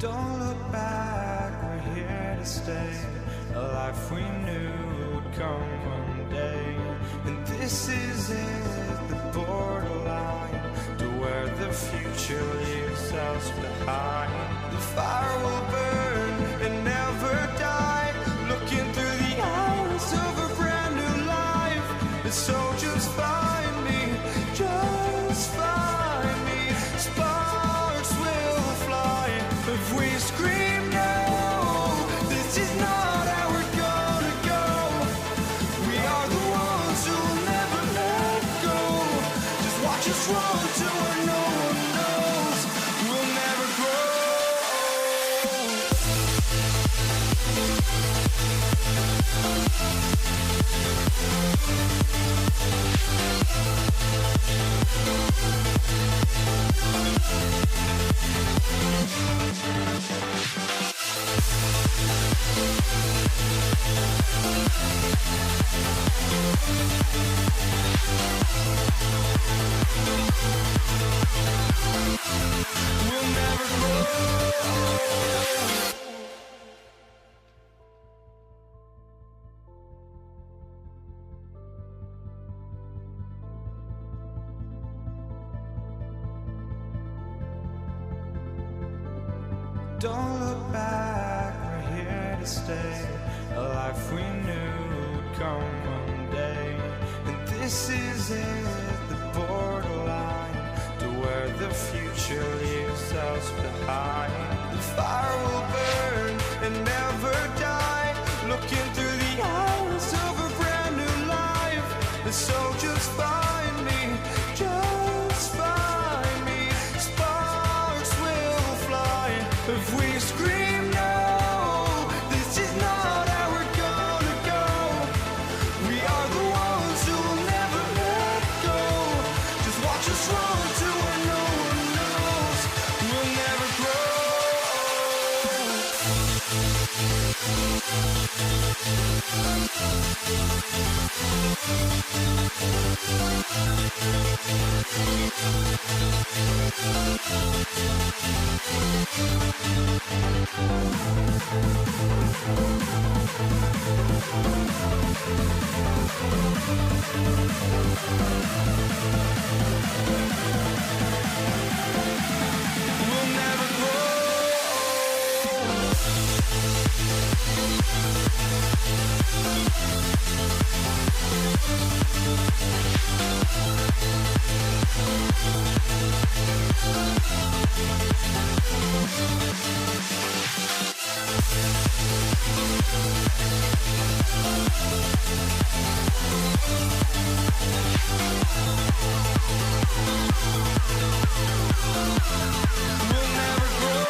Don't look back, we're here to stay. A life we knew would come one day. And this is it, the borderline to where the future leaves us behind. The fire will burn and never die, looking through the eyes of a brand new life. And so just find me, just find me. Sparks will fly if we scream no. This is not how we're gonna go. We are the ones who will never let go. Just watch us run to where no one knows. We'll never grow. We'll never grow. Don't look back, we're here to stay. A life we knew would come one day. And this is it, the borderline to where the future leaves us behind. The fire will burn and never die, looking through the eyes of a brand new life. And so just find me, just find me. Sparks will fly if we scream no. This is not how we're gonna go. We are the ones who will never let go. Just watch us run to where no one knows. We'll never grow. We'll never grow. We'll never grow.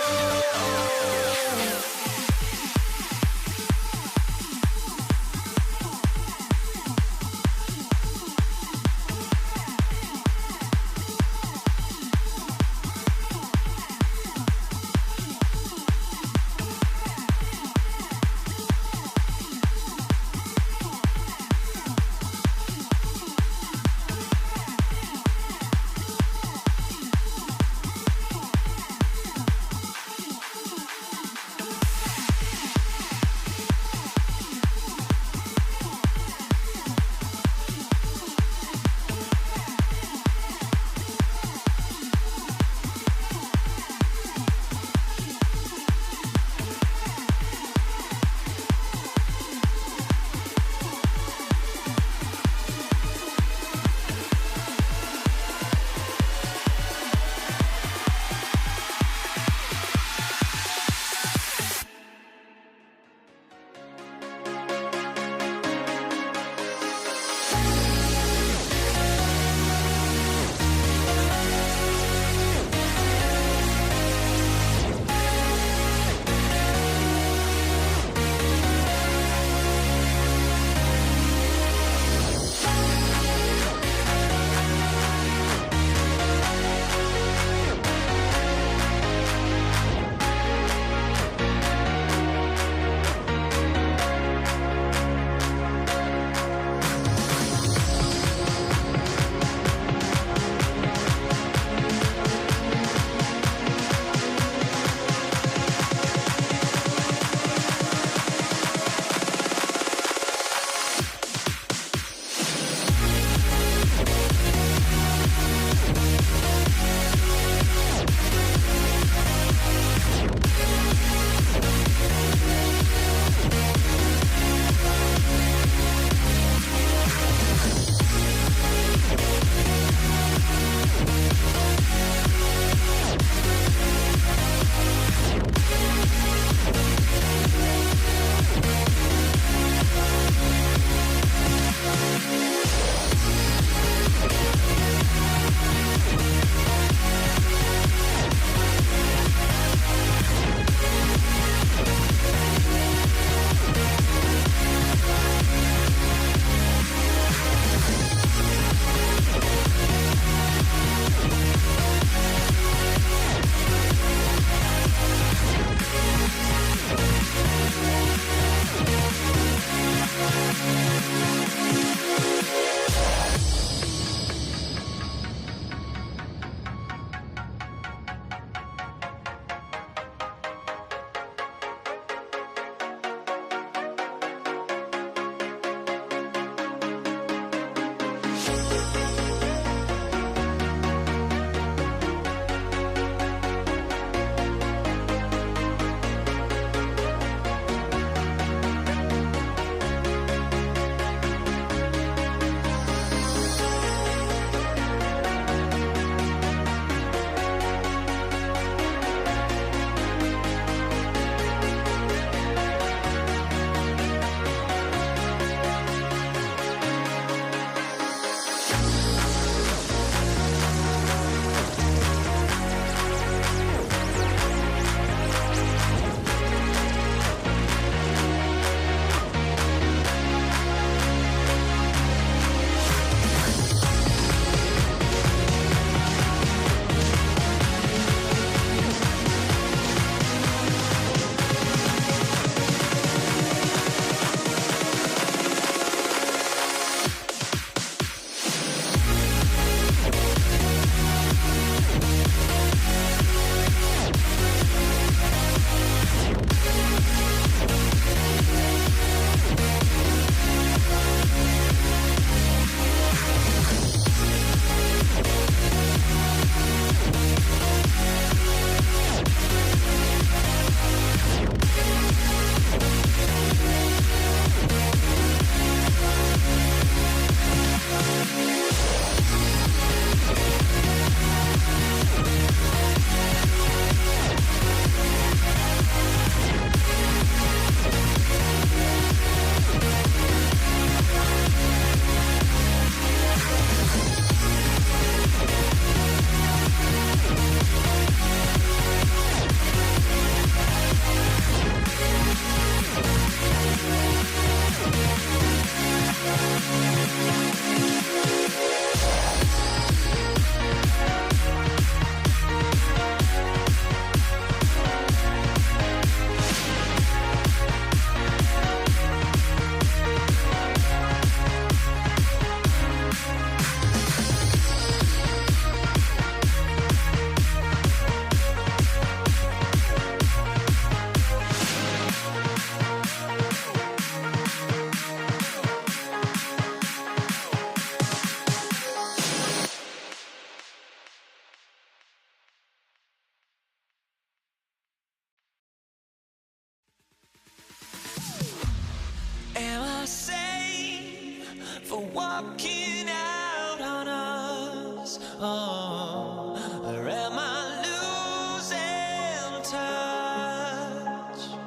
Am I safe for walking out on us? Oh, or am I losing touch?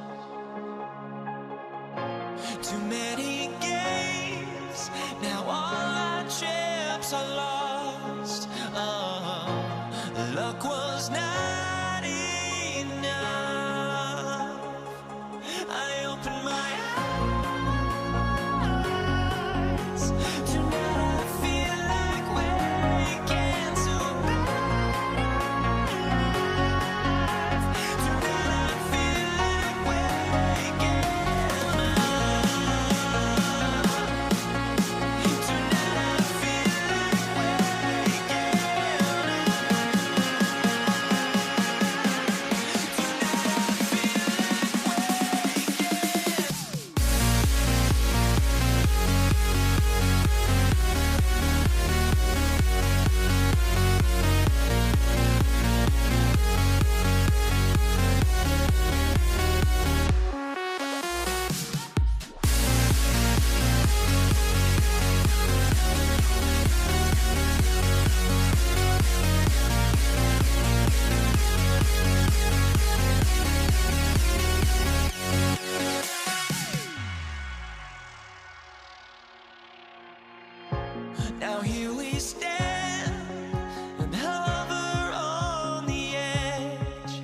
Too many games, now all our chips are lost. Oh, luck was not enough. I opened my eyes. Tonight I feel like waking to life. Tonight I feel like waking up. Tonight I feel like waking Now here we stand and hover on the edge.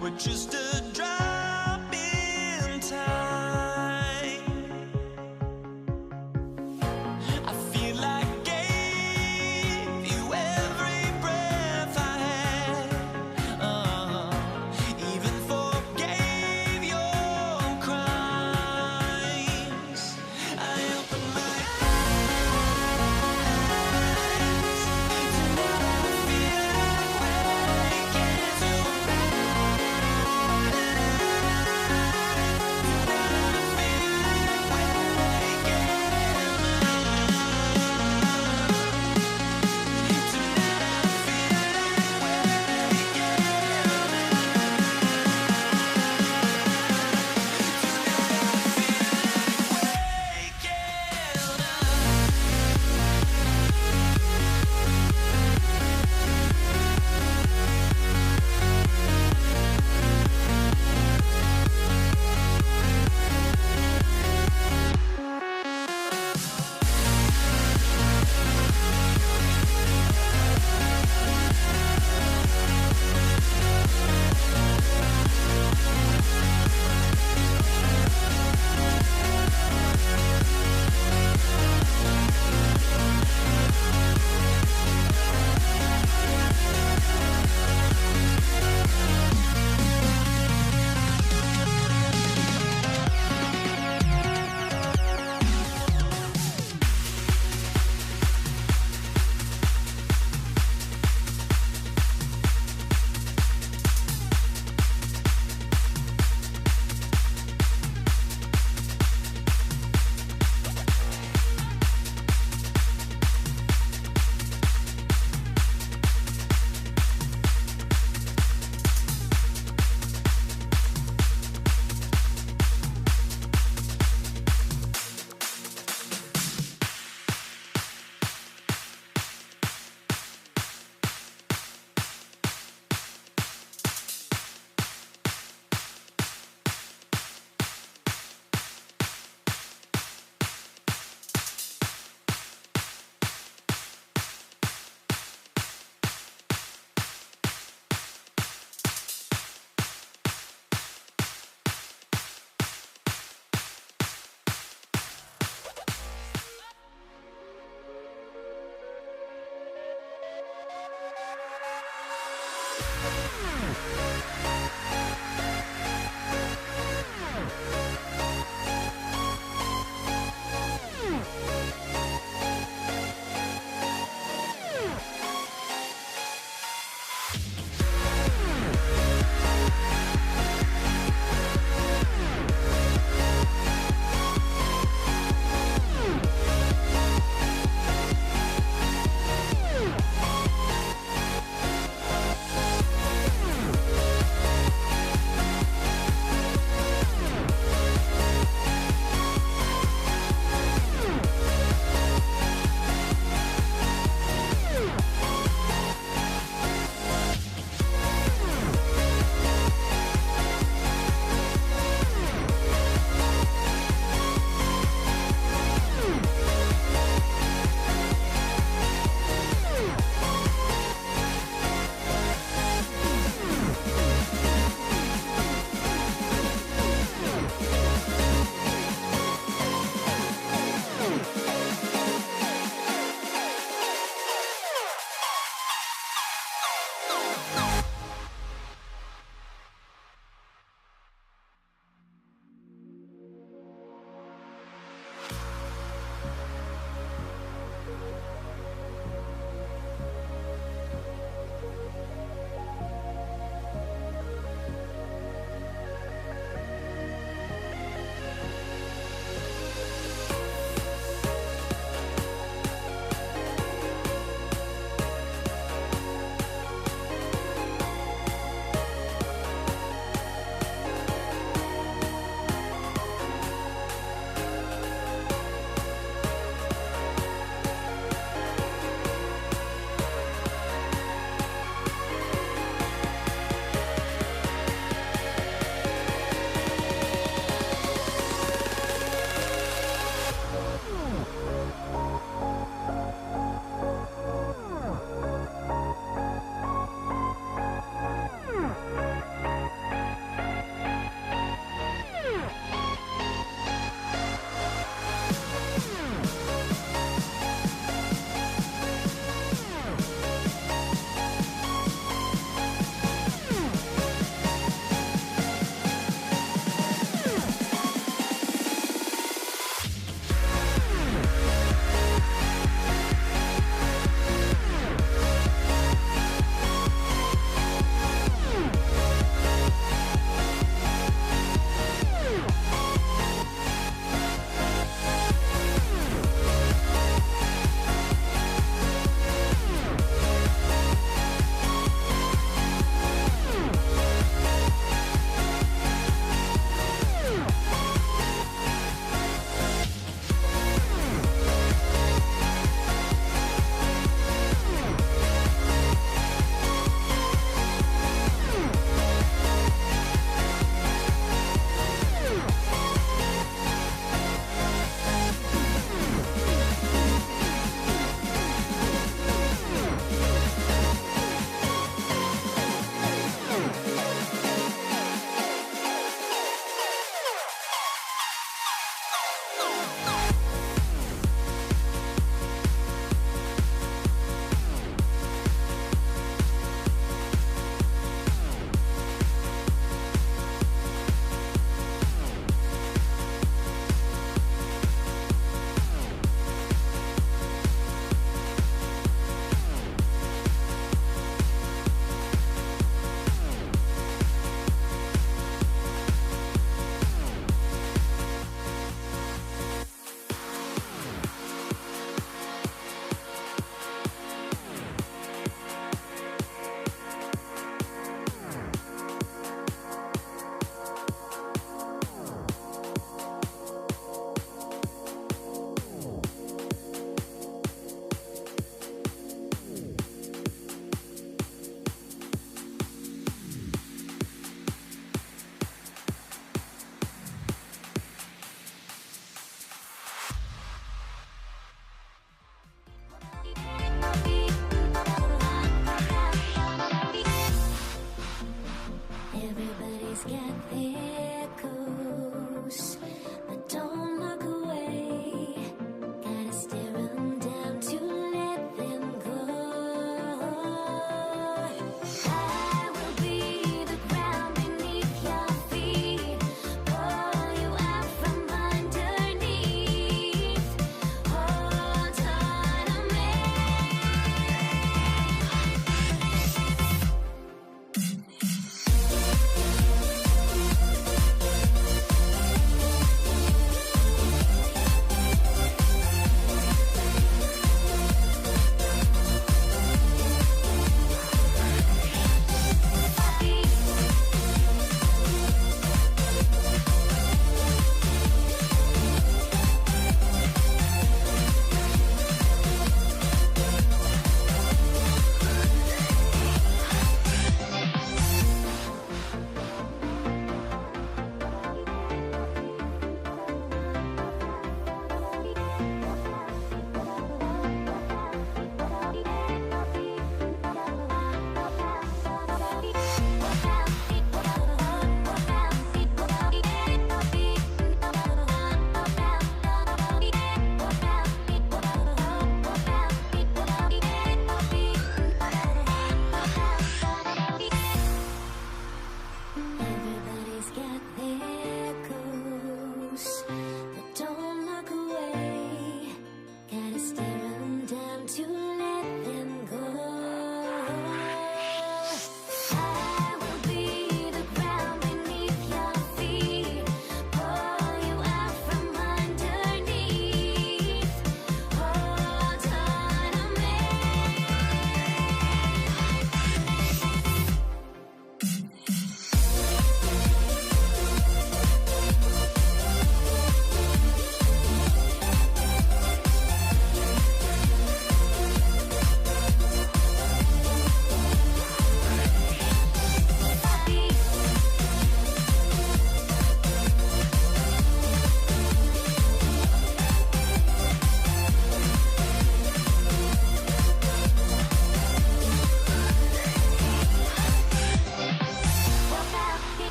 We're just a drop in time. I feel like I gave you every breath I had. Even forgave your crimes. I opened my eyes.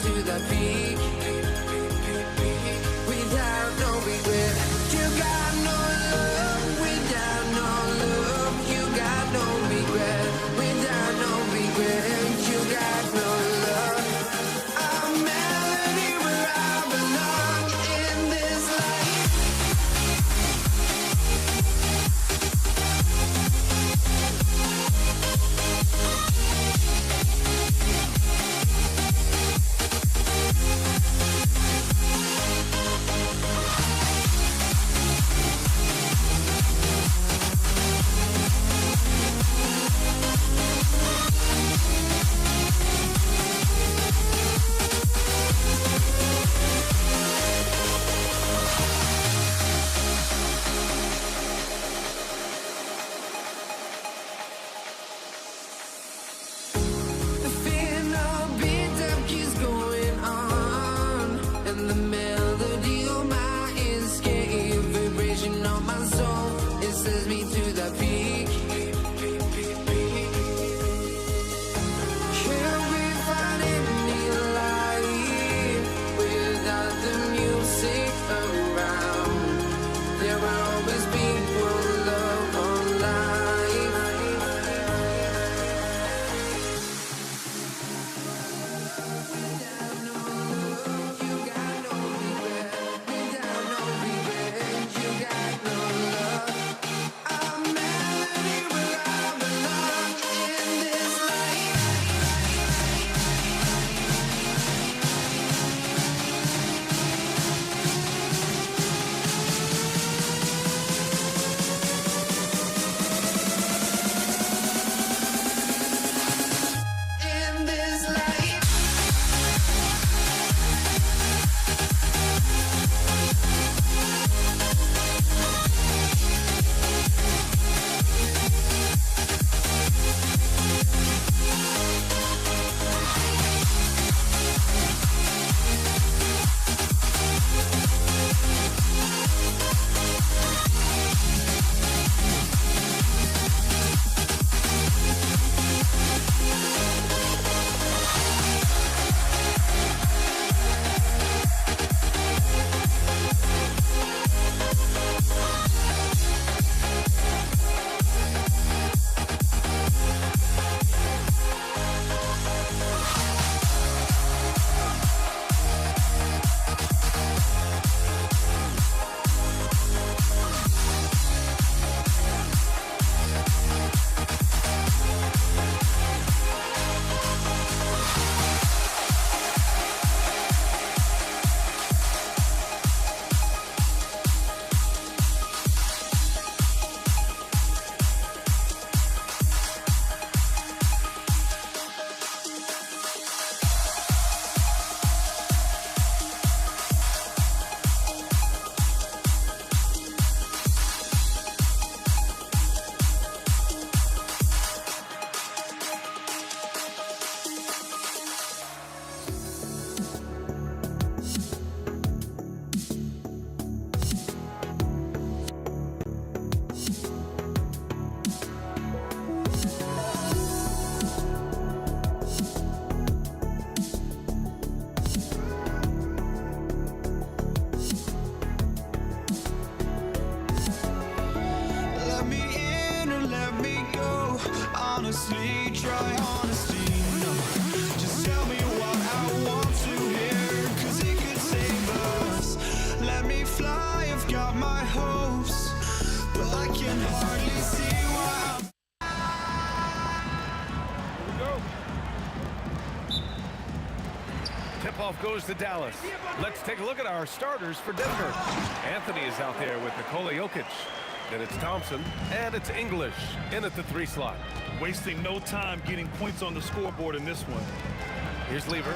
to the peak without no regret. You got no love without no love. You got no regret without no regret. You got no love. A melody where I belong in this life. The final beat up keeps going on, and the melody on my escape, vibration on my soul, it sends me to the peak. Can we find any light without the music around? There will always be one love on life. Without no love, you got no regret. Without no regret, you got no love. A melody where I belong in this life. In this life. Let me in or let me go. Honestly, try honesty. No, just tell me what I want to hear, 'cause it could save us. Let me fly, I've got my hopes, but I can hardly see why I'm. Here we go. Tip-off goes to Dallas. Let's take a look at our starters for Denver. Anthony is out there with Nikola Jokic. Then it's Thompson, and it's English in at the 3 slot. Wasting no time getting points on the scoreboard in this one. Here's Lever.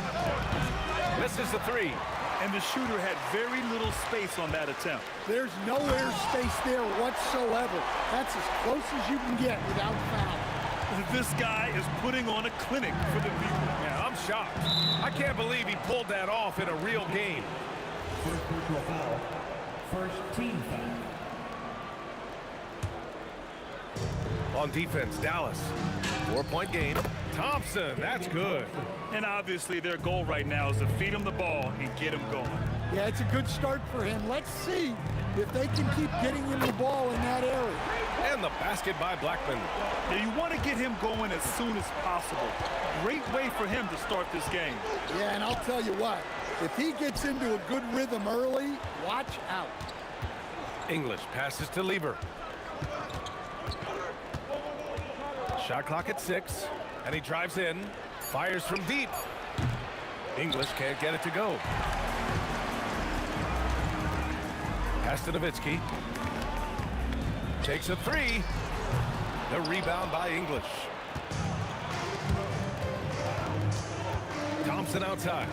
Misses the 3. And the shooter had very little space on that attempt. There's nowhere space there whatsoever. That's as close as you can get without foul. This guy is putting on a clinic for the viewer. Yeah, I'm shocked. I can't believe he pulled that off in a real game. First personal foul. First team foul. On defense, Dallas. 4-point game. Thompson, that's good. And obviously their goal right now is to feed him the ball and get him going. Yeah, it's a good start for him. Let's see if they can keep getting him the ball in that area. And the basket by Blackman. Now you want to get him going as soon as possible. Great way for him to start this game. Yeah, and I'll tell you what, if he gets into a good rhythm early, watch out. English passes to Lieber. Shot clock at 6, and he drives in, fires from deep. English can't get it to go. Pass to Nowitzki. Takes a 3. The rebound by English. Thompson outside.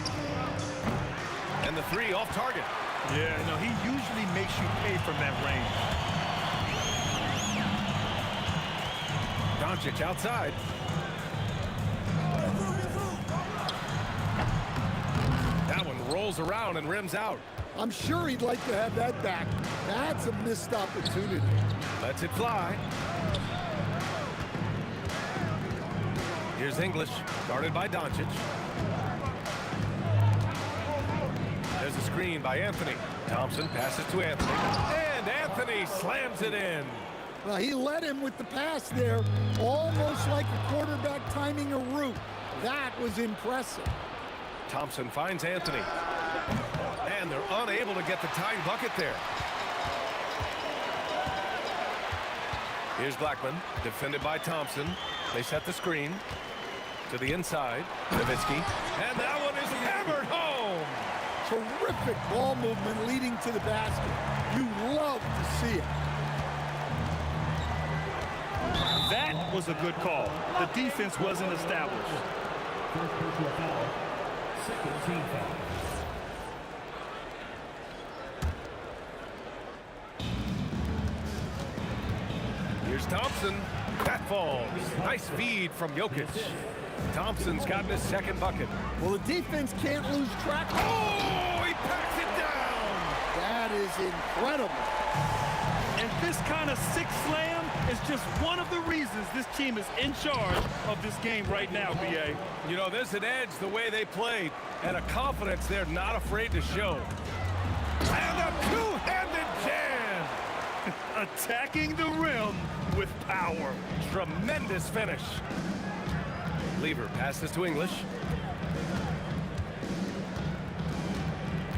And the 3 off target. Yeah, no, he usually makes you pay from that range. Doncic outside. That one rolls around and rims out. I'm sure he'd like to have that back. That's a missed opportunity. Lets it fly. Here's English, guarded by Doncic. There's a screen by Anthony. Thompson passes to Anthony. And Anthony slams it in. Well, he led him with the pass there, almost like a quarterback timing a route. That was impressive. Thompson finds Anthony. And they're unable to get the tying bucket there. Here's Blackman, defended by Thompson. They set the screen to the inside. Nowitzki. And that one is hammered home. Terrific ball movement leading to the basket. You love to see it. That was a good call. The defense wasn't established. First personal foul. Second team foul. Here's Thompson. That falls. Nice feed from Jokic. Thompson's gotten his second bucket. Well, the defense can't lose track. Oh, he packs it down. That is incredible. And this kind of six slam is just one of the reasons this team is in charge of this game right now, B.A. You know, there's an edge the way they played and a confidence they're not afraid to show. And a two-handed jam. Attacking the rim with power. Tremendous finish. Lieber passes to English.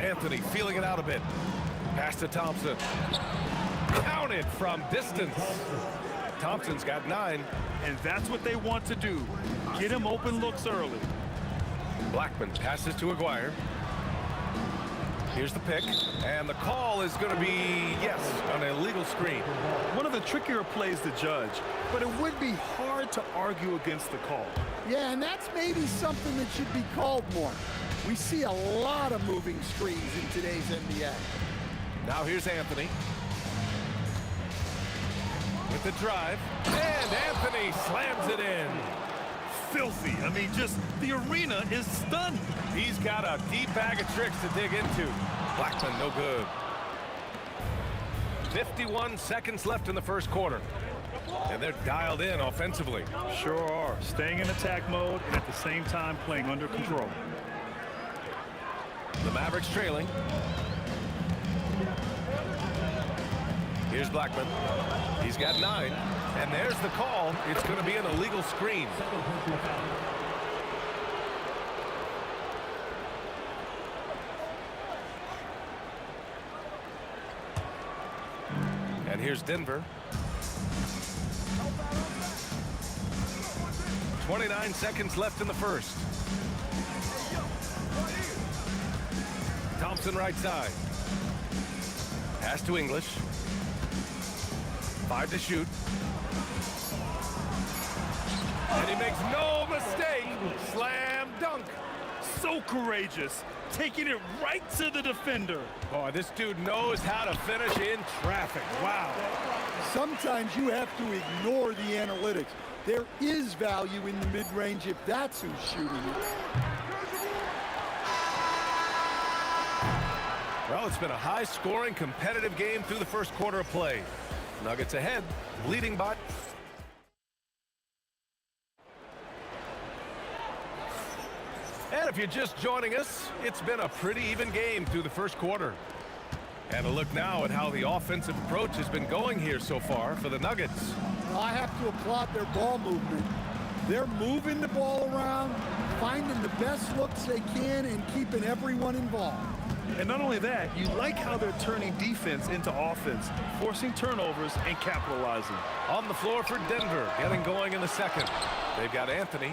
Anthony feeling it out a bit. Pass to Thompson. Counted from distance. Thompson's got 9. And that's what they want to do. Get him open looks early. Blackman passes to Aguirre. Here's the pick. And the call is going to be, yes, an illegal screen. One of the trickier plays to judge, but it would be hard to argue against the call. Yeah, and that's maybe something that should be called more. We see a lot of moving screens in today's NBA. Now here's Anthony. With the drive. And Anthony slams it in. Filthy. I mean, just the arena is stunned. He's got a deep bag of tricks to dig into. Blackman, no good. 51 seconds left in the first quarter. And they're dialed in offensively. Sure are. Staying in attack mode and at the same time playing under control. The Mavericks trailing. Here's Blackman. He's got 9. And there's the call. It's going to be an illegal screen. Second personal foul. And here's Denver. 29 seconds left in the first. Thompson right side. Pass to English. 5 to shoot. And he makes no mistake. Slam dunk. So courageous. Taking it right to the defender. Boy, this dude knows how to finish in traffic. Wow. Sometimes you have to ignore the analytics. There is value in the mid-range if that's who's shooting it. Well, it's been a high-scoring, competitive game through the first quarter of play. Nuggets ahead, leading by... And if you're just joining us, it's been a pretty even game through the first quarter. And a look now at how the offensive approach has been going here so far for the Nuggets. Well, I have to applaud their ball movement. They're moving the ball around, finding the best looks they can, and keeping everyone involved. And not only that, you like how they're turning defense into offense, forcing turnovers and capitalizing. On the floor for Denver, getting going in the second. They've got Anthony.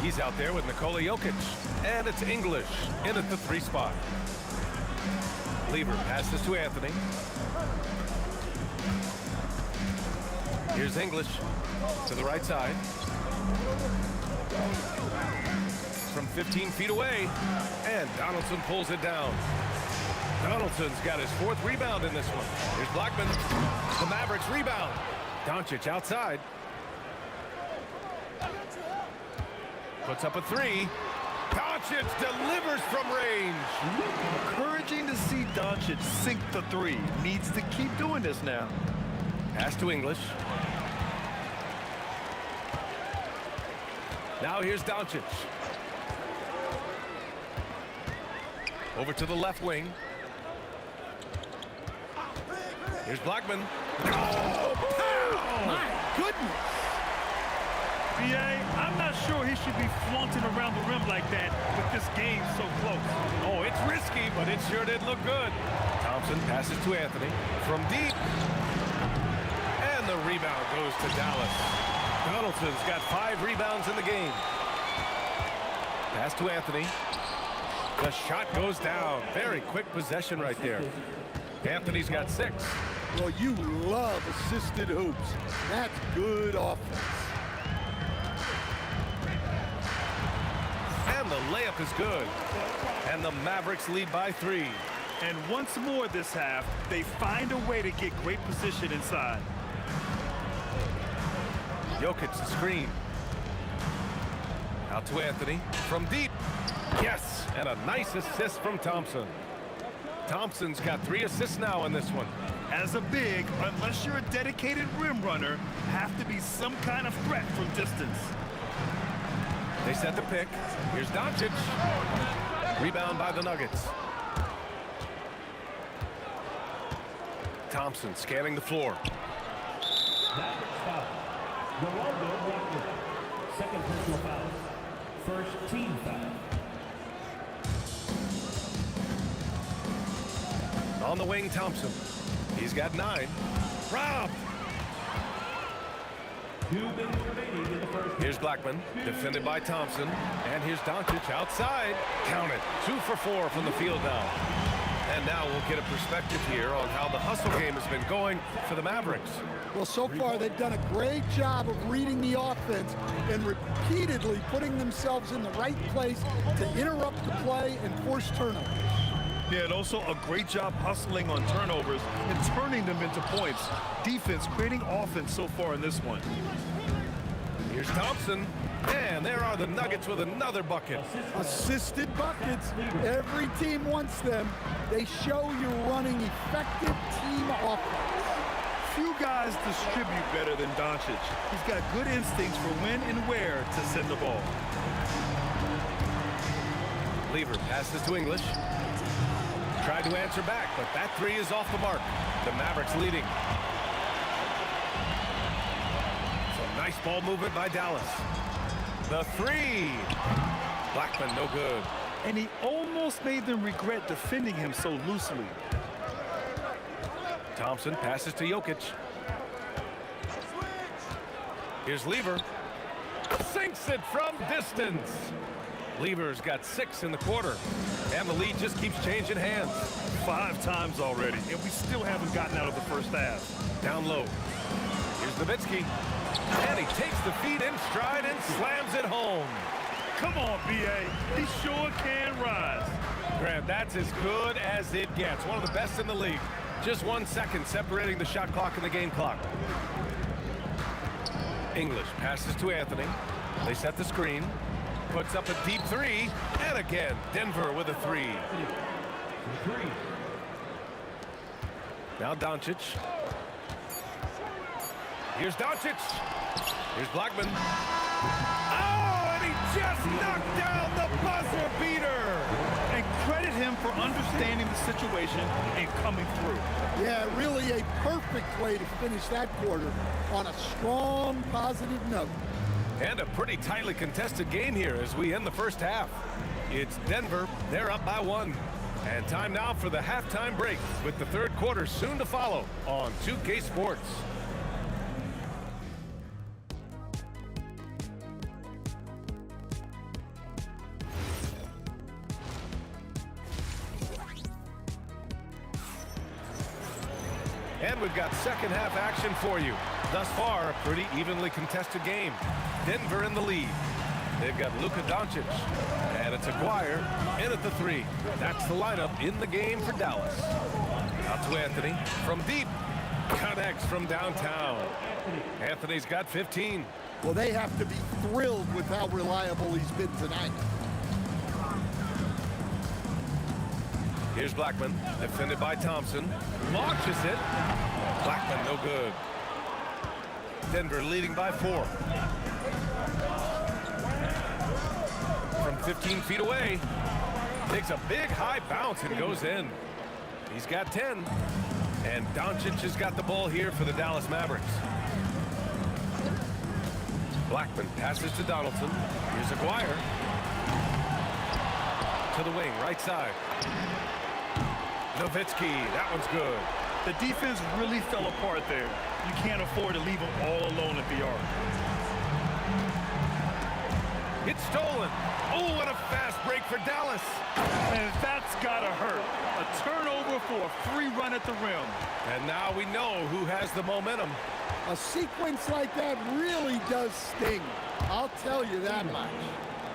He's out there with Nikola Jokic. And it's English in at the 3 spot. Lever passes to Anthony. Here's English to the right side. From 15 feet away. And Donaldson pulls it down. Donaldson's got his 4th rebound in this one. Here's Blackman. The Mavericks rebound. Doncic outside. Puts up a 3. Doncic delivers from range. Encouraging to see Doncic sink the 3. Needs to keep doing this now. Pass to English. Now here's Doncic. Over to the left wing. Here's Blackman. My goodness! B.A., I'm not sure he should be flaunting around the rim like that with this game so close. Oh, it's risky, but it sure did look good. Thompson passes to Anthony from deep. And the rebound goes to Dallas. Donaldson's got 5 rebounds in the game. Pass to Anthony. The shot goes down. Very quick possession right there. Anthony's got 6. Well, you love assisted hoops. That's good offense. And the layup is good. And the Mavericks lead by 3. And once more this half, they find a way to get great position inside. Jokic the screen. Out to Anthony from deep. Yes, and a nice assist from Thompson. Thompson's got 3 assists now in this one. As a big, unless you're a dedicated rim runner, have to be some kind of threat from distance. They set the pick. Here's Doncic. Rebound by the Nuggets. Thompson scanning the floor. Second personal foul. First team foul. On the wing, Thompson. He's got 9. Rob! 2 minutes remaining in the first. Here's Blackman, defended by Thompson. And here's Doncic outside. Count it. 2 for 4 from the field now. And now we'll get a perspective here on how the hustle game has been going for the Mavericks. Well, so far they've done a great job of reading the offense and repeatedly putting themselves in the right place to interrupt the play and force turnovers. Yeah, and also a great job hustling on turnovers and turning them into points. Defense creating offense so far in this one. Here's Thompson. And there are the Nuggets with another bucket. Assisted buckets. Every team wants them. They show you're running effective team offense. Few guys distribute better than Doncic. He's got good instincts for when and where to send the ball. Lever passes to English. Tried to answer back, but that 3 is off the mark. The Mavericks leading. Some nice ball movement by Dallas. The 3. Blackman, no good. And he almost made them regret defending him so loosely. Thompson passes to Jokic. Here's Lever. Sinks it from distance. Lever's got 6 in the quarter. And the lead just keeps changing hands. 5 times already, and we still haven't gotten out of the first half. Down low. Here's Nowitzki. And he takes the feed in stride and slams it home. Come on, B.A. He sure can rise. Grant, that's as good as it gets. One of the best in the league. Just 1 second separating the shot clock and the game clock. English passes to Anthony. They set the screen. Puts up a deep 3. And again, Denver with a 3. Now Doncic. Here's Doncic. Here's Blackman. Oh, and he just knocked down the buzzer beater. him for understanding the situation and coming through. Yeah, really a perfect way to finish that quarter on a strong, positive note. And a pretty tightly contested game here as we end the first half. It's Denver. They're up by 1. And time now for the halftime break with the third quarter soon to follow on 2K Sports. And we've got second half action for you. Thus far, a pretty evenly contested game. Denver in the lead. They've got Luka Doncic. And it's Aguirre in at the 3. That's the lineup in the game for Dallas. Out to Anthony from deep. Connects from downtown. Anthony's got 15. Well, they have to be thrilled with how reliable he's been tonight. Here's Blackman, defended by Thompson. Launches it. Blackman, no good. Denver leading by 4. From 15 feet away. Takes a big high bounce and goes in. He's got 10. And Doncic has got the ball here for the Dallas Mavericks. Blackman passes to Donaldson. Here's Aguirre. To the wing, right side. Nowitzki, that one's good. The defense really fell apart there. You can't afford to leave them all alone at the arc. It's stolen. Oh, what a fast break for Dallas. And that's gotta hurt. A turnover for a free run at the rim. And now we know who has the momentum. A sequence like that really does sting. I'll tell you that much.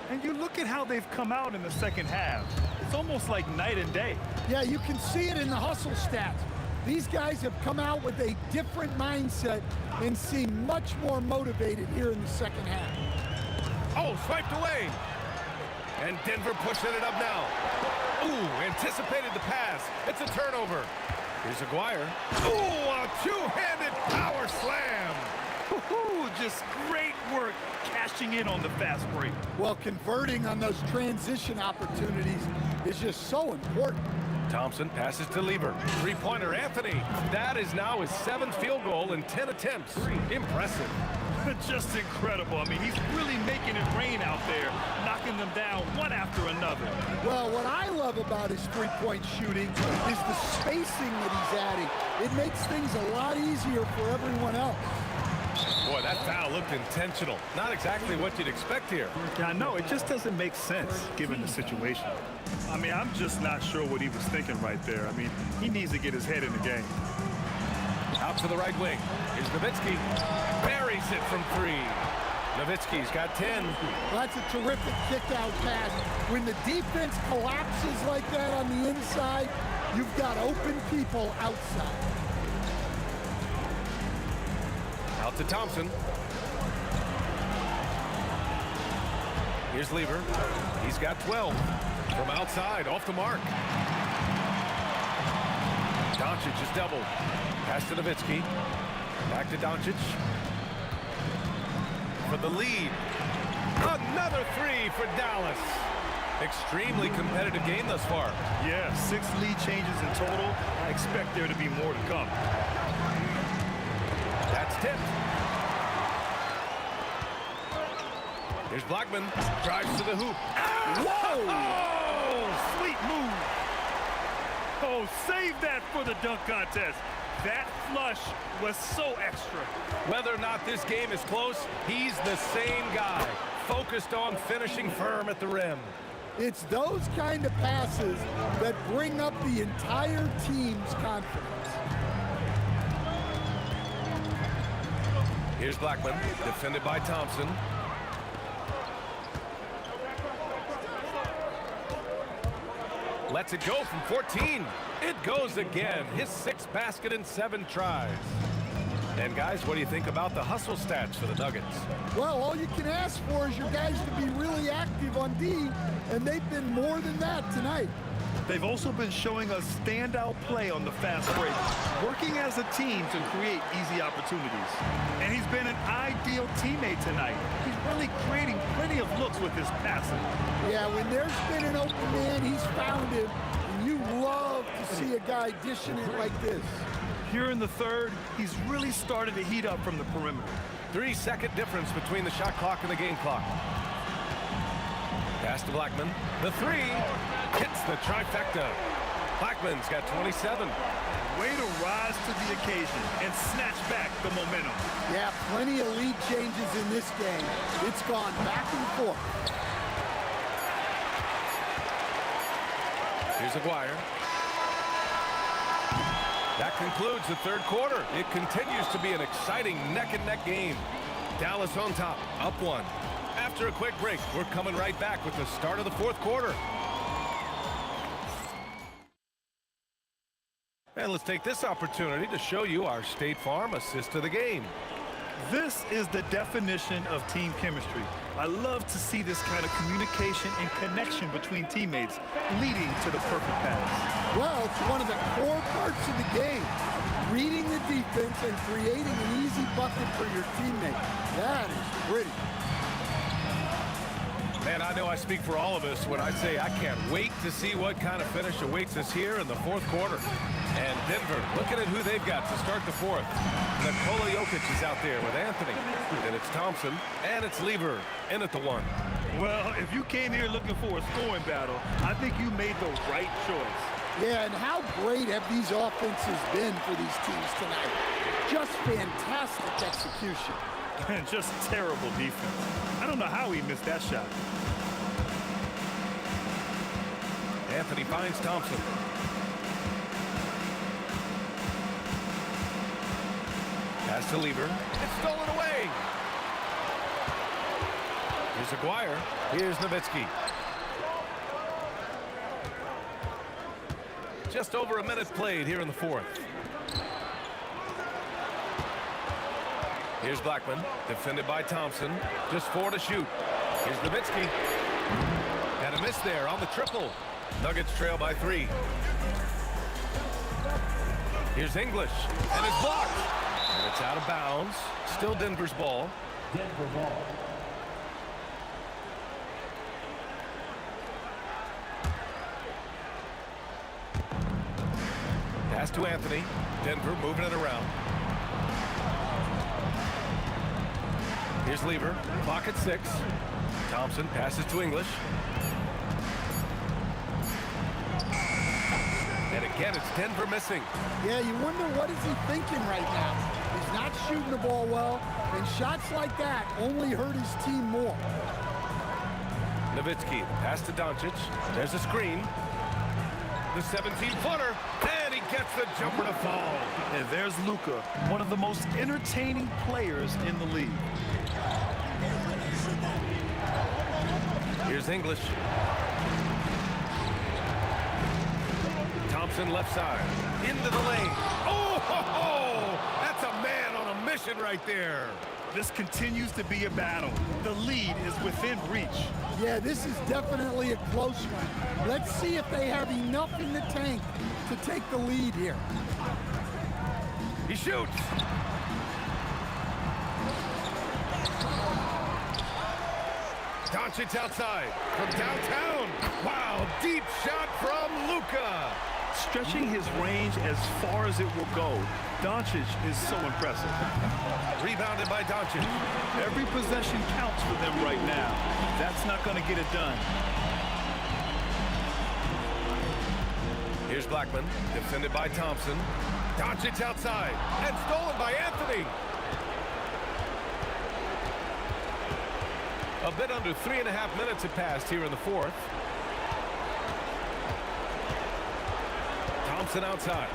And you look at how they've come out in the second half. It's almost like night and day. Yeah, you can see it in the hustle stats. These guys have come out with a different mindset and seem much more motivated here in the second half. Oh, swiped away. And Denver pushing it up now. Ooh, anticipated the pass. It's a turnover. Here's Aguirre. Ooh, a two-handed power slam. Just great work cashing in on the fast break. Well, converting on those transition opportunities is just so important. Thompson passes to Lieber. Three-pointer Anthony. That is now his 7th field goal in 10 attempts. Impressive. Just incredible. I mean, he's really making it rain out there, knocking them down one after another. Well, what I love about his three-point shooting is the spacing that he's adding. It makes things a lot easier for everyone else. Boy, that foul looked intentional. Not exactly what you'd expect here. Yeah, I know. It just doesn't make sense, given the situation. I mean, I'm just not sure what he was thinking right there. I mean, he needs to get his head in the game. Out to the right wing. Here's Nowitzki. Buries it from 3. Nowitzki's got 10. Well, that's a terrific kick-out pass. When the defense collapses like that on the inside, you've got open people outside. Out to Thompson. Here's Lieber. He's got 12. From outside, off the mark. Doncic is doubled. Pass to Nowitzki. Back to Doncic. For the lead. Another 3 for Dallas. Extremely competitive game thus far. Yeah, 6 lead changes in total. I expect there to be more to come. That's tipped. Here's Blackman. Drives to the hoop. Whoa! Oh, sweet move. Oh, save that for the dunk contest. That flush was so extra. Whether or not this game is close, he's the same guy. Focused on finishing firm at the rim. It's those kind of passes that bring up the entire team's confidence. Here's Blackman, defended by Thompson. Lets it go from 14. It goes again. His 6th basket in 7 tries. And guys, what do you think about the hustle stats for the Nuggets? Well, all you can ask for is your guys to be really active on D, and they've been more than that tonight. They've also been showing us standout play on the fast break, working as a team to create easy opportunities. And he's been an ideal teammate tonight. He's really creating plenty of looks with his passing. Yeah, when there's been an open man, he's found him, and by dishing it like this. Here in the third, he's really started to heat up from the perimeter. 3-second difference between the shot clock and the game clock. Pass to Blackman. The three hits the trifecta. Blackman's got 27. Way to rise to the occasion and snatch back the momentum. Yeah, plenty of lead changes in this game. It's gone back and forth. Here's Aguirre. That concludes the third quarter. It continues to be an exciting neck-and-neck game. Dallas on top, up 1. After a quick break, we're coming right back with the start of the fourth quarter. And let's take this opportunity to show you our State Farm assist to the game. This is the definition of team chemistry. I love to see this kind of communication and connection between teammates leading to the perfect pass. Well, it's one of the core parts of the game. Reading the defense and creating an easy bucket for your teammate. That is pretty. Man, I know I speak for all of us when I say I can't wait to see what kind of finish awaits us here in the fourth quarter. And Denver, looking at who they've got to start the fourth. Nikola Jokic is out there with Anthony. And it's Thompson, and it's Lever in at the 1. Well, if you came here looking for a scoring battle, I think you made the right choice. Yeah, and how great have these offenses been for these teams tonight? Just fantastic execution. And just terrible defense. I don't know how he missed that shot. Anthony finds Thompson. Pass to Lever. It's stolen away. Here's Aguirre. Here's Nowitzki. Just over a minute played here in the fourth. Here's Blackman, defended by Thompson. Just 4 to shoot. Here's Nowitzki. And a miss there on the triple. Nuggets trail by 3. Here's English, and it's blocked. And it's out of bounds. Still Denver's ball. Denver ball. Pass to Anthony. Denver moving it around. Here's Lever. Clock at 6. Thompson passes to English. And again, it's Denver missing. Yeah, you wonder what is he thinking right now. He's not shooting the ball well, and shots like that only hurt his team more. Nowitzki, pass to Doncic. There's a screen. The 17-footer, and he gets the jumper to fall. And there's Luka, one of the most entertaining players in the league. Here's English. Thompson left side. Into the lane. Oh, ho, ho! That's a man on a mission right there. This continues to be a battle. The lead is within reach. Yeah, this is definitely a close one. Let's see if they have enough in the tank to take the lead here. He shoots. Doncic outside from downtown. Wow, deep shot from Luka. Stretching his range as far as it will go, Doncic is so impressive. Rebounded by Doncic. Every possession counts for them right now. That's not going to get it done. Here's Blackman, defended by Thompson. Doncic outside, and stolen by Anthony. A bit under 3.5 minutes have passed here in the fourth. Thompson outside.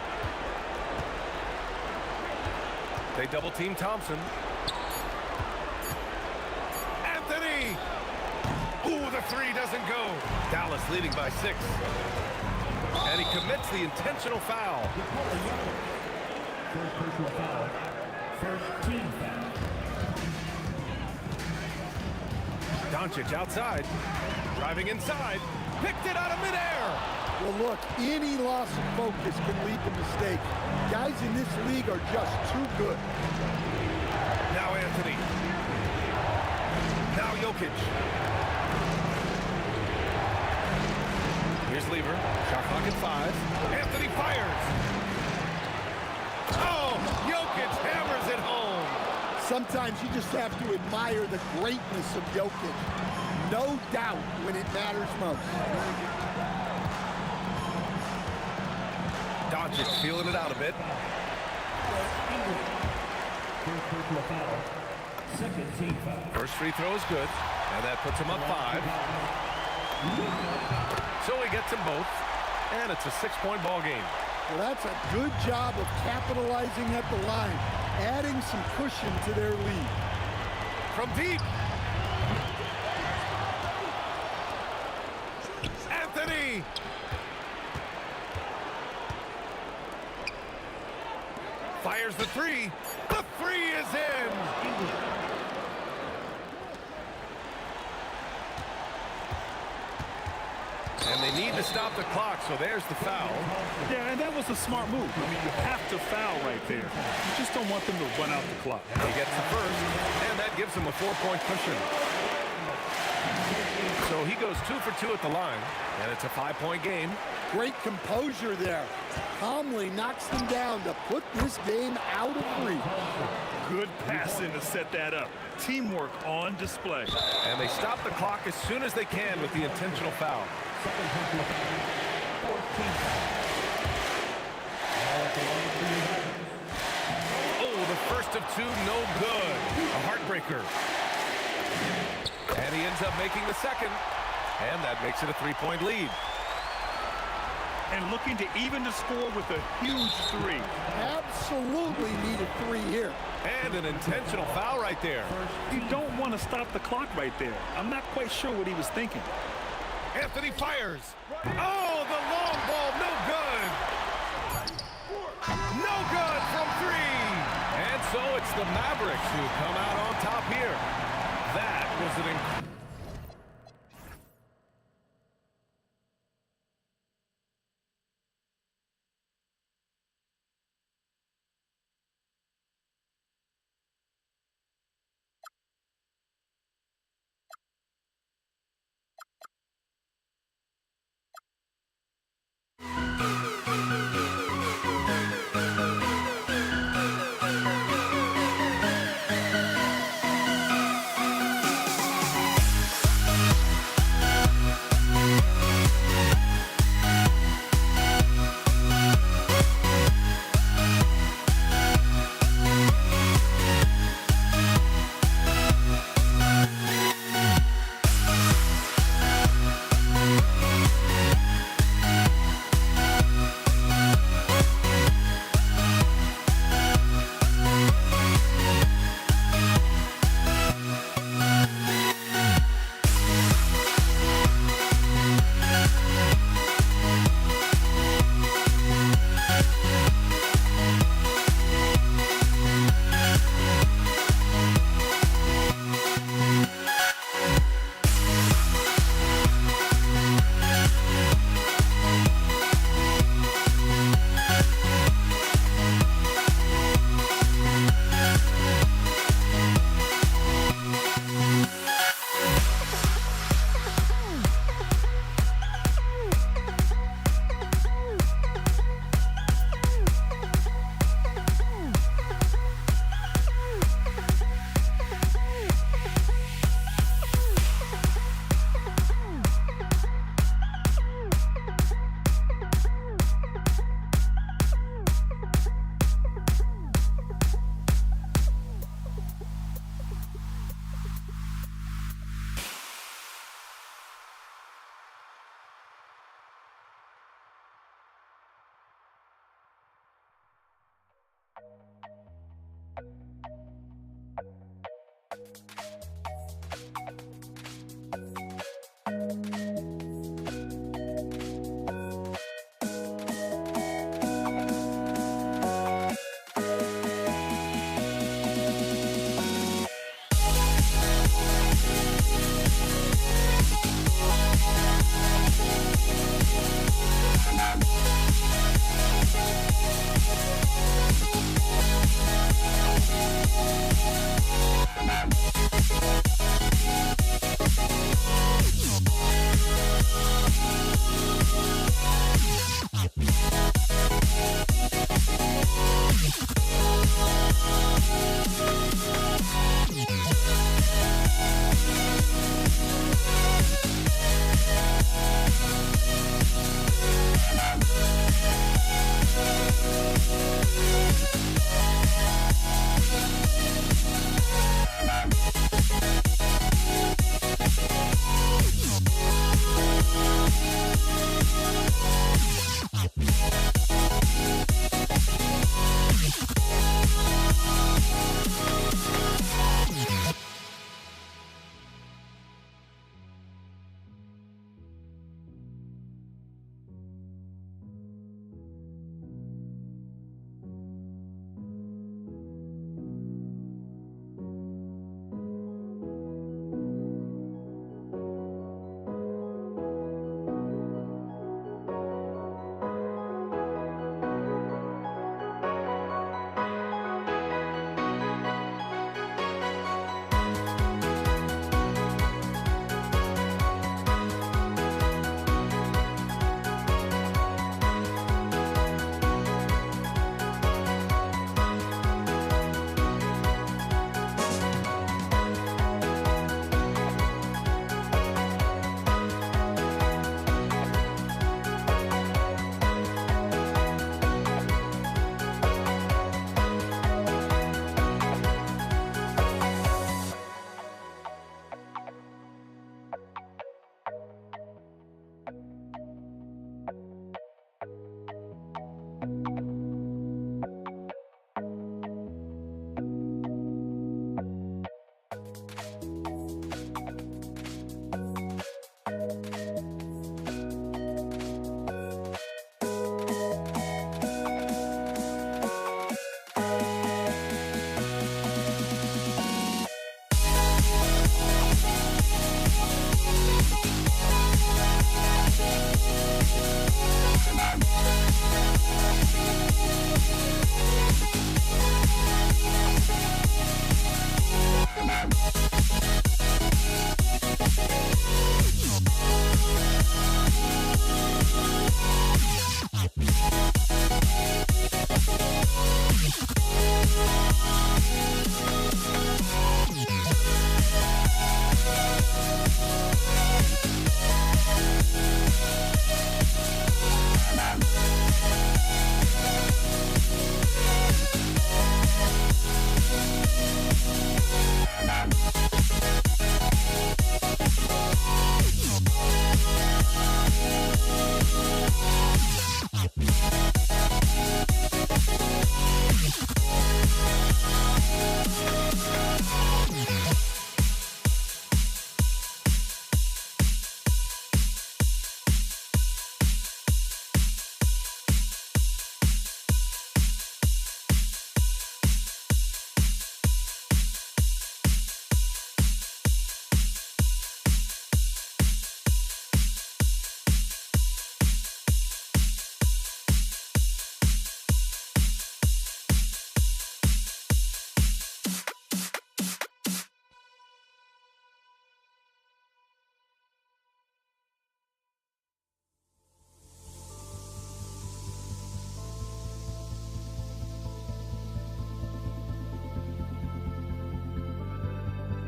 They double team Thompson. Anthony! Ooh, the three doesn't go. Dallas leading by 6. And he commits the intentional foul. First personal foul. First team foul. Doncic outside. Driving inside. Picked it out of midair. Well, look, any loss of focus can lead to mistakes. Guys in this league are just too good. Now Anthony. Now Jokic. Here's Lever. Shot clock at 5. Anthony fires. Oh, Jokic hammers it home. Sometimes you just have to admire the greatness of Jokic. No doubt when it matters most. Doncic feeling it out a bit. First personal foul. Second team foul. First free throw is good, and that puts him up 5. So he gets them both, and it's a 6-point ball game. Well, that's a good job of capitalizing at the line, adding some cushion to their lead. From deep. Anthony. Fires the 3. The 3 is in. And they need to stop the clock, so there's the foul. Yeah, and that was a smart move. I mean, you have to foul right there. You just don't want them to run out the clock. He gets the first, and that gives him a 4-point cushion. So he goes 2 for 2 at the line, and it's a 5-point game. Great composure there. Calmly knocks them down to put this game out of reach. Good passing to set that up. Teamwork on display. And they stop the clock as soon as they can with the intentional foul. Second personal foul. 14 foul. Oh, the first of 2, no good. A heartbreaker. And he ends up making the second. And that makes it a 3-point lead. And looking to even the score with a huge 3. Absolutely need a 3 here. And an intentional foul right there. You don't want to stop the clock right there. I'm not quite sure what he was thinking. Anthony fires. Oh, the long ball, no good. No good from 3. And so it's the Mavericks who come out on top here. That was an incredible.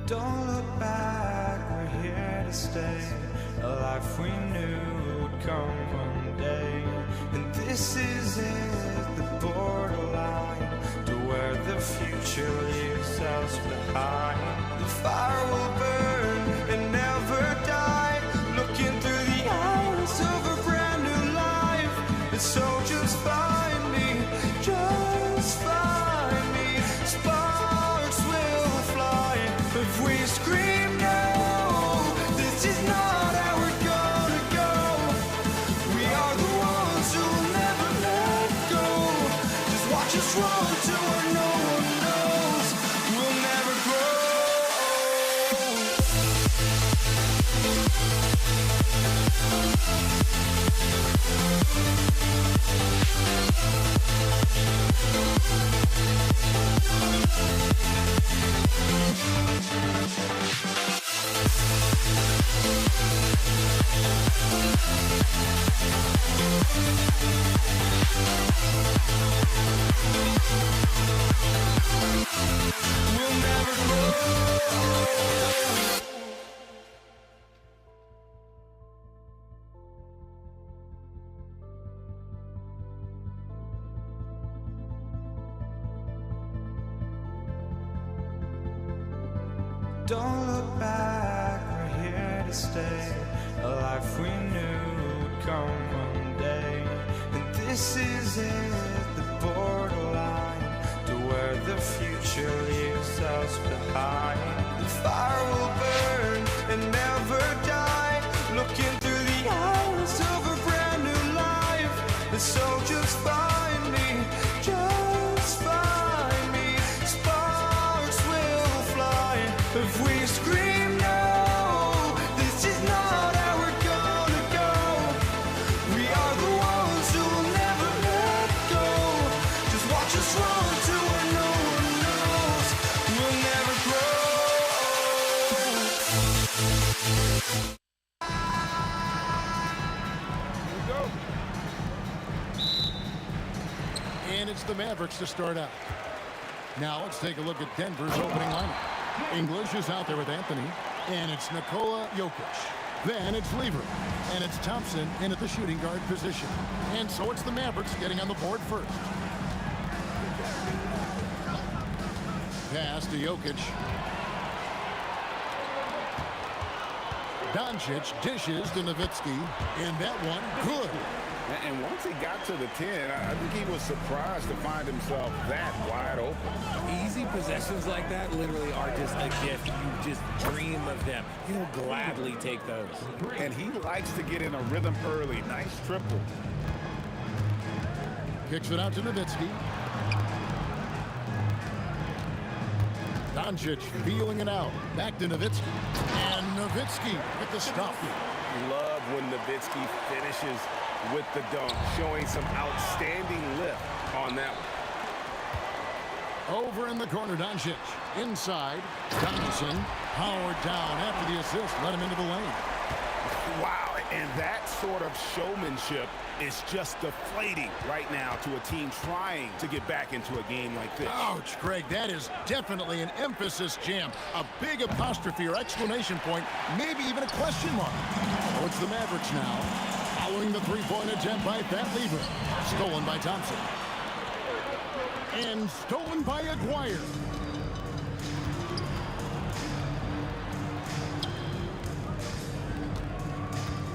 Don't look back, we're here to stay. A life we knew would come one day. And this is it, the borderline, to where the future leaves us behind. The fire will burn and never die, looking through the eyes of a brand new life. And so just find me, just find me. Sparks will fly if we scream no. This is not how we're gonna go. We are the ones who will never let go. Just watch us run to where no one knows. We'll never grow. We'll never grow. Don't look back, we're here to stay. A life we knew would come one day. And this is it, the borderline, to where the future leaves us behind. The fire will burn and never die, looking through the eyes of a brand new life. And so just find me, just find me. Sparks will fly if we scream no. This is not how we're gonna go. We are the ones who will never let go. Just watch us run to where no one knows. We'll never And it's the Mavericks to start out. Now let's take a look at Denver's opening lineup. English is out there with Anthony, and it's Nikola Jokic. Then it's Lever, and it's Thompson in at the shooting guard position. And so it's the Mavericks getting on the board first. Pass to Jokic. Doncic dishes to Nowitzki, and that one good. And once he got to the 10, I think he was surprised to find himself that wide open. Easy possessions like that literally are just a gift. You just dream of them. He'll gladly take those. And he likes to get in a rhythm early. Nice triple. Kicks it out to Nowitzki. Doncic feeling it out. Back to Nowitzki. And Nowitzki with the stop. Love when Nowitzki finishes with the dunk, showing some outstanding lift on that one. Over in the corner, Doncic. Inside, Thompson. Howard down after the assist. Let him into the lane. Wow, and that sort of showmanship is just deflating right now to a team trying to get back into a game like this. Ouch, Greg, that is definitely an emphasis jam. A big apostrophe or exclamation point, maybe even a question mark. Oh, it's the Mavericks now. Following the three-point attempt by Pat Lever. Stolen by Thompson. And stolen by Aguirre.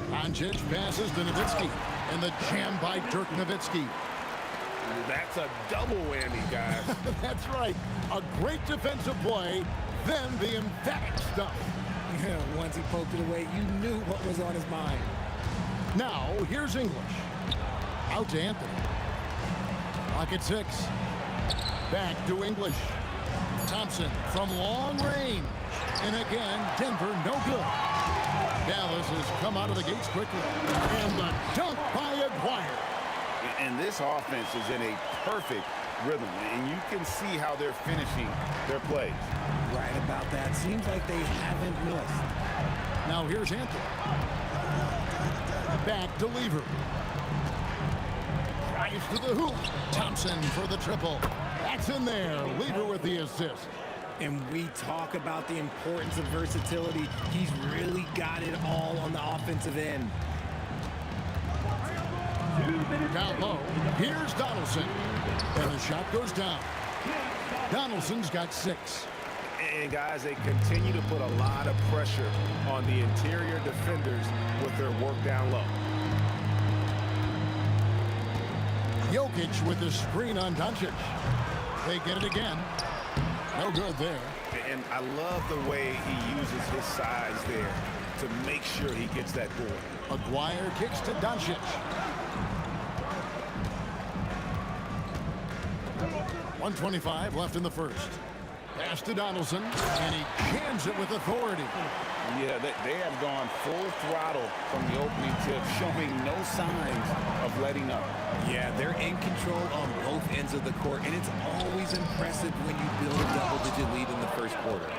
Doncic passes to Nowitzki. And the jam by Dirk Nowitzki. That's a double whammy, guys. That's right. A great defensive play, then the emphatic stuff. Yeah, once he poked it away, you knew what was on his mind. Now, here's English. Out to Anthony. Clock at 6. Back to English. Thompson from long range. And again, Denver no good. Dallas has come out of the gates quickly. And the dunk by Aguirre. And this offense is in a perfect rhythm, and you can see how they're finishing their plays. Right about that. Seems like they haven't missed. Now here's Anthony. Back to Lever. Drives to the hoop. Thompson for the triple. That's in there. Lever with the assist. And we talk about the importance of versatility. He's really got it all on the offensive end. Down low, here's Donaldson. And the shot goes down. Donaldson's got 6. And guys, they continue to put a lot of pressure on the interior defenders with their work down low. Jokic with the screen on Doncic. They get it again. No good there. And I love the way he uses his size there to make sure he gets that board. Aguirre kicks to Doncic. 1:25 left in the first. Pass to Donaldson, and he jams it with authority. Yeah, they have gone full throttle from the opening tip, showing no signs of letting up. Yeah, they're in control on both ends of the court, and it's always impressive when you build a double-digit lead in the first quarter.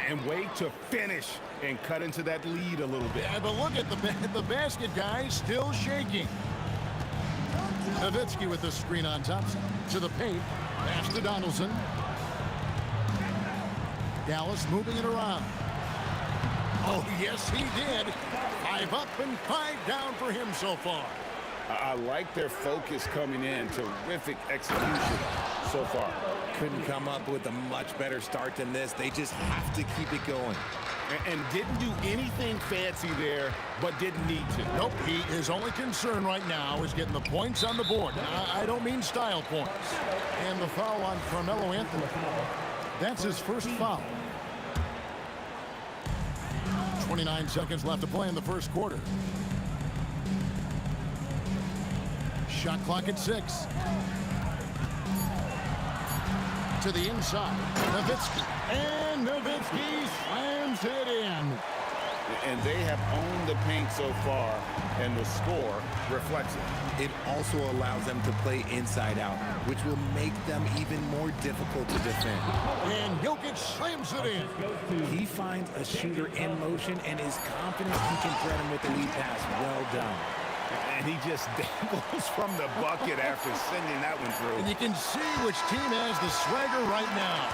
And wait to finish and cut into that lead a little bit. Yeah, but look at the basket, guys, still shaking. Nowitzki with the screen on Thompson. To the paint, pass to Donaldson. Dallas moving it around. Oh, yes, he did. 5 up and 5 down for him so far. I like their focus coming in. Terrific execution so far. Couldn't come up with a much better start than this. They just have to keep it going. And didn't do anything fancy there, but didn't need to. Nope, his only concern right now is getting the points on the board. I don't mean style points. And the foul on Carmelo Anthony. That's his first foul. 29 seconds left to play in the first quarter. Shot clock at 6. To the inside. Nowitzki. And Nowitzki slams it in. And they have owned the paint so far, and the score reflects it. It also allows them to play inside out, which will make them even more difficult to defend. And Jokic slams it in. He finds a shooter in motion and is confident he can thread him with the lead pass. Well done. And he just dangles from the bucket after sending that one through. And you can see which team has the swagger right now.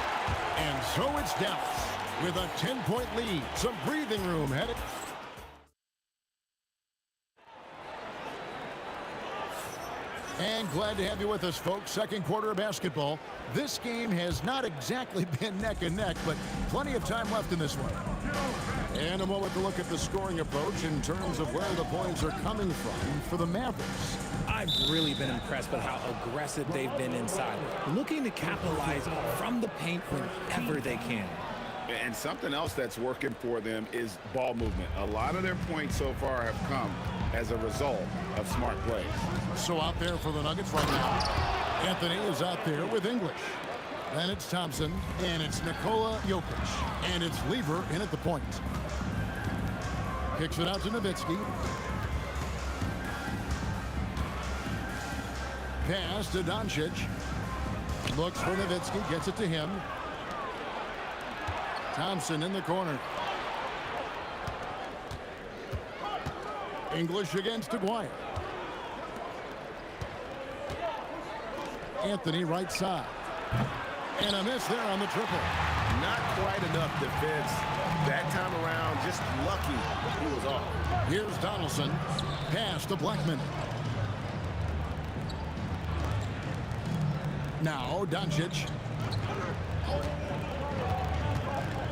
And so it's Dallas with a 10-point lead. Some breathing room headed. And glad to have you with us, folks. Second quarter of basketball. This game has not exactly been neck and neck, but plenty of time left in this one. And a moment to look at the scoring approach in terms of where the points are coming from for the Mavericks. I've really been impressed with how aggressive they've been inside, looking to capitalize from the paint whenever they can. And something else that's working for them is ball movement. A lot of their points so far have come as a result of smart plays. So out there for the Nuggets right now, Anthony is out there with English. Then it's Thompson, and it's Nikola Jokic, and it's Lever in at the point. Kicks it out to Nowitzki. Pass to Doncic. Looks for Nowitzki, gets it to him. Thompson in the corner. English against Aguirre. Anthony right side. And a miss there on the triple. Not quite enough defense that time around. Just lucky he was off. Here's Donaldson. Pass to Blackman. Now Doncic.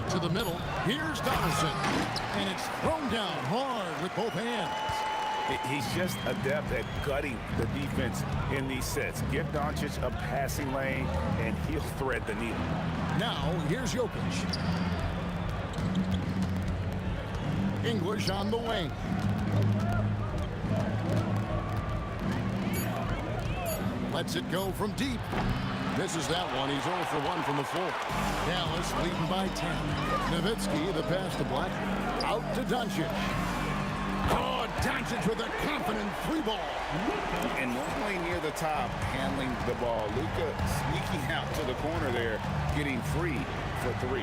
To the middle. Here's Donaldson. And it's thrown down hard with both hands. He's just adept at gutting the defense in these sets. Give Doncic a passing lane, and he'll thread the needle. Now, here's Jokic. English on the wing. Lets it go from deep. Misses that one. He's 0 for 1 from the floor. Dallas leading by 10. Nowitzki, the pass to Black. Out to Doncic. Oh, Doncic with a confident free ball. And normally near the top, handling the ball. Luka sneaking out to the corner there, getting free for 3.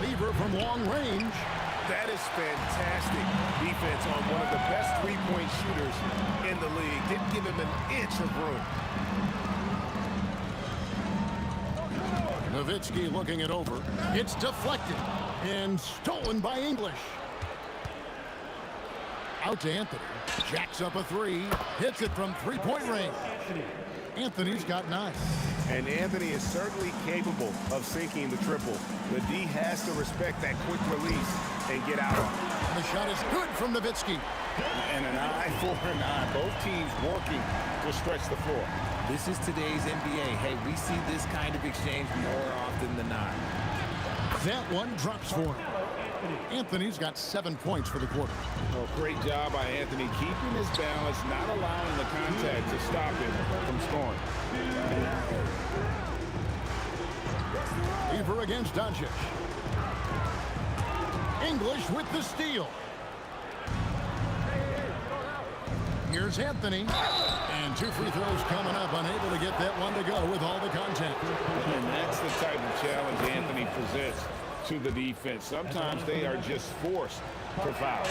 Lever from long range. That is fantastic defense on one of the best three-point shooters in the league. Didn't give him an inch of room. Nowitzki looking it over. It's deflected and stolen by English. Out to Anthony. Jacks up a three. Hits it from three-point range. Anthony's got 9. And Anthony is certainly capable of sinking the triple. The D has to respect that quick release and get out on it. The shot is good from Nowitzki. And an eye for an eye. Both teams working to stretch the floor. This is today's NBA. Hey, we see this kind of exchange more often than not. That one drops for him. Anthony's got 7 points for the quarter. Well, great job by Anthony keeping his balance, not allowing the contact to stop him from scoring. Lever against Doncic. English with the steal. Here's Anthony. And 2 free throws coming up, unable to get that one to go with all the contact. And that's the type of challenge Anthony presents to the defense. Sometimes they are just forced to foul.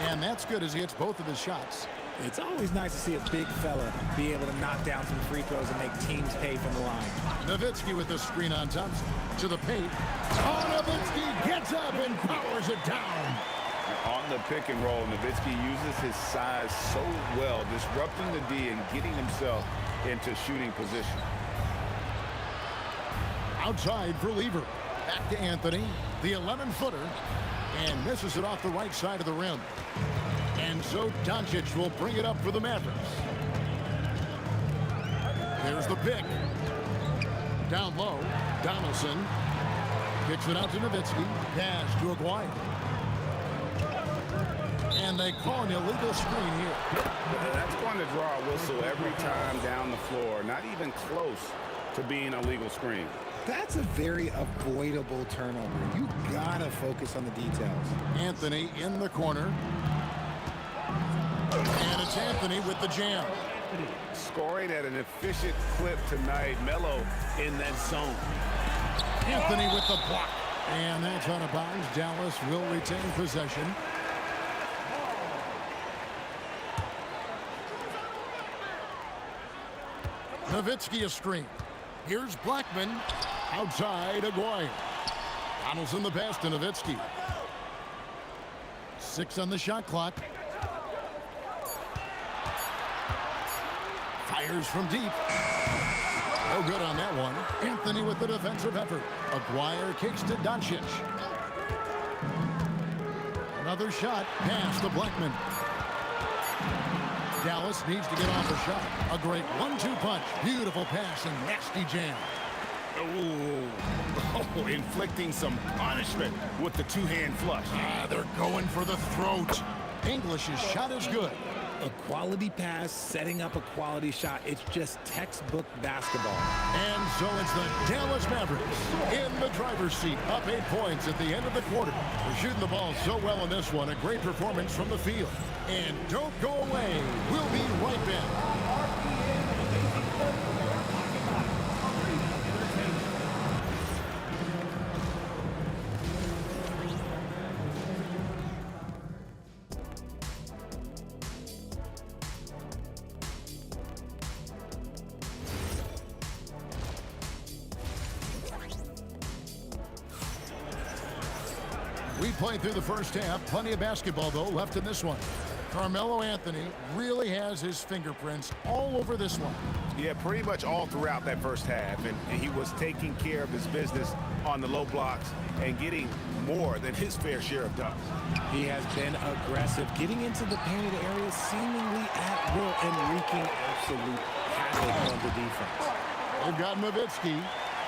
And that's good as he hits both of his shots. It's always nice to see a big fella be able to knock down some free throws and make teams pay from the line. Nowitzki with the screen on Thompson. To the paint. Oh, Nowitzki gets up and powers it down. On the pick and roll, Nowitzki uses his size so well, disrupting the D and getting himself into shooting position. Outside for Lever. Back to Anthony, the 11-footer, and misses it off the right side of the rim. And so Doncic will bring it up for the Mavericks. There's the pick. Down low, Donaldson kicks it out to Nowitzki. Pass to Aguirre. And they call an illegal screen here. That's going to draw a whistle every time down the floor. Not even close to being a legal screen. That's a very avoidable turnover. You gotta focus on the details. Anthony in the corner. And it's Anthony with the jam. Scoring at an efficient clip tonight. Melo in that zone. Anthony with the block. And that's out of bounds. Dallas will retain possession. Nowitzki a screen. Here's Blackman. Outside, Aguirre. Donaldson the pass to Nowitzki. 6 on the shot clock. Fires from deep. No good on that one. Anthony with the defensive effort. Aguirre kicks to Doncic. Another shot. Pass to Blackman. Dallas needs to get off a shot. A great 1-2 punch. Beautiful pass and nasty jam. Oh, inflicting some punishment with the two-hand flush. They're going for the throat. English's shot is good. A quality pass, setting up a quality shot. It's just textbook basketball. And so it's the Dallas Mavericks in the driver's seat, up 8 points at the end of the quarter. They're shooting the ball so well in this one. A great performance from the field. And don't go away. We'll be right back. We played through the first half. Plenty of basketball, though, left in this one. Carmelo Anthony really has his fingerprints all over this one. Yeah, pretty much all throughout that first half. And he was taking care of his business on the low blocks and getting more than his fair share of dunks. He has been aggressive, getting into the painted area seemingly at will and wreaking absolute havoc on the defense. They've got Nowitzki.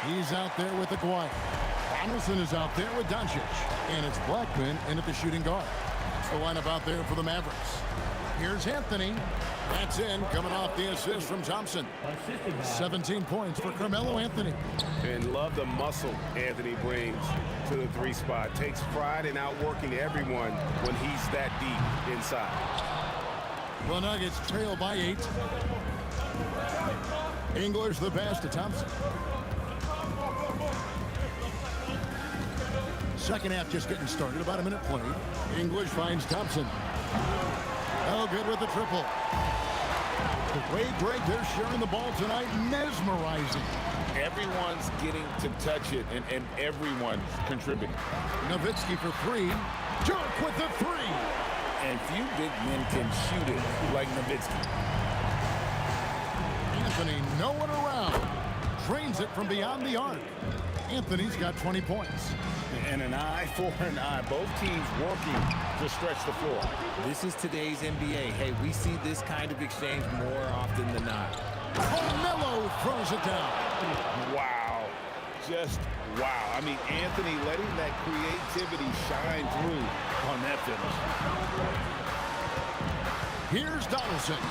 He's out there with Aguirre. Donaldson is out there with Doncic. And it's Blackman in at the shooting guard. That's the lineup out there for the Mavericks. Here's Anthony. That's in, coming off the assist from Thompson. 17 points for Carmelo Anthony. And love the muscle Anthony brings to the 3 spot. Takes pride in outworking everyone when he's that deep inside. The Nuggets trail by 8. English the pass to Thompson. Second half just getting started. About a minute played. English finds Thompson. Oh, good with the triple. The way, Greg, they're sharing the ball tonight, mesmerizing. Everyone's getting to touch it, and everyone's contributing. Nowitzki for three. Jerk with the three. And few big men can shoot it like Nowitzki. Anthony, no one around. Drains it from beyond the arc. Anthony's got 20 points. And an eye for an eye. Both teams working to stretch the floor. This is today's NBA. Hey, we see this kind of exchange more often than not. Carmelo throws it down. Wow. Just wow. I mean, Anthony letting that creativity shine through on that finish. Here's Donaldson.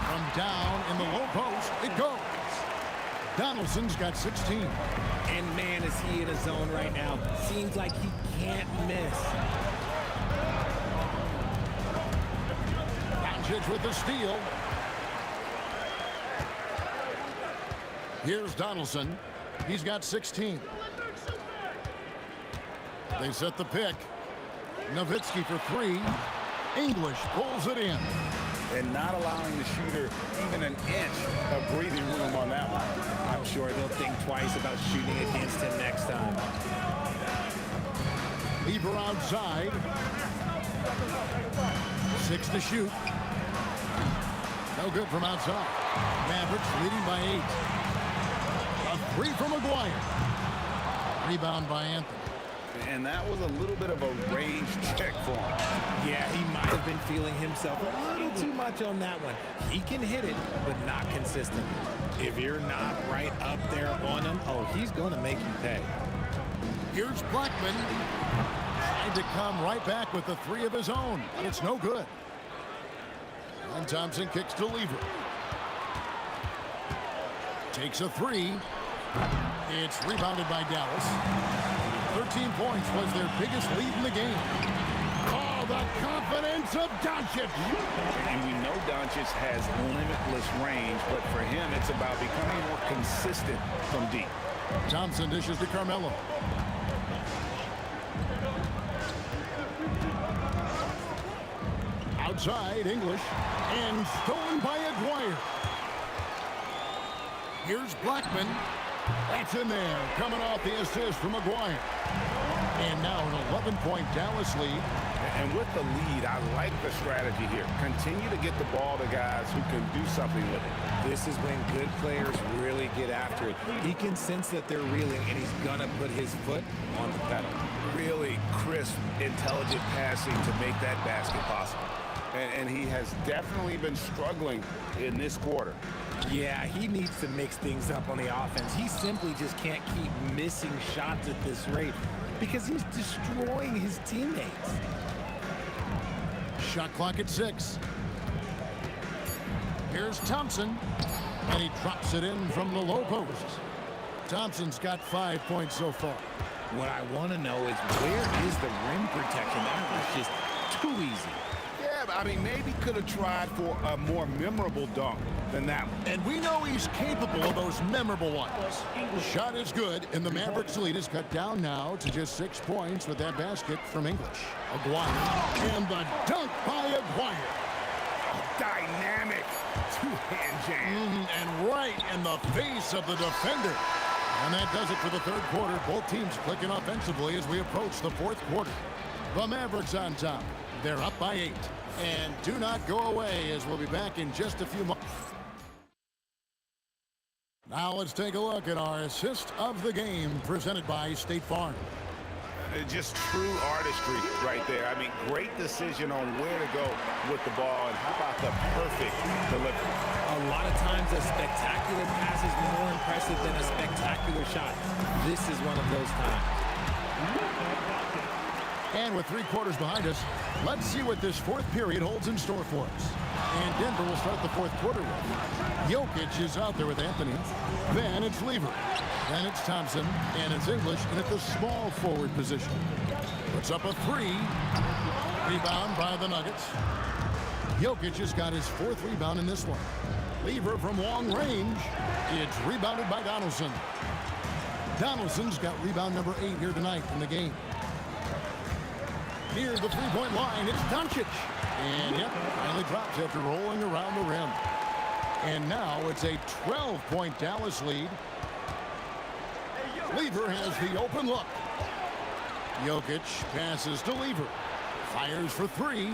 From down in the low post, it goes. Donaldson's got 16. And man, is he in a zone right now. Seems like he can't miss. Doncic with the steal. Here's Donaldson. He's got 16. They set the pick. Nowitzki for three. English pulls it in. And not allowing the shooter even an inch of breathing room on that one. I'm sure they'll think twice about shooting against him next time. Lever outside. 6 to shoot. No good from outside. Mavericks leading by 8. A three from McGuire. Rebound by Anthony. And that was a little bit of a range check for him. Yeah, he might have been feeling himself a little too much on that one. He can hit it, but not consistently. If you're not right up there on him, oh, he's going to make you pay. Here's Blackman. Trying to come right back with the three of his own, but it's no good. And Thompson kicks to Lever. Takes a three. It's rebounded by Dallas. 13 points was their biggest lead in the game. Oh, the confidence of Doncic. And we know Doncic has limitless range, but for him, it's about becoming more consistent from deep. Thompson dishes to Carmelo. Outside, English. And stolen by Aguirre. Here's Blackman. That's in there, coming off the assist from Aguirre. And now an 11-point Dallas lead. And with the lead, I like the strategy here. Continue to get the ball to guys who can do something with it. This is when good players really get after it. He can sense that they're reeling, and he's going to put his foot on the pedal. Really crisp, intelligent passing to make that basket possible. And he has definitely been struggling in this quarter. Yeah, he needs to mix things up on the offense. He simply just can't keep missing shots at this rate because he's destroying his teammates. Shot clock at 6. Here's Thompson, and he drops it in from the low post. Thompson's got 5 points so far. What I want to know is where is the rim protection? That was just too easy. Yeah, I mean, maybe could have tried for a more memorable dunk than that one. And we know he's capable of those memorable ones. Shot is good, and the Mavericks lead is cut down now to just 6 points with that basket from English. Aguirre, and the dunk by Aguirre. Dynamic two-hand jam. And right in the face of the defender. And that does it for the third quarter. Both teams clicking offensively as we approach the fourth quarter. The Mavericks on top. They're up by 8. And do not go away as we'll be back in just a few moments. Now let's take a look at our assist of the game presented by State Farm. Just true artistry right there. I mean, great decision on where to go with the ball, and how about the perfect delivery? A lot of times a spectacular pass is more impressive than a spectacular shot. This is one of those times. And with 3 quarters behind us, let's see what this fourth period holds in store for us. And Denver will start the fourth quarter with Jokic is out there with Anthony. Then it's Lever. Then it's Thompson. And it's English and at the small forward position. Puts up a 3. Rebound by the Nuggets. Jokic has got his 4th rebound in this one. Lever from long range. It's rebounded by Donaldson. Donaldson's got rebound number 8 here tonight in the game. Near the three-point line, it's Doncic. And yep, finally drops after rolling around the rim. And now it's a 12-point Dallas lead. Lever has the open look. Jokic passes to Lever. Fires for three.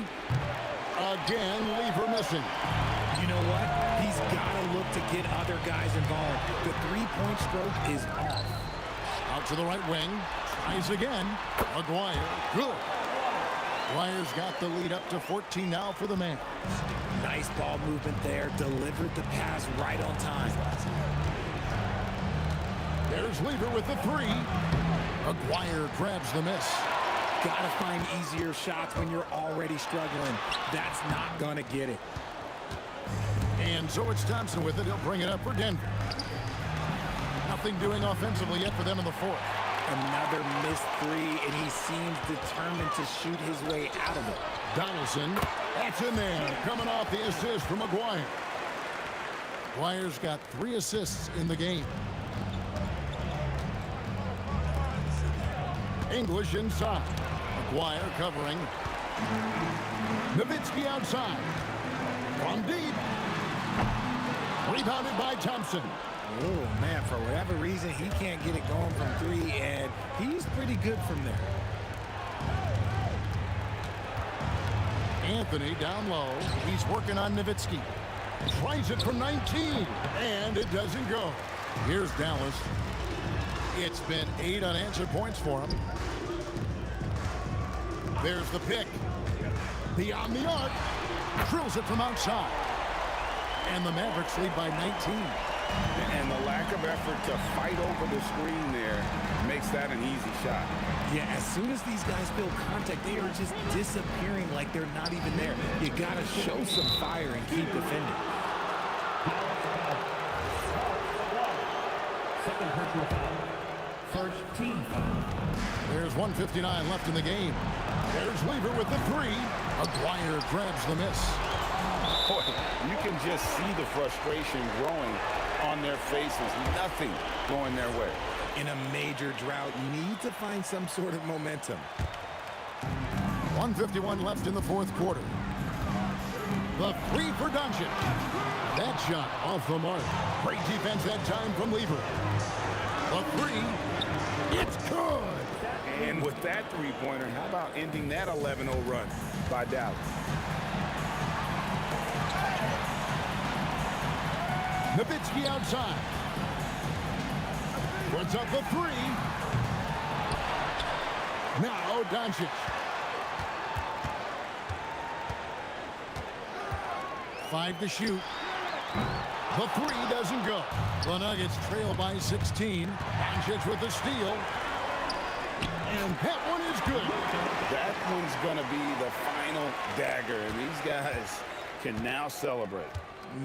Again, Lever missing. You know what? He's got to look to get other guys involved. The three-point stroke is off. Out to the right wing. Tries again. Maguire. Good. Maguire's got the lead up to 14 now for the man. Nice ball movement there. Delivered the pass right on time. There's Lever with the three. Maguire grabs the miss. Got to find easier shots when you're already struggling. That's not going to get it. And so it's Thompson with it. He'll bring it up for Denver. Nothing doing offensively yet for them in the fourth. Another missed three, and he seems determined to shoot his way out of it. Donaldson, that's in there, coming off the assist from Maguire. Maguire's got 3 assists in the game. English inside. Maguire covering. Nowitzki outside. From deep. Rebounded by Thompson. Oh, man, for whatever reason, he can't get it going from three, and he's pretty good from there. Anthony down low. He's working on Nowitzki. Tries it from 19, and it doesn't go. Here's Dallas. It's been 8 unanswered points for him. There's the pick. Beyond the arc. Drills it from outside. And the Mavericks lead by 19. And the lack of effort to fight over the screen there makes that an easy shot. Yeah, as soon as these guys feel contact, they are just disappearing like they're not even there. You got to show some fire and keep defending. Second personal foul. First team foul. There's 1:59 left in the game. There's Lever with the three. Maguire grabs the miss. Boy, you can just see the frustration growing on their faces. Nothing going their way. In a major drought, need to find some sort of momentum. 1:51 left in the fourth quarter. The three for Doncic. That shot off the mark. Great defense that time from Lever. The three. It's good. And with that three-pointer, how about ending that 11-0 run by Dallas? Nowitzki outside. Puts up the three. Now Doncic. 5 to shoot. The three doesn't go. The Nuggets trail by 16. Doncic with the steal. And that one is good. That one's going to be the final dagger, and these guys can now celebrate.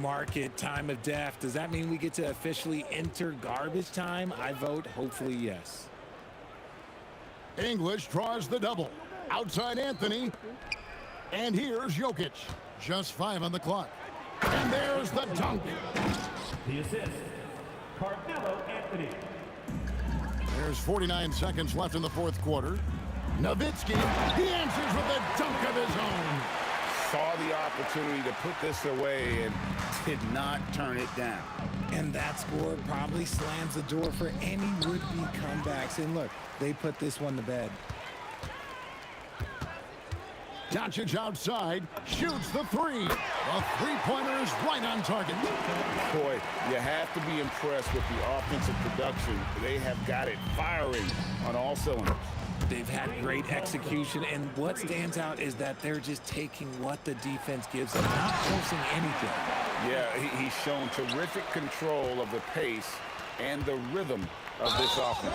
Market time of death. Does that mean we get to officially enter garbage time? I vote hopefully yes. English draws the double. Outside Anthony. And here's Jokic. Just 5 on the clock. And there's the dunk. The assist. Carmelo Anthony. There's 49 seconds left in the fourth quarter. Nowitzki, he answers with a dunk of his own. Saw the opportunity to put this away and did not turn it down. And that score probably slams the door for any would-be comebacks. And look, they put this one to bed. Doncic outside, shoots the three. The three-pointer is right on target. Boy, you have to be impressed with the offensive production. They have got it firing on all cylinders. They've had great execution, and what stands out is that they're just taking what the defense gives them, not forcing anything. Yeah, he's shown terrific control of the pace and the rhythm of this offense.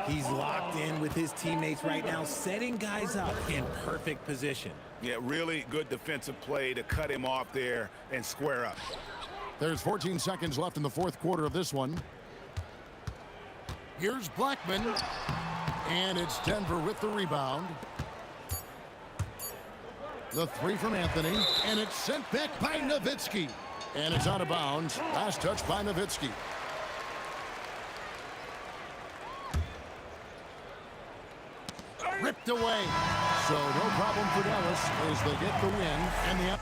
He's locked in with his teammates right now, setting guys up in perfect position. Yeah, really good defensive play to cut him off there and square up. There's 14 seconds left in the fourth quarter of this one. Here's Blackman. And it's Denver with the rebound. The three from Anthony. And it's sent back by Nowitzki. And it's out of bounds. Last touch by Nowitzki. Ripped away. So no problem for Dallas as they get the win. And the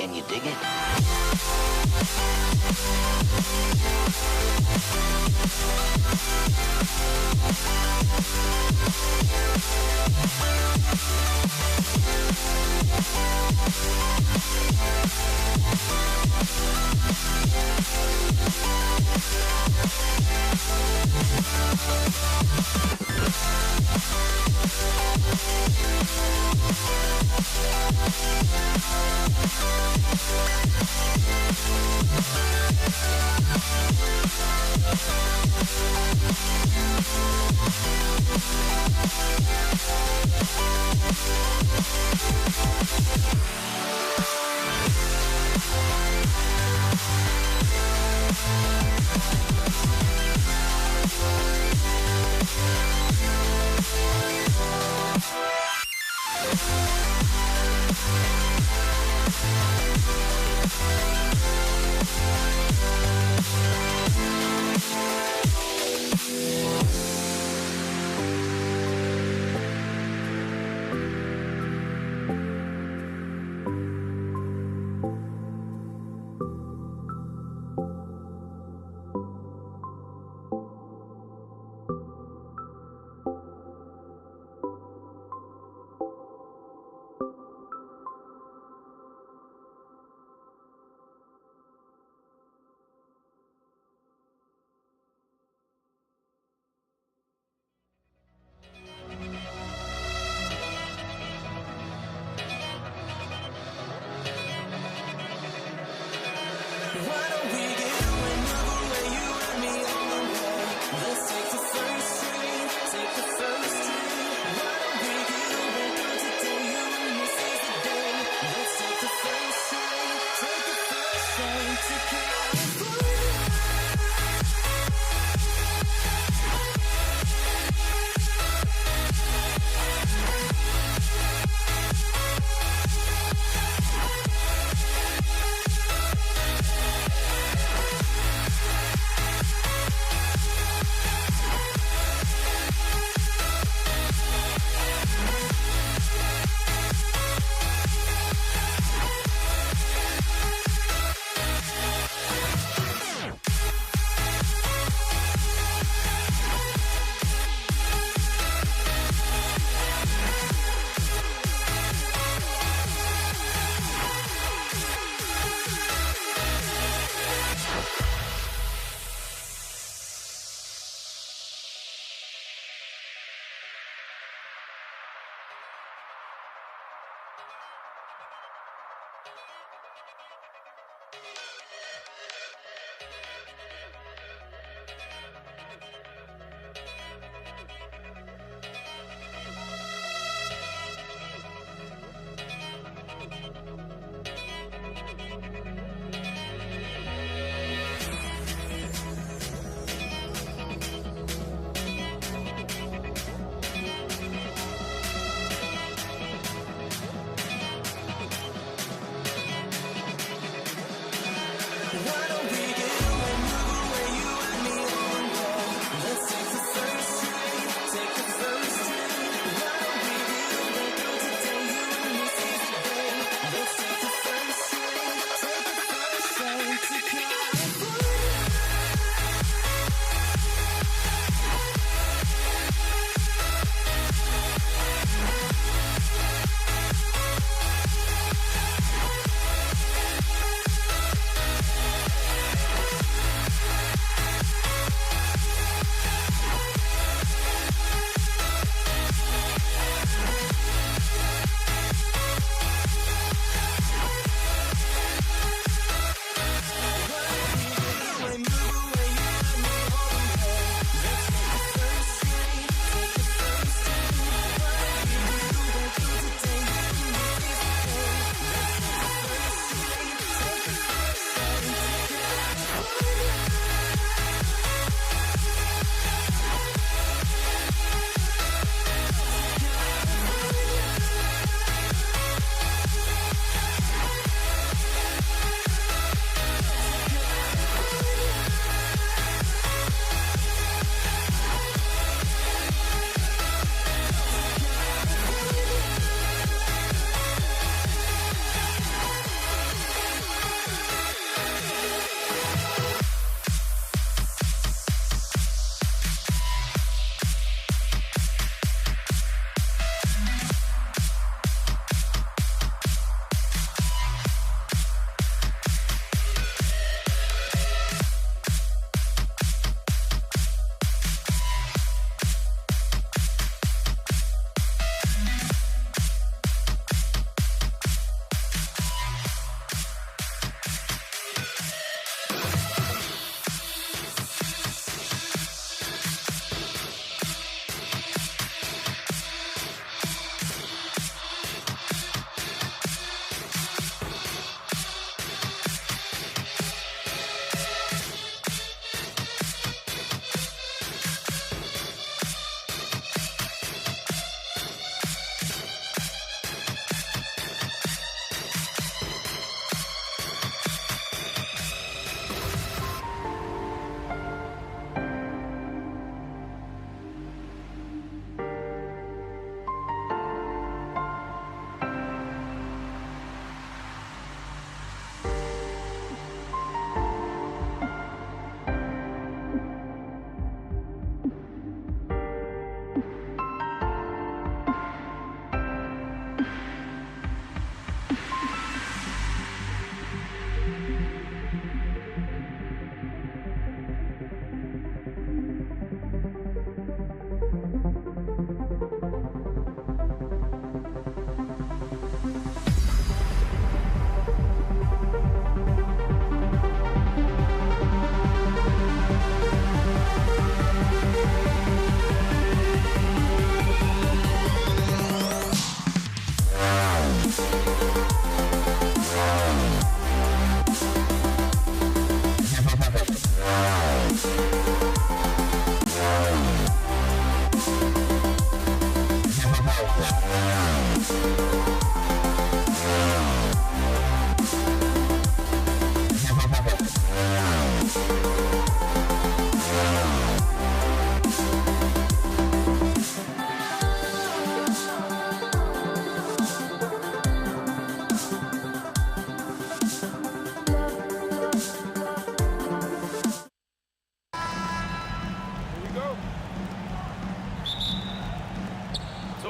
Can you dig it?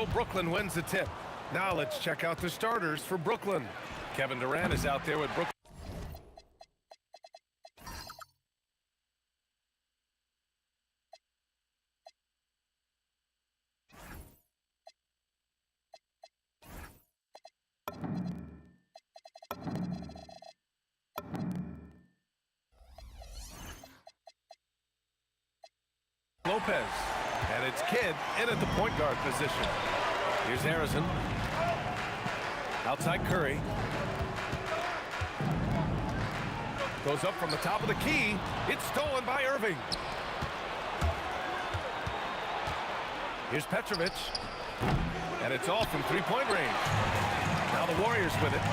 So Brooklyn wins the tip. Now let's check out the starters for Brooklyn. Kevin Durant is out there with Brooklyn. Lopez, and it's Kidd in at the point guard position. Here's Harrison. Outside Curry. Goes up from the top of the key. It's stolen by Irving. Here's Petrovic. And it's off from three-point range. Now the Warriors with it.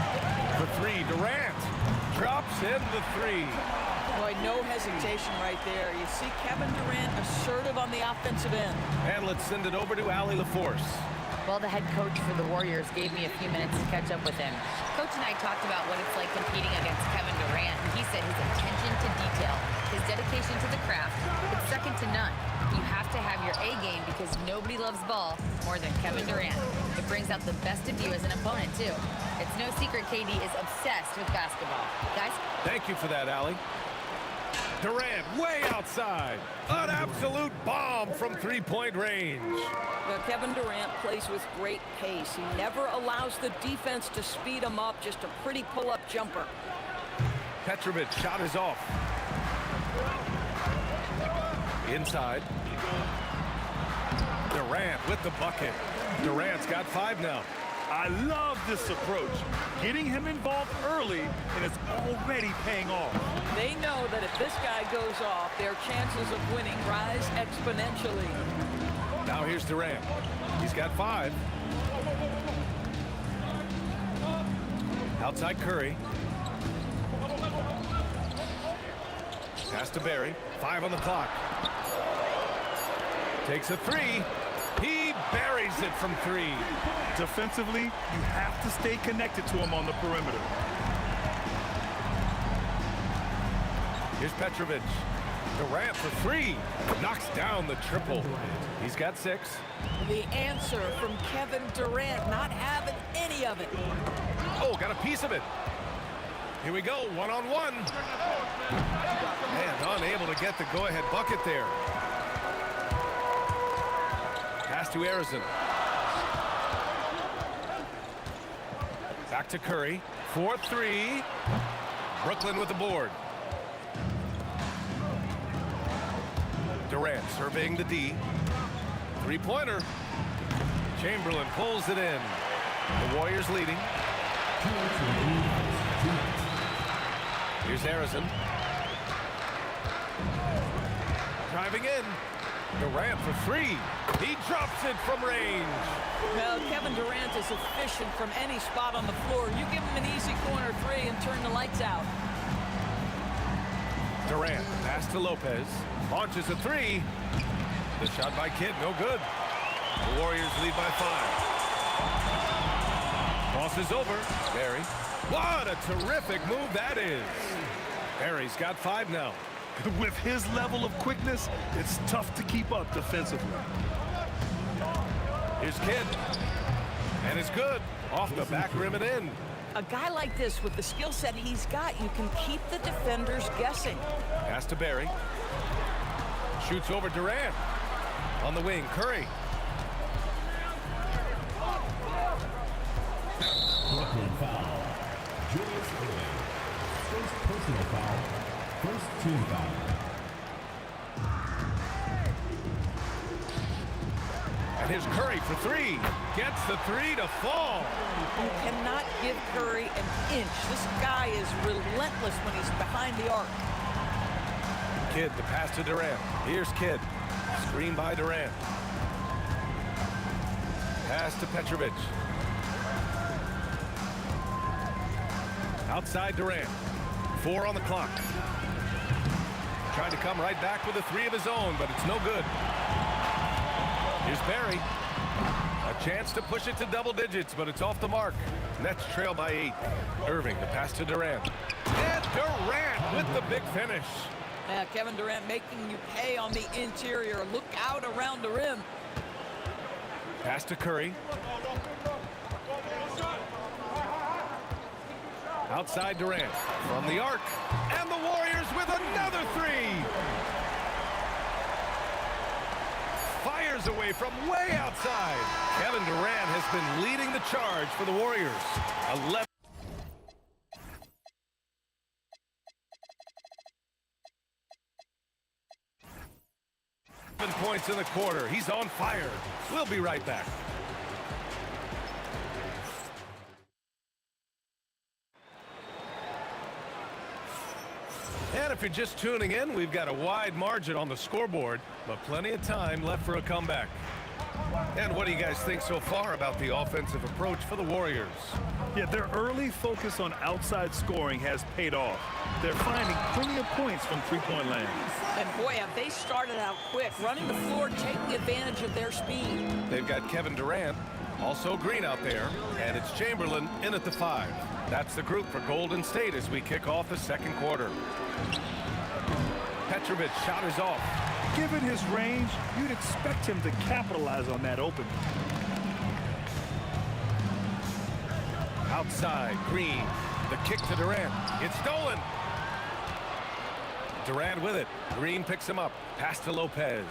For three, Durant drops in the three. Boy, no hesitation right there. You see Kevin Durant assertive on the offensive end. And let's send it over to Allie LaForce. Well, the head coach for the Warriors gave me a few minutes to catch up with him. Coach and I talked about what it's like competing against Kevin Durant, and he said his attention to detail, his dedication to the craft, it's second to none. You have to have your A game because nobody loves ball more than Kevin Durant. It brings out the best of you as an opponent, too. It's no secret KD is obsessed with basketball. Guys? Thank you for that, Allie. Durant way outside. An absolute bomb from three-point range. Well, Kevin Durant plays with great pace. He never allows the defense to speed him up. Just a pretty pull-up jumper. Petrovic shot is off. Inside. Durant with the bucket. Durant's got 5 now. I love this approach. Getting him involved early, and it's already paying off. They know that if this guy goes off, their chances of winning rise exponentially. Now here's Durant. He's got 5. Outside Curry. Pass to Barry. 5 on the clock. Takes a 3. He buries it from 3. Defensively, you have to stay connected to him on the perimeter. Here's Petrovic. Durant for 3. Knocks down the triple. He's got 6. The answer from Kevin Durant, not having any of it. Oh, got a piece of it. Here we go, one-on-one. And unable to get the go-ahead bucket there. Pass to Harrison. Back to Curry. 4-3. Brooklyn with the board. Durant surveying the D. Three-pointer. Chamberlain pulls it in. The Warriors leading. Here's Harrison. Driving in. Durant for 3. He drops it from range. Well, Kevin Durant is efficient from any spot on the floor. You give him an easy corner 3 and turn the lights out. Durant, pass to Lopez. Launches a 3. The shot by Kidd, no good. The Warriors lead by 5. Crosses over. Barry. What a terrific move that is. Barry's got 5 now. With his level of quickness, it's tough to keep up defensively. Here's Kidd. And it's good. Off the back rim and in. A guy like this, with the skill set he's got, you can keep the defenders guessing. Pass to Barry. Shoots over Durant. On the wing, Curry. Brooklyn foul. Julius Irving. First personal foul. First team foul. And here's Curry for 3. Gets the 3 to fall. You cannot give Curry an inch. This guy is relentless when he's behind the arc. Kidd, the pass to Durant. Here's Kidd. Screen by Durant. Pass to Petrovic. Outside Durant. 4 on the clock. Trying to come right back with a 3 of his own, but it's no good. Here's Barry. A chance to push it to double digits, but it's off the mark. Nets trail by 8. Irving, the pass to Durant. And Durant with the big finish. Yeah, Kevin Durant making you pay on the interior. Look out around the rim. Pass to Curry. Outside Durant from the arc. And the Warriors with another three. Fires away from way outside. Kevin Durant has been leading the charge for the Warriors. 11 points in the quarter. He's on fire. We'll be right back. And if you're just tuning in, we've got a wide margin on the scoreboard, but plenty of time left for a comeback. And what do you guys think so far about the offensive approach for the Warriors? Yeah, their early focus on outside scoring has paid off. They're finding plenty of points from three-point land. And boy, have they started out quick, running the floor, taking advantage of their speed. They've got Kevin Durant, also Green out there, and it's Chamberlain in at the 5. That's the group for Golden State as we kick off the second quarter. Petrovic's shot is off. Given his range, you'd expect him to capitalize on that opening. Outside, Green. The kick to Durant. It's stolen. Durant with it. Green picks him up. Pass to Lopez.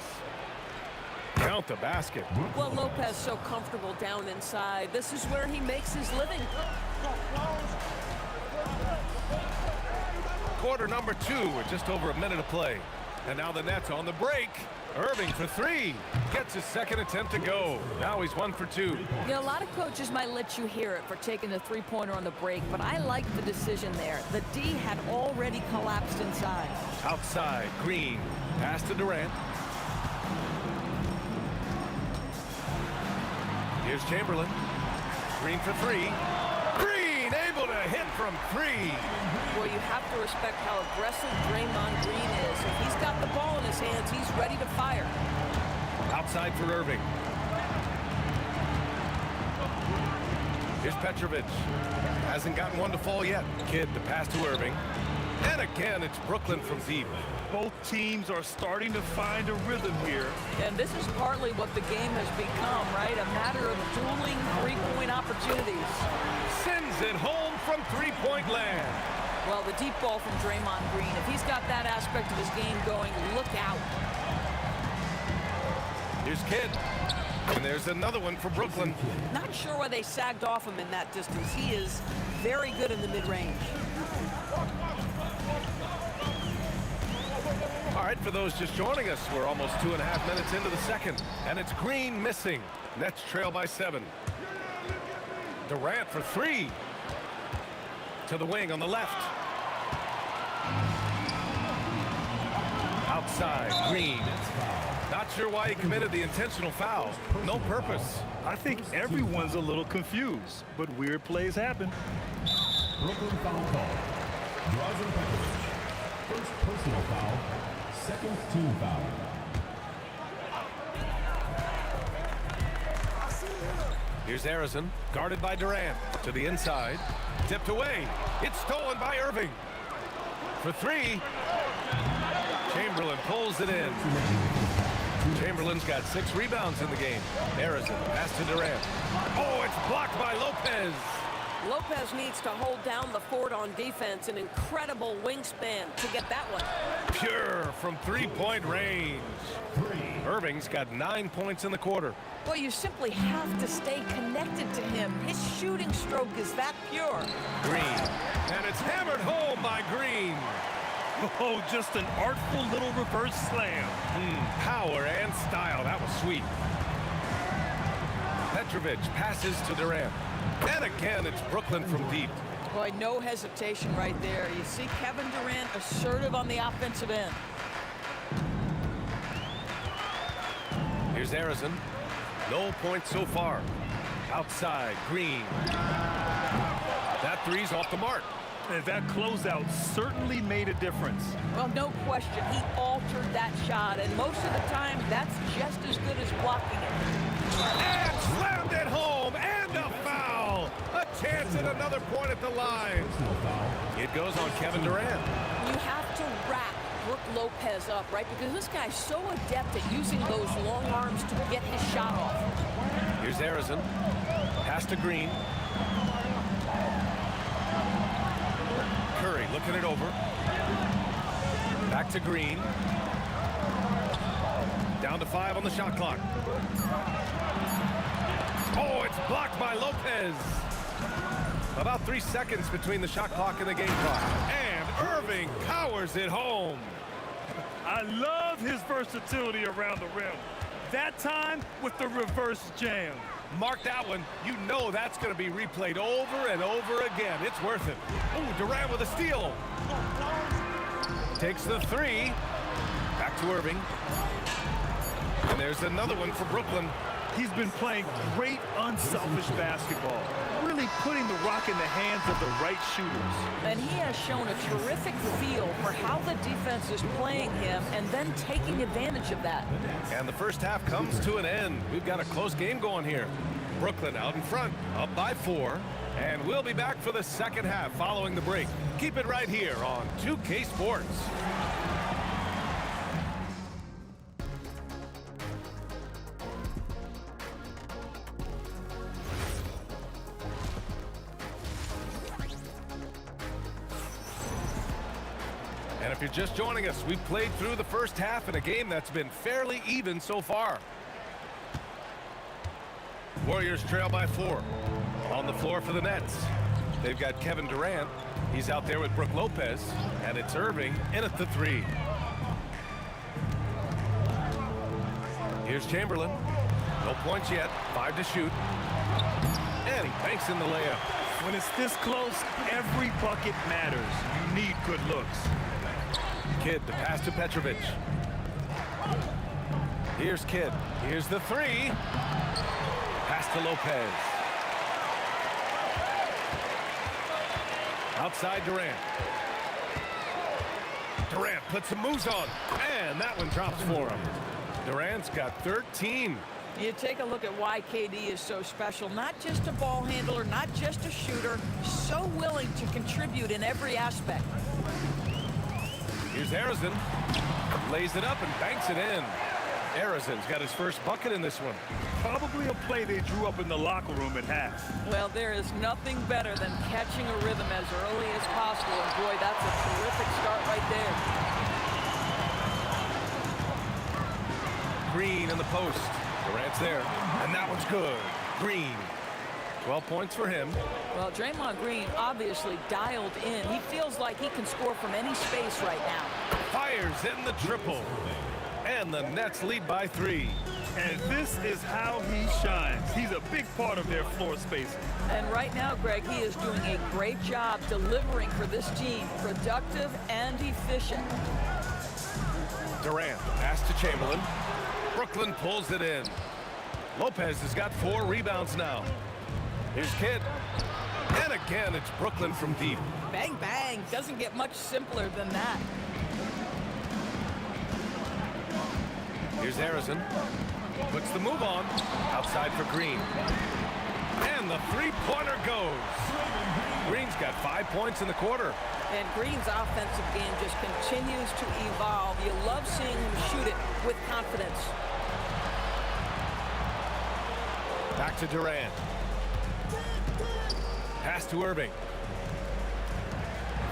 Count the basket. Well, Lopez so comfortable down inside. This is where he makes his living. Quarter number 2 with just over a minute to play. And now the Nets on the break. Irving for 3. Gets his second attempt to go. Now he's 1 for 2. You know, a lot of coaches might let you hear it for taking the three-pointer on the break, but I like the decision there. The D had already collapsed inside. Outside, Green. Pass to Durant. Here's Chamberlain. Green for 3. Green able to hit from 3. Well, you have to respect how aggressive Draymond Green is. If he's got the ball in his hands, he's ready to fire. Outside for Irving. Here's Petrovic. Hasn't gotten one to fall yet. Kidd to pass to Irving. And again, it's Brooklyn from deep. Both teams are starting to find a rhythm here. And this is partly what the game has become, right? A matter of dueling three-point opportunities. Sends it home from three-point land. Well, the deep ball from Draymond Green, if he's got that aspect of his game going, look out. Here's Kidd. And there's another one for Brooklyn. Not sure why they sagged off him in that distance. He is very good in the mid-range. All right, for those just joining us, we're almost 2.5 minutes into the second. And it's Green missing. Nets trail by 7. Durant for 3. To the wing on the left. Outside, Green. Not sure why he committed the intentional foul. No purpose. I think everyone's a little confused, but weird plays happen. Brooklyn foul call. Drazen Petrovic. First personal foul. Second team foul. Here's Harrison, guarded by Durant. To the inside. Tipped away. It's stolen by Irving. For 3. Chamberlain pulls it in. Chamberlain's got 6 rebounds in the game. Harrison, pass to Durant. Oh, it's blocked by Lopez. Lopez needs to hold down the fort on defense. An incredible wingspan to get that one. Pure from three-point range. Irving's got 9 points in the quarter. Well, you simply have to stay connected to him. His shooting stroke is that pure. Green. And it's hammered home by Green. Oh, just an artful little reverse slam. Power and style. That was sweet. Petrovic passes to Durant. And again, it's Brooklyn from deep. Boy, no hesitation right there. You see Kevin Durant assertive on the offensive end. Here's Harrison. No points so far. Outside, Green. That three's off the mark. And that closeout certainly made a difference. Well, no question. He altered that shot, and most of the time, that's just as good as blocking it. And slammed it home, and a foul. A chance at another point at the line. It goes on Kevin Durant. You have to wrap Brook Lopez up, right? Because this guy's so adept at using those long arms to get his shot off. Here's Harrison. Pass to Green. Curry looking it over. Back to Green. Down to 5 on the shot clock. Oh, it's blocked by Lopez. About 3 seconds between the shot clock and the game clock. And Irving powers it home. I love his versatility around the rim. That time with the reverse jam. Mark that one. You know that's going to be replayed over and over again. It's worth it. Ooh, Durant with a steal. Takes the 3. Back to Irving. And there's another one for Brooklyn. He's been playing great unselfish basketball, really putting the rock in the hands of the right shooters. And he has shown a terrific feel for how the defense is playing him and then taking advantage of that. And the first half comes to an end. We've got a close game going here. Brooklyn out in front, up by 4. And we'll be back for the second half following the break. Keep it right here on 2K Sports. And if you're just joining us, we've played through the first half in a game that's been fairly even so far. Warriors trail by 4. On the floor for the Nets, they've got Kevin Durant. He's out there with Brook Lopez, and it's Irving in at the 3. Here's Chamberlain. No points yet. 5 to shoot. And he banks in the layup. When it's this close, every bucket matters. You need good looks. Kidd, the pass to Petrovic. Here's Kidd. Here's the 3. Pass to Lopez. Outside Durant. Durant puts some moves on, and that one drops for him. Durant's got 13. You take a look at why KD is so special. Not just a ball handler, not just a shooter, so willing to contribute in every aspect. Here's Harrison. Lays it up and banks it in. Harrison's got his first bucket in this one. Probably a play they drew up in the locker room at half. Well, there is nothing better than catching a rhythm as early as possible. And boy, that's a terrific start right there. Green in the post. Durant's there. And that one's good. Green. 12 points for him. Well, Draymond Green obviously dialed in. He feels like he can score from any space right now. Fires in the triple. And the Nets lead by 3. And this is how he shines. He's a big part of their floor spacing. And right now, Greg, he is doing a great job delivering for this team. Productive and efficient. Durant, pass to Chamberlain. Brooklyn pulls it in. Lopez has got 4 rebounds now. Here's Kidd. And again, it's Brooklyn from deep. Bang, bang. Doesn't get much simpler than that. Here's Harrison. Puts the move on. Outside for Green. And the 3-pointer goes. Green's got 5 points in the quarter. And Green's offensive game just continues to evolve. You love seeing him shoot it with confidence. Back to Durant. Pass to Irving.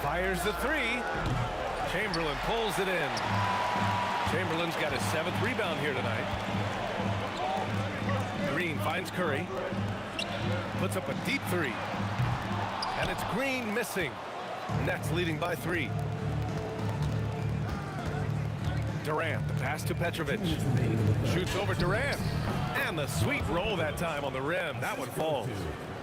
Fires the 3. Chamberlain pulls it in. Chamberlain's got his 7th rebound here tonight. Green finds Curry. Puts up a deep 3. And it's Green missing. Nets leading by 3. Durant, the pass to Petrovic. Shoots over Durant. And the sweet roll that time on the rim. That one falls.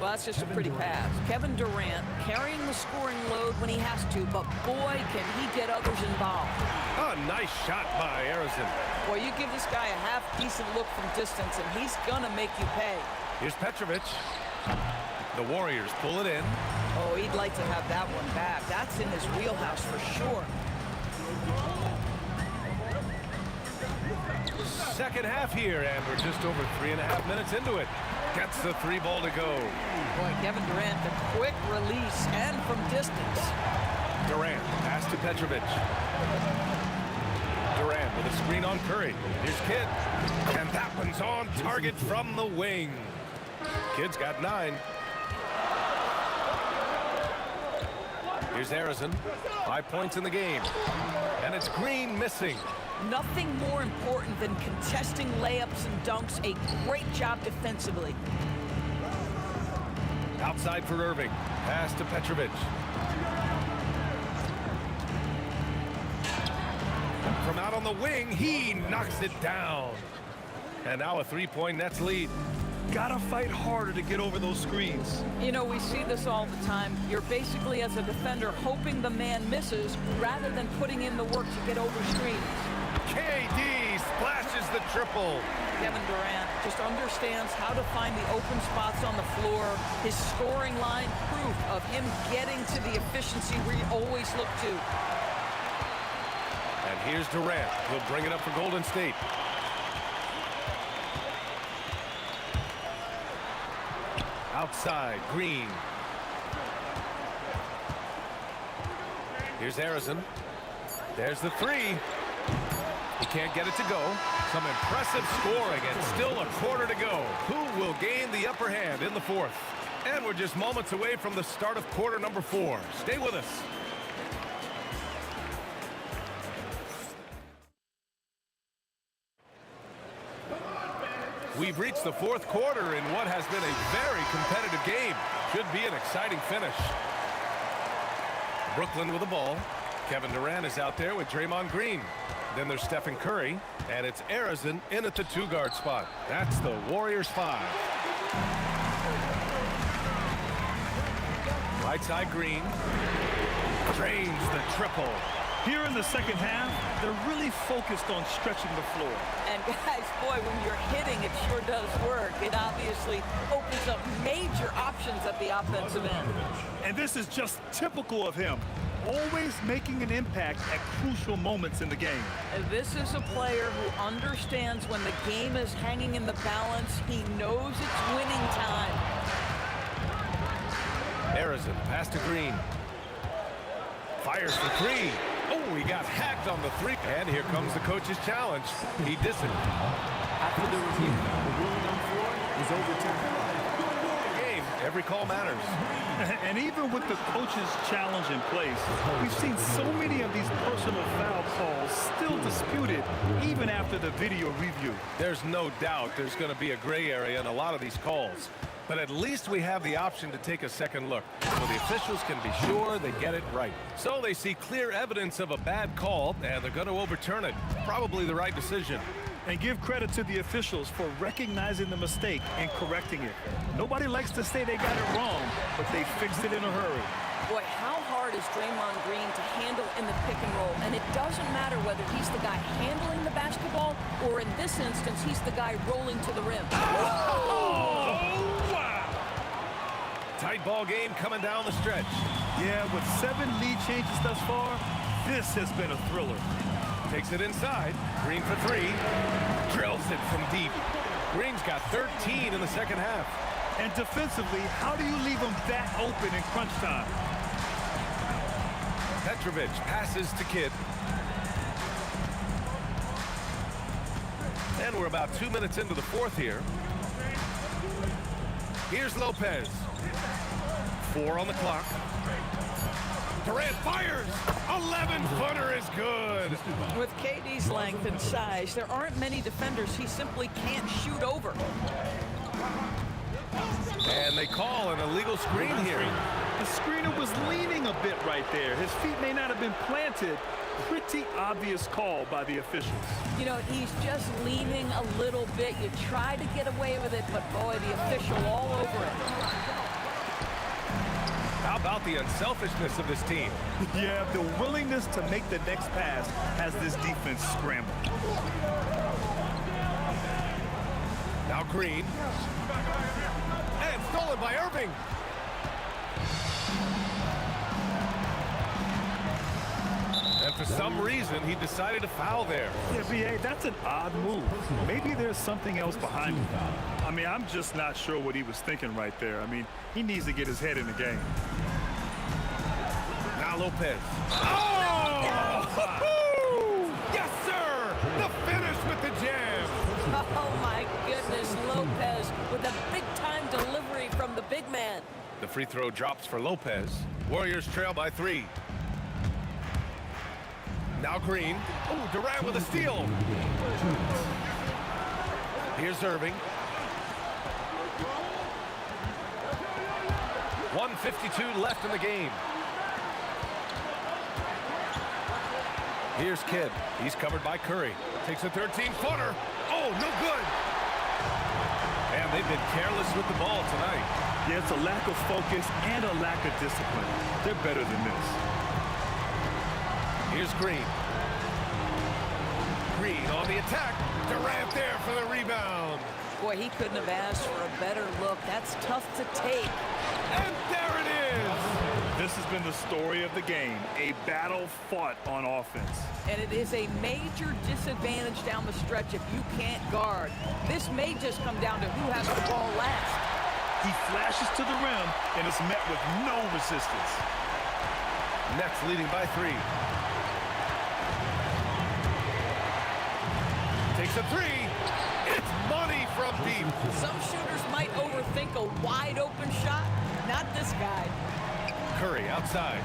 Well, that's just a pretty pass. Kevin Durant carrying the scoring load when he has to, but boy, can he get others involved. A nice shot by Harrison. Boy, you give this guy a half-decent look from distance, and he's going to make you pay. Here's Petrovic. The Warriors pull it in. Oh, he'd like to have that one back. That's in his wheelhouse for sure. Second half here, and we're just over 3.5 minutes into it. Gets the 3 ball to go. Boy, Kevin Durant, the quick release and from distance. Durant, pass to Petrovic. Durant with a screen on Curry. Here's Kidd. And that one's on target from the wing. Kid's got 9. Here's Harrison. 5 points in the game. And it's Green missing. Nothing more important than contesting layups and dunks. A great job defensively. Outside for Irving. Pass to Petrovic. From out on the wing, he knocks it down. And now a 3-point Nets lead. Gotta fight harder to get over those screens. You know, we see this all the time. You're basically, as a defender, hoping the man misses rather than putting in the work to get over screens. KD splashes the triple. Kevin Durant just understands how to find the open spots on the floor. His scoring line, proof of him getting to the efficiency we always look to. And here's Durant. He'll bring it up for Golden State. Outside, Green. Here's Harrison. There's the 3. He can't get it to go. Some impressive scoring and still a quarter to go. Who will gain the upper hand in the 4th? And we're just moments away from the start of quarter number 4. Stay with us. We've reached the 4th quarter in what has been a very competitive game. Should be an exciting finish. Brooklyn with the ball. Kevin Durant is out there with Draymond Green. Then there's Stephen Curry, and it's Harrison in at the 2-guard spot. That's the Warriors 5. Right side, Green. Drains the triple. Here in the second half, they're really focused on stretching the floor. And guys, boy, when you're hitting, it sure does work. It obviously opens up major options at the offensive end. And this is just typical of him. Always making an impact at crucial moments in the game. This is a player who understands when the game is hanging in the balance. He knows it's winning time. Harrison, pass to Green. Fires for 3. Oh, he got hacked on the 3. And here comes the coach's challenge. He disses. After the review, the ruling on floor is overturned. Game. Every call matters. And even with the coach's challenge in place, we've seen so many of these personal foul calls still disputed even after the video review. There's no doubt there's going to be a gray area in a lot of these calls. But at least we have the option to take a second look, so the officials can be sure they get it right. So they see clear evidence of a bad call, and they're going to overturn it. Probably the right decision. And give credit to the officials for recognizing the mistake and correcting it. Nobody likes to say they got it wrong, but they fixed it in a hurry. Boy, how hard is Draymond Green to handle in the pick and roll? And it doesn't matter whether he's the guy handling the basketball or, in this instance, he's the guy rolling to the rim. Tight ball game coming down the stretch. Yeah, with 7 lead changes thus far, this has been a thriller. Takes it inside. Green for 3. Drills it from deep. Green's got 13 in the second half. And defensively, how do you leave them that open in crunch time? Petrovic passes to Kidd. And we're about 2 minutes into the 4th here. Here's Lopez. 4 on the clock. Durant fires. 11-footer is good. With KD's length and size, there aren't many defenders he simply can't shoot over. And they call an illegal screen here. The screener was leaning a bit right there. His feet may not have been planted. Pretty obvious call by the officials. You know, he's just leaning a little bit. You try to get away with it, but boy, the official all over it. How about the unselfishness of this team? Yeah, the willingness to make the next pass has this defense scrambled. Now Green. And stolen by Irving. And for some reason, he decided to foul there. Yeah, B.A., that's an odd move. Maybe there's something else behind it. I mean, I'm just not sure what he was thinking right there. I mean, he needs to get his head in the game. Now Lopez. Oh! Yes, sir! The finish with the jam. Oh, my goodness. Lopez with a big-time delivery The free throw drops for Lopez. Warriors trail by 3. Now Green. Oh, Durant with a steal. Here's Irving. 1:52 left in the game. Here's Kidd. He's covered by Curry. Takes a 13-footer. Oh, no good. And they've been careless with the ball tonight. Yeah, it's a lack of focus and a lack of discipline. They're better than this. Here's Green. Green on the attack. Durant there for the rebound. Boy, he couldn't have asked for a better look. That's tough to take. And there it is. This has been the story of the game, a battle fought on offense. And it is a major disadvantage down the stretch if you can't guard. This may just come down to who has the ball last. He flashes to the rim, and it's met with no resistance. Nets leading by 3. Takes a 3. It's money from deep. Some shooters might overthink a wide open shot. Not this guy. Curry outside.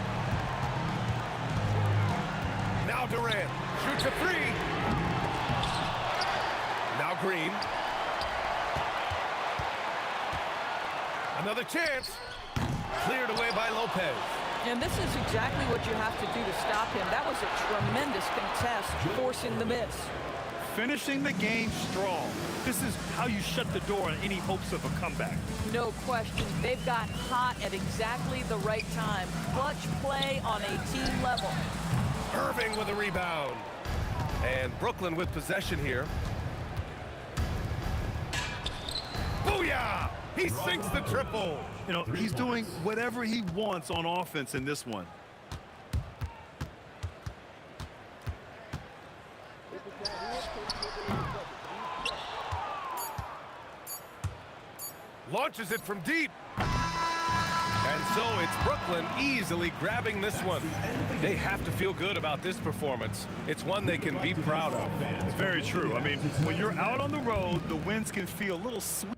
Now Durant shoots a 3. Now Green. Another chance. Cleared away by Lopez. And this is exactly what you have to do to stop him. That was a tremendous contest, forcing the miss. Finishing the game strong. This is how you shut the door on any hopes of a comeback. No question. They've got hot at exactly the right time. Clutch play on a team level. Irving with a rebound. And Brooklyn with possession here. Booyah! He sinks the triple. You know, he's doing whatever he wants on offense in this one. Launches it from deep. And so it's Brooklyn easily grabbing this one. They have to feel good about this performance. It's one they can be proud of. It's very true. I mean, when you're out on the road, the wins can feel a little sweet.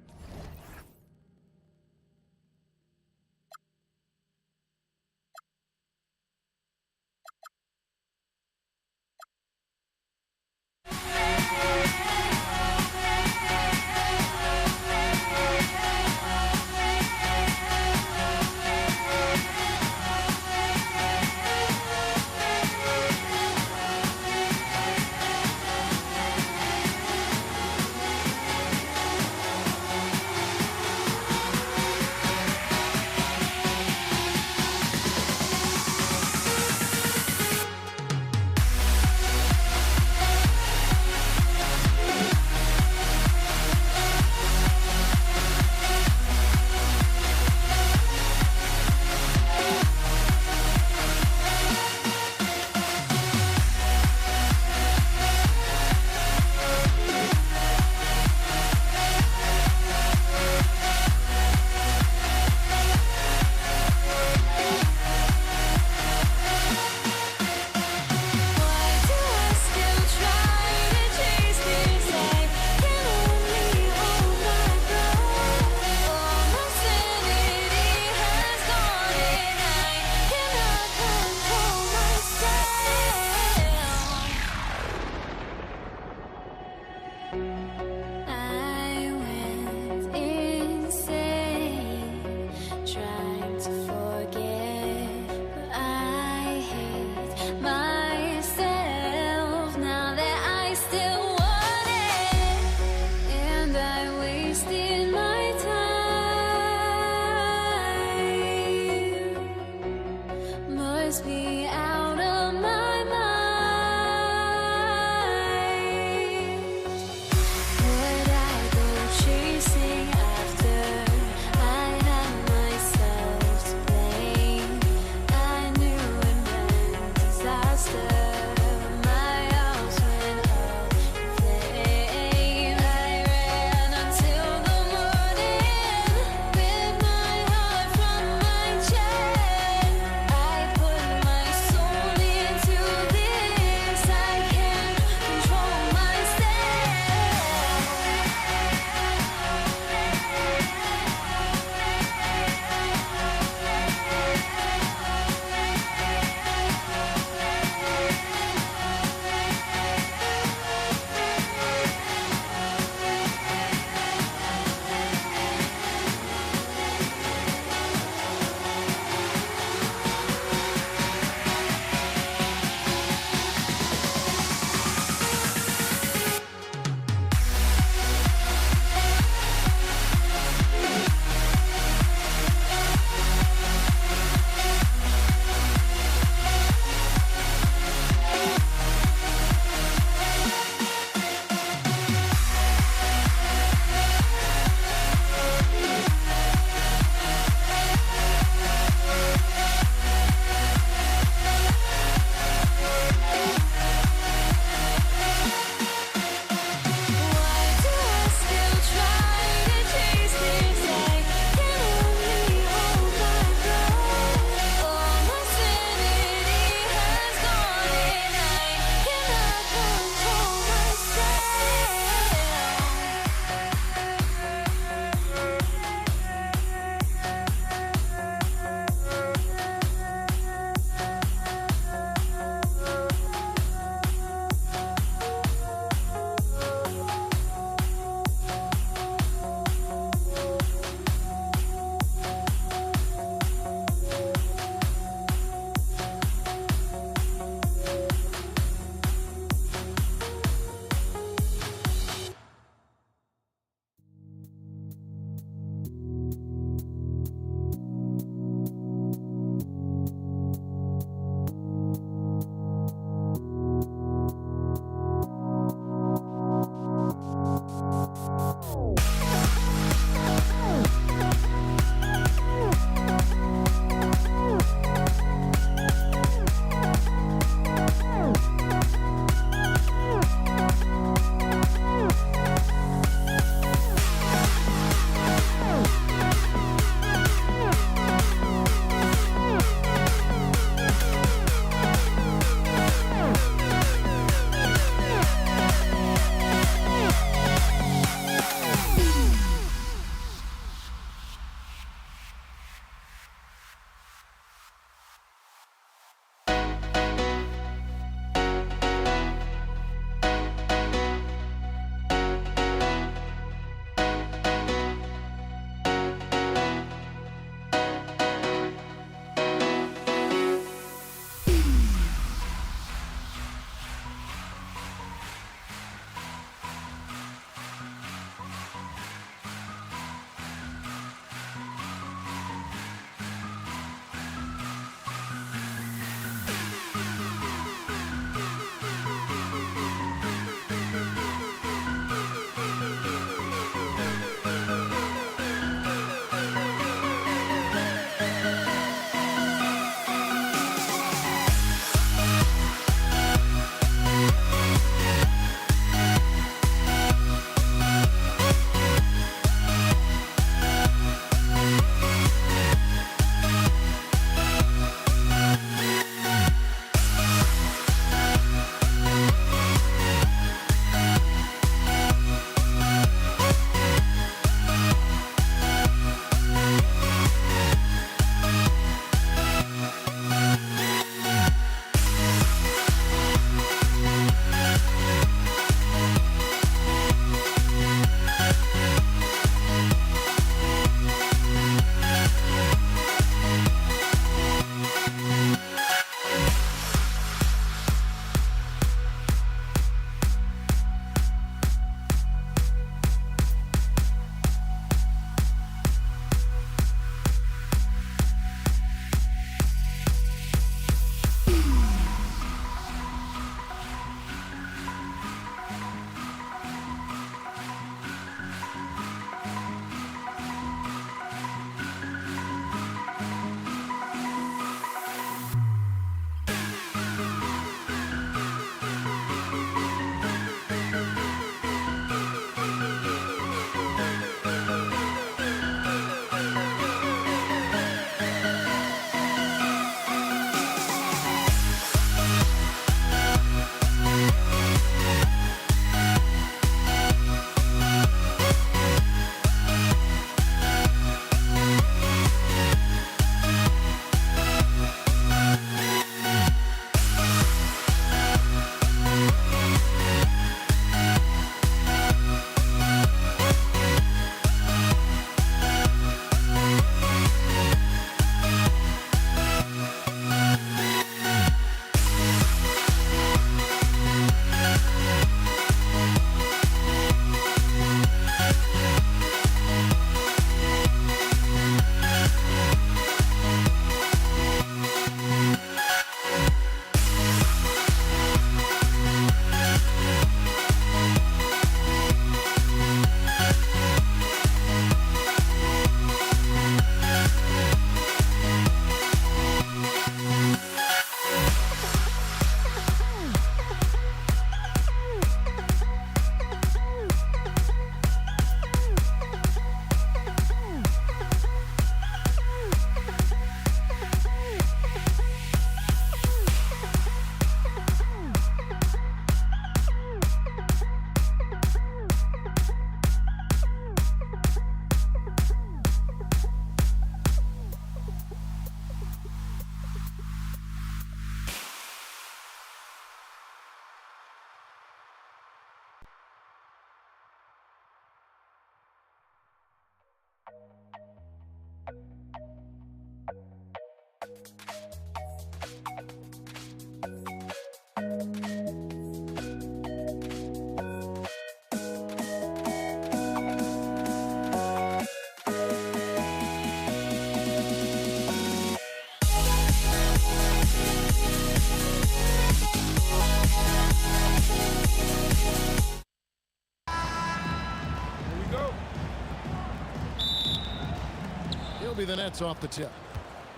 He'll be the Nets off the tip.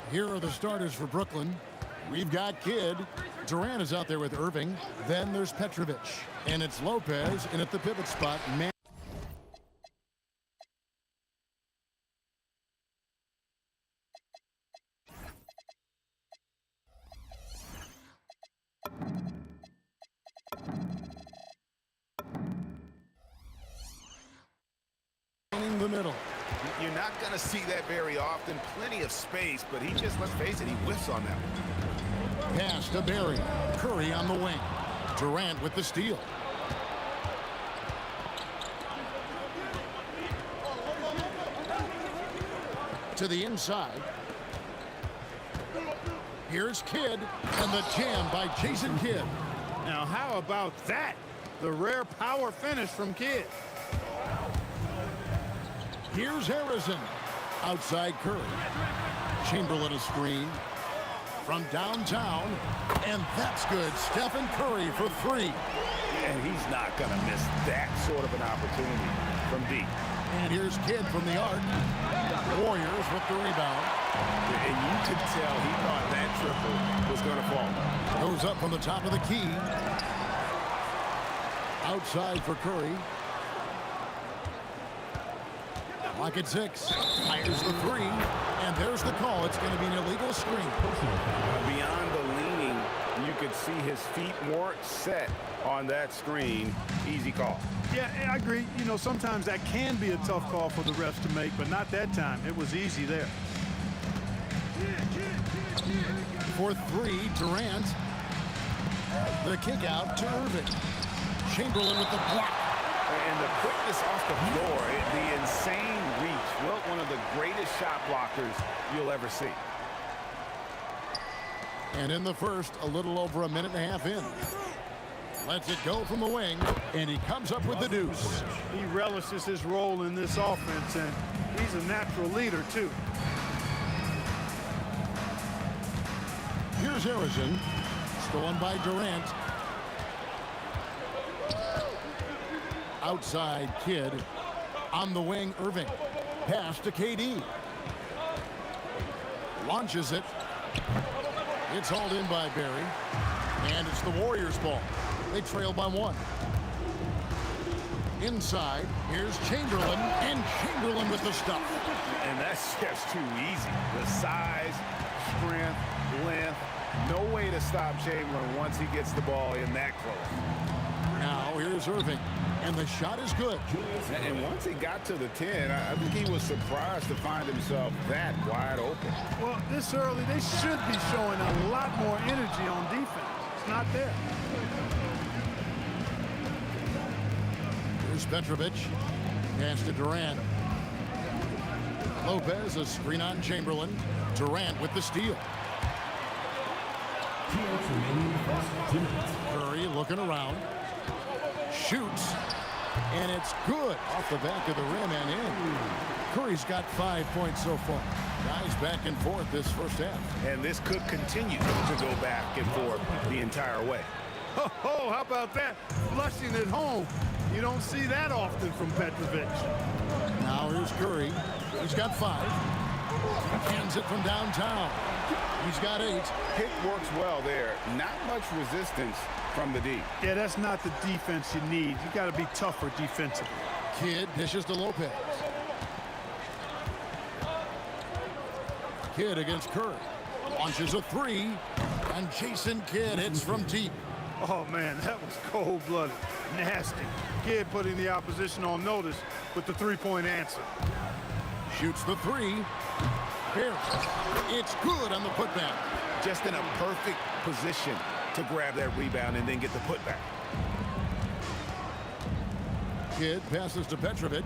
Here are the starters for Brooklyn. We've got Kidd. Durant is out there with Irving. Then there's Petrovic. And it's Lopez in at the pivot spot. In the middle. You're not going to see that very often. Plenty of space, but he just, let's face it, he whiffs on that one. Pass to Barry. Curry on the wing. Durant with the steal. To the inside. Here's Kidd, and the jam by Jason Kidd. Now, how about that? The rare power finish from Kidd. Here's Harrison. Outside Curry. Chamberlain a screen. From downtown. And that's good. Stephen Curry for three. And he's not going to miss that sort of an opportunity from deep. And here's Kidd from the arc. Warriors with the rebound. And you could tell he thought that triple was going to fall. Goes up from the top of the key. Outside for Curry. Lock at 6. Fires the three. And there's the call. It's going to be an illegal screen. Beyond the leaning, you could see his feet weren't set on that screen. Easy call. Yeah, I agree. You know, sometimes that can be a tough call for the refs to make, but not that time. It was easy there. For three, Durant. The kick out to Irving. Chamberlain with the block. And the quickness off the floor, the insane reach. Well, one of the greatest shot blockers you'll ever see. And in the first, a little over a minute and a half in. Lets it go from the wing, and he comes up with the deuce. He relishes his role in this offense, and he's a natural leader, too. Here's Harrison. Stolen by Durant. Outside Kidd. On the wing, Irving. Pass to KD. Launches it. It's hauled in by Barry. And it's the Warriors' ball. They trail by one. Inside, here's Chamberlain. And Chamberlain with the stuff. And that's just too easy. The size, strength, length. No way to stop Chamberlain once he gets the ball in that close. Now here's Irving. And the shot is good. And once he got to the 10, I think he was surprised to find himself that wide open. Well, this early, they should be showing a lot more energy on defense. It's not there. Here's Petrovic. Pass to Durant. Lopez, a screen on Chamberlain. Durant with the steal. Curry looking around. Shoots. And it's good off the back of the rim and in. Curry's got 5 points so far. Guys back and forth this first half. And this could continue to go back and forth the entire way. Oh, how about that? Flushing it home. You don't see that often from Petrovic. Now here's Curry. He's got 5. He hands it from downtown. He's got 8. Pick works well there. Not much resistance from the D. Yeah, that's not the defense you need. You got to be tougher defensively. Kidd dishes to Lopez. Kidd against Curry. Launches a 3. And Jason Kidd hits from deep. Oh, man, that was cold-blooded. Nasty. Kidd putting the opposition on notice with the three-point answer. Shoots the 3. Barry. It's good on the putback. Just in a perfect position to grab that rebound and then get the putback. Kidd passes to Petrovic.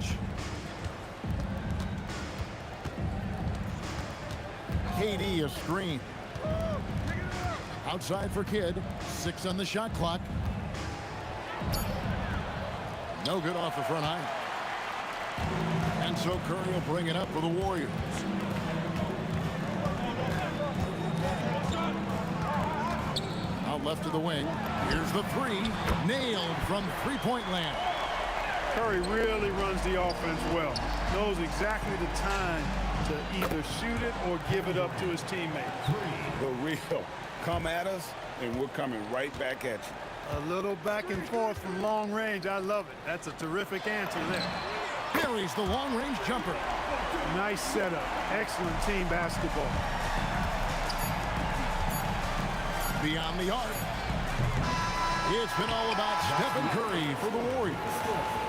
KD a screen. Outside for Kidd. 6 on the shot clock. No good off the front line. And so Curry will bring it up for the Warriors. Out left of the wing. Here's the 3. Nailed from three-point land. Curry really runs the offense well. Knows exactly the time to either shoot it or give it up to his teammates. The real. Come at us, and we're coming right back at you. A little back and forth from long range. I love it. That's a terrific answer there. Buries the long-range jumper. Nice setup. Excellent team basketball. Beyond the arc. It's been all about Stephen Curry for the Warriors.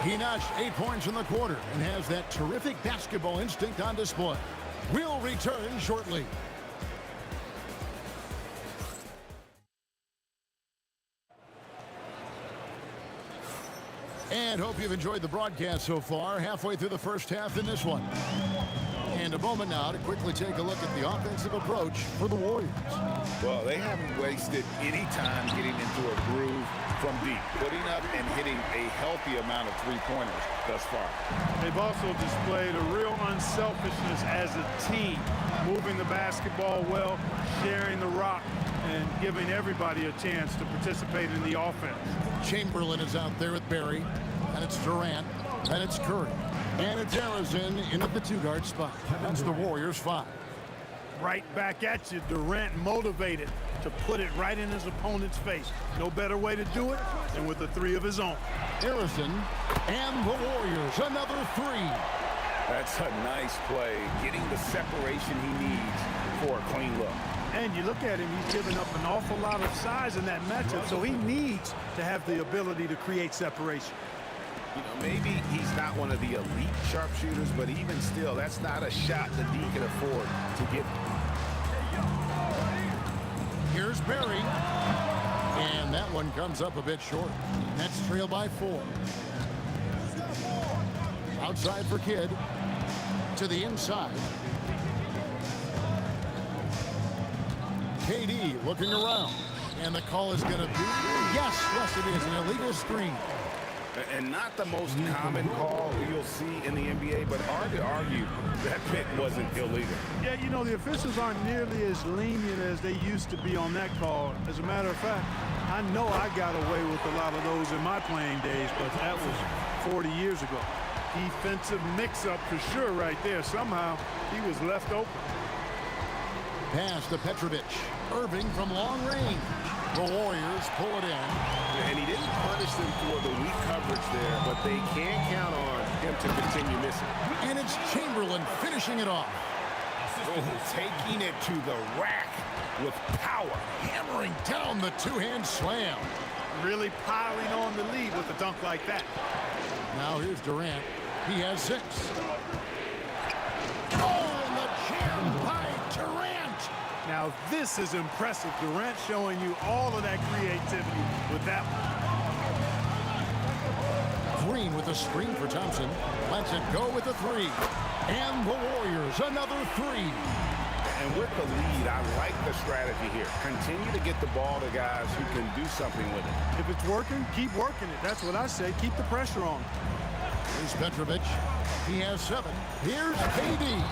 He notched 8 points in the quarter and has that terrific basketball instinct on display. We'll return shortly. And hope you've enjoyed the broadcast so far. Halfway through the first half in this one. And a moment now to quickly take a look at the offensive approach for the Warriors. Well, they haven't wasted any time getting into a groove from deep, putting up and hitting a healthy amount of three-pointers thus far. They've also displayed a real unselfishness as a team, moving the basketball well, sharing the rock, and giving everybody a chance to participate in the offense. Chamberlain is out there with Barry, and it's Durant, and it's Curry, and it's Arizin in at the two-guard spot. That's the Warriors' 5. Right back at you, Durant motivated to put it right in his opponent's face. No better way to do it than with a three of his own. Arizin and the Warriors, another 3. That's a nice play, getting the separation he needs for a clean look. And you look at him, he's given up an awful lot of size in that matchup, so he needs to have the ability to create separation. You know, maybe he's not one of the elite sharpshooters, but even still, that's not a shot that he can afford to get. Here's Barry. And that one comes up a bit short. Nets trail by 4. Outside for Kidd. To the inside. KD looking around. And the call is going to be, yes, it is an illegal screen. And not the most common call you'll see in the NBA, but hard to argue that pick wasn't illegal. Yeah, you know, the officials aren't nearly as lenient as they used to be on that call. As a matter of fact, I know I got away with a lot of those in my playing days, but that was 40 years ago. Defensive mix-up for sure right there. Somehow, he was left open. Pass to Petrovic. Irving from long range. The Warriors pull it in. And he didn't punish them for the weak coverage there, but they can count on him to continue missing. And it's Chamberlain finishing it off. Taking it to the rack with power. Hammering down the two-hand slam. Really piling on the lead with a dunk like that. Now here's Durant. He has 6. Oh, and the jam by Durant. Now this is impressive. Durant showing you all of that creativity with that one. Green with a screen for Thompson. Lets it go with a 3. And the Warriors, another 3. And with the lead, I like the strategy here. Continue to get the ball to guys who can do something with it. If it's working, keep working it. That's what I say. Keep the pressure on. Here's Petrovic. He has 7. Here's KD.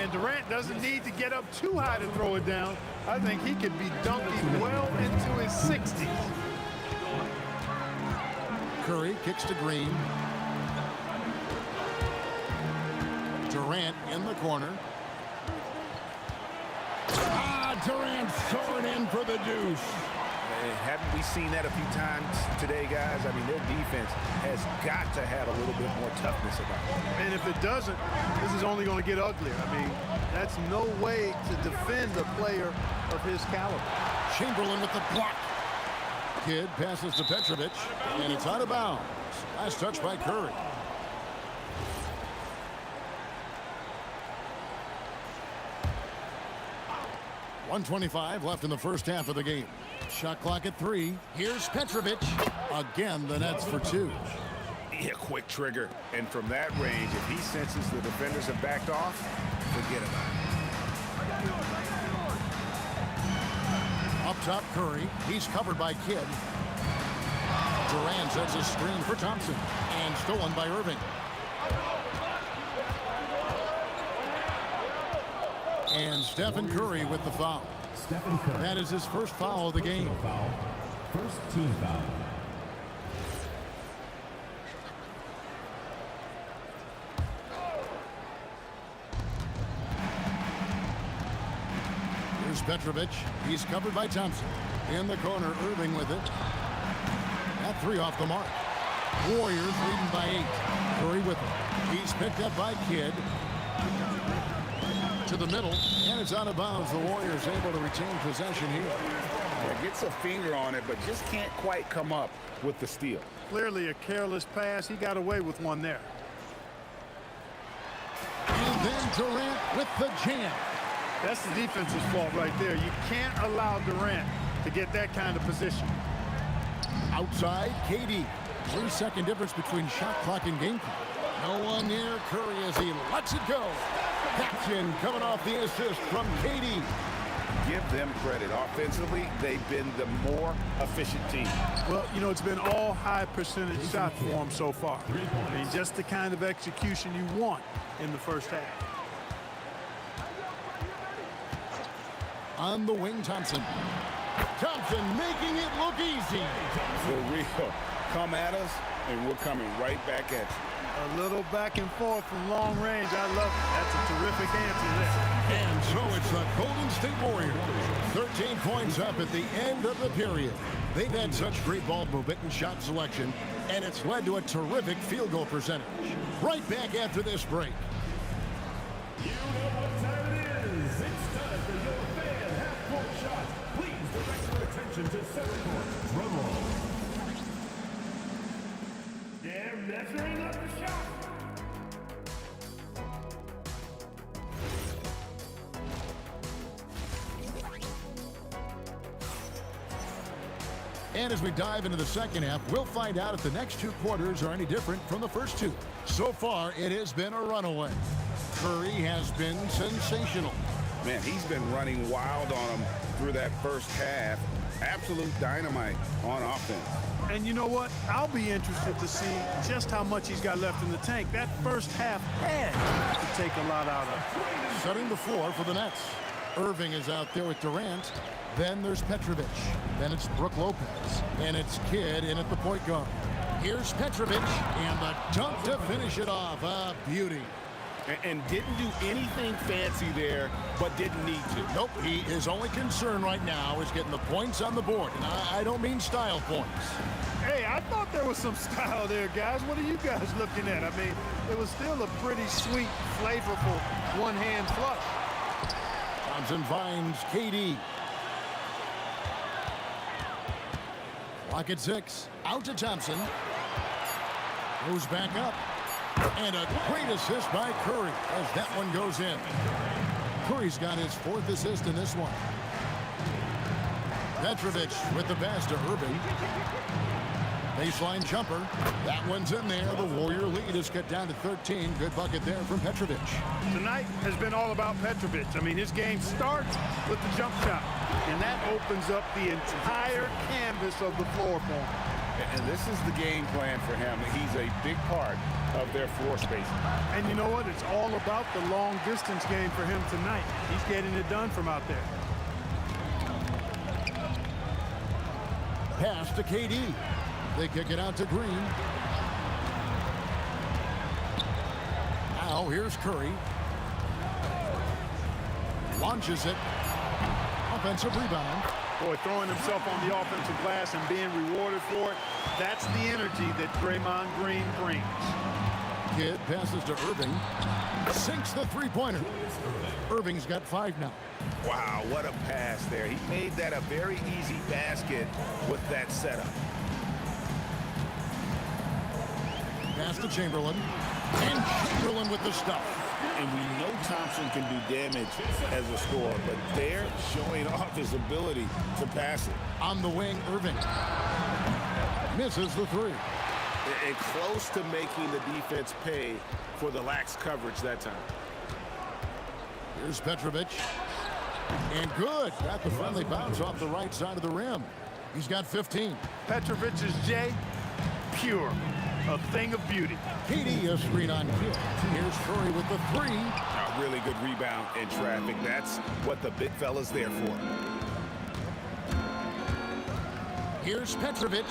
And Durant doesn't need to get up too high to throw it down. I think he could be dunking well into his 60s. Curry kicks to Green. Durant in the corner. Durant soaring in for the deuce. Haven't we seen that a few times today, guys? I mean, their defense has got to have a little bit more toughness about it. And if it doesn't, this is only going to get uglier. I mean, that's no way to defend a player of his caliber. Chamberlain with the block. Kidd passes to Petrovic, and it's out of bounds. Last touch by Curry. .125 left in the first half of the game. Shot clock at 3. Here's Petrovic. Again, the Nets for 2. Yeah, quick trigger. And from that range, if he senses the defenders have backed off, forget about it. Up top, Curry. He's covered by Kidd. Durant sets a screen for Thompson. And stolen by Irving. And Stephen Curry with the foul. That is his first foul of the game. First team foul. Here's Petrovic. He's covered by Thompson. In the corner, Irving with it. That 3 off the mark. Warriors leading by 8. Curry with it. He's picked up by Kidd. To the middle, and it's out of bounds. The Warriors able to retain possession here. Yeah, gets a finger on it, but just can't quite come up with the steal. Clearly a careless pass. He got away with one there. And then Durant with the jam. That's the defense's fault right there. You can't allow Durant to get that kind of position. Outside, KD. 3-second difference between shot clock and game clock. No one near Curry as he lets it go. Action coming off the assist from KD. Give them credit. Offensively, they've been the more efficient team. Well, you know, it's been all high percentage shots for them so far. I mean, just the kind of execution you want in the first half. On the wing, Thompson. Thompson making it look easy. For real. Come at us, and we're coming right back at you. A little back and forth from long range. I love it. That's a terrific answer there. And so it's the Golden State Warriors. 13 points up at the end of the period. They've had such great ball movement and shot selection, and it's led to a terrific field goal percentage. Right back after this break. You know what time it is. It's time for your fan half-court shot. Please direct your attention to center court. Drum roll. They're measuring up the shot. And as we dive into the second half, we'll find out if the next 2 quarters are any different from the first 2. So far, it has been a runaway. Curry has been sensational. Man, he's been running wild on them through that first half. Absolute dynamite on offense. And you know what? I'll be interested to see just how much he's got left in the tank. That first half had to take a lot out of. Setting the floor for the Nets. Irving is out there with Durant. Then there's Petrovic. Then it's Brook Lopez. And it's Kidd in at the point guard. Here's Petrovic. And the dunk to finish it off. A beauty. And didn't do anything fancy there, but didn't need to. Nope, his only concern right now is getting the points on the board. And I don't mean style points. Hey, I thought there was some style there, guys. What are you guys looking at? I mean, it was still a pretty sweet, flavorful one-hand flush. Thompson finds KD. Clock at 6. Out to Thompson. Goes back up. And a great assist by Curry as that one goes in. Curry's got his 4th assist in this one. Petrovic with the pass to Irving. Baseline jumper. That one's in there. The Warrior lead is cut down to 13. Good bucket there from Petrovic. Tonight has been all about Petrovic. I mean, his game starts with the jump shot, and that opens up the entire canvas of the floor for him. And this is the game plan for him. He's a big part of their floor spacing. And you know what? It's all about the long distance game for him tonight. He's getting it done from out there. Pass to KD. They kick it out to Green. Now here's Curry. Launches it. Offensive rebound. Boy, throwing himself on the offensive glass and being rewarded for it, that's the energy that Draymond Green brings. Kidd passes to Irving. Sinks the three-pointer. Irving's got 5 now. Wow, what a pass there. He made that a very easy basket with that setup. Pass to Chamberlain. And Chamberlain with the stuff. And we know Thompson can do damage as a scorer, but they're showing off his ability to pass it. On the wing, Irving. Misses the 3. And close to making the defense pay for the lax coverage that time. Here's Petrovic. And good. Got the friendly bounce off the right side of the rim. He's got 15. Petrovic's J, pure. A thing of beauty. KD a screen on Kidd. Here's Curry with the 3. A really good rebound in traffic. That's what the big fella's there for. Here's Petrovic.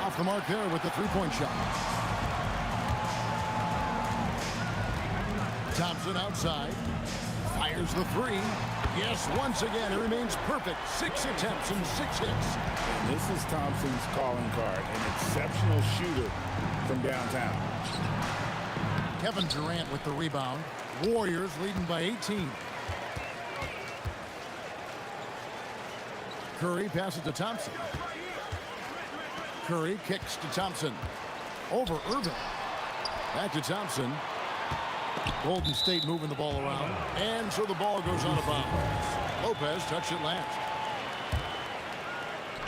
Off the mark there with the 3-point shot. Thompson outside. Fires the three. Yes, once again, it remains perfect. 6 attempts and 6 hits. And this is Thompson's calling card, an exceptional shooter from downtown. Kevin Durant with the rebound. Warriors leading by 18. Curry passes to Thompson. Curry kicks to Thompson. Over Irving. Back to Thompson. Golden State moving the ball around. And so the ball goes out of bounds. Lopez touched it last.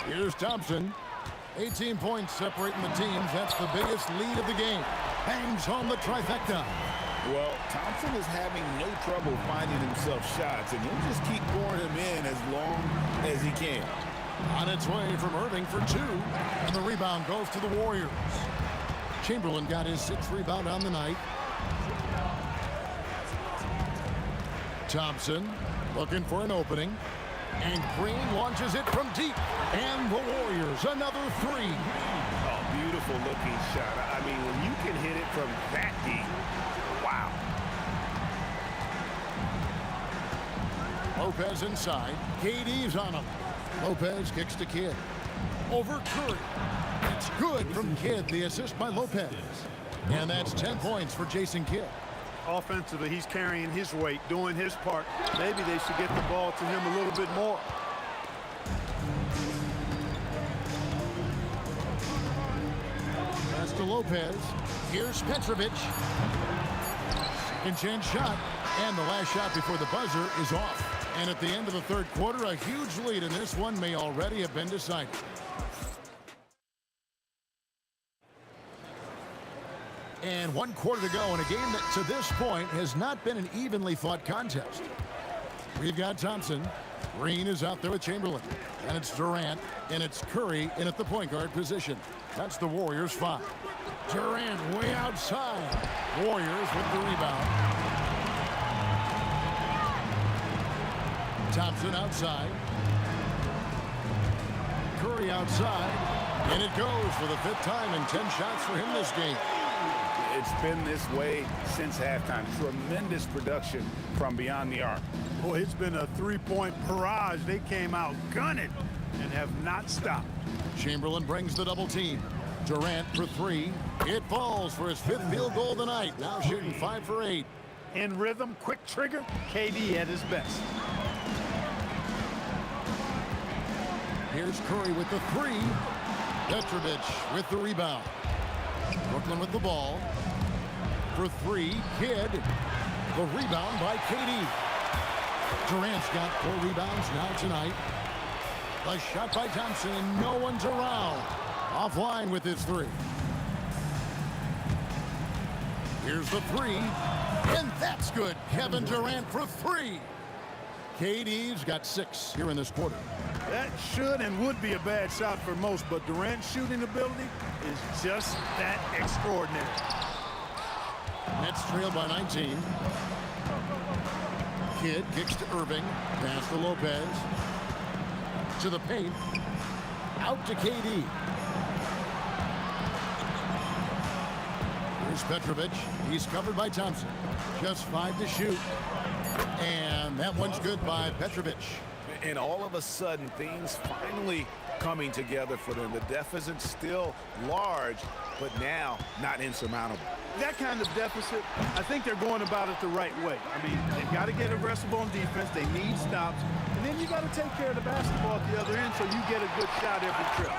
Here's Thompson. 18 points separating the teams. That's the biggest lead of the game. Hangs home the trifecta. Well, Thompson is having no trouble finding himself shots, and he'll just keep pouring them in as long as he can. On its way from Irving for 2. And the rebound goes to the Warriors. Chamberlain got his 6th rebound on the night. Thompson looking for an opening. And Green launches it from deep. And the Warriors, another 3. Oh, beautiful looking shot. I mean, when you can hit it from that deep, wow. Lopez inside. KD's on him. Lopez kicks to Kidd. Over Curry. It's good from Kidd. The assist by Lopez. And that's 10 points for Jason Kidd. Offensively, he's carrying his weight, doing his part. Maybe they should get the ball to him a little bit more. Pass to Lopez. Here's Petrovic. Second chance shot. And the last shot before the buzzer is off. And at the end of the third quarter, a huge lead in this one may already have been decided. And 1 quarter to go in a game that to this point has not been an evenly fought contest. We've got Thompson. Green is out there with Chamberlain. And it's Durant. And it's Curry in at the point guard position. That's the Warriors 5. Durant way outside. Warriors with the rebound. Thompson outside. Curry outside. And it goes for the 5th time in 10 shots for him this game. It's been this way since halftime. Tremendous production from beyond the arc. Boy, it's been a 3-point barrage. They came out gunning and have not stopped. Chamberlain brings the double team. Durant for 3. It falls for his 5th field goal of the night. Now shooting 5 for 8. In rhythm, quick trigger, KD at his best. Here's Curry with the 3. Petrovic with the rebound. Brooklyn with the ball. For 3, Kidd. The rebound by KD. Durant's got 4 rebounds now tonight. The shot by Thompson, and no one's around. Offline with his 3. Here's the 3. And that's good. Kevin Durant for 3. KD's got 6 here in this quarter. That should and would be a bad shot for most, but Durant's shooting ability is just that extraordinary. Nets trailed by 19. Kidd kicks to Irving. Pass to Lopez. To the paint. Out to KD. Here's Petrovic. He's covered by Thompson. Just 5 to shoot. And that one's good by Petrovic. And all of a sudden, things finally coming together for them. The deficit's still large, but now not insurmountable. That kind of deficit, I think they're going about it the right way. I mean, they've got to get aggressive on defense. They need stops. And then you got to take care of the basketball at the other end so you get a good shot every trip.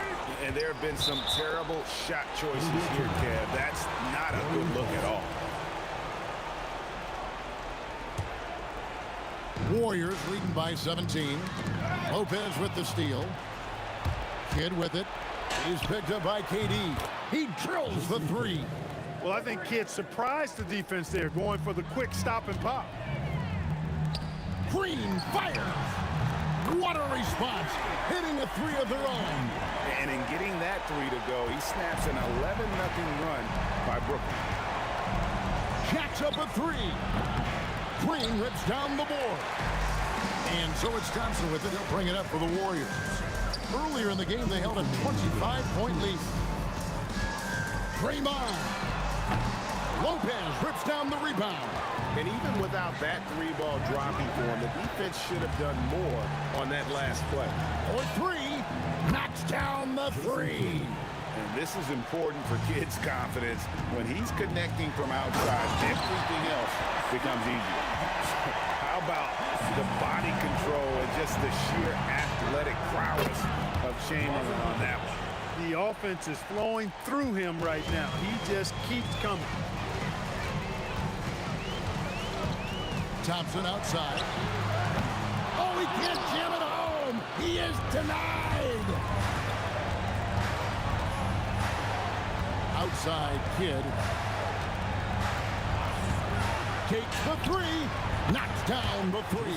And there have been some terrible shot choices here, Kev. That's not a good look at all. Warriors leading by 17. Lopez with the steal. Kidd with it. He's picked up by KD. He drills the 3. Well, I think Kidd surprised the defense there, going for the quick stop and pop. Green fires. What a response. Hitting a 3 of their own. And in getting that 3 to go, he snaps an 11-0 run by Brooklyn. Jacks up a 3. Green rips down the board. And so it's Thompson with it. He'll bring it up for the Warriors. Earlier in the game, they held a 25-point lead. Draymond Lopez rips down the rebound. And even without that three-ball dropping for him, the defense should have done more on that last play. For three, knocks down the three. And this is important for kids' confidence. When he's connecting from outside, everything else becomes easier. How about the body control and just the sheer athletic prowess of Chamberlain on that one? The offense is flowing through him right now. He just keeps coming. Thompson outside. Oh, he can't jam it home. He is denied. Outside Kidd. Takes the three. Knocks down the three.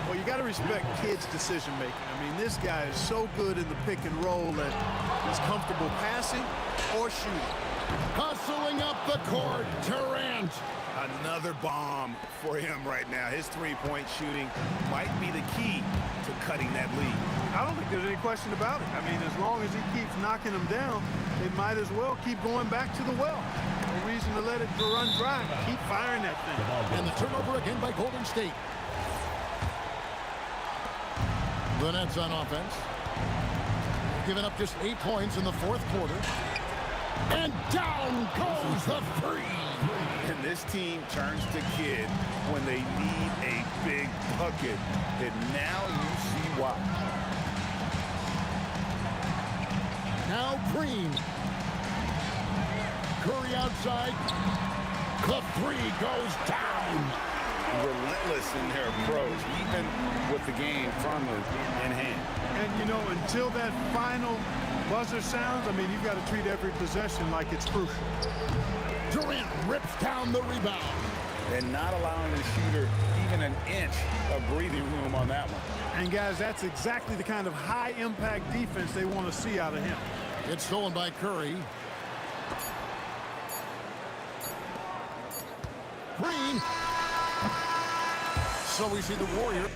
Well, you got to respect Kidd's decision making. I mean, this guy is so good in the pick and roll that he's comfortable passing or shooting. Hustling up the court. Durant. Another bomb for him right now. His three-point shooting might be the key to cutting that lead. I don't think there's any question about it. I mean, as long as he keeps knocking them down, they might as well keep going back to the well. No reason to let it run dry. Keep firing that thing. And the turnover again by Golden State. The Nets on offense. Giving up just 8 points in the fourth quarter. And down goes the three. And this team turns to Kidd when they need a big bucket. And now you see why. Now Green. Curry outside. The three goes down. Relentless in their approach, even with the game firmly in hand. And, you know, until that final buzzer sounds, I mean, you've got to treat every possession like it's crucial. Durant rips down the rebound. And not allowing the shooter even an inch of breathing room on that one. And, guys, that's exactly the kind of high-impact defense they want to see out of him. It's stolen by Curry. Green. So we see the Warriors.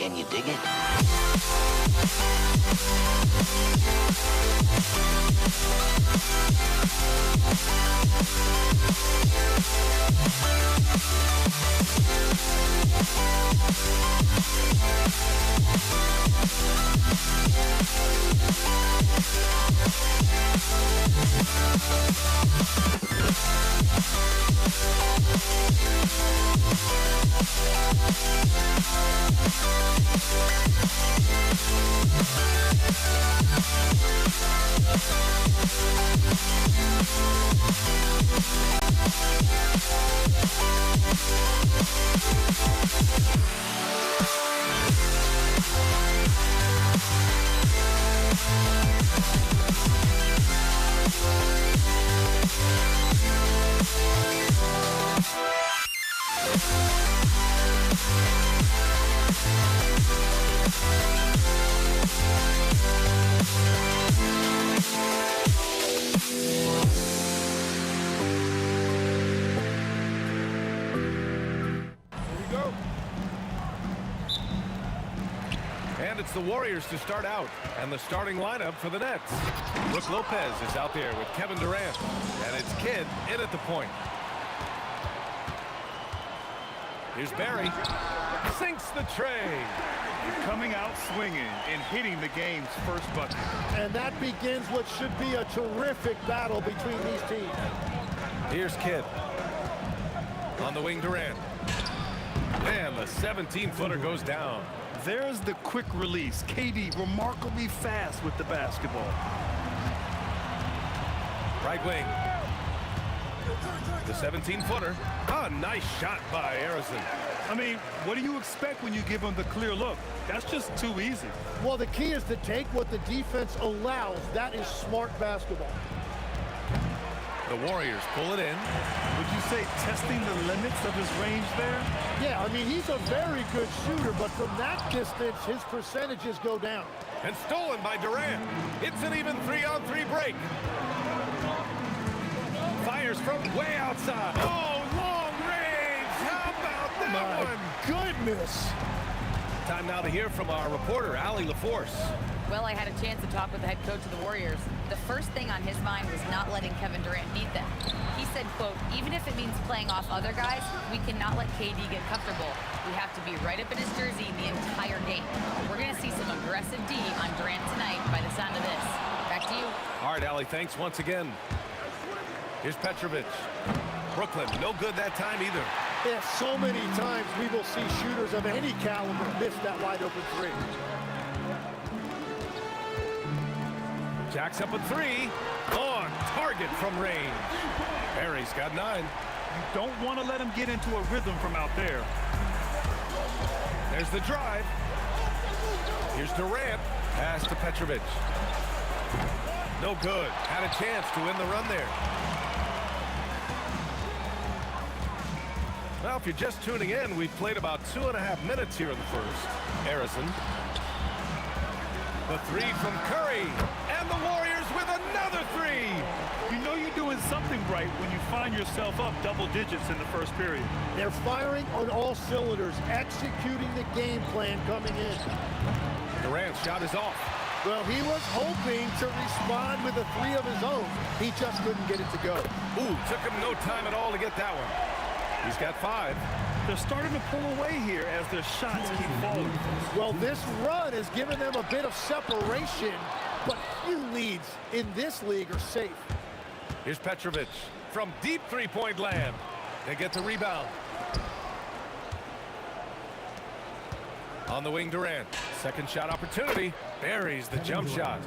Can you dig it? And it's the Warriors to start out, and the starting lineup for the Nets. Brook Lopez is out there with Kevin Durant, and it's Kidd in at the point. Here's Barry, sinks the tray. Coming out swinging and hitting the game's first bucket. And that begins what should be a terrific battle between these teams. Here's Kidd. On the wing, Durant. And the 17-footer goes down. There's the quick release. KD remarkably fast with the basketball. Right wing. The 17-footer. A nice shot by Harrison. I mean, what do you expect when you give him the clear look? That's just too easy. Well, the key is to take what the defense allows. That is smart basketball. The Warriors pull it in. Would you say testing the limits of his range there? Yeah, I mean, he's a very good shooter, but from that distance, his percentages go down. And stolen by Durant. It's an even 3-on-3 break. Fires from way outside. Oh, long range. How about that one? Goodness. Time now to hear from our reporter, Allie LaForce. Well, I had a chance to talk with the head coach of the Warriors. The first thing on his mind was not letting Kevin Durant beat them. He said, quote, even if it means playing off other guys, we cannot let KD get comfortable. We have to be right up in his jersey the entire game. We're going to see some aggressive D on Durant tonight by the sound of this. Back to you. All right, Allie, thanks once again. Here's Petrovic. Brooklyn, no good that time either. Yeah, so many times we will see shooters of any caliber miss that wide open three. Jacks up a three. On target from range. Barry's got 9. You don't want to let him get into a rhythm from out there. There's the drive. Here's Durant. Pass to Petrovic. No good. Had a chance to win the run there. Well, if you're just tuning in, we've played about 2.5 minutes here in the first. Harrison. The three from Curry. And the Warriors with another three. You know you're doing something right when you find yourself up double digits in the first period. They're firing on all cylinders, executing the game plan coming in. Durant's shot is off. Well, he was hoping to respond with a three of his own. He just couldn't get it to go. Ooh, took him no time at all to get that one. He's got 5. They're starting to pull away here as their shots keep falling. Well, this run has given them a bit of separation, but few leads in this league are safe. Here's Petrovic from deep three-point land. They get the rebound. On the wing, Durant. Second shot opportunity. Buries the jump shot.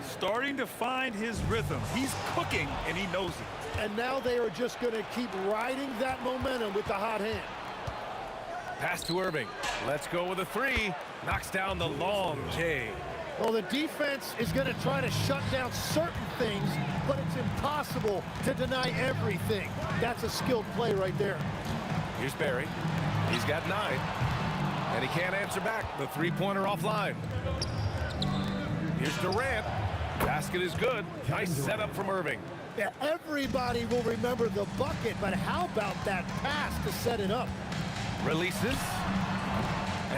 Starting to find his rhythm. He's cooking, and he knows it. And now they are just going to keep riding that momentum with the hot hand. Pass to Irving. Let's go with a 3. Knocks down the long J. Well, the defense is going to try to shut down certain things, but it's impossible to deny everything. That's a skilled play right there. Here's Barry. He's got 9. And he can't answer back. The three-pointer offline. Here's Durant. Basket is good. Nice setup from Irving. Yeah, everybody will remember the bucket, but how about that pass to set it up? Releases.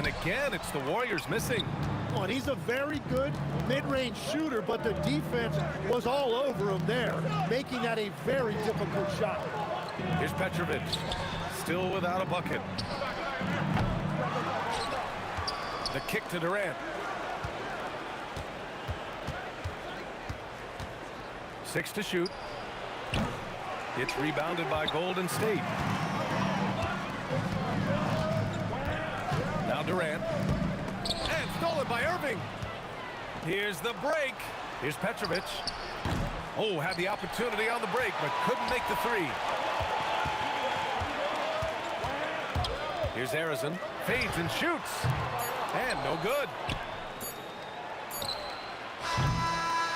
And again, it's the Warriors missing. Oh, and he's a very good mid-range shooter, but the defense was all over him there, making that a very difficult shot. Here's Petrovic, still without a bucket. The kick to Durant. 6 to shoot. It's rebounded by Golden State. Now Durant. And stolen by Irving. Here's the break. Here's Petrovic. Oh, had the opportunity on the break, but couldn't make the three. Here's Harrison. Fades and shoots. And no good.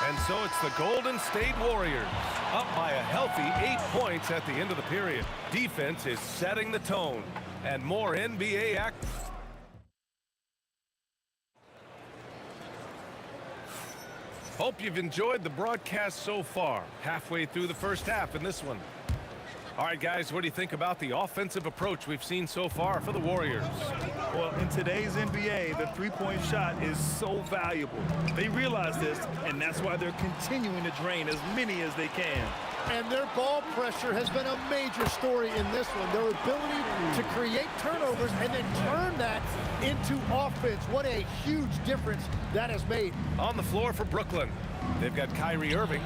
And so it's the Golden State Warriors, up by a healthy 8 points at the end of the period. Defense is setting the tone. And more NBA action. Hope you've enjoyed the broadcast so far. Halfway through the first half in this one. All right, guys, what do you think about the offensive approach we've seen so far for the Warriors? Well, in today's NBA, the three-point shot is so valuable. They realize this, and that's why they're continuing to drain as many as they can. And their ball pressure has been a major story in this one. Their ability to create turnovers and then turn that into offense. What a huge difference that has made. On the floor for Brooklyn, they've got Kyrie Irving.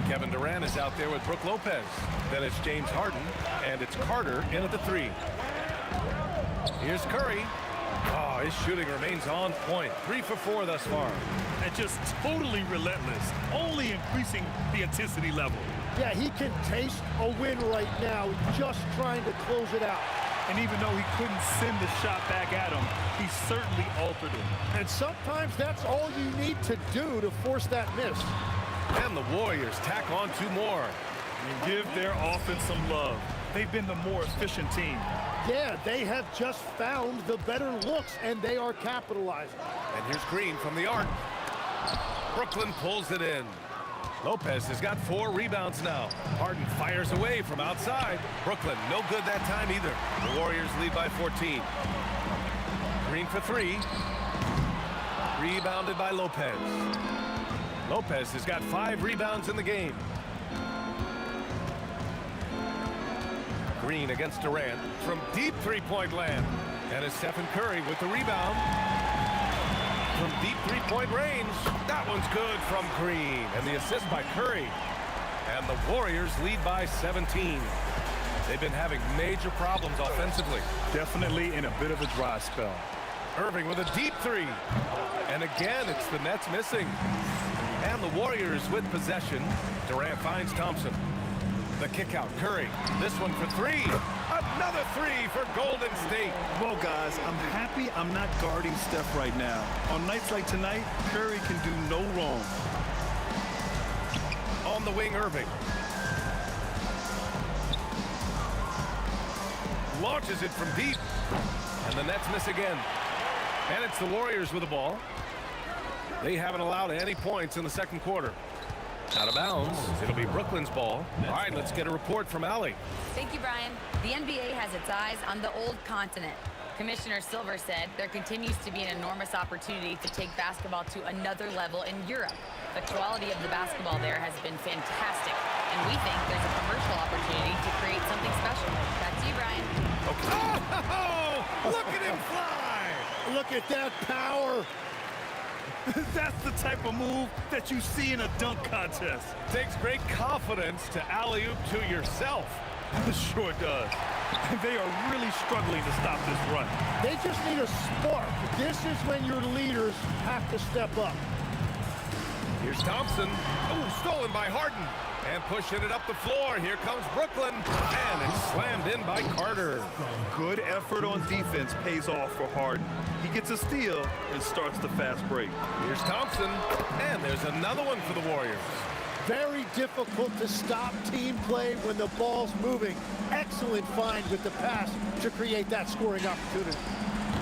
Kevin Durant is out there with Brook Lopez. Then it's James Harden, and it's Carter in at the 3. Here's Curry. Oh, his shooting remains on point. 3 for 4 thus far. And just totally relentless, only increasing the intensity level. Yeah, he can taste a win right now, just trying to close it out. And even though he couldn't send the shot back at him, he certainly altered it. And sometimes that's all you need to do to force that miss. And the Warriors tack on 2 more. And give their offense some love. They've been the more efficient team. Yeah, they have just found the better looks, and they are capitalizing. And here's Green from the arc. Brooklyn pulls it in. Lopez has got 4 rebounds now. Harden fires away from outside. Brooklyn, no good that time either. The Warriors lead by 14. Green for 3. Rebounded by Lopez. Lopez has got 5 rebounds in the game. Green against Durant from deep three-point land. And it's Stephen Curry with the rebound. From deep three-point range. That one's good from Green. And the assist by Curry. And the Warriors lead by 17. They've been having major problems offensively. Definitely in a bit of a dry spell. Irving with a deep 3. And again, it's the Nets missing. And the Warriors with possession. Durant finds Thompson. The kick out, Curry. This one for 3. Another 3 for Golden State. Well, guys, I'm happy I'm not guarding Steph right now. On nights like tonight, Curry can do no wrong. On the wing, Irving. Launches it from deep. And the Nets miss again. And it's the Warriors with the ball. They haven't allowed any points in the second quarter. Out of bounds. It'll be Brooklyn's ball. All right, let's get a report from Allie. Thank you, Brian. The NBA has its eyes on the old continent. Commissioner Silver said there continues to be an enormous opportunity to take basketball to another level in Europe. The quality of the basketball there has been fantastic, and we think there's a commercial opportunity to create something special. Back to you, Brian. Okay. Oh, look at him fly! Look at that power. That's the type of move that you see in a dunk contest. Takes great confidence to alley-oop to yourself. It sure does. They are really struggling to stop this run. They just need a spark. This is when your leaders have to step up. Here's Thompson. Oh, stolen by Harden. And pushing it up the floor. Here comes Brooklyn. And it's slammed in by Carter. Good effort on defense pays off for Harden. He gets a steal and starts the fast break. Here's Thompson. And there's another one for the Warriors. Very difficult to stop team play when the ball's moving. Excellent find with the pass to create that scoring opportunity.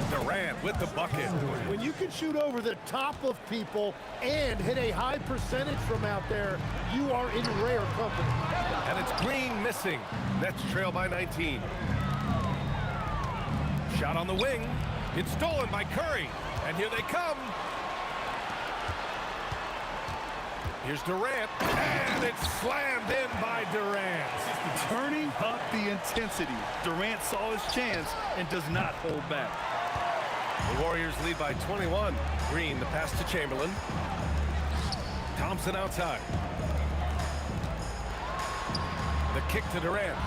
Durant with the bucket. When you can shoot over the top of people and hit a high percentage from out there, you are in rare company. And it's Green missing. Nets trail by 19. Shot on the wing. It's stolen by Curry. And here they come. Here's Durant. And it's slammed in by Durant. Turning up the intensity. Durant saw his chance and does not hold back. The Warriors lead by 21. Green, the pass to Chamberlain. Thompson outside. The kick to Durant.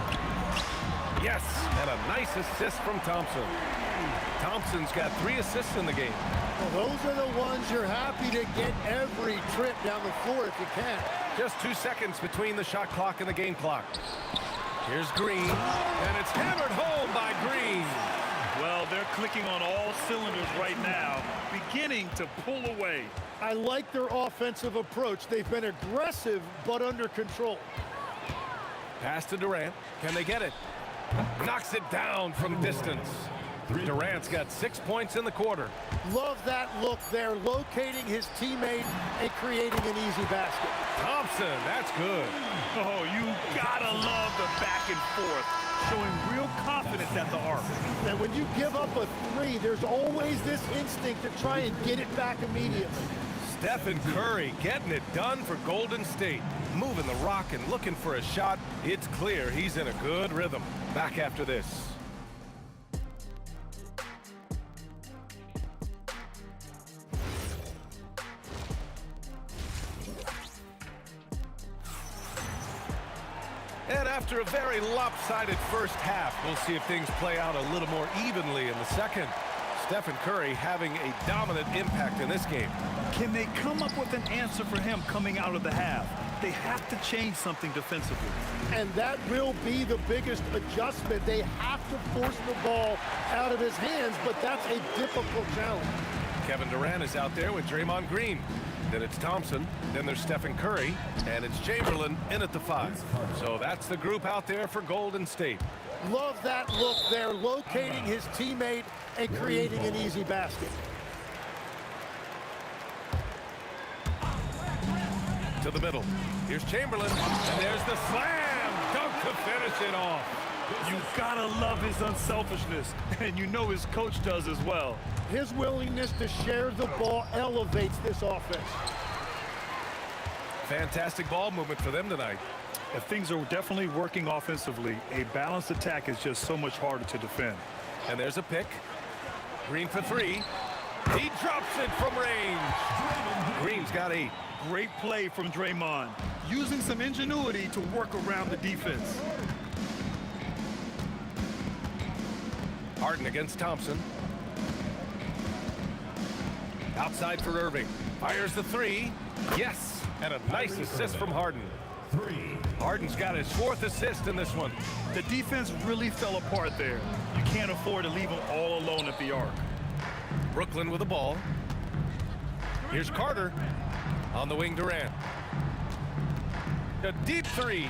Yes, and a nice assist from Thompson. Thompson's got 3 assists in the game. Well, those are the ones you're happy to get every trip down the floor if you can. Just 2 seconds between the shot clock and the game clock. Here's Green, and it's hammered home by Green. Well, they're clicking on all cylinders right now, beginning to pull away. I like their offensive approach. They've been aggressive, but under control. Pass to Durant. Can they get it? Knocks it down from distance. Durant's got 6 points in the quarter. Love that look there, locating his teammate and creating an easy basket. Thompson, that's good. Oh, you gotta love the back and forth, showing real confidence at the arc. And when you give up a 3, there's always this instinct to try and get it back immediately. Stephen Curry getting it done for Golden State. Moving the rock and looking for a shot. It's clear he's in a good rhythm. Back after this. And after a very lopsided first half, we'll see if things play out a little more evenly in the second. Stephen Curry having a dominant impact in this game. Can they come up with an answer for him coming out of the half? They have to change something defensively. And that will be the biggest adjustment. They have to force the ball out of his hands, but that's a difficult challenge. Kevin Durant is out there with Draymond Green. Then it's Thompson, then there's Stephen Curry, and it's Chamberlain in at the 5. So that's the group out there for Golden State. Love that look there, locating his teammate and creating an easy basket. To the middle. Here's Chamberlain, and there's the slam dunk to finish it off. You gotta love his unselfishness, and you know his coach does as well. His willingness to share the ball elevates this offense. Fantastic ball movement for them tonight. If things are definitely working offensively, a balanced attack is just so much harder to defend. And there's a pick. Green for 3. He drops it from range. Green's got 8. Great play from Draymond, using some ingenuity to work around the defense. Harden against Thompson. Outside for Irving. Fires the 3. Yes, and a nice assist from Harden. Harden's got his 4th assist in this one. The defense really fell apart there. You can't afford to leave them all alone at the arc. Brooklyn with the ball. Here's Carter. On the wing, Durant. A deep 3.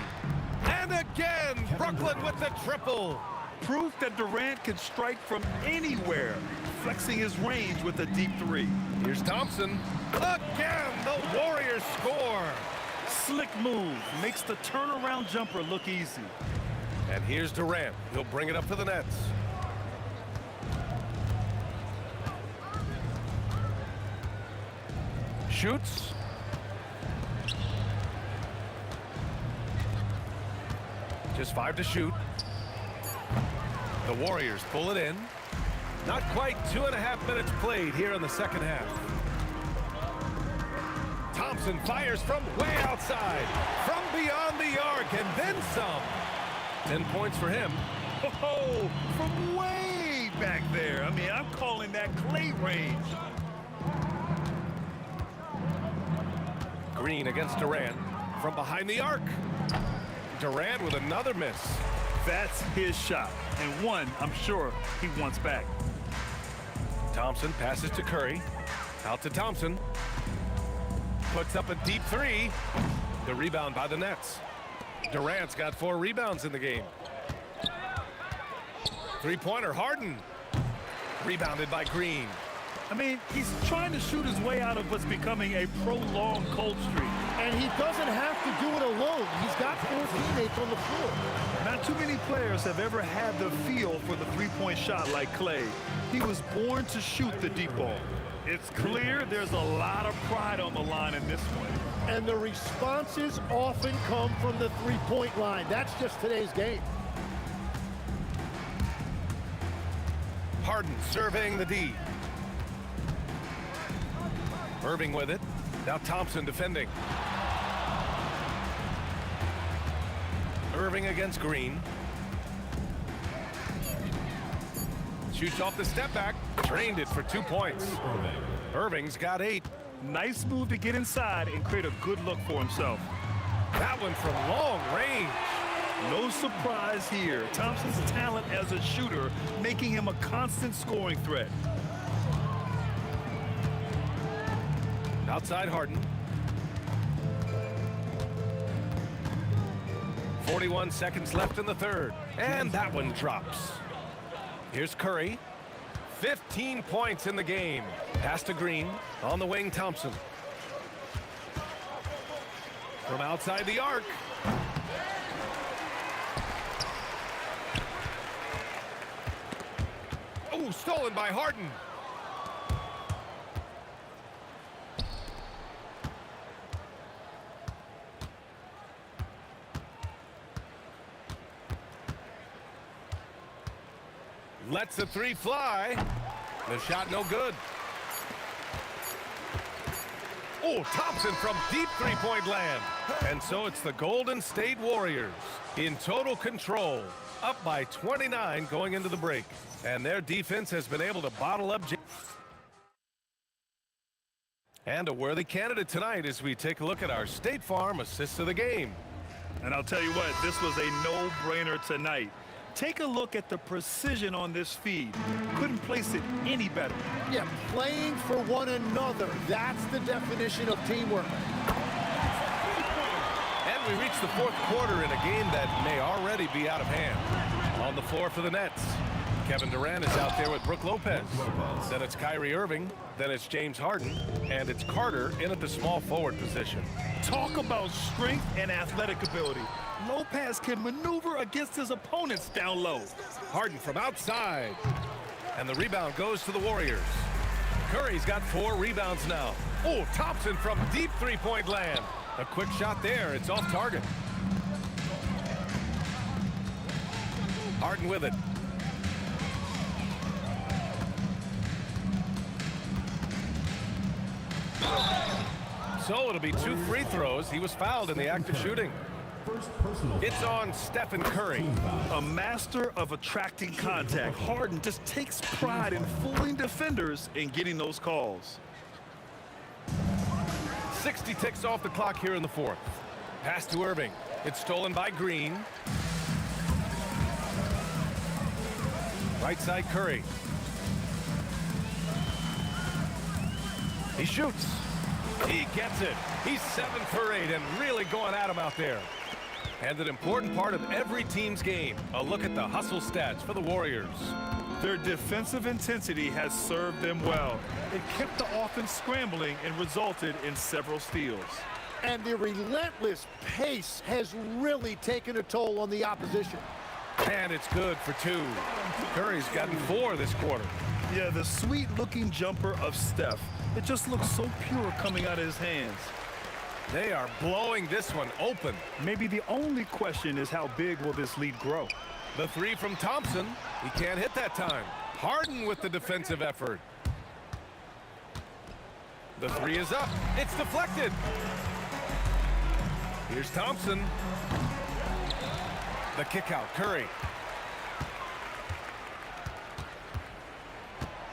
And again, Brooklyn with the triple. Proof that Durant can strike from anywhere, flexing his range with a deep 3. Here's Thompson. Again, the Warriors score. Slick move, makes the turnaround jumper look easy. And here's Durant. He'll bring it up to the nets. Shoots. Just 5 to shoot. The Warriors pull it in. Not quite 2.5 minutes played here in the second half. Thompson fires from way outside, from beyond the arc, and then some. 10 points for him. Oh, from way back there. I mean, I'm calling that clay range. Green against Durant from behind the arc. Durant with another miss. That's his shot, and one I'm sure he wants back. Thompson passes to Curry. Out to Thompson. Puts up a deep 3. The rebound by the Nets. Durant's got 4 rebounds in the game. 3-pointer, Harden. Rebounded by Green. I mean, he's trying to shoot his way out of what's becoming a prolonged cold streak. And he doesn't have to do it alone. He's got 4 teammates on the floor. Not too many players have ever had the feel for the three-point shot like Clay. He was born to shoot the deep ball. It's clear there's a lot of pride on the line in this one. And the responses often come from the three-point line. That's just today's game. Harden surveying the D. Irving with it. Now Thompson defending. Irving against Green. Shoots off the step back. Drained it for 2 points. Irving's got 8. Nice move to get inside and create a good look for himself. That one from long range. No surprise here. Thompson's talent as a shooter making him a constant scoring threat. Outside Harden. 41 seconds left in the third. And that one drops. Here's Curry. 15 points in the game. Pass to Green. On the wing, Thompson. From outside the arc. Oh, stolen by Harden. Lets the three fly. The shot no good. Oh, Thompson from deep three-point land. And so it's the Golden State Warriors in total control, up by 29 going into the break. And their defense has been able to bottle up. And a worthy candidate tonight as we take a look at our State Farm assists of the game. And I'll tell you what, this was a no-brainer tonight. Take a look at the precision on this feed. Couldn't place it any better. Yeah, playing for one another. That's the definition of teamwork. And we reach the fourth quarter in a game that may already be out of hand. On the floor for the Nets, Kevin Durant is out there with Brook Lopez. Then it's Kyrie Irving. Then it's James Harden. And it's Carter in at the small forward position. Talk about strength and athletic ability. Lopez can maneuver against his opponents down low. Harden from outside. And the rebound goes to the Warriors. Curry's got 4 rebounds now. Oh, Thompson from deep three-point land. A quick shot there. It's off target. Harden with it. So it'll be 2 free throws. He was fouled in the act of shooting. It's on Stephen Curry. A master of attracting contact. Harden just takes pride in fooling defenders and getting those calls. 60 ticks off the clock here in the fourth. Pass to Irving. It's stolen by Green. Right side Curry. He shoots. He gets it. He's 7 for 8 and really going at him out there. And an important part of every team's game. A look at the hustle stats for the Warriors. Their defensive intensity has served them well. It kept the offense scrambling and resulted in several steals. And the relentless pace has really taken a toll on the opposition. And it's good for 2. Curry's gotten 4 this quarter. Yeah, the sweet-looking jumper of Steph. It just looks so pure coming out of his hands. They are blowing this one open. Maybe the only question is how big will this lead grow? The 3 from Thompson. He can't hit that time. Harden with the defensive effort. The 3 is up. It's deflected. Here's Thompson. The kick out. Curry.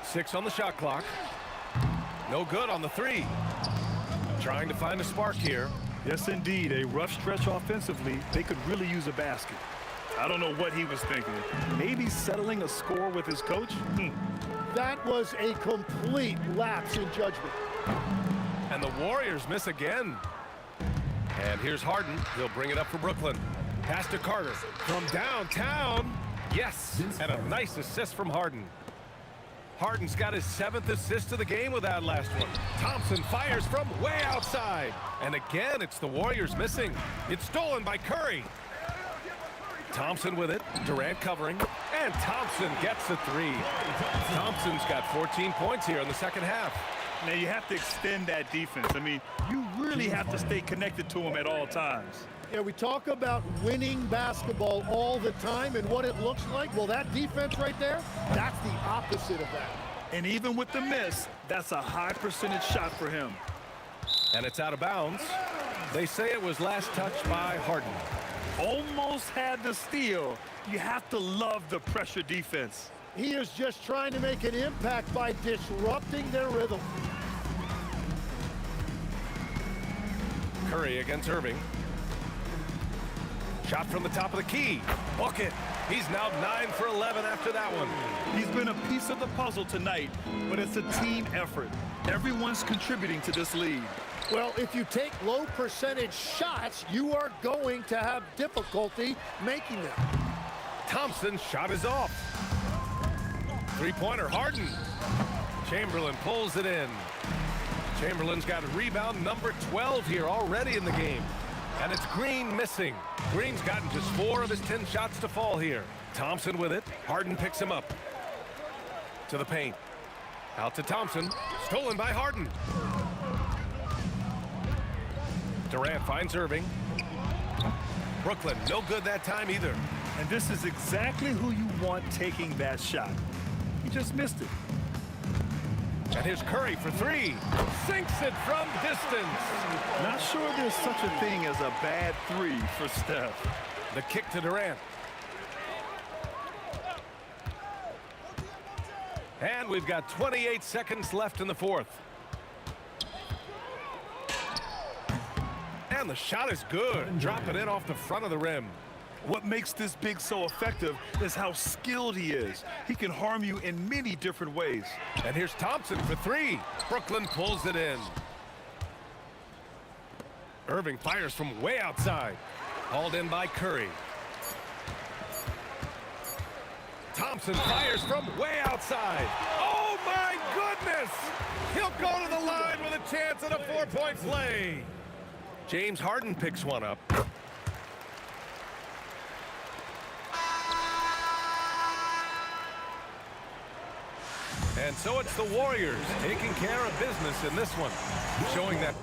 6 on the shot clock. No good on the 3. Trying to find a spark here. Yes, indeed. A rough stretch offensively. They could really use a basket. I don't know what he was thinking. Maybe settling a score with his coach? That was a complete lapse in judgment. And the Warriors miss again. And here's Harden. He'll bring it up for Brooklyn. Pass to Carter from downtown. Yes, and a nice assist from Harden. Harden's got his 7th assist of the game with that last one. Thompson fires from way outside. And again, it's the Warriors missing. It's stolen by Curry. Thompson with it. Durant covering. And Thompson gets the 3. Thompson's got 14 points here in the second half. Now, you have to extend that defense. I mean, you really have to stay connected to him at all times. Yeah, we talk about winning basketball all the time and what it looks like. Well, that defense right there, that's the opposite of that. And even with the miss, that's a high percentage shot for him. And it's out of bounds. They say it was last touched by Harden. Almost had the steal. You have to love the pressure defense. He is just trying to make an impact by disrupting their rhythm. Curry against Irving. Shot from the top of the key. Bucket. He's now 9 for 11 after that one. He's been a piece of the puzzle tonight, but it's a team effort. Everyone's contributing to this lead. Well, if you take low percentage shots, you are going to have difficulty making them. Thompson's shot is off. Three-pointer, Harden. Chamberlain pulls it in. Chamberlain's got rebound number 12 here already in the game. And it's Green missing. Green's gotten just 4 of his 10 shots to fall here. Thompson with it. Harden picks him up. To the paint. Out to Thompson. Stolen by Harden. Durant finds Irving. Brooklyn, no good that time either. And this is exactly who you want taking that shot. He just missed it. And here's Curry for 3. Sinks it from distance. Not sure there's such a thing as a bad 3 for Steph. The kick to Durant. And we've got 28 seconds left in the fourth. And the shot is good. Drop it in off the front of the rim. What makes this big so effective is how skilled he is. He can harm you in many different ways. And here's Thompson for 3. Brooklyn pulls it in. Irving fires from way outside. Hauled in by Curry. Thompson fires from way outside. Oh my goodness! He'll go to the line with a chance at a 4-point play. James Harden picks one up. And so it's the Warriors taking care of business in this one, showing that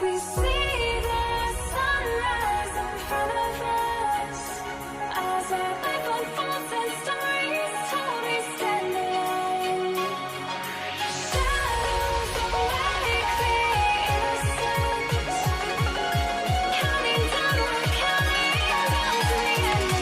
We see the sunrise in front of us as our life unfolds and stories told. We stand alone. Shadows awake the innocent, counting down, we're counting down to the end.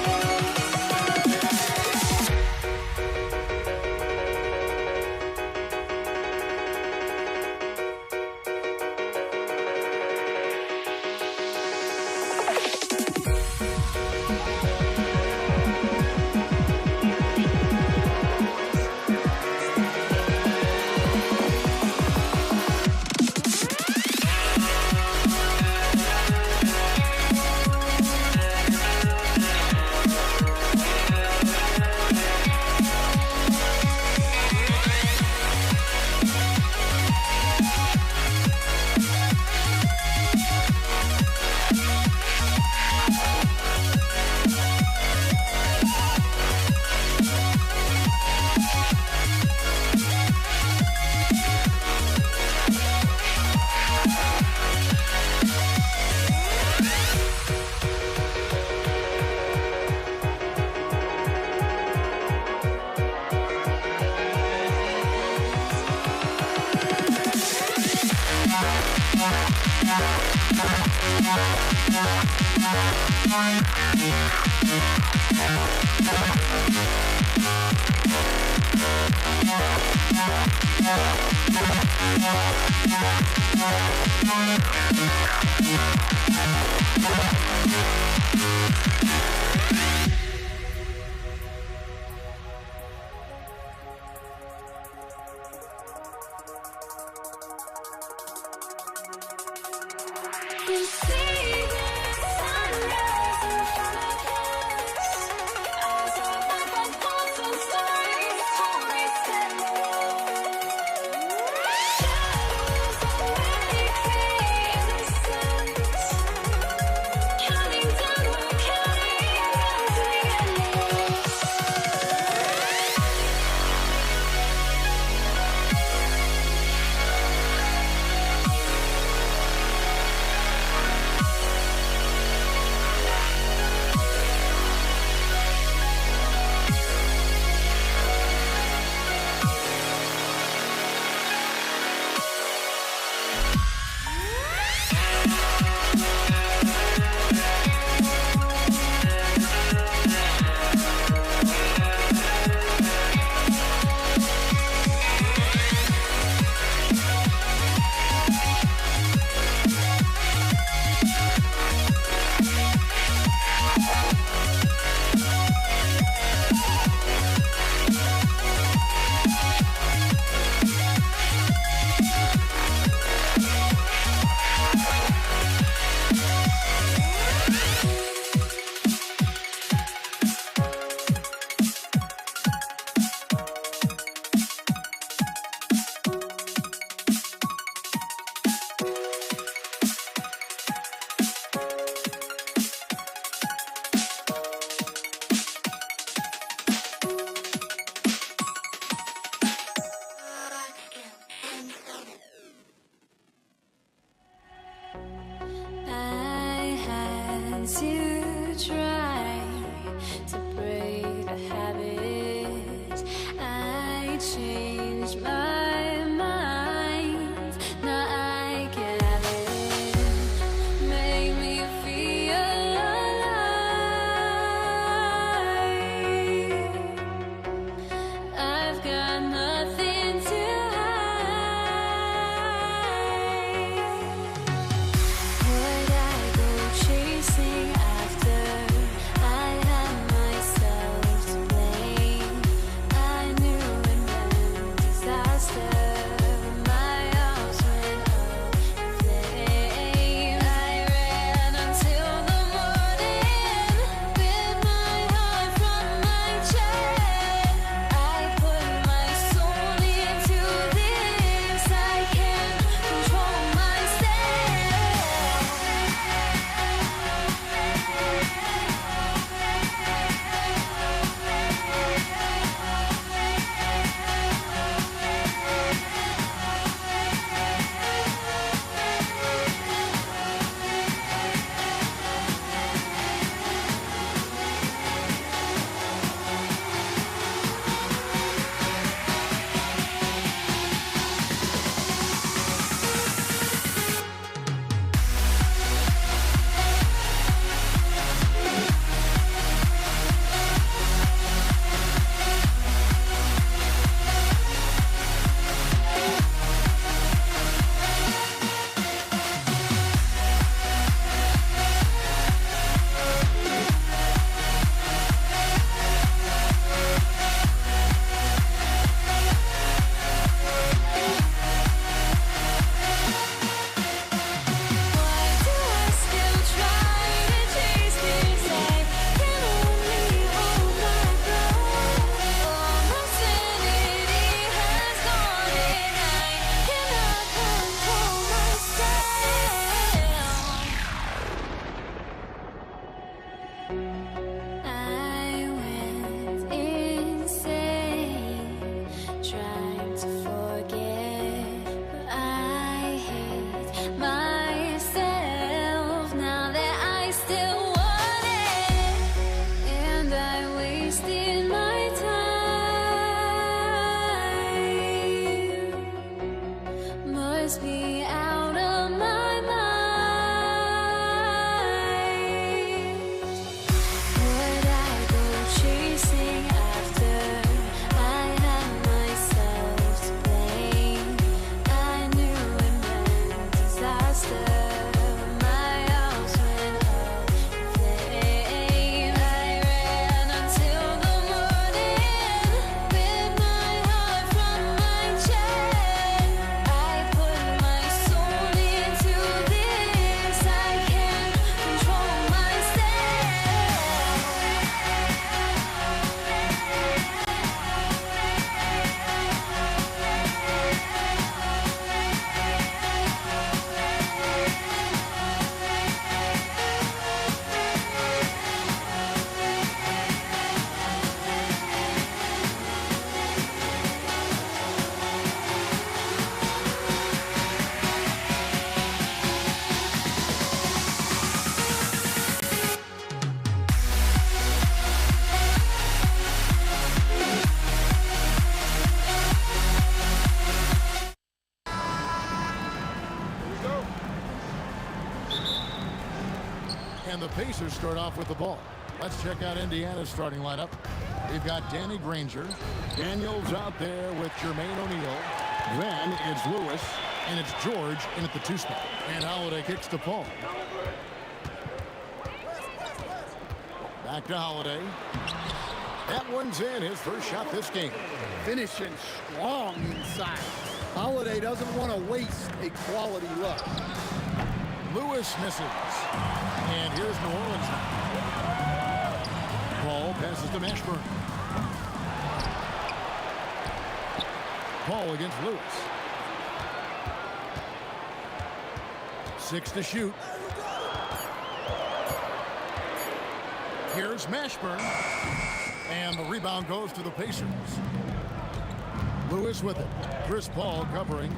We see the sunrise in front of us as our life unfolds and stories told. We stand alone. Shadows awake the innocent, counting down, we're counting down to the end. puts me out of my mind. Would I go chasing after? I had myself to blame. I knew it meant disaster. My house went up in flames. I ran until the morning with my heart from my chest. I put my soul into this. I can't control myself. And the Pacers start off with the ball. Let's check out Indiana's starting lineup. We've got Danny Granger. Daniels out there with Jermaine O'Neal. Then it's Lewis, and it's George in at the two spot. And Holiday kicks to Paul. Back to Holiday. That one's in, his first shot this game. Finishing strong inside. Holiday doesn't want to waste a quality look. Lewis misses. And here's New Orleans now. Paul passes to Mashburn. Paul against Lewis. 6 to shoot. Here's Mashburn. And the rebound goes to the Pacers. Lewis with it. Chris Paul covering.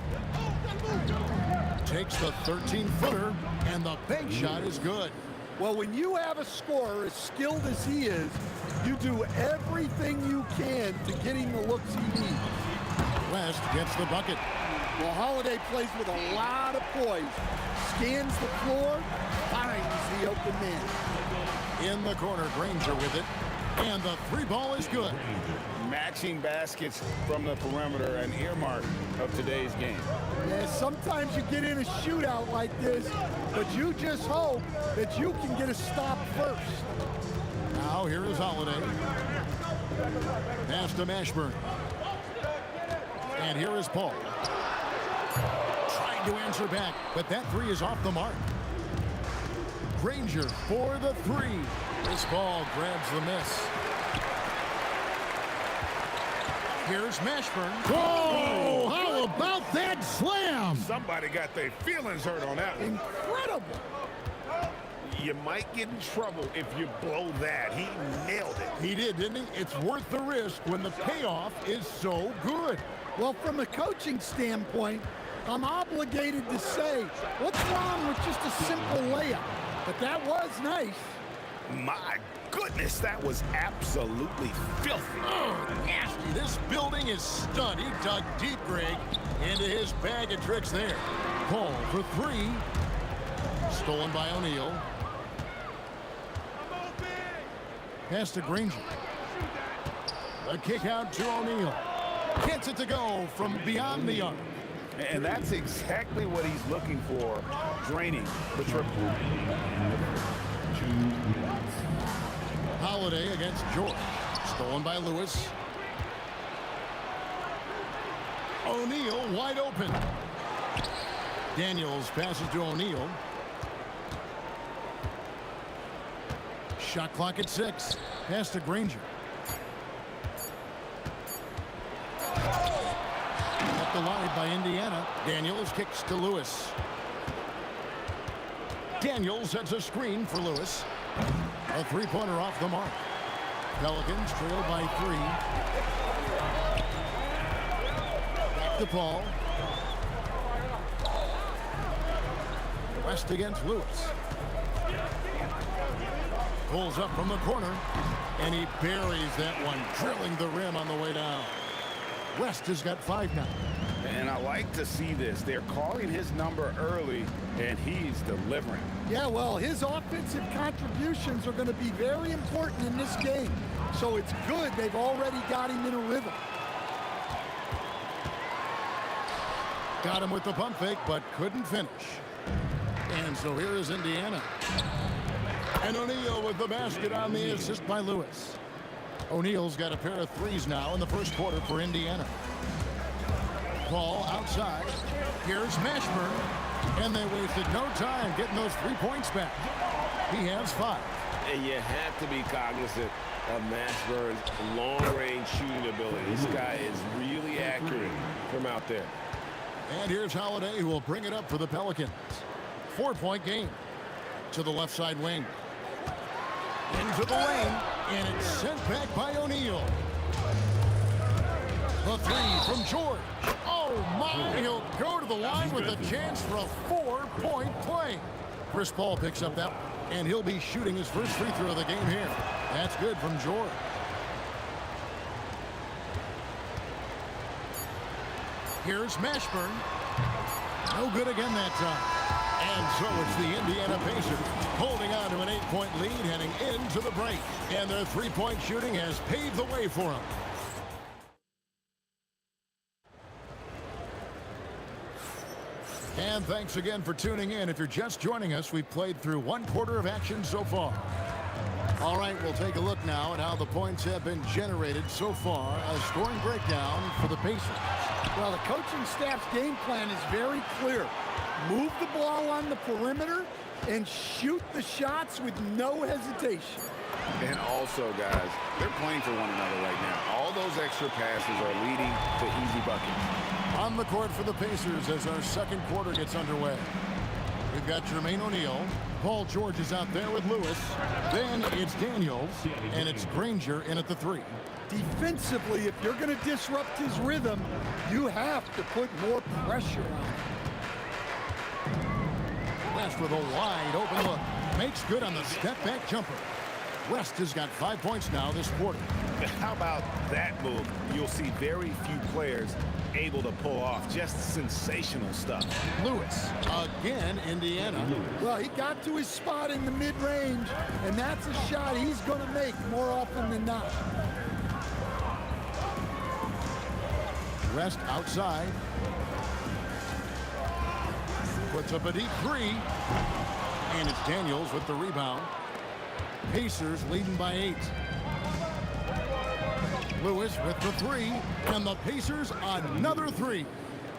Takes the 13-footer, and the bank shot is good. Well, when you have a scorer as skilled as he is, you do everything you can to get him the looks he needs. West gets the bucket. Well, Holiday plays with a lot of poise. Scans the floor, finds the open man. In the corner, Granger with it. And the three ball is good. Matching baskets from the perimeter, an earmark of today's game. Yeah, sometimes you get in a shootout like this, but you just hope that you can get a stop first. Now here is Holiday. Pass to Mashburn. And here is Paul. Trying to answer back, but that three is off the mark. Granger for the three. This ball grabs the miss. Here's Mashburn. Whoa! How about that slam? Somebody got their feelings hurt on that one. Incredible. You might get in trouble if you blow that. He nailed it. He did, didn't he? It's worth the risk when the payoff is so good. Well, from a coaching standpoint, I'm obligated to say, what's wrong with just a simple layup? But that was nice. My goodness, that was absolutely filthy. Oh, nasty. This building is stunned. He dug deep, Greg, into his bag of tricks there. Paul for three. Stolen by O'Neal. Pass to Granger. A kick out to O'Neal. Gets it to go from beyond the arc. And that's exactly what he's looking for, draining the triple. Holiday against George. Stolen by Lewis. O'Neal wide open. Daniels passes to O'Neal. Shot clock at 6. Pass to Granger. Up the line by Indiana. Daniels kicks to Lewis. Daniels sets a screen for Lewis. A three-pointer off the mark. Pelicans trail by 3. Back to Paul. West against Lewis. Pulls up from the corner, and he buries that one, drilling the rim on the way down. West has got 5 now. And I like to see this. They're calling his number early, and he's delivering. Yeah, well, his offensive contributions are going to be very important in this game. So it's good they've already got him in a rhythm. Got him with the pump fake, but couldn't finish. And so here is Indiana. And O'Neal with the basket on the assist by Lewis. O'Neal's got a pair of threes now in the first quarter for Indiana. Ball outside. Here's Mashburn. And they wasted no time getting those 3 points back. He has 5. And you have to be cognizant of Mashburn's long-range shooting ability. This guy is really accurate from out there. And here's Holiday, who will bring it up for the Pelicans. 4-point game. To the left side wing. Into the lane. And it's sent back by O'Neal. The 3 from George. Oh, my. He'll go to the line with a chance for a 4-point play. Chris Paul picks up that, and he'll be shooting his first free throw of the game here. That's good from George. Here's Mashburn. No good again that time. And so it's the Indiana Pacers holding on to an 8-point lead heading into the break. And their 3-point shooting has paved the way for them. And thanks again for tuning in. If you're just joining us, we've played through 1 quarter of action so far. All right, we'll take a look now at how the points have been generated so far. A scoring breakdown for the Pacers. Well, the coaching staff's game plan is very clear. Move the ball on the perimeter and shoot the shots with no hesitation. And also, guys, they're playing for one another right now. All those extra passes are leading to easy buckets. On the court for the Pacers as our second quarter gets underway. We've got Jermaine O'Neal. Paul George is out there with Lewis. Then it's Daniels, and it's Granger in at the 3. Defensively, if you're going to disrupt his rhythm, you have to put more pressure on him. West with a wide open look. Makes good on the step-back jumper. West has got 5 points now this quarter. How about that move? You'll see very few players able to pull off just sensational stuff. Lewis, again, Indiana. Well, he got to his spot in the mid-range, and that's a shot he's going to make more often than not. West outside. Puts up a deep 3. And it's Daniels with the rebound. Pacers leading by 8. Lewis with the 3. And the Pacers another 3.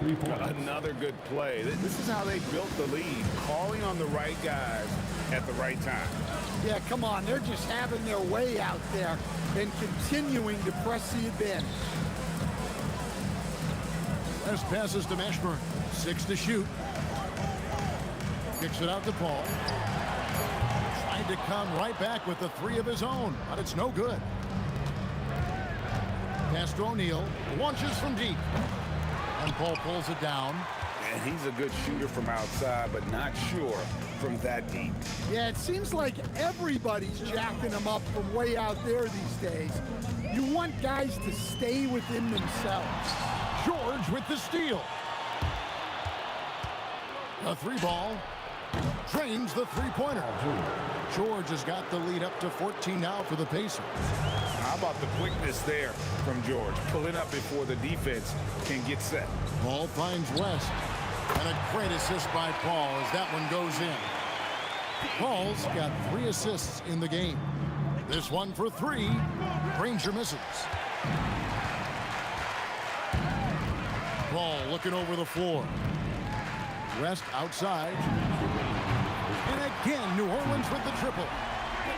Another good play. This is how they built the lead. Calling on the right guys at the right time. Yeah, come on. They're just having their way out there and continuing to press the advantage. West passes to Mashburn. 6 to shoot. Kicks it out to Paul. Tried to come right back with the 3 of his own, but it's no good. Pass to O'Neal. Launches from deep. And Paul pulls it down. And he's a good shooter from outside, but not sure from that deep. Yeah, it seems like everybody's jacking him up from way out there these days. You want guys to stay within themselves. George with the steal. A 3-ball. Drains the 3-pointer. George has got the lead up to 14 now for the Pacers. How about the quickness there from George? Pulling up before the defense can get set. Paul finds West. And a great assist by Paul as that one goes in. Paul's got 3 assists in the game. This one for 3. Granger misses. Paul looking over the floor. West outside. And again, New Orleans with the triple.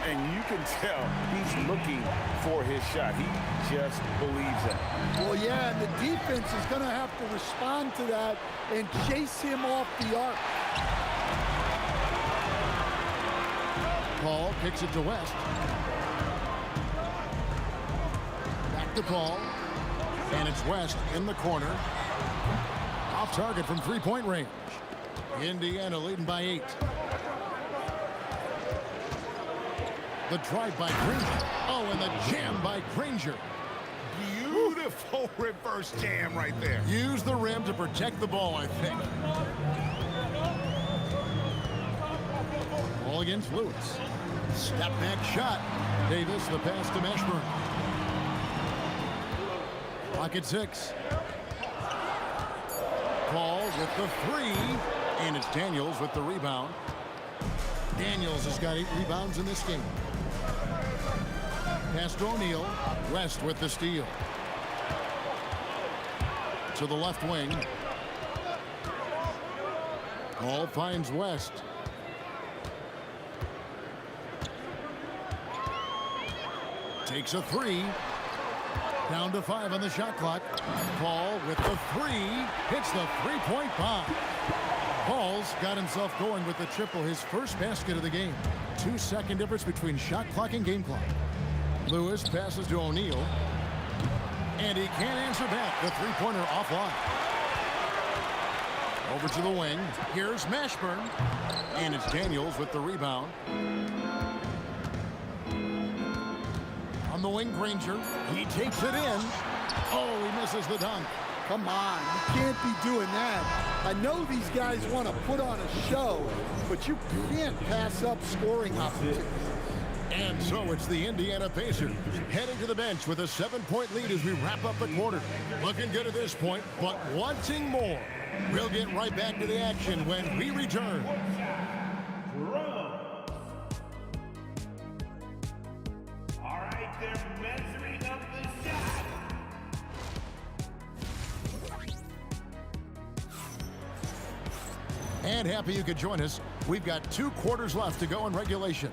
And you can tell he's looking for his shot. He just believes it. Well, yeah, and the defense is going to have to respond to that and chase him off the arc. Paul kicks it to West. Back to Paul. And it's West in the corner. Off target from 3-point range. Indiana leading by 8. The drive by Granger. Oh, and the jam by Granger. Beautiful Beautiful reverse jam right there. Use the rim to protect the ball, I think. Ball against Lewis. Step back shot. Davis, the pass to Mashburn. Pocket 6. Paul with the 3. And it's Daniels with the rebound. Daniels has got 8 rebounds in this game. Pass to O'Neal. West with the steal. To the left wing. Paul finds West. Takes a 3. Down to 5 on the shot clock. Paul with the 3. Hits the three-point bomb. Paul's got himself going with the triple, his first basket of the game. 2-second difference between shot clock and game clock. Lewis passes to O'Neal. And he can't answer back. The three-pointer offline. Over to the wing. Here's Mashburn. And it's Daniels with the rebound. On the wing, Granger. He takes it in. Oh, he misses the dunk. Come on, you can't be doing that. I know these guys want to put on a show, but you can't pass up scoring opportunities. And so it's the Indiana Pacers heading to the bench with a 7-point lead as we wrap up the quarter. Looking good at this point, but wanting more. We'll get right back to the action when we return. All right, they're measuring up the shot. And happy you could join us. We've got 2 quarters left to go in regulation.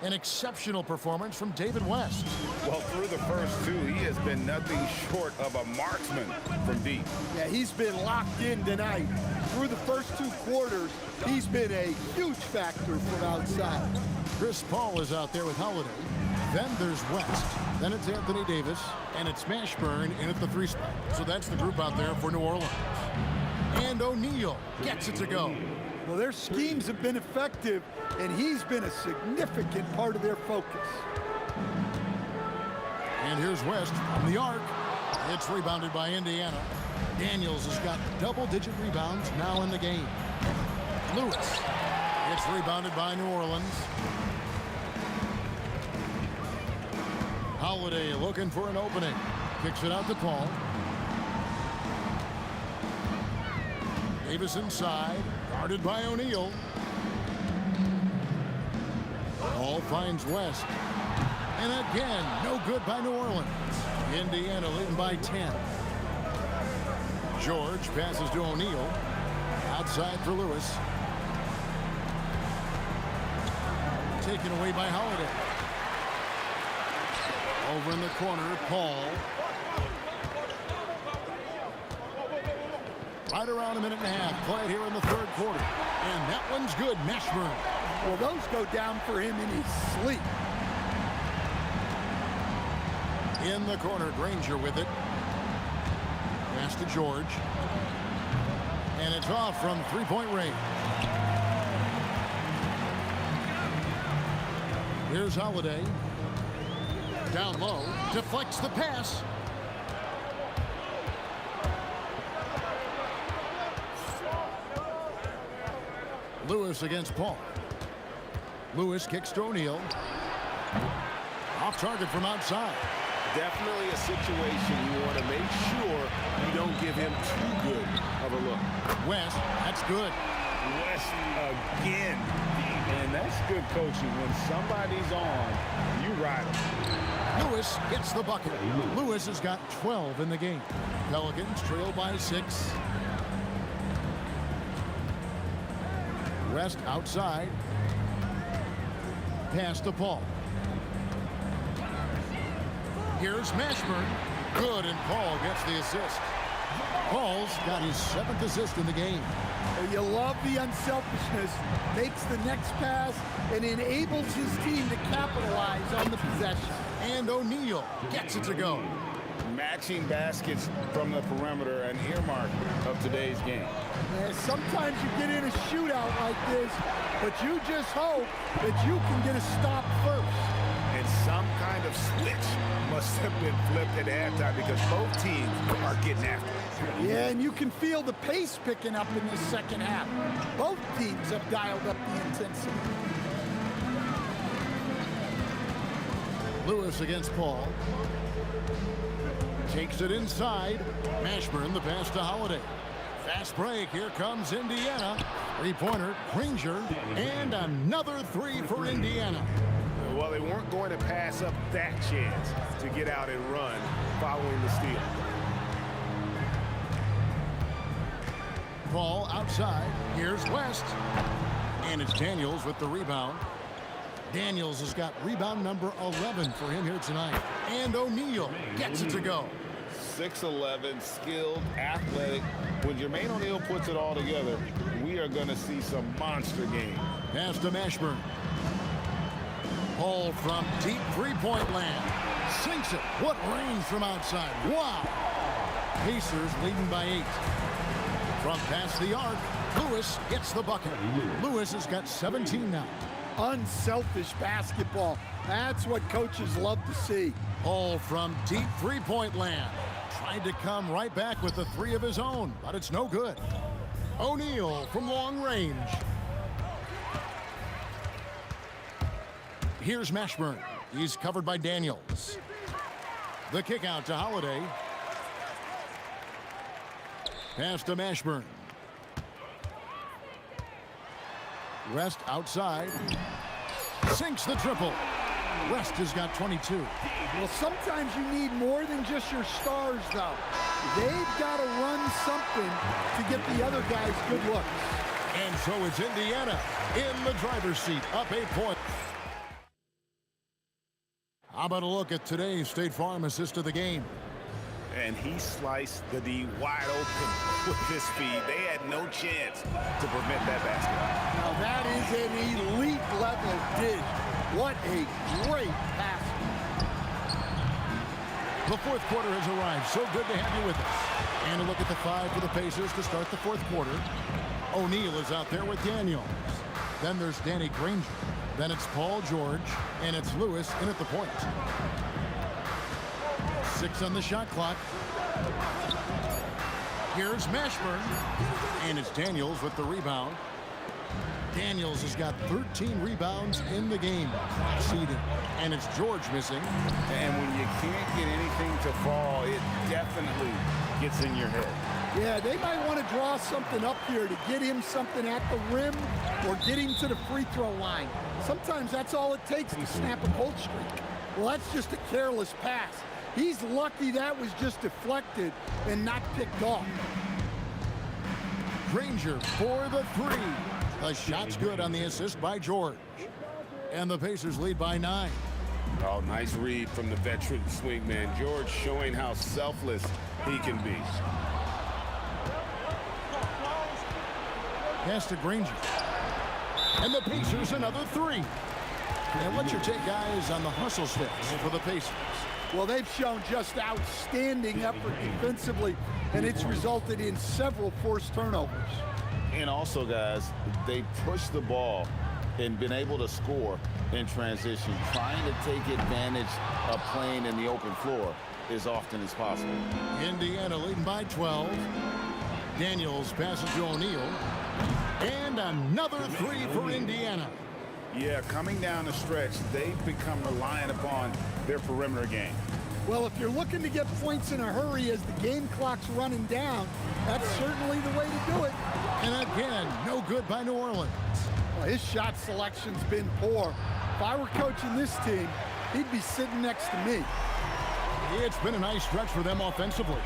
An exceptional performance from David West. Well, through the first 2, he has been nothing short of a marksman from deep. Yeah, he's been locked in tonight. Through the first 2 quarters, he's been a huge factor from outside. Chris Paul is out there with Holiday. Then there's West. Then it's Anthony Davis. And it's Mashburn in at the 3 spot. So that's the group out there for New Orleans. And O'Neal gets it to go. Well, their schemes have been effective, and he's been a significant part of their focus. And here's West from the arc. It's rebounded by Indiana. Daniels has got double-digit rebounds now in the game. Lewis. It's rebounded by New Orleans. Holiday looking for an opening. Kicks it out to Paul. Davis inside. Guarded by O'Neal. Paul finds West. And again, no good by New Orleans. Indiana leading by 10. George passes to O'Neal. Outside for Lewis. Taken away by Holiday. Over in the corner, Paul. Right around a minute and a half played here in the 3rd quarter. And that one's good. Mashburn. Well, those go down for him in his sleep. In the corner, Granger with it. Pass to George. And it's off from 3-point range. Here's Holiday. Down low. Deflects the pass. Lewis against Paul. Lewis kicks to O'Neal. Off target from outside. Definitely a situation you want to make sure you don't give him too good of a look. West, that's good. West again. And that's good coaching. When somebody's on, you ride him. Lewis gets the bucket. Lewis has got 12 in the game. Pelicans trail by 6. West outside. Pass to Paul. Here's Mashburn. Good, and Paul gets the assist. Paul's got his 7th assist in the game. Well, you love the unselfishness. Makes the next pass and enables his team to capitalize on the possession. And O'Neal gets it to go. Matching baskets from the perimeter, an earmark of today's game. And sometimes you get in a shootout like this, but you just hope that you can get a stop first. It's some kind of of switch must have been flipped at halftime because both teams are getting after it. Yeah, and you can feel the pace picking up in the second half. Both teams have dialed up the intensity. Lewis against Paul. Takes it inside. Mashburn, the pass to Holiday. Fast break. Here comes Indiana. Three-pointer, Granger, and another three for Indiana. Well, they weren't going to pass up that chance to get out and run following the steal. Paul outside. Here's West. And it's Daniels with the rebound. Daniels has got rebound number 11 for him here tonight. And O'Neal gets it to go. 6'11", skilled, athletic. When Jermaine O'Neal puts it all together, we are going to see some monster games. Pass to Mashburn. Paul from deep three-point land. Sinks it. What range from outside. Wow. Pacers leading by 8. From past the arc, Lewis gets the bucket. Lewis has got 17 now. Unselfish basketball. That's what coaches love to see. Paul from deep three-point land. Tried to come right back with the three of his own, but it's no good. O'Neal from long range. Here's Mashburn. He's covered by Daniels. The kick out to Holiday. Pass to Mashburn. West outside. Sinks the triple. West has got 22. Well, sometimes you need more than just your stars, though. They've got to run something to get the other guys good looks. And so it's Indiana in the driver's seat, up 8 points. How about a look at today's State Farm assist of the game? And he sliced the D wide open with his speed. They had no chance to prevent that basket. Now that is an elite level dish. What a great pass. The fourth quarter has arrived. So good to have you with us. And a look at the 5 for the Pacers to start the fourth quarter. O'Neal is out there with Daniels. Then there's Danny Granger. Then it's Paul George. And it's Lewis in at the point. 6 on the shot clock. Here's Mashburn. And it's Daniels with the rebound. Daniels has got 13 rebounds in the game. Seeded. And it's George missing. And when you can't get anything to fall, it definitely gets in your head. Yeah, they might want to draw something up here to get him something at the rim or get him to the free throw line. Sometimes that's all it takes to snap a cold streak. Well, that's just a careless pass. He's lucky that was just deflected and not picked off. Granger for the 3. The shot's good on the assist by George. And the Pacers lead by 9. Oh, nice read from the veteran swingman. George showing how selfless he can be. Pass to Granger. And the Pacers another 3. And what's your take, guys, on the hustle steps for the Pacers? Well, they've shown just outstanding effort defensively, and it's resulted in several forced turnovers. And also, guys, they pushed the ball and been able to score in transition, trying to take advantage of playing in the open floor as often as possible. Indiana leading by 12. Daniels passes to O'Neal. And another 3 for Indiana. Yeah, coming down the stretch, they've become reliant upon their perimeter game. Well, if you're looking to get points in a hurry as the game clock's running down, that's certainly the way to do it. And again, no good by New Orleans. Well, his shot selection's been poor. If I were coaching this team, he'd be sitting next to me. It's been a nice stretch for them offensively.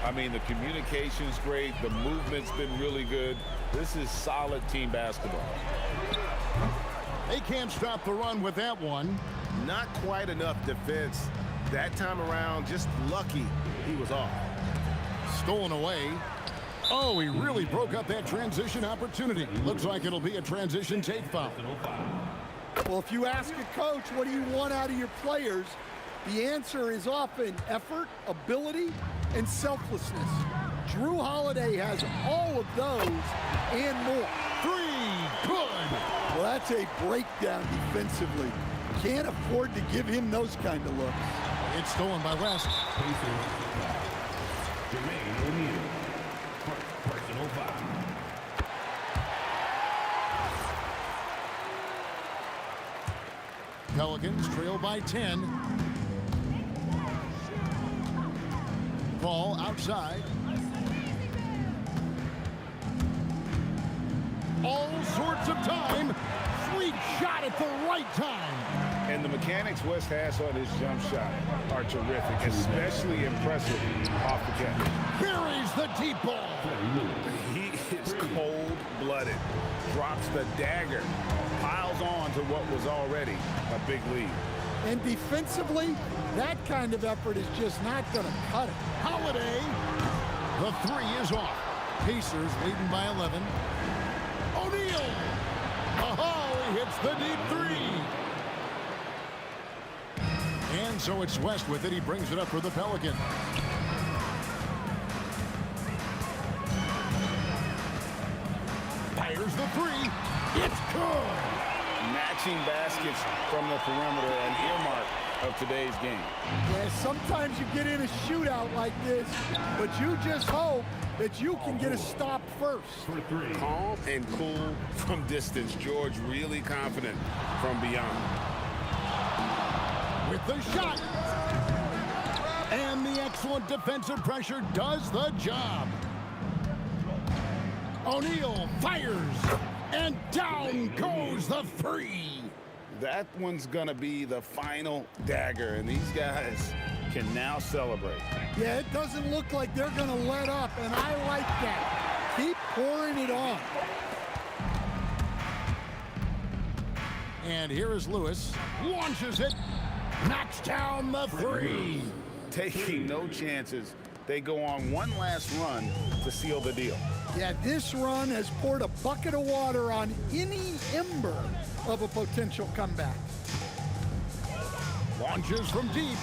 I mean, the communication's great. The movement's been really good. This is solid team basketball. They can't stop the run with that one. Not quite enough defense. That time around, just lucky he was off. Stolen away. Oh, he really broke up that transition opportunity. Looks like it'll be a transition take foul. Well, if you ask a coach, what do you want out of your players? The answer is often effort, ability, and selflessness. Drew Holiday has all of those and more. 3, good. Well, that's a breakdown defensively. Can't afford to give him those kind of looks. It's stolen by West. Jermaine O'Neal. Personal foul. Pelicans trail by 10. Ball outside. All sorts of time. Sweet shot at the right time. And the mechanics West has on his jump shot are terrific, especially impressive off the catch. Buries the deep ball. He is cold-blooded, drops the dagger, piles on to what was already a big lead. And defensively, that kind of effort is just not going to cut it. Holiday. The three is off. Pacers leading by 11. O'Neal. Oh, he hits the deep three. And so it's West with it. He brings it up for the Pelicans. Fires the three. It's good. Matching baskets from the perimeter, an earmark of today's game. Yeah, sometimes you get in a shootout like this, but you just hope that you can get a stop first. Calm and cool from distance. George really confident from beyond. With the shot. And the excellent defensive pressure does the job. O'Neal fires. And down goes the three. That one's gonna be the final dagger, and these guys can now celebrate. Yeah, it doesn't look like they're gonna let up, and I like that. Keep pouring it on. And here is Lewis. Launches it. Knocks down the three. Taking no chances. They go on one last run to seal the deal. Yeah, this run has poured a bucket of water on any ember of a potential comeback. Launches from deep.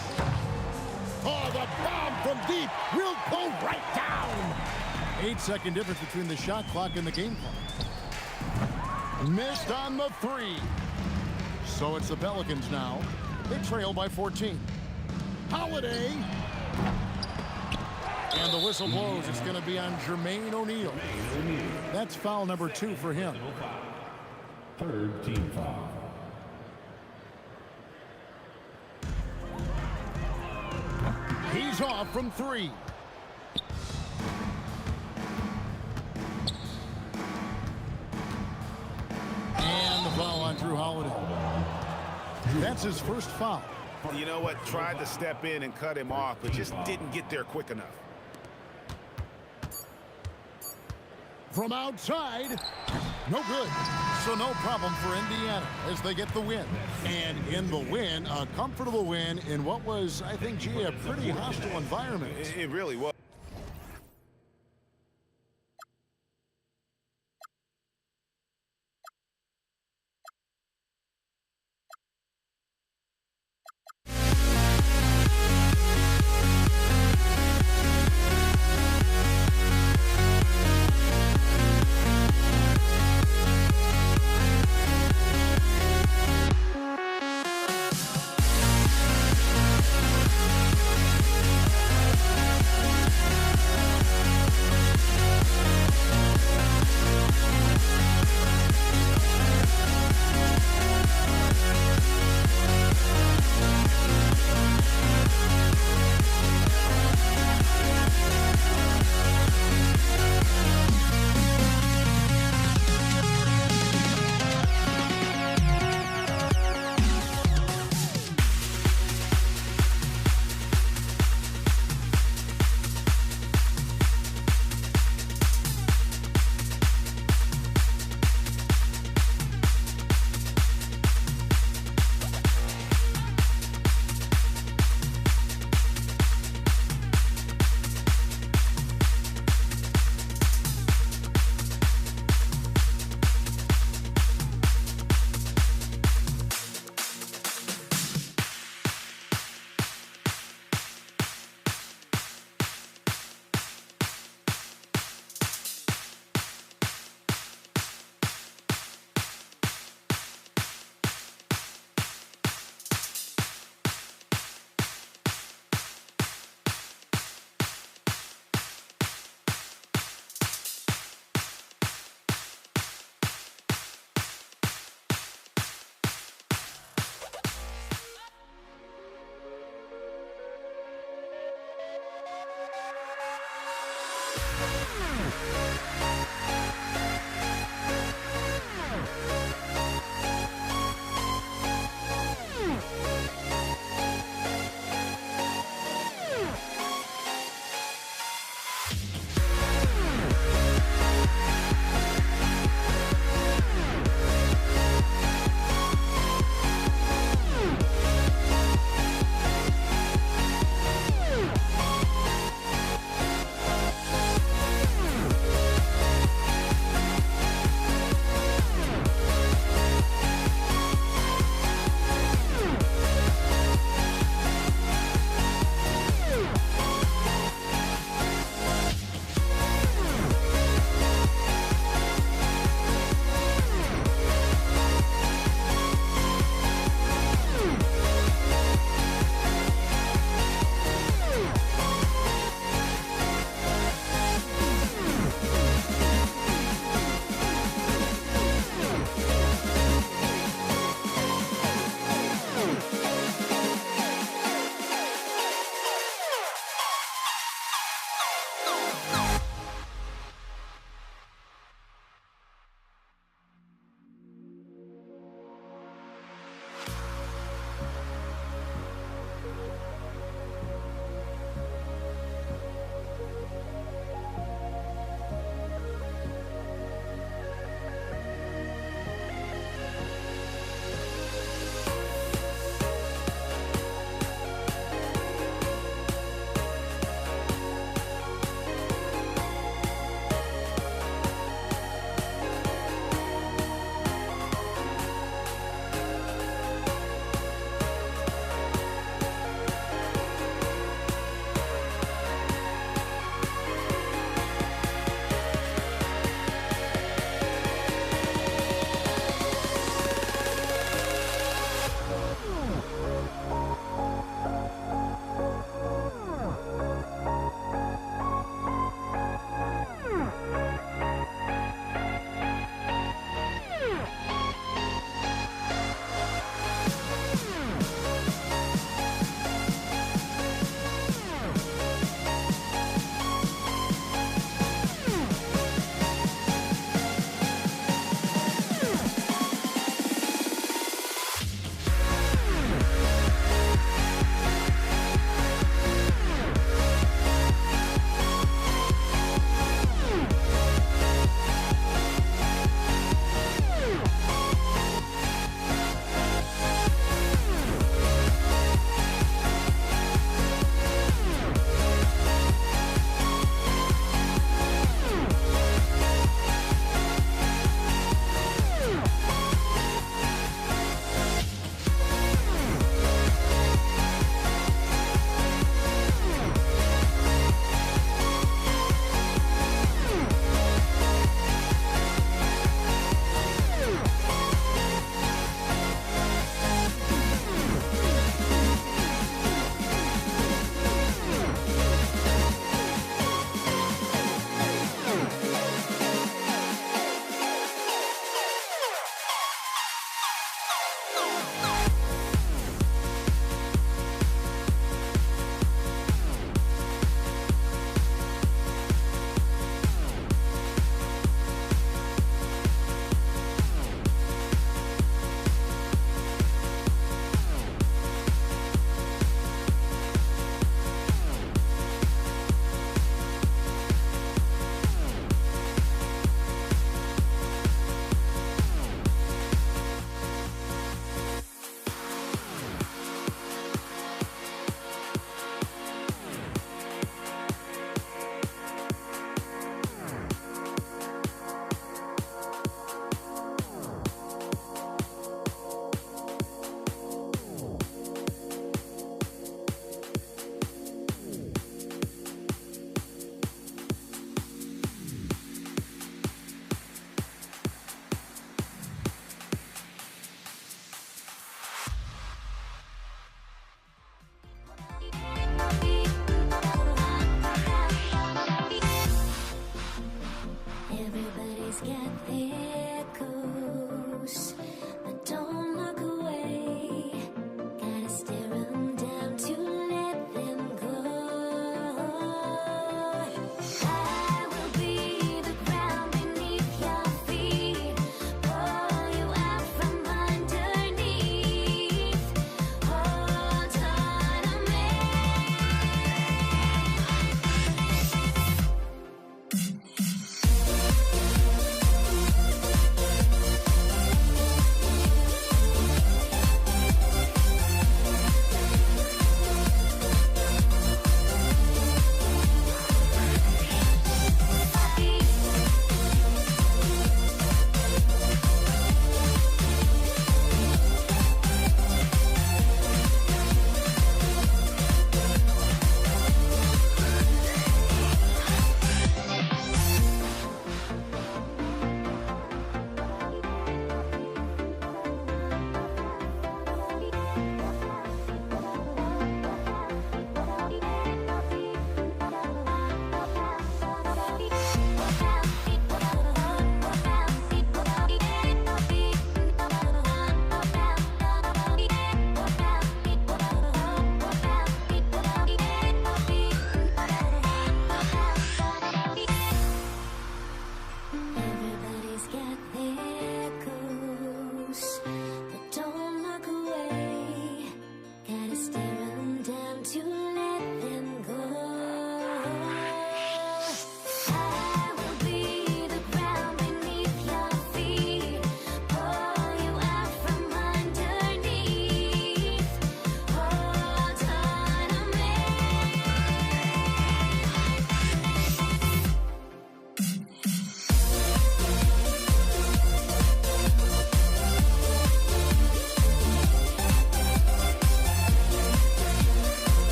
Oh, the bomb from deep will go right down. 8-second difference between the shot clock and the game clock. Missed on the three. So it's the Pelicans now. They trail by 14. Holiday. And the whistle blows. It's going to be on Jermaine O'Neal. That's foul number 2 for him. Third team foul. He's off from 3. And the foul on Drew Holiday. That's his first foul. You know what? Tried to step in and cut him off, but just didn't get there quick enough. From outside, no good. So no problem for Indiana as they get the win. And in the win, a comfortable win in what was, I think, gee, a pretty hostile environment. It really was.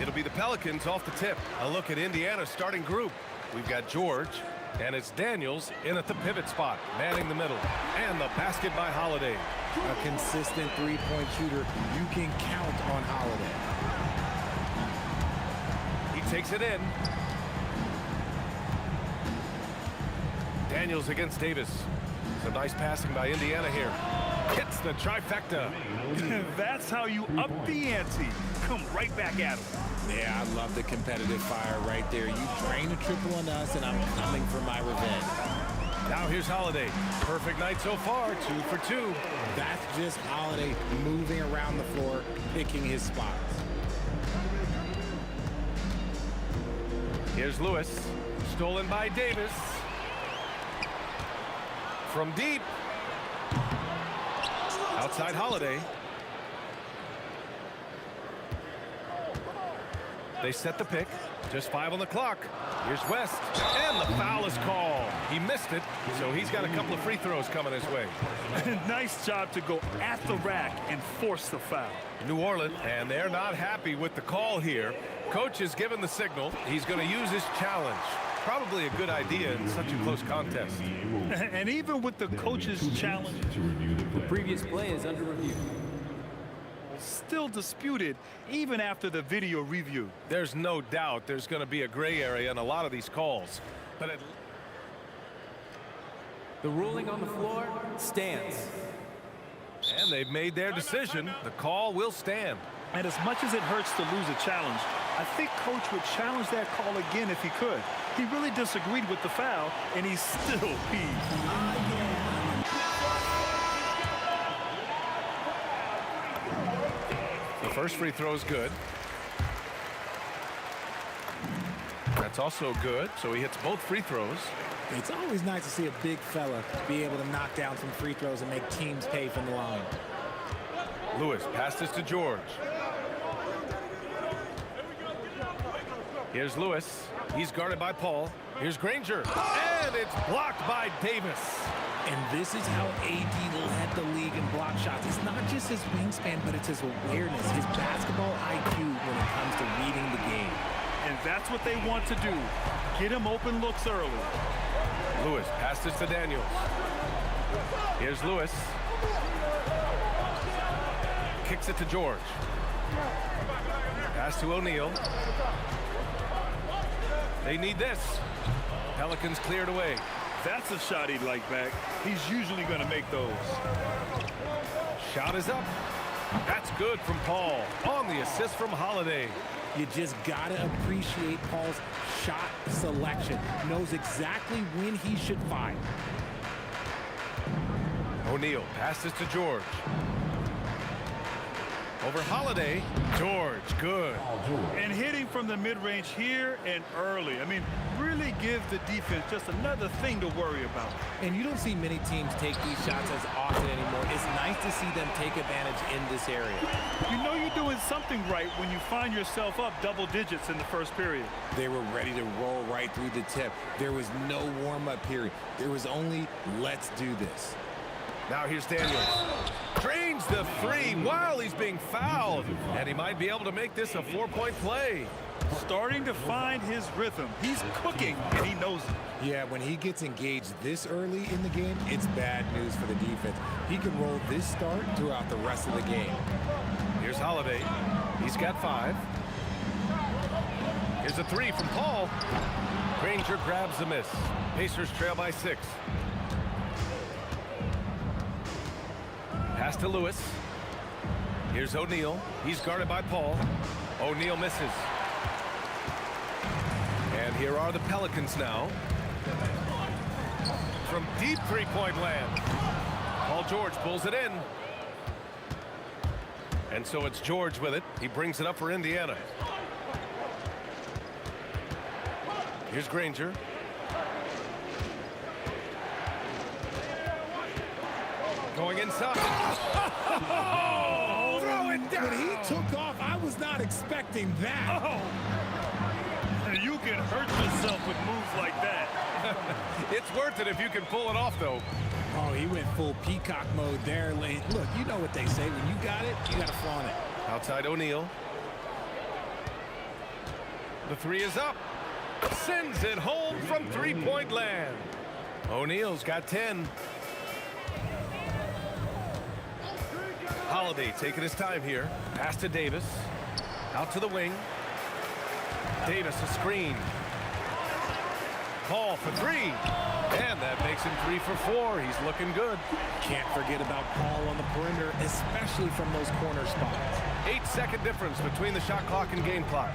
It'll be the Pelicans off the tip. A look at Indiana's starting group. We've got George, and it's Daniels in at the pivot spot, manning the middle. And the basket by Holiday. A consistent three-point shooter. You can count on Holiday. He takes it in. Daniels against Davis. Some nice passing by Indiana here. Hits the trifecta. That's how you up the ante. Come right back at him. Yeah, I love the competitive fire right there. You drain a triple on us, and I'm coming for my revenge. Now here's Holiday. Perfect night so far, 2 for 2. That's just Holiday moving around the floor, picking his spots. Here's Lewis. Stolen by Davis. From deep. Outside Holiday. They set the pick. Just 5 on the clock. Here's West. And the foul is called. He missed it, so he's got a couple of free throws coming his way. Nice job to go at the rack and force the foul. New Orleans, and they're not happy with the call here. Coach has given the signal. He's going to use his challenge. Probably a good idea in such a close contest. And even with the coach's challenge, The previous play is under review. still disputed even after the video review. There's no doubt there's going to be a gray area in a lot of these calls. But The ruling on the floor stands. and they've made their decision. The call will stand. And as much as it hurts to lose a challenge, I think Coach would challenge that call again if he could. He really disagreed with the foul, and he's still peeved. The first free throw is good. That's also good, so he hits both free throws. It's always nice to see a big fella be able to knock down some free throws and make teams pay from the line. Lewis passes to George. Here's Lewis. He's guarded by Paul. Here's Granger. And it's blocked by Davis. And this is how AD led the league in block shots. It's not just his wingspan, but it's his awareness, his basketball IQ when it comes to reading the game. And that's what they want to do. Get him open looks early. Lewis passes to Daniels. Here's Lewis. Kicks it to George. Pass to O'Neal. They need this. Pelicans cleared away. That's a shot he'd like back. He's usually going to make those. Shot is up. That's good from Paul. On the assist from Holiday. You just got to appreciate Paul's shot selection. Knows exactly when he should fire. O'Neal passes to George. Over Holiday. George, good. And hitting from the mid-range here and early. I mean, really give the defense just another thing to worry about. And you don't see many teams take these shots as often anymore. It's nice to see them take advantage in this area. You know you're doing something right when you find yourself up double digits in the first period. They were ready to roll right through the tip. There was no warm-up period. There was only, let's do this. Now here's Daniels. Drains the three while he's being fouled. And he might be able to make this a 4-point play. Starting to find his rhythm. He's cooking, and he knows it. Yeah, when he gets engaged this early in the game, it's bad news for the defense. He can roll this start throughout the rest of the game. Here's Holiday. He's got 5. Here's a 3 from Paul. Granger grabs the miss. Pacers trail by 6. Pass to Lewis. Here's O'Neal. He's guarded by Paul. O'Neal misses. Here are the Pelicans now. From deep three-point land. Paul George pulls it in. And so it's George with it. He brings it up for Indiana. Here's Granger. Going inside. Oh, throw it down. When he took off, I was not expecting that. Oh. You can hurt yourself with moves like that. It's worth it if you can pull it off, though. Oh, he went full peacock mode there. Look, you know what they say. When you got it, you got to flaunt it. Outside O'Neal. The three is up. Sends it home from three-point land. O'Neal's got 10. Holiday taking his time here. Pass to Davis. Out to the wing. Davis a screen. Paul for three. And that makes him 3 for 4. He's looking good. Can't forget about Paul on the perimeter, especially from those corner spots. 8-second difference between the shot clock and game clock.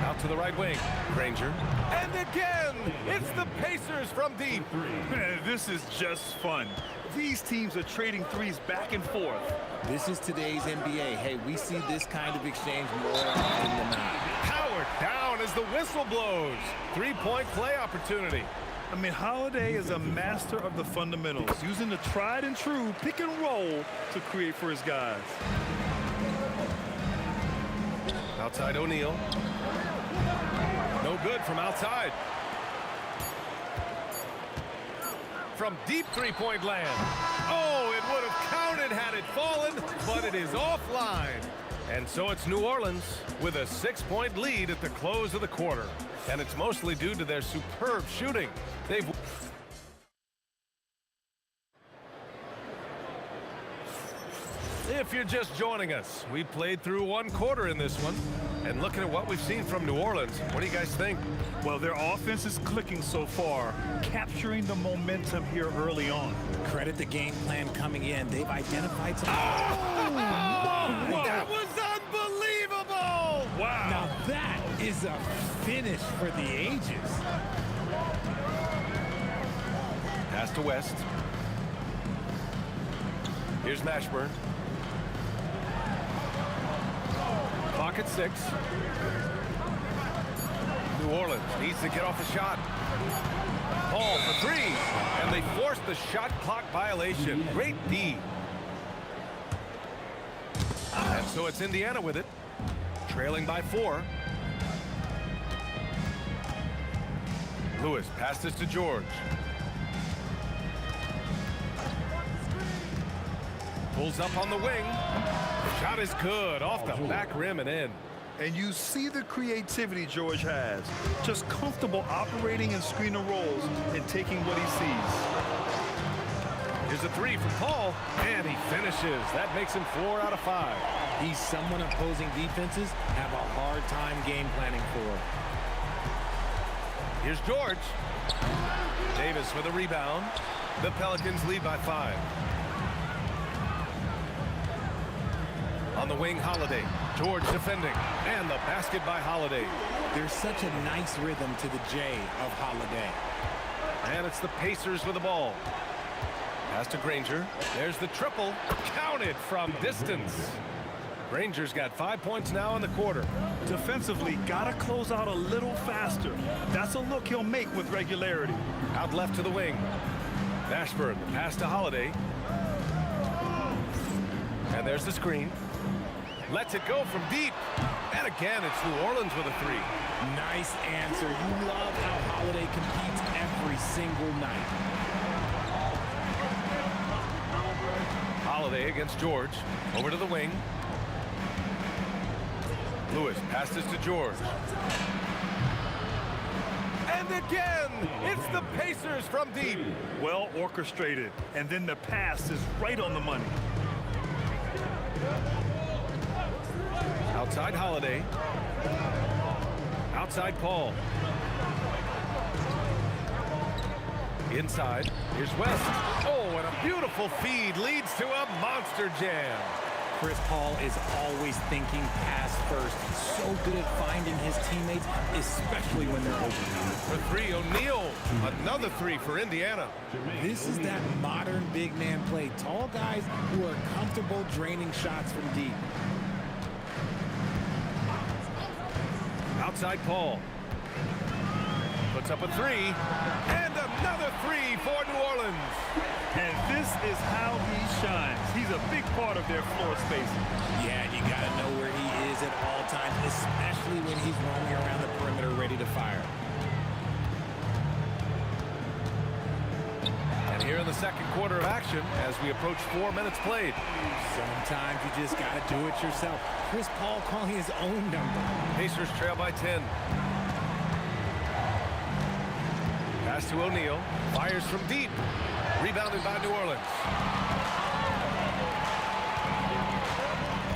Out to the right wing. Granger. And again, it's the Pacers from deep. Man, this is just fun. These teams are trading threes back and forth. This is today's NBA. Hey, we see this kind of exchange more often than not. Powered down as the whistle blows. 3-point play opportunity. I mean, Holiday is a master of the fundamentals, using the tried and true pick and roll to create for his guys. Outside O'Neal. No good from outside. From deep three-point land. Oh, it would have counted had it fallen, but it is offline. And so it's New Orleans with a 6-point lead at the close of the quarter. And it's mostly due to their superb shooting. If you're just joining us, we played through one quarter in this one. And looking at what we've seen from New Orleans, what do you guys think? Well, their offense is clicking so far, capturing the momentum here early on. Credit the game plan coming in. They've identified some... Oh, that was unbelievable! Wow. Now that is a finish for the ages. Pass to West. Here's Mashburn. Clock at 6. New Orleans needs to get off the shot. Paul for 3. And they forced the shot clock violation. Great D. And so it's Indiana with it. Trailing by 4. Lewis passes to George. Pulls up on the wing. Shot is good. Off the back rim and in. And you see the creativity George has. Just comfortable operating in screen and rolls and taking what he sees. Here's a 3 from Paul. And he finishes. That makes him 4 out of 5. He's someone opposing defenses have a hard time game planning for. Here's George. Davis with a rebound. The Pelicans lead by 5. On the wing, Holiday. George defending. And the basket by Holiday. There's such a nice rhythm to the J of Holiday. And it's the Pacers with the ball. Pass to Granger. There's the triple. Counted from distance. Granger's got 5 points now in the quarter. Defensively, gotta close out a little faster. That's a look he'll make with regularity. Out left to the wing. Mashburn, the pass to Holiday. And there's the screen. Lets it go from deep. And again, it's New Orleans with a 3. Nice answer. You love how Holiday competes every single night. Holiday against George. Over to the wing. Lewis passes to George. And again, it's the Pacers from deep. Well orchestrated. And then the pass is right on the money. Outside Holiday. Outside Paul. Inside. Here's West. Oh, and a beautiful feed leads to a monster jam. Chris Paul is always thinking pass first. He's so good at finding his teammates, especially when they're open. For three, O'Neal. Another three for Indiana. This is that modern big man play. Tall guys who are comfortable draining shots from deep. Outside Paul. Puts up a three. And another three for New Orleans. And this is how he shines. He's a big part of their floor spacing. Yeah, you got to know where he is at all times, especially when he's roaming around the perimeter ready to fire. And here in the second quarter of action as we approach 4 minutes played. Sometimes you just got to do it yourself. Chris Paul calling his own number. Pacers trail by 10. Pass to O'Neal. Fires from deep. Rebounded by New Orleans.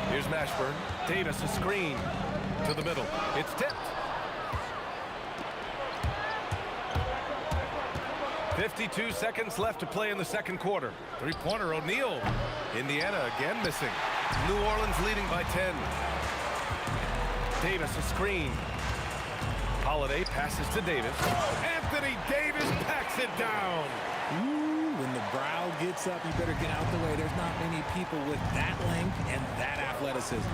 Here's Mashburn. Davis a screen to the middle. It's tipped. 52 seconds left to play in the second quarter. Three-pointer O'Neal. Indiana again missing. New Orleans leading by 10. Davis a screen. Holiday passes to Davis. Anthony Davis packs it down. Ooh, when the brow gets up, you better get out the way. There's not many people with that length and that athleticism.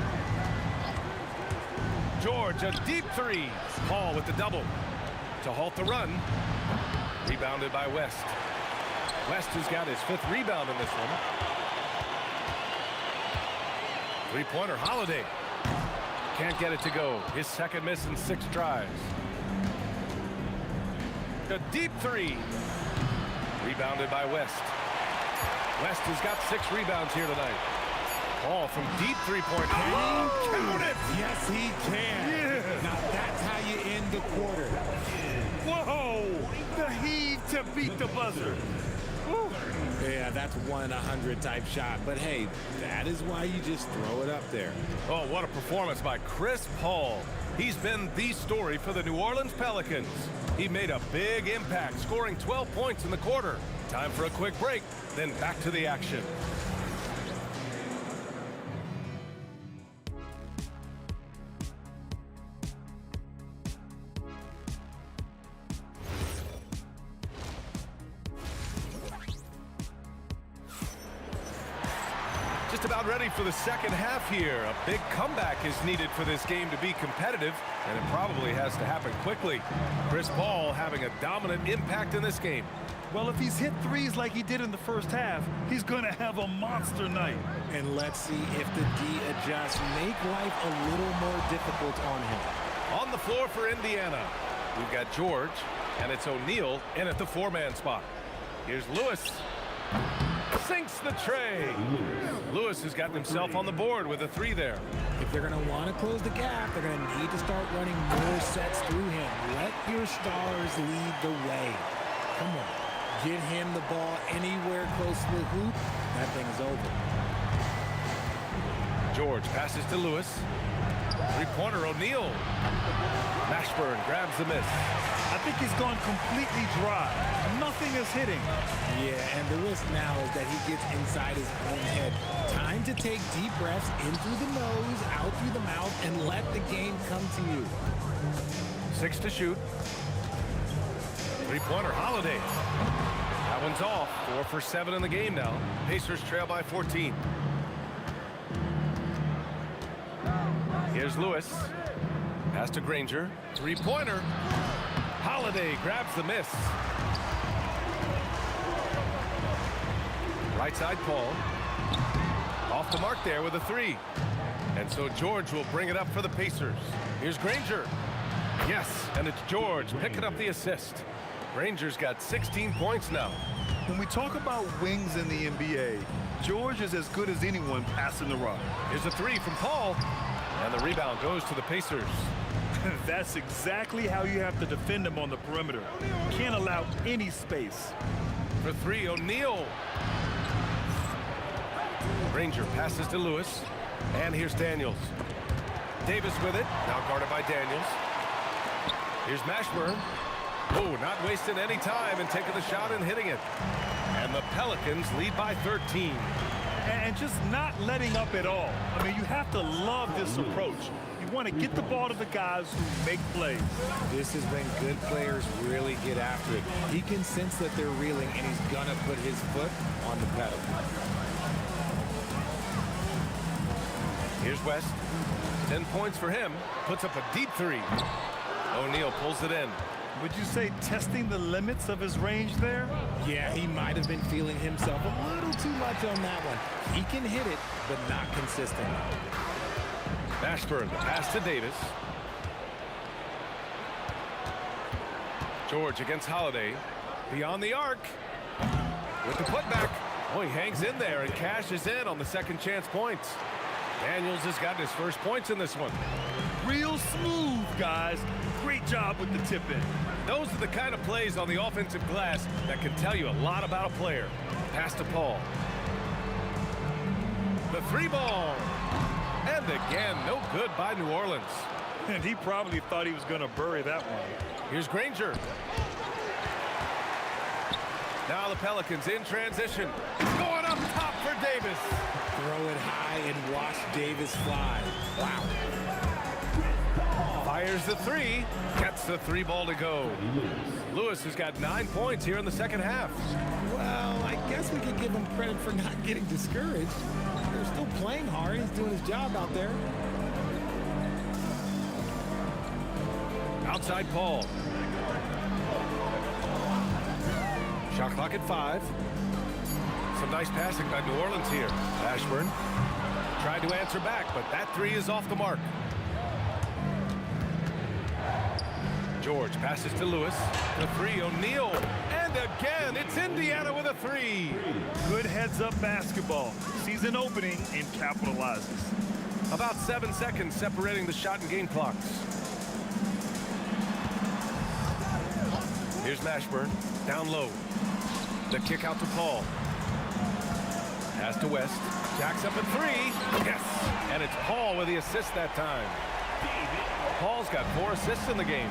George, a deep three. Paul with the double to halt the run. Rebounded by West. West has got his 5th rebound in this one. Three-pointer Holiday. Can't get it to go. His 2nd miss in 6 tries. A deep three. Rebounded by West. West has got 6 rebounds here tonight. Paul from deep three-point. Count it! Yes, he can. Yeah. Now that's how you end the quarter. Whoa! The heave to beat the buzzer. Woo. Yeah, that's 1 in 100 type shot. But hey, that is why you just throw it up there. Oh, what a performance by Chris Paul. He's been the story for the New Orleans Pelicans. He made a big impact, scoring 12 points in the quarter. Time for a quick break, then back to the action. Just about ready for the second half here. A big comeback is needed for this game to be competitive, and it probably has to happen quickly. Chris Paul having a dominant impact in this game. Well, if he's hit threes like he did in the first half, he's going to have a monster night. And let's see if the D adjusts, make life a little more difficult on him. On the floor for Indiana, we've got George, and it's O'Neal in at the 4-man spot. Here's Lewis. Sinks the tray. Lewis has gotten himself on the board with a 3 there. If they're going to want to close the gap, they're going to need to start running more sets through him. Let your stars lead the way. Come on. Get him the ball anywhere close to the hoop. That thing is over. George passes to Lewis. Three-pointer O'Neal. Mashburn grabs the miss. I think he's gone completely dry. Nothing is hitting. Yeah, and the risk now is that he gets inside his own head. Time to take deep breaths in through the nose, out through the mouth, and let the game come to you. 6 to shoot. Three-pointer Holiday. That one's off. 4 for 7 in the game now. Pacers trail by 14. Here's Lewis. Pass to Granger. Three-pointer. Holiday grabs the miss. Right side Paul. Off the mark there with a 3. And so George will bring it up for the Pacers. Here's Granger. Yes, and it's George picking up the assist. Granger's got 16 points now. When we talk about wings in the NBA, George is as good as anyone passing the rock. Here's a 3 from Paul. And the rebound goes to the Pacers. That's exactly how you have to defend him on the perimeter. Can't allow any space. For 3, O'Neal. Granger passes to Lewis. And here's Daniels. Davis with it. Now guarded by Daniels. Here's Mashburn. Oh, not wasting any time and taking the shot and hitting it. And the Pelicans lead by 13. and just not letting up at all. I mean, you have to love this approach. You want to get the ball to the guys who make plays. This is when good players really get after it. He can sense that they're reeling, and he's going to put his foot on the pedal. Here's West. 10 points for him. Puts up a deep three. O'Neal pulls it in. Would you say testing the limits of his range there? Yeah, he might have been feeling himself a little too much on that one. He can hit it, but not consistent. Mashburn, the pass to Davis. George against Holiday. Beyond the arc. With the putback. Oh, he hangs in there and cashes in on the second chance points. Daniels has gotten his first points in this one. Real smooth, guys. Great job with the tip in. Those are the kind of plays on the offensive glass that can tell you a lot about a player. Pass to Paul. The three ball. And again, no good by New Orleans. And he probably thought he was going to bury that one. Here's Granger. Now the Pelicans in transition. Going up top for Davis. Throw it high and watch Davis fly. Wow. Fires the three. Gets the three ball to go. Lewis has got 9 points here in the second half. Well, I guess we could give him credit for not getting discouraged. They're still playing hard. He's doing his job out there. Outside Paul. Shot clock at 5. Some nice passing by New Orleans here. Ashburn tried to answer back, but that three is off the mark. George passes to Lewis. The three, O'Neal. And again, it's Indiana with a three. Good heads-up basketball. Sees an opening and capitalizes. About 7 seconds separating the shot and game clocks. Here's Mashburn. Down low. The kick out to Paul. Pass to West. Jacks up at 3. Yes. And it's Paul with the assist that time. Paul's got 4 assists in the game.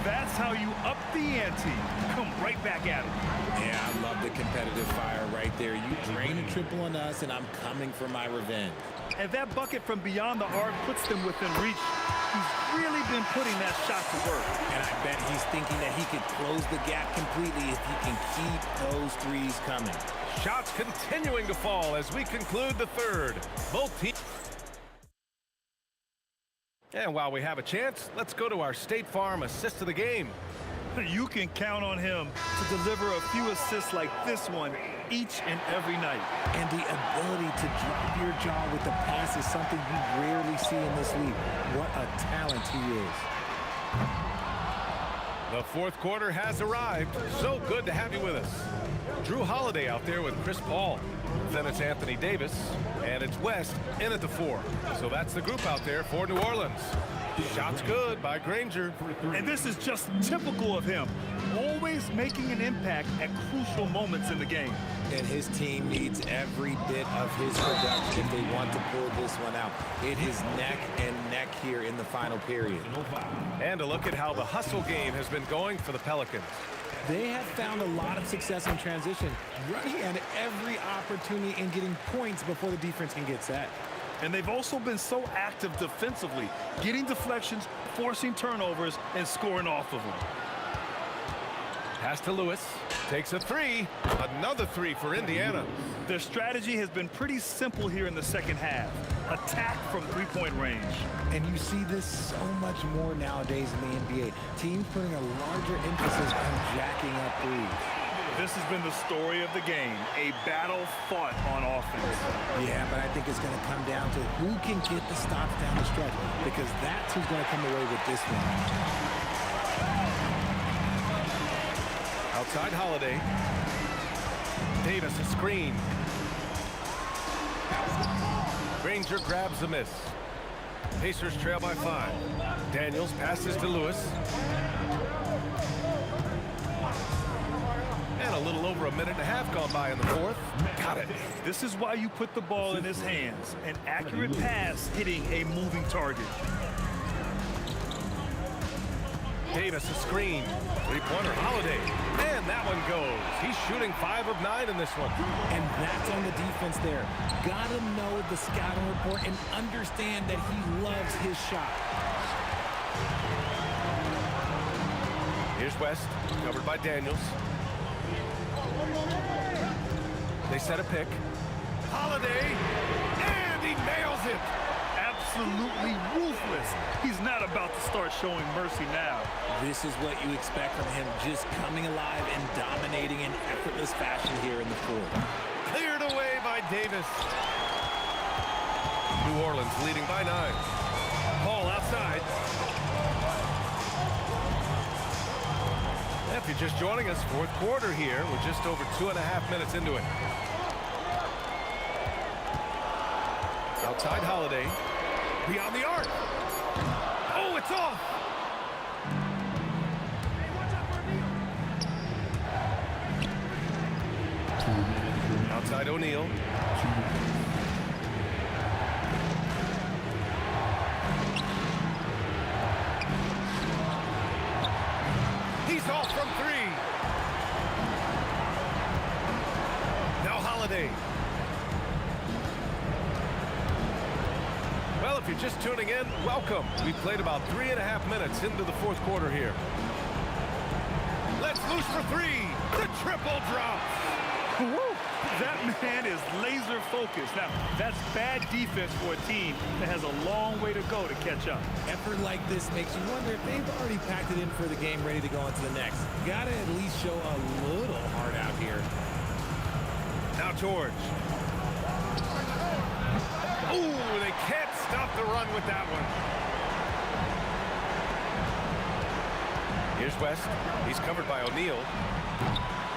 That's how you up the ante. Come right back at it. Yeah, I love the competitive fire right there. You drain a triple on us, and I'm coming for my revenge. And that bucket from beyond the arc puts them within reach. He's really been putting that shot to work. And I bet he's thinking that he could close the gap completely if he can keep those threes coming. Shots continuing to fall as we conclude the third. Both teams. And while we have a chance, let's go to our State Farm assist of the game. You can count on him to deliver a few assists like this one each and every night. And the ability to drop your jaw with the pass is something you rarely see in this league. What a talent he is. The fourth quarter has arrived. So good to have you with us. Drew Holiday out there with Chris Paul. Then it's Anthony Davis, and it's West in at the 4. So that's the group out there for New Orleans. Shots good by Granger. And this is just typical of him. Always making an impact at crucial moments in the game. And his team needs every bit of his production if they want to pull this one out. It is neck and neck here in the final period. And a look at how the hustle game has been going for the Pelicans. They have found a lot of success in transition, running at every opportunity and getting points before the defense can get set. And they've also been so active defensively, getting deflections, forcing turnovers, and scoring off of them. Pass to Lewis. Takes a 3. Another 3 for Indiana. Their strategy has been pretty simple here in the second half. Attack from three-point range. And you see this so much more nowadays in the NBA. Teams putting a larger emphasis on jacking up threes. This has been the story of the game, a battle fought on offense. Yeah, but I think it's going to come down to who can get the stops down the stretch, because that's who's going to come away with this one. Outside Holiday. Davis a screen. Granger grabs the miss. Pacers trail by 5. Daniels passes to Lewis. And a little over a minute and a half gone by in the fourth. Got it. This is why you put the ball in his hands. An accurate pass hitting a moving target. Davis a screen. Three-pointer, Holiday. And that one goes. He's shooting 5 of 9 in this one. And that's on the defense there. Gotta know the scouting report and understand that he loves his shot. Here's West, covered by Daniels. They set a pick. Holiday, and he nails it. Absolutely ruthless. He's not about to start showing mercy now. This is what you expect from him, just coming alive and dominating in effortless fashion here in the fourth. Cleared away by Davis. New Orleans leading by 9. Ball outside. If you're just joining us, fourth quarter here. We're just over 2.5 minutes into it. Outside Holiday. Beyond the arc. Oh, it's off. Outside O'Neal. He's off from 3. Now Holiday. Well, if you're just tuning in, welcome. We've played about 3.5 minutes into the fourth quarter here. Let's loose for 3. The triple drop. Woo! That man is laser focused. Now, that's bad defense for a team that has a long way to go to catch up. Effort like this makes you wonder if they've already packed it in for the game, ready to go into the next. Gotta at least show a little heart out here. Now George. Ooh, they can't stop the run with that one. Here's West. He's covered by O'Neal.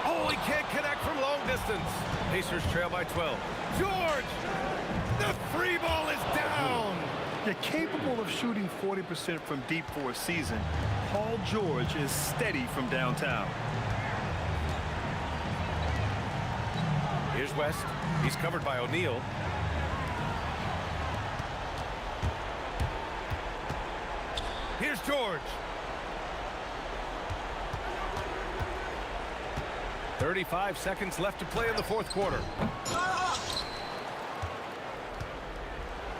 Oh, he can't connect from long distance. Pacers trail by 12. George! The 3 ball is down! You're capable of shooting 40% from deep for a season. Paul George is steady from downtown. Here's West. He's covered by O'Neal. Here's George. 35 seconds left to play in the fourth quarter.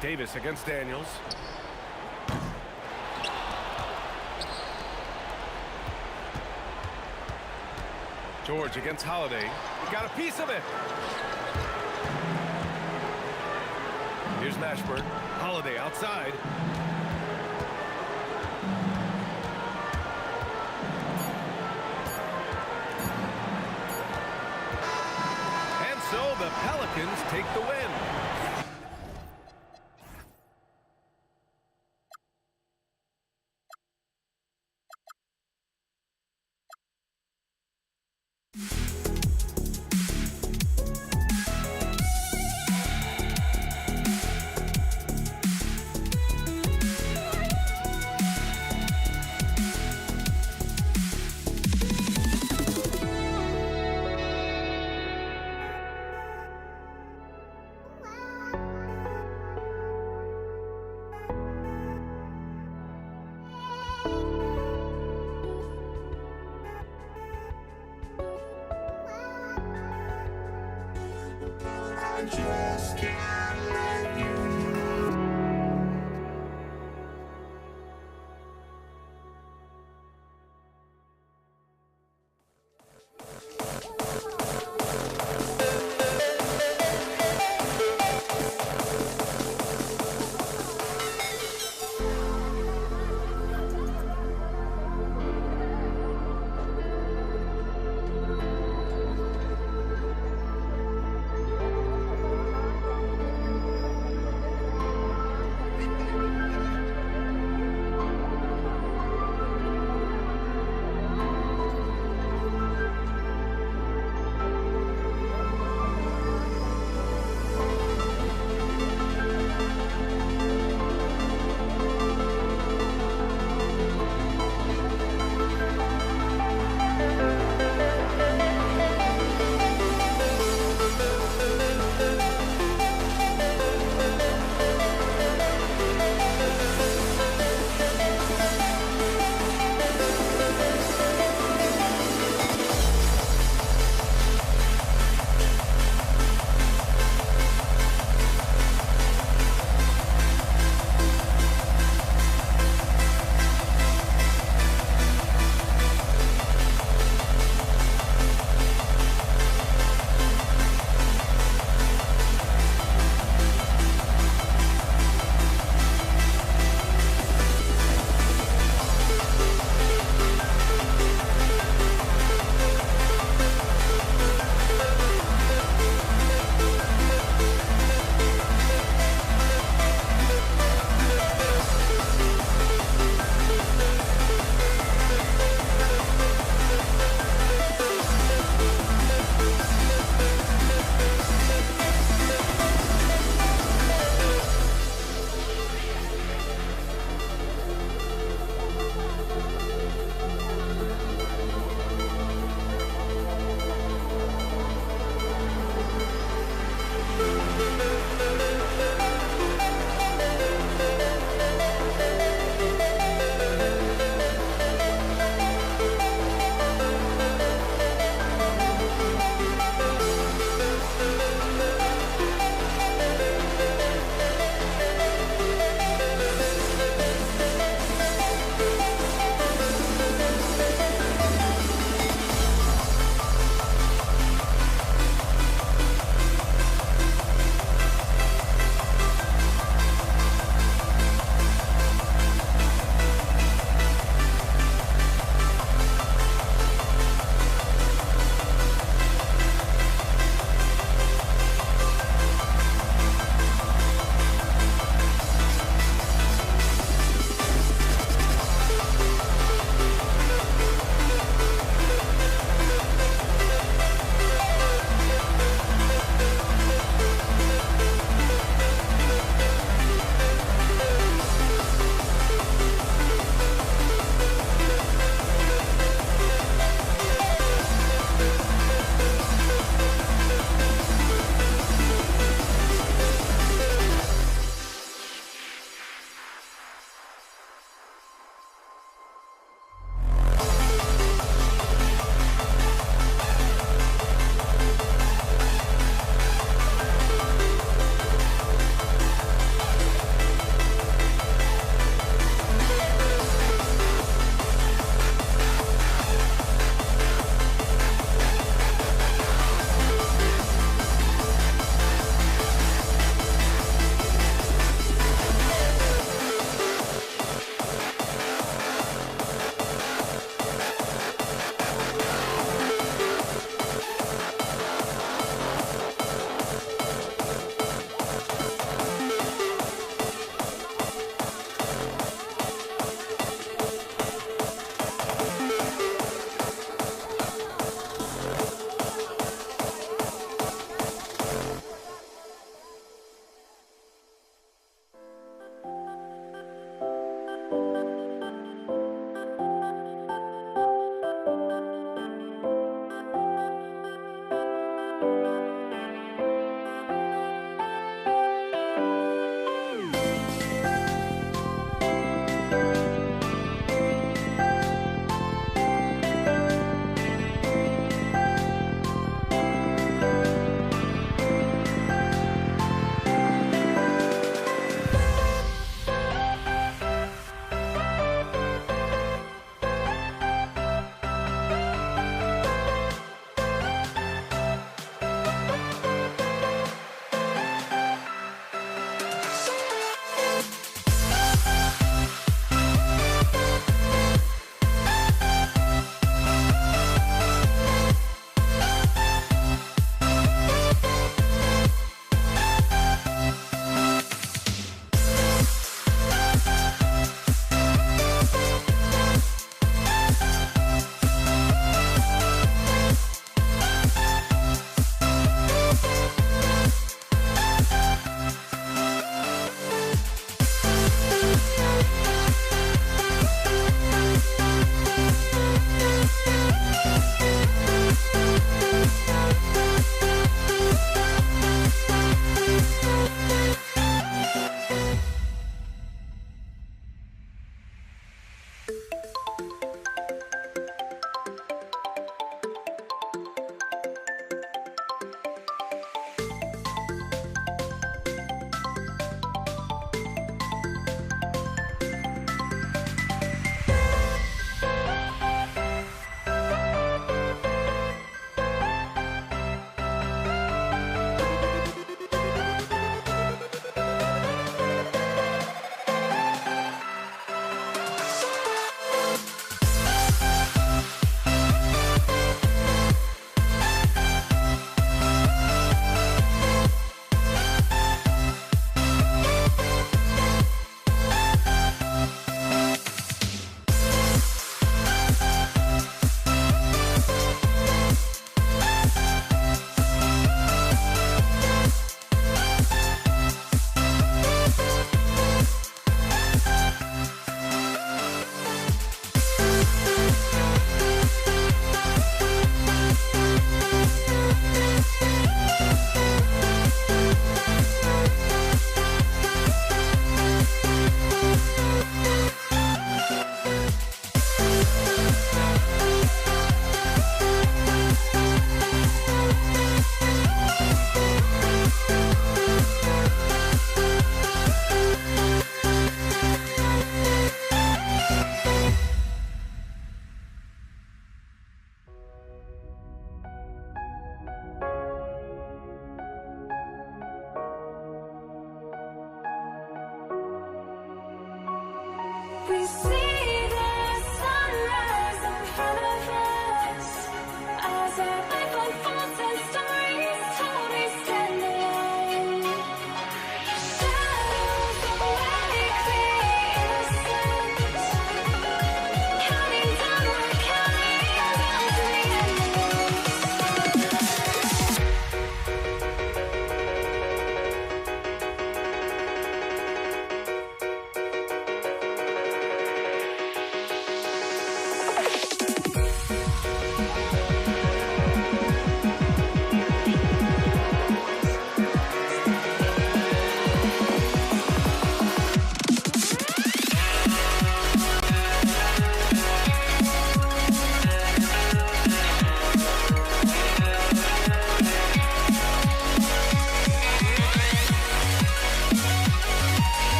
Davis against Daniels. George against Holiday. Got a piece of it. Here's Mashburn. Holiday outside. So the Pelicans take the win. Just can't let you.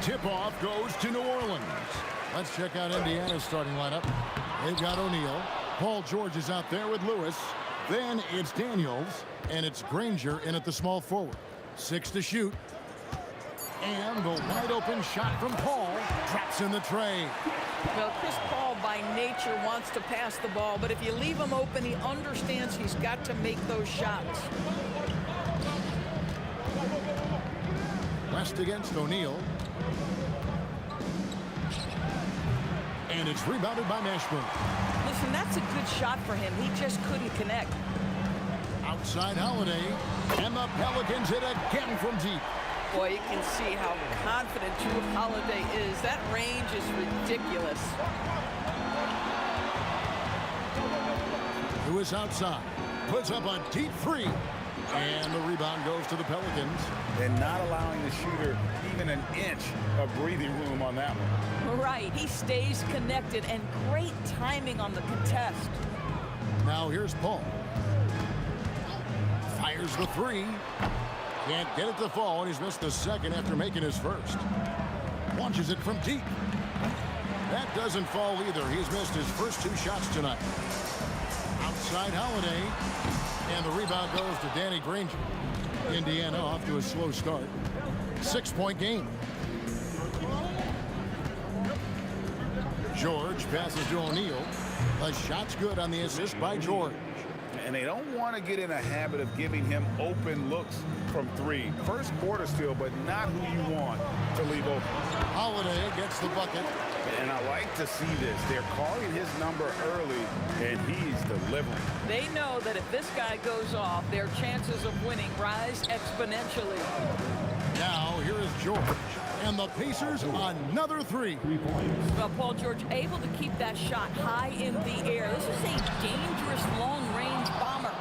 Tip-off goes to New Orleans. Let's check out Indiana's starting lineup. They've got O'Neal. Paul George is out there with Lewis. Then it's Daniels, and it's Granger in at the small forward. 6 to shoot. And the wide-open shot from Paul drops in the tray. Well, Chris Paul by nature wants to pass the ball, but if you leave him open, he understands he's got to make those shots. West against O'Neal. And it's rebounded by Mashburn. Listen, that's a good shot for him. He just couldn't connect. Outside Holiday. And the Pelicans hit again from deep. Boy, you can see how confident Drew Holiday is. That range is ridiculous. Lewis outside. Puts up a deep three. And the rebound goes to the Pelicans. And not allowing the shooter even an inch of breathing room on that one. Right. He stays connected, and great timing on the contest. Now here's Paul. Fires the three. Can't get it to fall, and he's missed the second after making his first. Launches it from deep. That doesn't fall either. He's missed his first 2 shots tonight. Outside Holiday. And the rebound goes to Danny Granger. Indiana off to a slow start. 6-point game. George passes to O'Neal. The shot's good on the assist by George. And they don't want to get in a habit of giving him open looks from 3. First quarter still, but not who you want to leave open. Holiday gets the bucket. And I like to see this. They're calling his number early, and he's delivering. They know that if this guy goes off, their chances of winning rise exponentially. Now here is George. And the Pacers another 3. Well, Paul George able to keep that shot high in the air. This is a dangerous long-range bomber.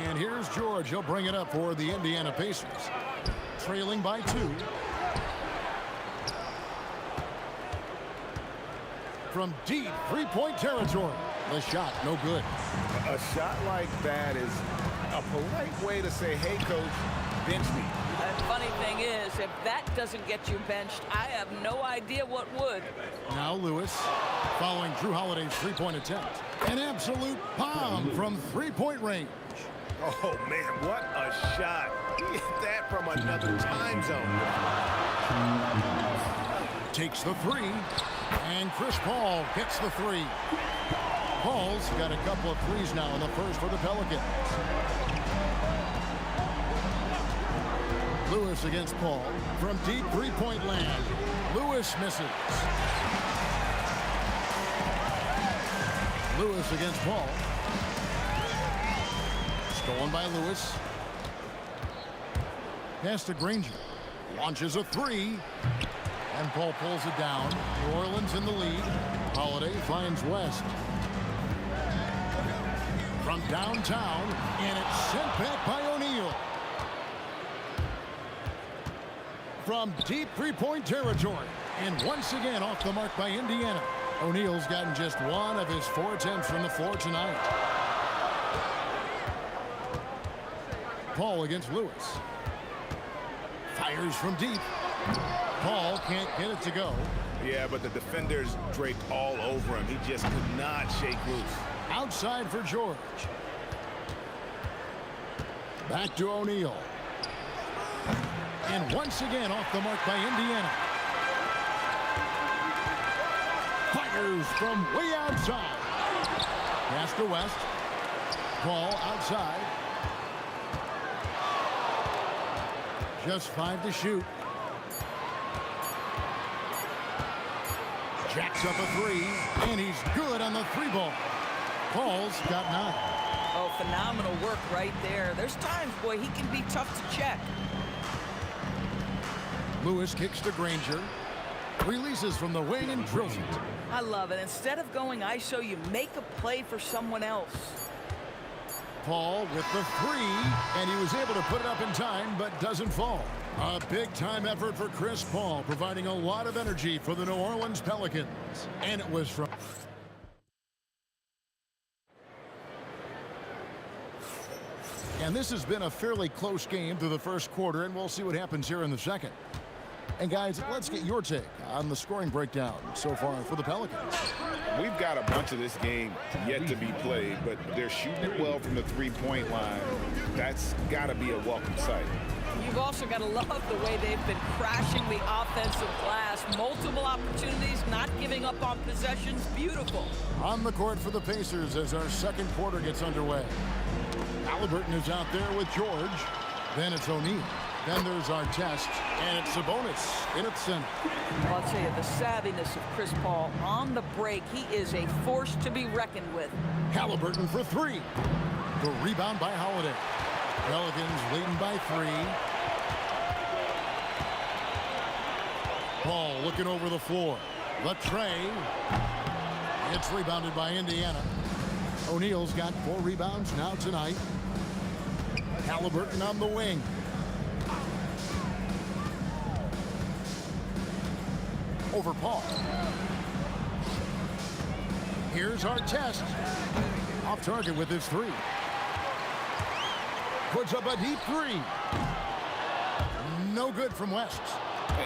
And here's George. He'll bring it up for the Indiana Pacers. Trailing by 2. From deep 3-point territory. The shot, no good. A shot like that is a polite way to say, hey, coach, bench me. The funny thing is, if that doesn't get you benched, I have no idea what would. Now Lewis, following Drew Holiday's 3-point attempt. An absolute bomb from 3-point range. Oh, man, what a shot. He hit that from another time zone. Takes the 3, and Chris Paul gets the 3. Paul's got a couple of threes now in the first for the Pelicans. Lewis against Paul from deep 3-point land. Lewis misses. Lewis against Paul. Stolen by Lewis. Pass to Granger. Launches a 3. And Paul pulls it down. New Orleans in the lead. Holiday finds West. From downtown, and it's sent back by O'Neal. From deep 3-point territory. And once again off the mark by Indiana. O'Neal's gotten just 1 of his 4 attempts from the floor tonight. Paul against Lewis. Fires from deep. Paul can't get it to go. Yeah, but the defenders draped all over him. He just could not shake loose. Outside for George. Back to O'Neal. And once again off the mark by Indiana. Fires from way outside. Pass to West. Paul outside. Just 5 to shoot. Jacks up a 3, and he's good on the 3-ball. Paul's got 9. Oh, phenomenal work right there. There's times, boy, he can be tough to check. Lewis kicks to Granger. Releases from the wing and drills it. I love it. Instead of going ISO, you make a play for someone else. Paul with the 3, and he was able to put it up in time, but doesn't fall. A big-time effort for Chris Paul, providing a lot of energy for the New Orleans Pelicans. And it was from... And this has been a fairly close game through the first quarter, and we'll see what happens here in the second. And guys, let's get your take on the scoring breakdown so far for the Pelicans. We've got a bunch of this game yet to be played, but they're shooting it well from the three-point line. That's got to be a welcome sight. You've also got to love the way they've been crashing the offensive glass. Multiple opportunities, not giving up on possessions. Beautiful. On the court for the Pacers as our second quarter gets underway. Halliburton is out there with George. Then it's O'Neal. Then there's our test, and it's Sabonis in its center. Well, I'll tell you, the savviness of Chris Paul on the break, he is a force to be reckoned with. Halliburton for three. The rebound by Holiday. Pelicans leading by 3. Paul looking over the floor. The tray. It's rebounded by Indiana. O'Neal's got 4 rebounds now tonight. Halliburton on the wing. Over Paul. Here's our test. Off target with his 3. Puts up a deep 3. No good from West.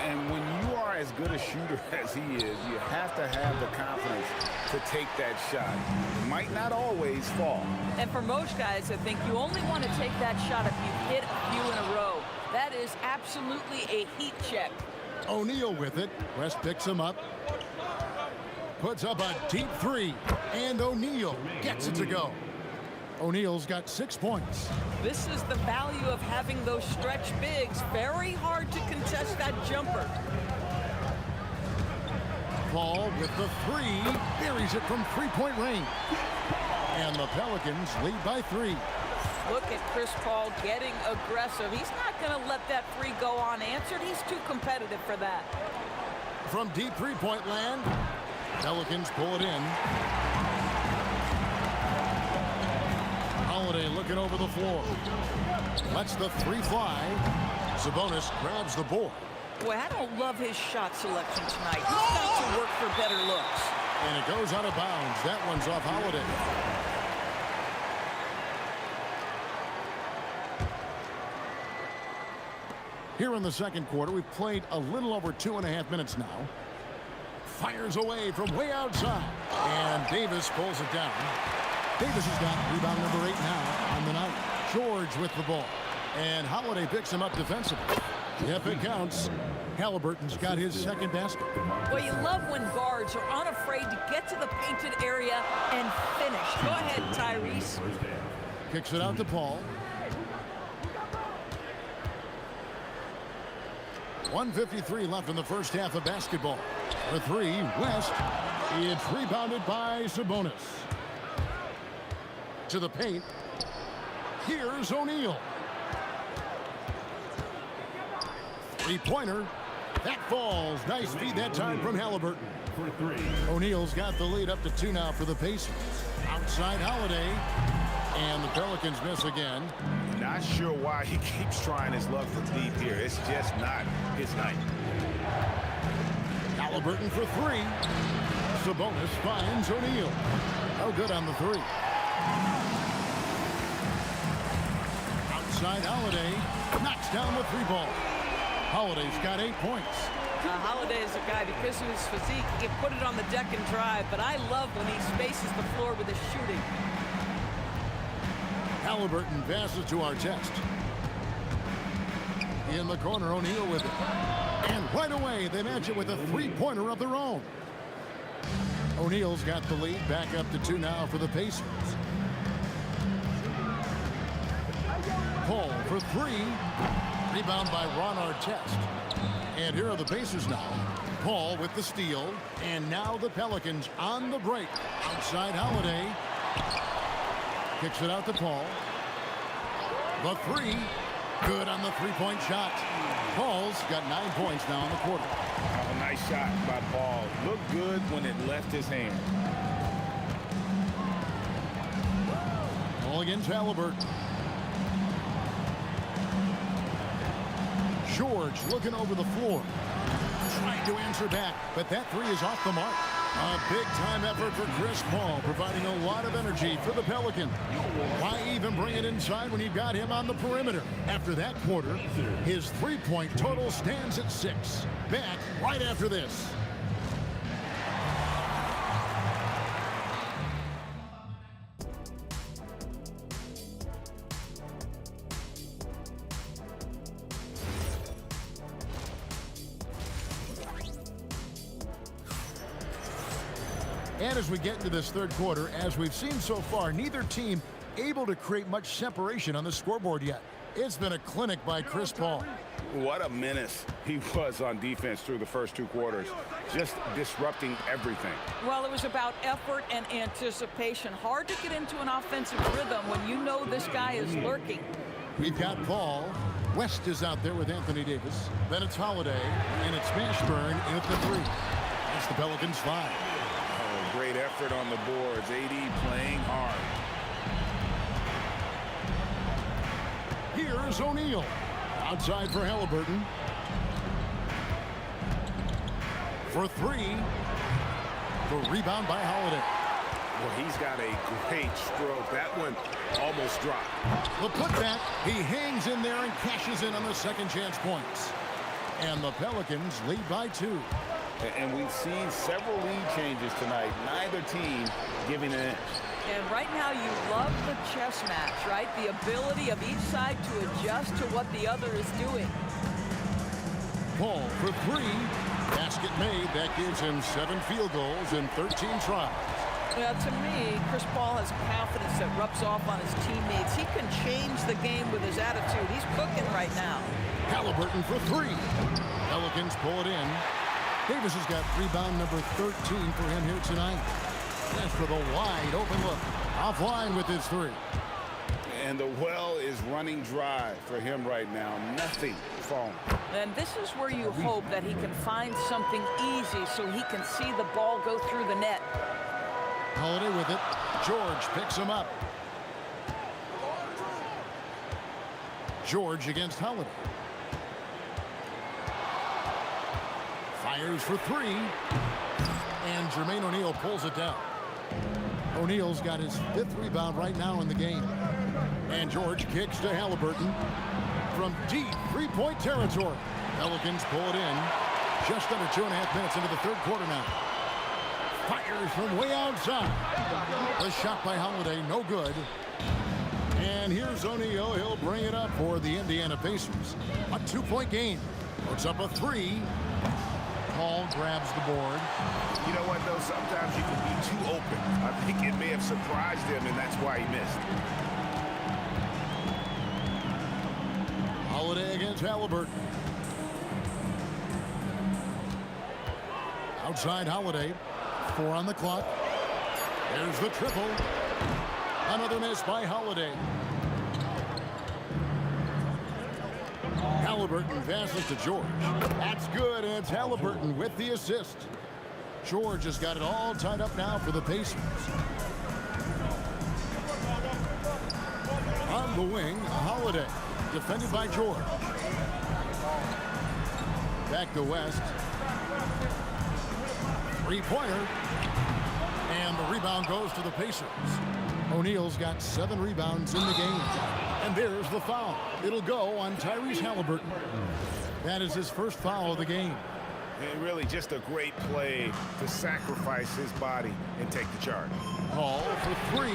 And when you are as good a shooter as he is, you have to have the confidence to take that shot. It might not always fall. And for most guys, I think you only want to take that shot if you hit a few in a row. That is absolutely a heat check. O'Neal with it. West picks him up. Puts up a deep 3. And O'Neal gets it to go. O'Neal's got 6 points. This is the value of having those stretch bigs. Very hard to contest that jumper. Paul with the 3. Buries it from three-point range. And the Pelicans lead by 3. Look at Chris Paul getting aggressive. He's not going to let that 3 go unanswered. He's too competitive for that. From deep three-point land, Pelicans pull it in. Holiday looking over the floor. Lets the 3 fly. Sabonis grabs the board. Boy, I don't love his shot selection tonight. He's got to work for better looks. And it goes out of bounds. That one's off Holiday. Here in the second quarter, we've played a little over 2.5 minutes now. Fires away from way outside. And Davis pulls it down. Davis has got rebound number 8 now on the night. George with the ball. And Holiday picks him up defensively. If it counts, Halliburton's got his second basket. Well, you love when guards are unafraid to get to the painted area and finish. Go ahead, Tyrese. Kicks it out to Paul. 1:53 left in the first half of basketball. For 3, West. It's rebounded by Sabonis. To the paint. Here's O'Neal. 3-pointer. That falls. Nice feed that time from Halliburton. O'Neal's got the lead up to 2 now for the Pacers. Outside Holiday. And the Pelicans miss again. Not sure why he keeps trying his luck from deep here. It's just not his night. Halliburton for 3. Sabonis finds O'Neal. No good on the 3. Outside Holiday. Knocks down the 3 ball. Holiday's got 8 points. Holiday is a guy, because of his physique, he can put it on the deck and drive, but I love when he spaces the floor with his shooting. Halliburton passes to our test. In the corner, O'Neal with it. And right away, they match it with a 3-pointer of their own. O'Neal's got the lead, back up to 2 now for the Pacers. Paul for 3. Rebound by Ron Artest. And here are the Pacers now. Paul with the steal. And now the Pelicans on the break. Outside Holiday. Kicks it out to Paul. The 3. Good on the 3-point shot. Paul's got 9 points now in the quarter. Oh, nice shot by Paul. Looked good when it left his hand. Ball against Halliburton. George looking over the floor. Trying to answer back, but that 3 is off the mark. A big-time effort for Chris Paul, providing a lot of energy for the Pelicans. Why even bring it inside when you got him on the perimeter? After that quarter, his three-point total stands at 6. Back right after this. And as we get into this third quarter, as we've seen so far, neither team able to create much separation on the scoreboard yet. It's been a clinic by Chris Paul. What a menace he was on defense through the first 2 quarters, just disrupting everything. Well, it was about effort and anticipation. Hard to get into an offensive rhythm when you know this guy is lurking. We've got Paul. West is out there with Anthony Davis. Then it's Holiday, and it's Mashburn in at the 3. That's the Pelicans 5. Great effort on the boards. AD playing hard. Here's O'Neal. Outside for Halliburton. For 3. The rebound by Holiday. Well, he's got a great stroke. That one almost dropped. The putback. He hangs in there and cashes in on the second chance points. And the Pelicans lead by 2. And we've seen several lead changes tonight. Neither team giving an inch. And right now you love the chess match, right? The ability of each side to adjust to what the other is doing. Paul for 3. Basket made. That gives him 7 field goals and 13 tries. Well, to me, Chris Paul has confidence that rubs off on his teammates. He can change the game with his attitude. He's cooking right now. Halliburton for 3. Pelicans pull it in. Davis has got rebound number 13 for him here tonight. That's for the wide open look. Offline with his 3. And the well is running dry for him right now. Nothing falling. And this is where you hope that he can find something easy so he can see the ball go through the net. Holiday with it. George picks him up. George against Holiday. Fires for 3. And Jermaine O'Neal pulls it down. O'Neal's got his 5th rebound right now in the game. And George kicks to Halliburton from deep 3-point territory. Pelicans pull it in. Just under 2.5 minutes into the third quarter now. Fires from way outside. The shot by Holiday, no good. And here's O'Neal. He'll bring it up for the Indiana Pacers. A 2-point game. Puts up a 3. Paul grabs the board. You know what, though? Sometimes you can be too open. I think it may have surprised him, and that's why he missed. Holiday against Halliburton. Outside Holiday. 4 on the clock. There's the triple. Another miss by Holiday. Halliburton passes to George. That's good, and it's Halliburton with the assist. George has got it all tied up now for the Pacers. On the wing, Holiday. Defended by George. Back to West. 3-pointer. And the rebound goes to the Pacers. O'Neal's got 7 rebounds in the game. And there's the foul. It'll go on Tyrese Halliburton. That is his first foul of the game. And really just a great play to sacrifice his body and take the charge. Hall for 3.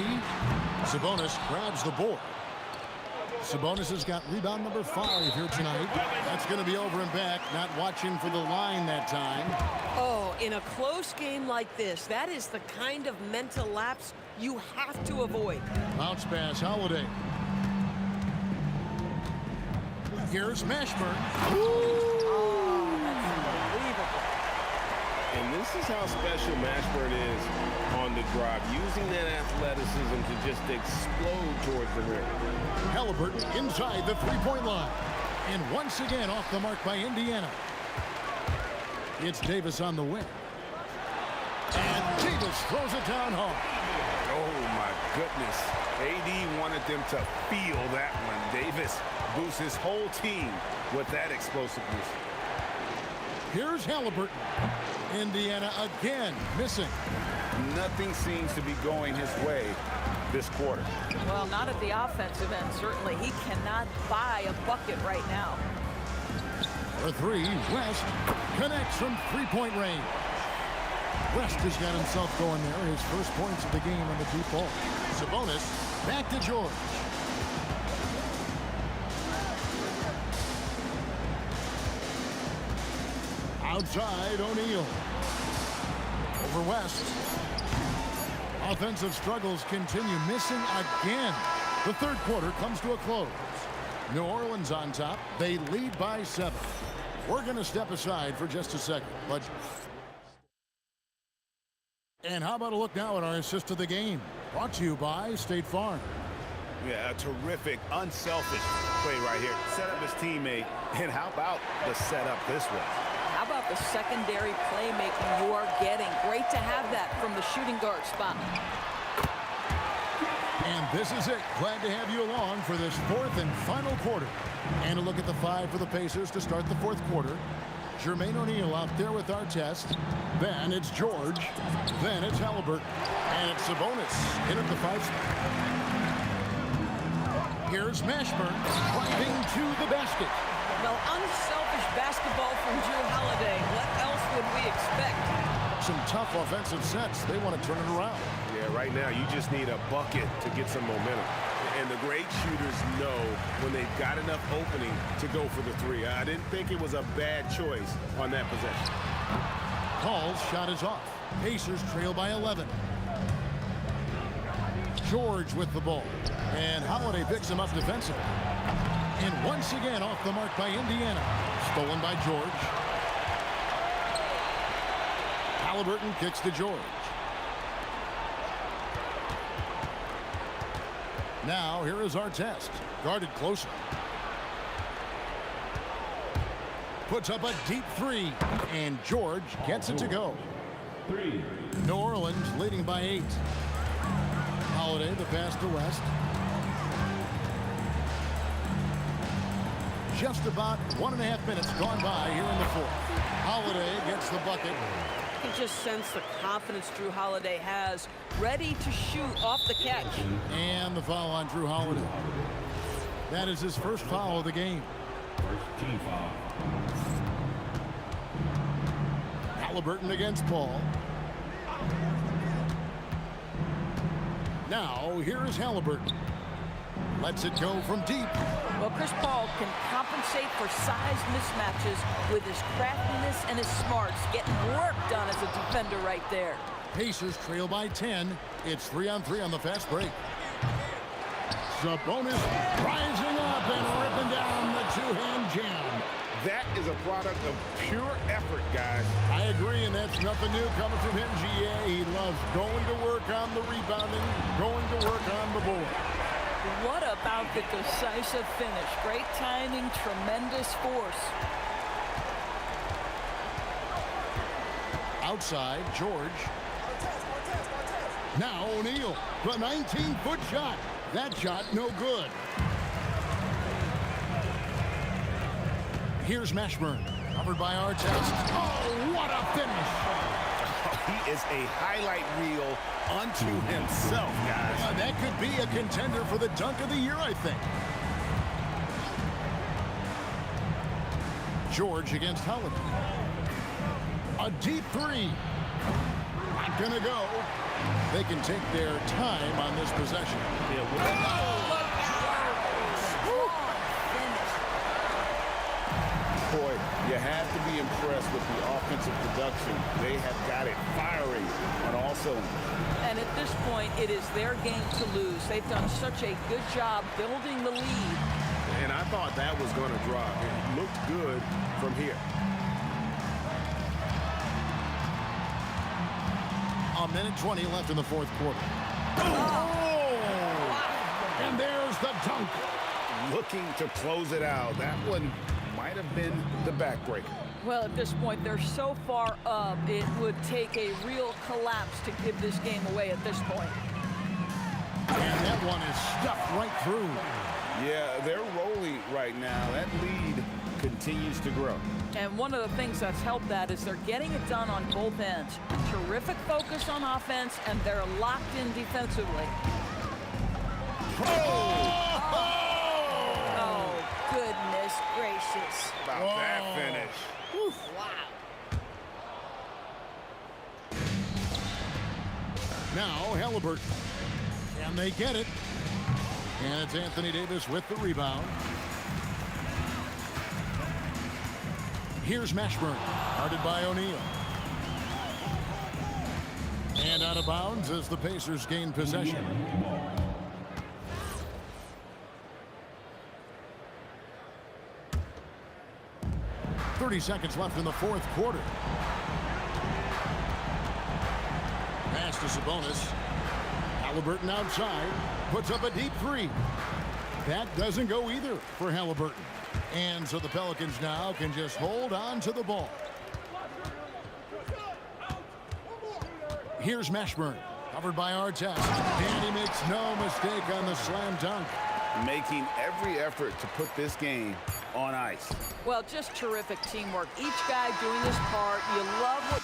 Sabonis grabs the board. Sabonis has got rebound number 5 here tonight. That's going to be over and back. Not watching for the line that time. Oh, in a close game like this, that is the kind of mental lapse you have to avoid. Bounce pass, Holiday. Here's Mashburn. Oh, that's unbelievable. And this is how special Mashburn is on the drive, using that athleticism to just explode towards the rim. Halliburton inside the 3-point line. And once again off the mark by Indiana. It's Davis on the wing. And Davis throws it down hard. Oh, my goodness. AD wanted them to feel that one. Davis boosts his whole team with that explosiveness. Here's Halliburton. Indiana again missing. Nothing seems to be going his way this quarter. Well, not at the offensive end, certainly. He cannot buy a bucket right now. For three, West connects from three-point range. West has got himself going there. His first points of the game on the deep ball. Sabonis back to George. Outside, O'Neal. Over West. Offensive struggles continue, missing again. The third quarter comes to a close. New Orleans on top. They lead by 7. We're going to step aside for just a second. And how about a look now at our assist of the game? Brought to you by State Farm. Yeah, a terrific, unselfish play right here. Set up his teammate, and how about the setup this way? How about the secondary playmaking you are getting? Great to have that from the shooting guard spot. And this is it. Glad to have you along for this fourth and final quarter. And a look at the 5 for the Pacers to start the fourth quarter. Jermaine O'Neal out there with our test. Then it's George. Then it's Halliburton. And it's Sabonis in at the 5 spot. Here's Mashburn driving to the basket. Well, unselfish basketball from Drew Holiday. What else would we expect? Some tough offensive sets. They want to turn it around. Yeah, right now you just need a bucket to get some momentum. And the great shooters know when they've got enough opening to go for the 3. I didn't think it was a bad choice on that possession. Paul's shot is off. Pacers trail by 11. George with the ball. And Holiday picks him up defensively. And once again off the mark by Indiana. Stolen by George. Halliburton kicks to George. Now here is our test. Guarded closer. Puts up a deep 3. And George gets it to go. 3. New Orleans leading by 8. Holiday the pass to West. Just about 1.5 minutes gone by here in the fourth. Holiday gets the bucket. You can just sense the confidence Drew Holiday has, ready to shoot off the catch. And the foul on Drew Holiday. That is his first foul of the game. First team foul. Halliburton against Paul. Now here is Halliburton. Lets it go from deep. Well, Chris Paul can compensate for size mismatches with his craftiness and his smarts, getting work done as a defender right there. Pacers trail by 10. It's 3-on-3 on the fast break. Sabonis rising up and ripping down the two-hand jam. That is a product of pure effort, guys. I agree, and that's nothing new coming from him, GA. He loves going to work on the rebounding, going to work on the board. What about the decisive finish? Great timing, tremendous force. Outside, George. Now O'Neal, the 19-foot shot. That shot, no good. Here's Mashburn, covered by our test. Oh, what a finish! He is a highlight reel unto himself, guys. That could be a contender for the dunk of the year, I think. George against Holiday. A deep 3. Not gonna go. They can take their time on this possession. Boy, you have to be impressed with the offensive production. They have got it firing on all cylinders. And at this point, it is their game to lose. They've done such a good job building the lead. And I thought that was going to drop. It looked good from here. A minute 20 left in the fourth quarter. Oh! And there's the dunk. Looking to close it out. That one might have been the backbreaker. Well, at this point, they're so far up, it would take a real collapse to give this game away at this point. And that one is stuffed right through. Yeah, they're rolling right now. That lead could continues to grow. And one of the things that's helped that is they're getting it done on both ends. Terrific focus on offense, and they're locked in defensively. Oh, goodness gracious. About that finish. Wow. Now Halliburton. Can they get it? And it's Anthony Davis with the rebound. Here's Mashburn, guarded by O'Neal. And out of bounds as the Pacers gain possession. .30 seconds left in the fourth quarter. Pass to Sabonis. Halliburton outside, puts up a deep three. That doesn't go either for Halliburton. And so the Pelicans now can just hold on to the ball. Here's Mashburn, covered by Artest. And he makes no mistake on the slam dunk. Making every effort to put this game on ice. Well, just terrific teamwork. Each guy doing his part. You love what...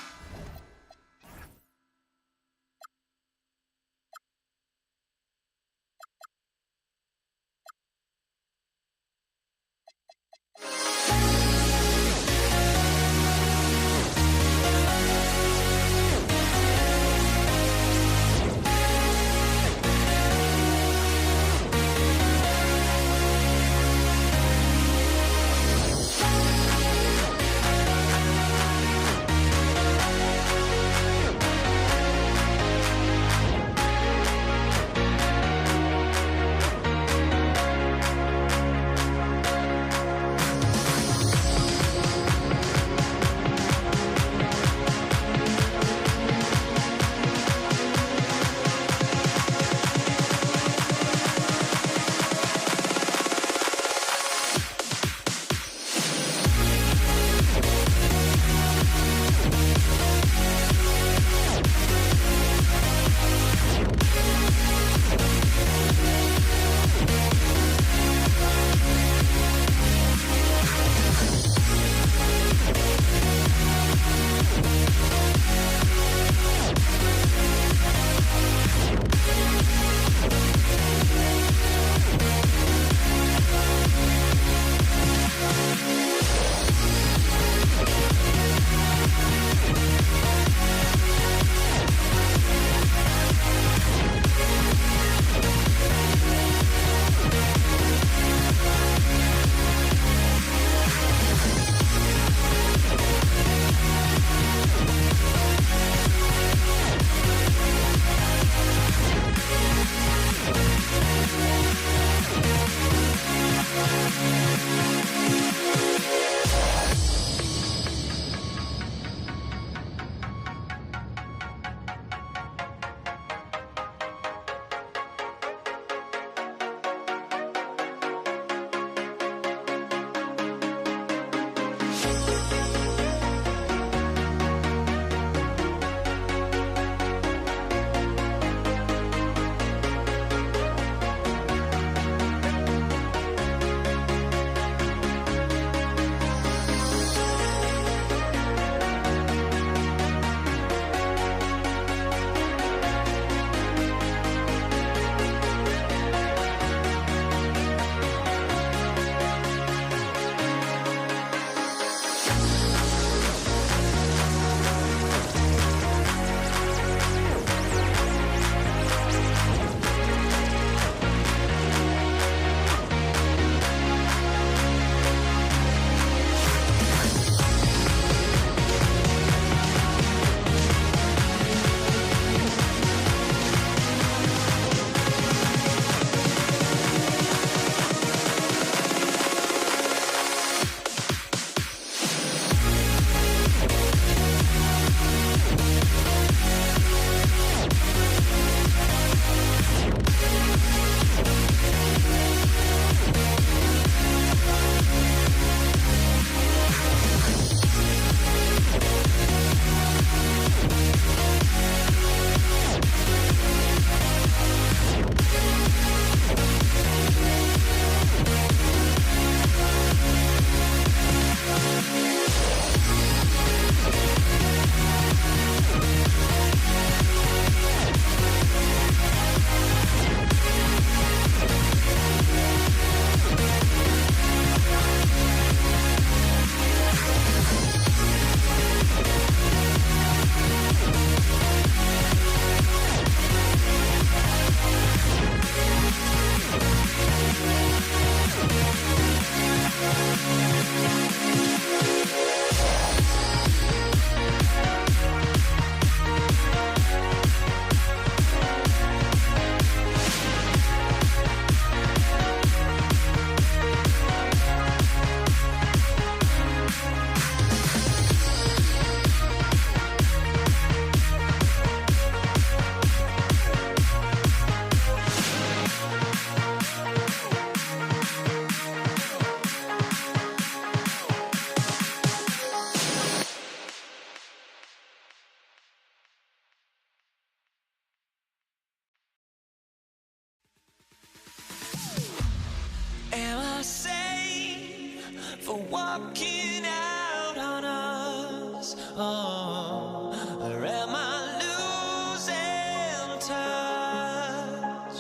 looking out on us. Oh, or am I losing touch?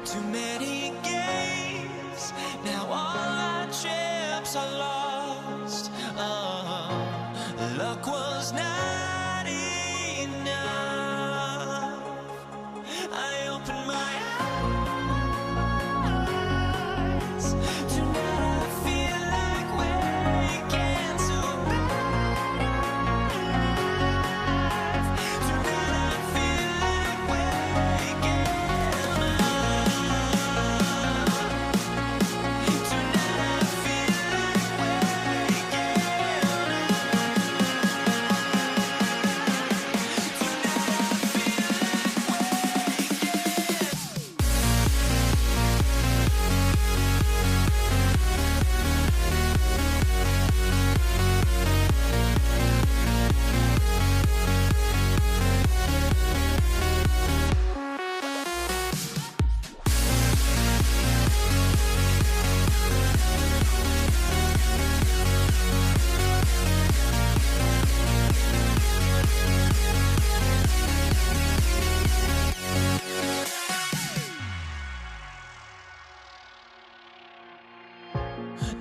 Too many games, now all our chips are lost. Oh, luck was not enough. I opened my eyes. Tonight I feel like waking to life. Tonight I feel like waking up. Tonight I feel like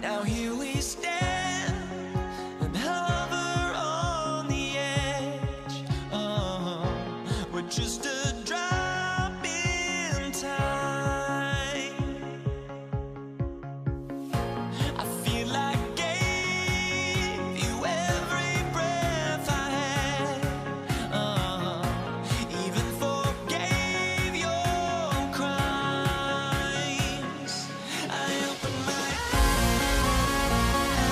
now here we stand and hover on the edge. Oh, we're just a drop in time. I feel like I gave you every breath I had. Even forgave your crimes. I opened my eyes.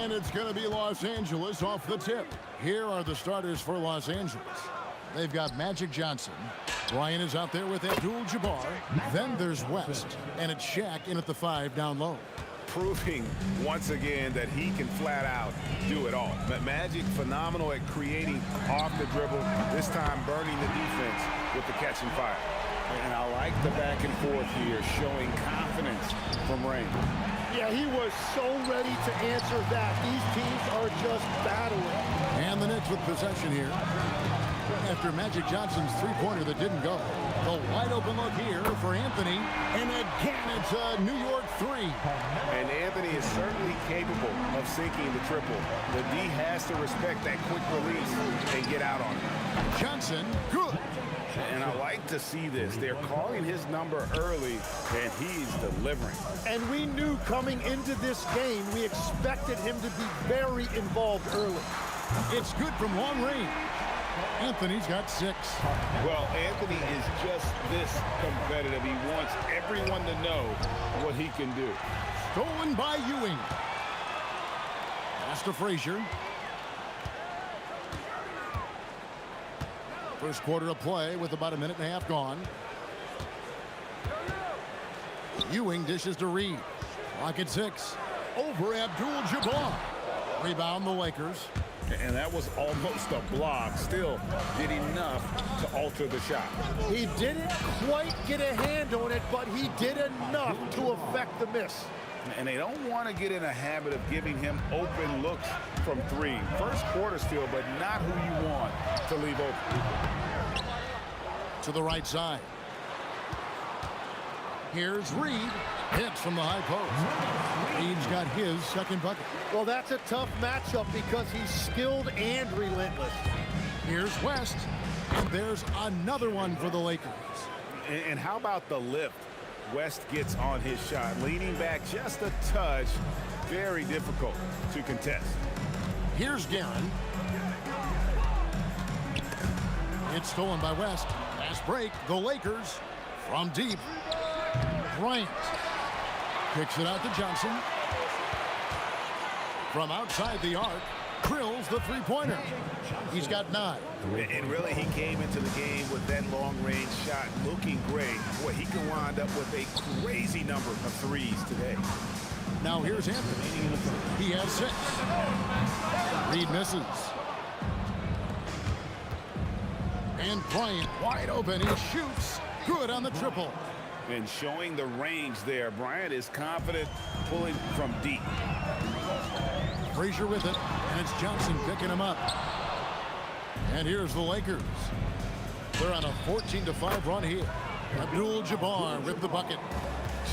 And it's going to be Los Angeles off the tip. Here are the starters for Los Angeles. They've got Magic Johnson. Bryant is out there with Abdul-Jabbar. Then there's West. And it's Shaq in at the 5 down low. Proving once again that he can flat out do it all. But Magic, phenomenal at creating off the dribble, this time burning the defense with the catch and fire. And I like the back and forth here, showing confidence from Rain. Yeah, he was so ready to answer that. These teams are just battling. And the Knicks with possession here. After Magic Johnson's three-pointer that didn't go. The wide open look here for Anthony. And again, it's a New York 3. And Anthony is certainly capable of sinking the triple. The D has to respect that quick release and get out on it. Johnson, good. And I like to see this. They're calling his number early, and he's delivering. And we knew coming into this game, we expected him to be very involved early. It's good from long range. Anthony's got 6. Well, Anthony is just this competitive. He wants everyone to know what he can do. Stolen by Ewing. Pass to Frazier. First quarter of play with about a minute and a half gone. Ewing dishes to Reed. Clock at 6. Over Abdul-Jabbar. Rebound the Lakers. And that was almost a block. Still did enough to alter the shot. He didn't quite get a hand on it, but he did enough to affect the miss. And they don't want to get in a habit of giving him open looks from 3. First quarter still, but not who you want to leave open. To the right side. Here's Reed. Hits from the high post. Reed's got his second bucket. Well, that's a tough matchup because he's skilled and relentless. Here's West. And there's another one for the Lakers. And how about the lift? West gets on his shot, leaning back just a touch. Very difficult to contest. Here's Guerin. It's stolen by West. Fast break. The Lakers from deep. Bryant kicks it out to Johnson. From outside the arc, drills the three-pointer. He's got 9. And really, he came into the game with that long-range shot looking great. Boy, he can wind up with a crazy number of threes today. Now here's Anthony. He has 6. Reed misses. And Bryant wide open. He shoots. Good on the triple. And showing the range there. Bryant is confident pulling from deep. Frazier with it. And it's Johnson picking him up. And here's the Lakers. They're on a 14-5 run here. Abdul-Jabbar with the bucket.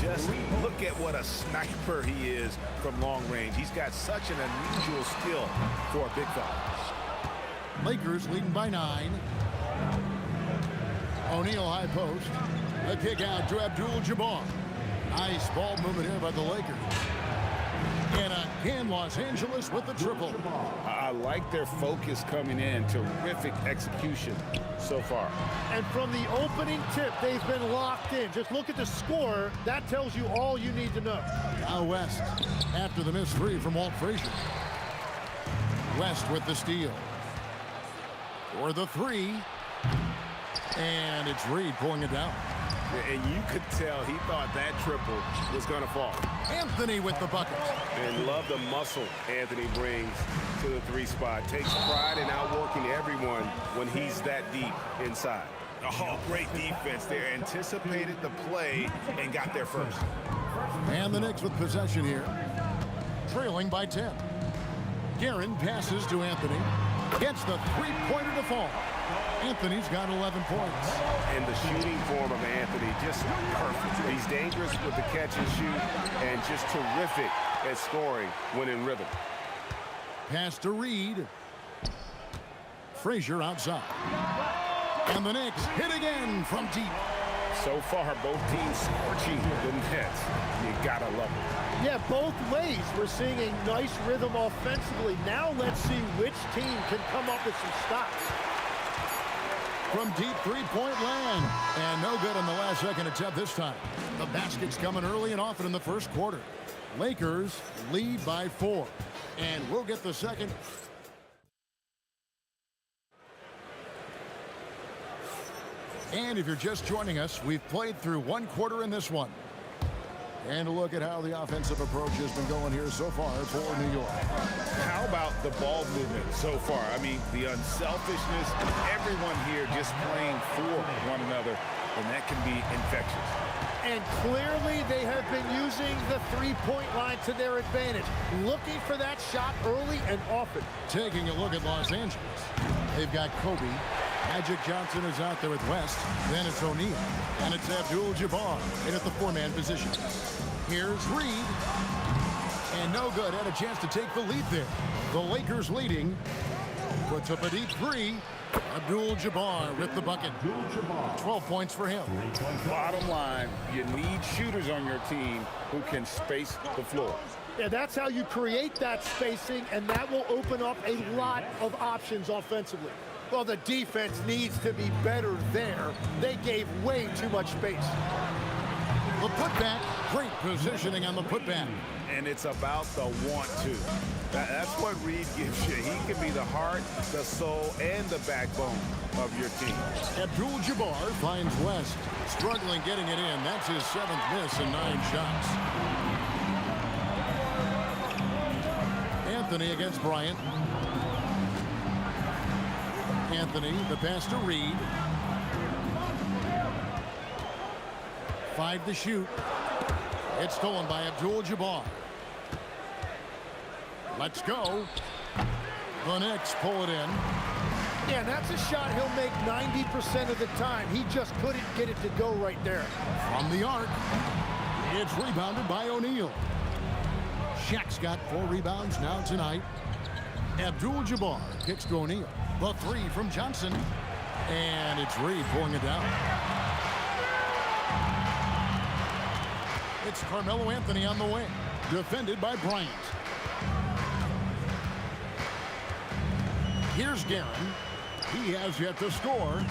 Just look at what a sniper he is from long range. He's got such an unusual skill for a big fella. Lakers leading by 9. O'Neal high post. A kick out to Abdul-Jabbar. Nice ball movement here by the Lakers. And again, Los Angeles with the triple. I like their focus coming in. Terrific execution so far. And from the opening tip, they've been locked in. Just look at the score. That tells you all you need to know. Now West after the missed 3 from Walt Frazier. West with the steal. For the 3. And it's Reed pulling it down. And you could tell he thought that triple was going to fall. Anthony with the bucket. And love the muscle Anthony brings to the 3 spot. Takes pride in outworking everyone when he's that deep inside. Oh, great defense there. Anticipated the play and got there first. And the Knicks with possession here. Trailing by 10. Guerin passes to Anthony. Gets the three-pointer to fall. Anthony's got 11 points. And the shooting form of Anthony, just perfect. He's dangerous with the catch and shoot and just terrific at scoring when in rhythm. Pass to Reed. Frazier outside. And the Knicks hit again from deep. So far, both teams scorching the nets. You gotta love it. Yeah, both ways. We're seeing a nice rhythm offensively. Now let's see which team can come up with some stops. From deep three-point land. And no good on the last second attempt this time. The basket's coming early and often in the first quarter. Lakers lead by 4. And we'll get the second. And if you're just joining us, we've played through one quarter in this one. And a look at how the offensive approach has been going here so far for New York. How about the ball movement so far? I mean, the unselfishness, everyone here just playing for one another, and that can be infectious. And clearly they have been using the three-point line to their advantage, looking for that shot early and often. Taking a look at Los Angeles, they've got Kobe. Magic Johnson is out there with West. Then it's O'Neal. And it's Abdul-Jabbar in at the four-man position. Here's Reed. And no good. Had a chance to take the lead there. The Lakers leading. Puts up a deep three. Abdul-Jabbar with the bucket. 12 points for him. Bottom line, you need shooters on your team who can space the floor. Yeah, that's how you create that spacing, and that will open up a lot of options offensively. Well, the defense needs to be better there. They gave way too much space. The putback, great positioning on the putback. And it's about the want to. That's what Reed gives you. He can be the heart, the soul, and the backbone of your team. Abdul-Jabbar finds West. Struggling getting it in. That's his 7th miss in 9 shots. Anthony against Bryant. Anthony, the pass to Reed. 5 to shoot. It's stolen by Abdul-Jabbar. Let's go. The Knicks pull it in. Yeah, that's a shot he'll make 90% of the time. He just couldn't get it to go right there. From the arc, it's rebounded by O'Neal. Shaq's got 4 rebounds now tonight. Abdul-Jabbar kicks to O'Neal. The 3 from Johnson. And it's Reed pulling it down. It's Carmelo Anthony on the wing. Defended by Bryant. Here's Guerin. He has yet to score.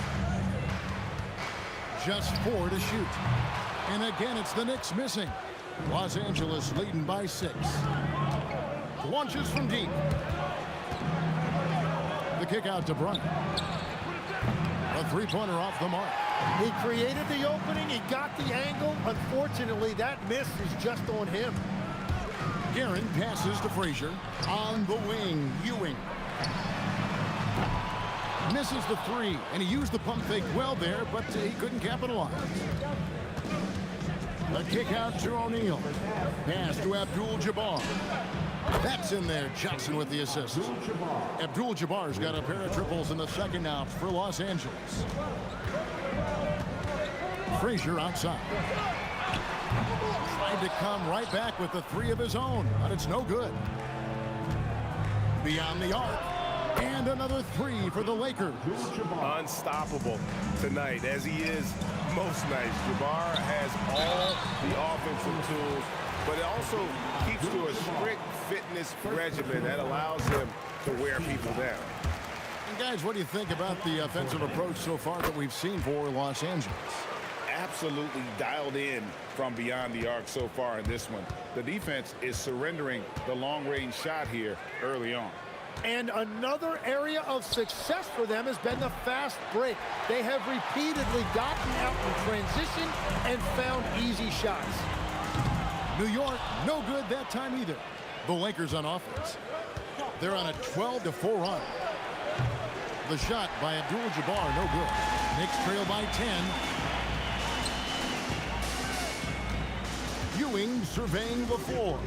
Just 4 to shoot. And again, it's the Knicks missing. Los Angeles leading by 6. Launches from deep. The kick out to Bryant. A three-pointer off the mark. He created the opening. He got the angle. Unfortunately, that miss is just on him. Guerin passes to Frazier. On the wing, Ewing. Misses the 3, and he used the pump fake well there, but he couldn't capitalize. A kick out to O'Neal. Pass to Abdul-Jabbar. That's in there. Johnson with the assist. Abdul-Jabbar's got a pair of triples in the second half for Los Angeles. Frazier outside. Tried to come right back with the 3 of his own, but it's no good. Beyond the arc. And another 3 for the Lakers. Unstoppable tonight, as he is most nights. Jabbar has all the offensive tools, but it also keeps to a strict fitness regimen that allows him to wear people down. And guys, what do you think about the offensive approach so far that we've seen for Los Angeles? Absolutely dialed in from beyond the arc so far in this one. The defense is surrendering the long-range shot here early on. And another area of success for them has been the fast break. They have repeatedly gotten out in transition and found easy shots. New York, no good that time either. The Lakers on offense. They're on a 12-4 run. The shot by Abdul-Jabbar, no good. Knicks trail by 10. Ewing surveying the floor.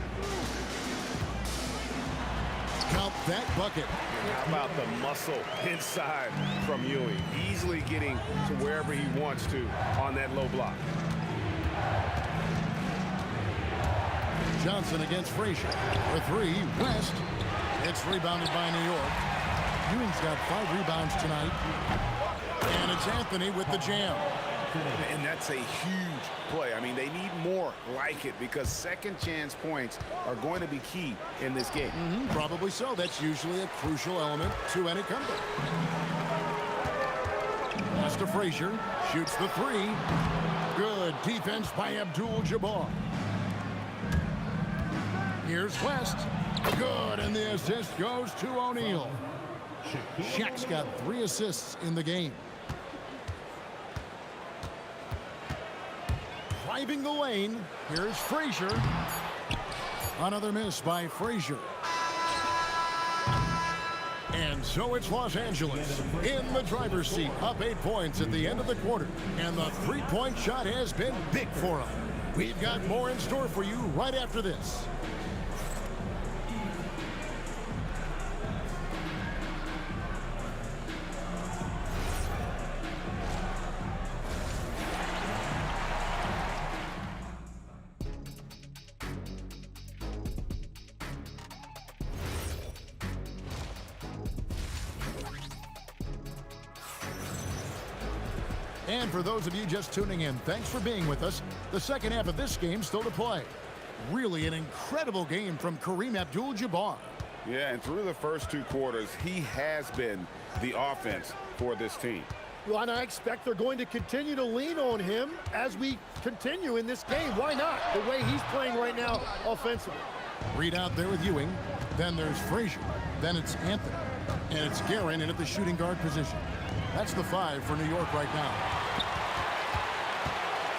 Count that bucket. How about the muscle inside from Ewing? Easily getting to wherever he wants to on that low block. Johnson against Frazier. For 3, West. It's rebounded by New York. Ewing's got 5 rebounds tonight. And it's Anthony with the jam. And that's a huge play. I mean, they need more like it because second chance points are going to be key in this game. Probably so. That's usually a crucial element to any comeback. Pass to Frazier. Shoots the 3. Good defense by Abdul-Jabbar. Here's West. Good, and the assist goes to O'Neal. Shaq's got 3 assists in the game. Driving the lane, here's Frazier. Another miss by Frazier. And so it's Los Angeles in the driver's seat, up 8 points at the end of the quarter. And the three-point shot has been big for them. We've got more in store for you right after this. And for those of you just tuning in, thanks for being with us. The second half of this game still to play. Really an incredible game from Kareem Abdul-Jabbar. Yeah, and through the first 2 quarters, he has been the offense for this team. Well, and I expect they're going to continue to lean on him as we continue in this game. Why not? The way he's playing right now offensively. Reed out there with Ewing. Then there's Frazier. Then it's Anthony. And it's Guerin in at the shooting guard position. That's the 5 for New York right now.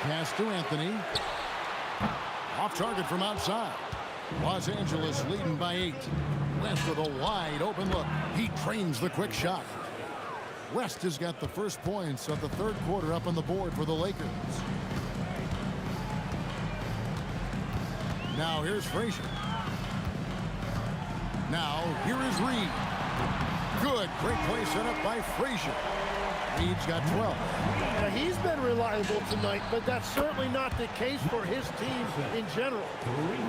Pass to Anthony. Off target from outside. Los Angeles leading by 8. West with a wide open look. He trains the quick shot. West has got the first points of the third quarter up on the board for the Lakers. Now here's Frazier. Now here is Reed. Good, great play set up by Frazier. Reed's got 12. Now, he's been reliable tonight, but that's certainly not the case for his team in general.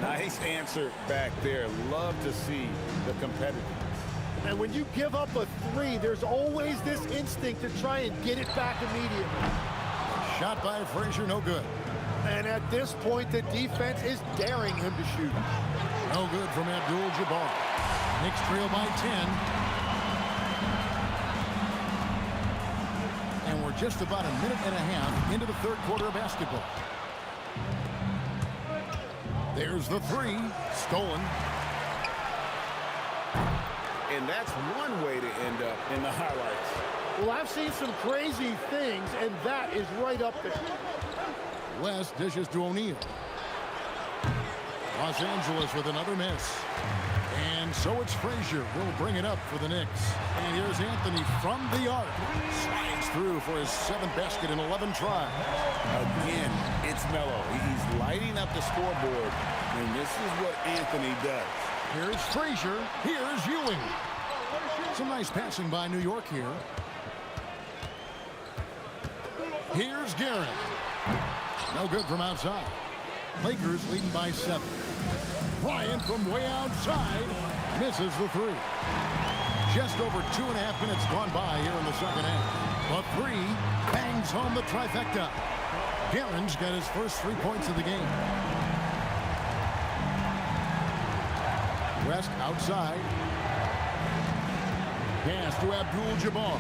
Nice answer back there. Love to see the competitiveness. And when you give up a 3, there's always this instinct to try and get it back immediately. Shot by Frazier, no good. And at this point, the defense is daring him to shoot. No good from Abdul-Jabbar. Knicks trail by 10. And we're just about a minute and a half into the third quarter of basketball. There's the 3, stolen. And that's one way to end up in the highlights. Well, I've seen some crazy things, and that is right up there. West dishes to O'Neal. Los Angeles with another miss. And so it's Frazier will bring it up for the Knicks. And here's Anthony from the arc. Slides through for his 7th basket in 11 tries. Again, it's Melo. He's lighting up the scoreboard, and this is what Anthony does. Here's Frazier. Here's Ewing. Some nice passing by New York here. Here's Guerin. No good from outside. Lakers leading by 7. Bryant from way outside misses the 3. Just over 2.5 minutes gone by here in the second half. The 3 bangs home the trifecta. Guerin's got his first 3 points of the game. West outside. Pass to Abdul-Jabbar.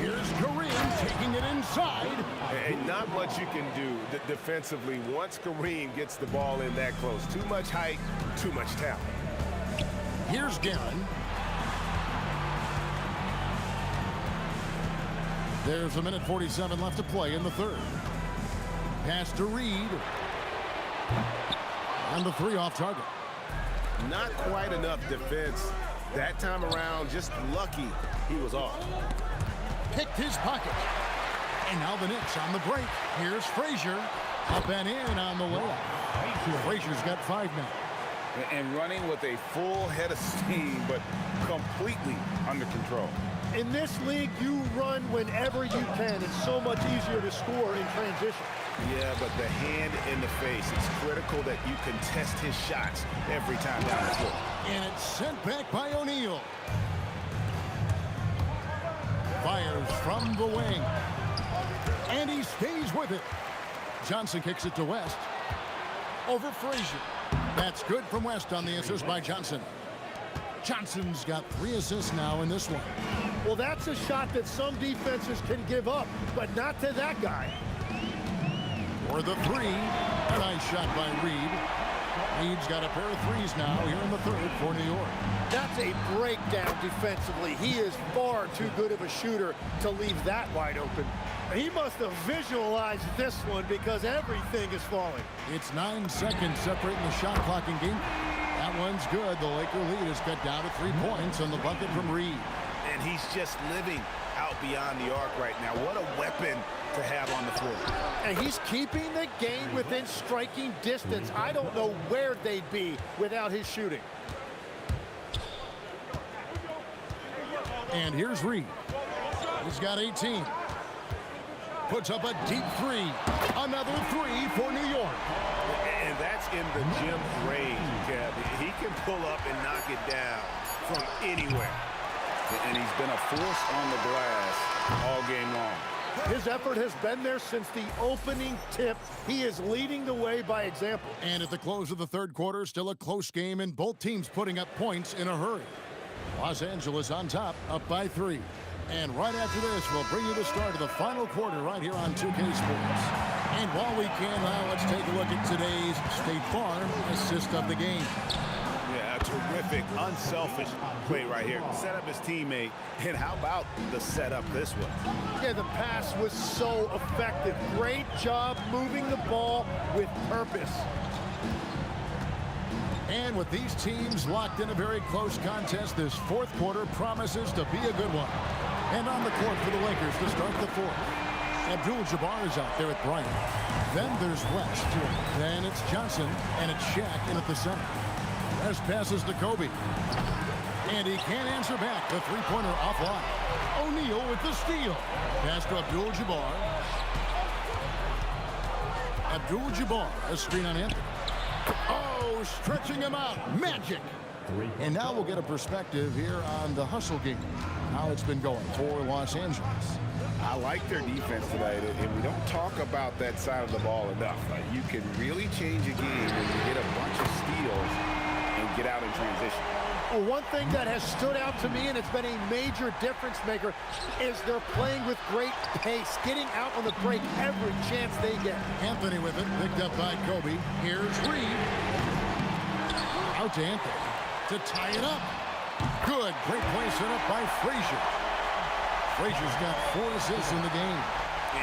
Here's Kareem taking it inside. And not much you can do defensively once Kareem gets the ball in that close. Too much height, too much talent. Here's Guerin. There's a minute 47 left to play in the third. Pass to Reed. And the 3 off target. Not quite enough defense that time around. Just lucky he was off. Picked his pocket. And now the Knicks on the break. Here's Frazier. Up and in on the layup. Frazier's got 5 now. And running with a full head of steam, but completely under control. In this league, you run whenever you can. It's so much easier to score in transition. Yeah, but the hand in the face, it's critical that you contest his shots every time down the floor. And it's sent back by O'Neal. Fires from the wing. And he stays with it. Johnson kicks it to West. Over Frazier. That's good from West on the assist by Johnson. Johnson's got 3 assists now in this one. Well, that's a shot that some defenses can give up, but not to that guy. for the three. A nice shot by Reed. Reed's got a pair of threes now here in the third for New York. That's a breakdown defensively. He is far too good of a shooter to leave that wide open. He must have visualized this one because everything is falling. It's 9 seconds separating the shot clock and game. That one's good. The Laker lead is cut down to 3 points on the bucket from Reed. And he's just living out beyond the arc right now. What a weapon to have on the floor. And he's keeping the game within striking distance. I don't know where they'd be without his shooting. And here's Reed. He's got 18. Puts up a deep three. Another three for New York. And that's in the gym range, Kev. He can pull up and knock it down from anywhere. And he's been a force on the glass all game long. His effort has been there since the opening tip. He is leading the way by example. And at the close of the third quarter, still a close game, and both teams putting up points in a hurry. Los Angeles on top, up by 3. And right after this, we'll bring you the start of the final quarter right here on 2K Sports. And while we can now, let's take a look at today's State Farm assist of the game. Yeah, a terrific, unselfish play right here. Set up his teammate, and how about the setup this one? Yeah, the pass was so effective. Great job moving the ball with purpose. And with these teams locked in a very close contest, this fourth quarter promises to be a good one. And on the court for the Lakers to start the fourth. Abdul-Jabbar is out there at Bryant. Then there's West. Then it's Johnson, and it's Shaq in at the center. West passes to Kobe. And he can't answer back. The three-pointer offline. O'Neal with the steal. Pass to Abdul-Jabbar. Abdul-Jabbar, a screen on Anthony. Oh, stretching him out. Magic. And now we'll get a perspective here on the hustle game. How it's been going for Los Angeles. I like their defense tonight, and we don't talk about that side of the ball enough. You can really change a game when you get a bunch of steals and get out in transition. Well, one thing that has stood out to me, and it's been a major difference maker, is they're playing with great pace, getting out on the break every chance they get. Anthony with it, picked up by Kobe. Here's Reed. Out to Anthony to tie it up. Good, great play set up by Frazier. Frazier's got 4 assists in the game.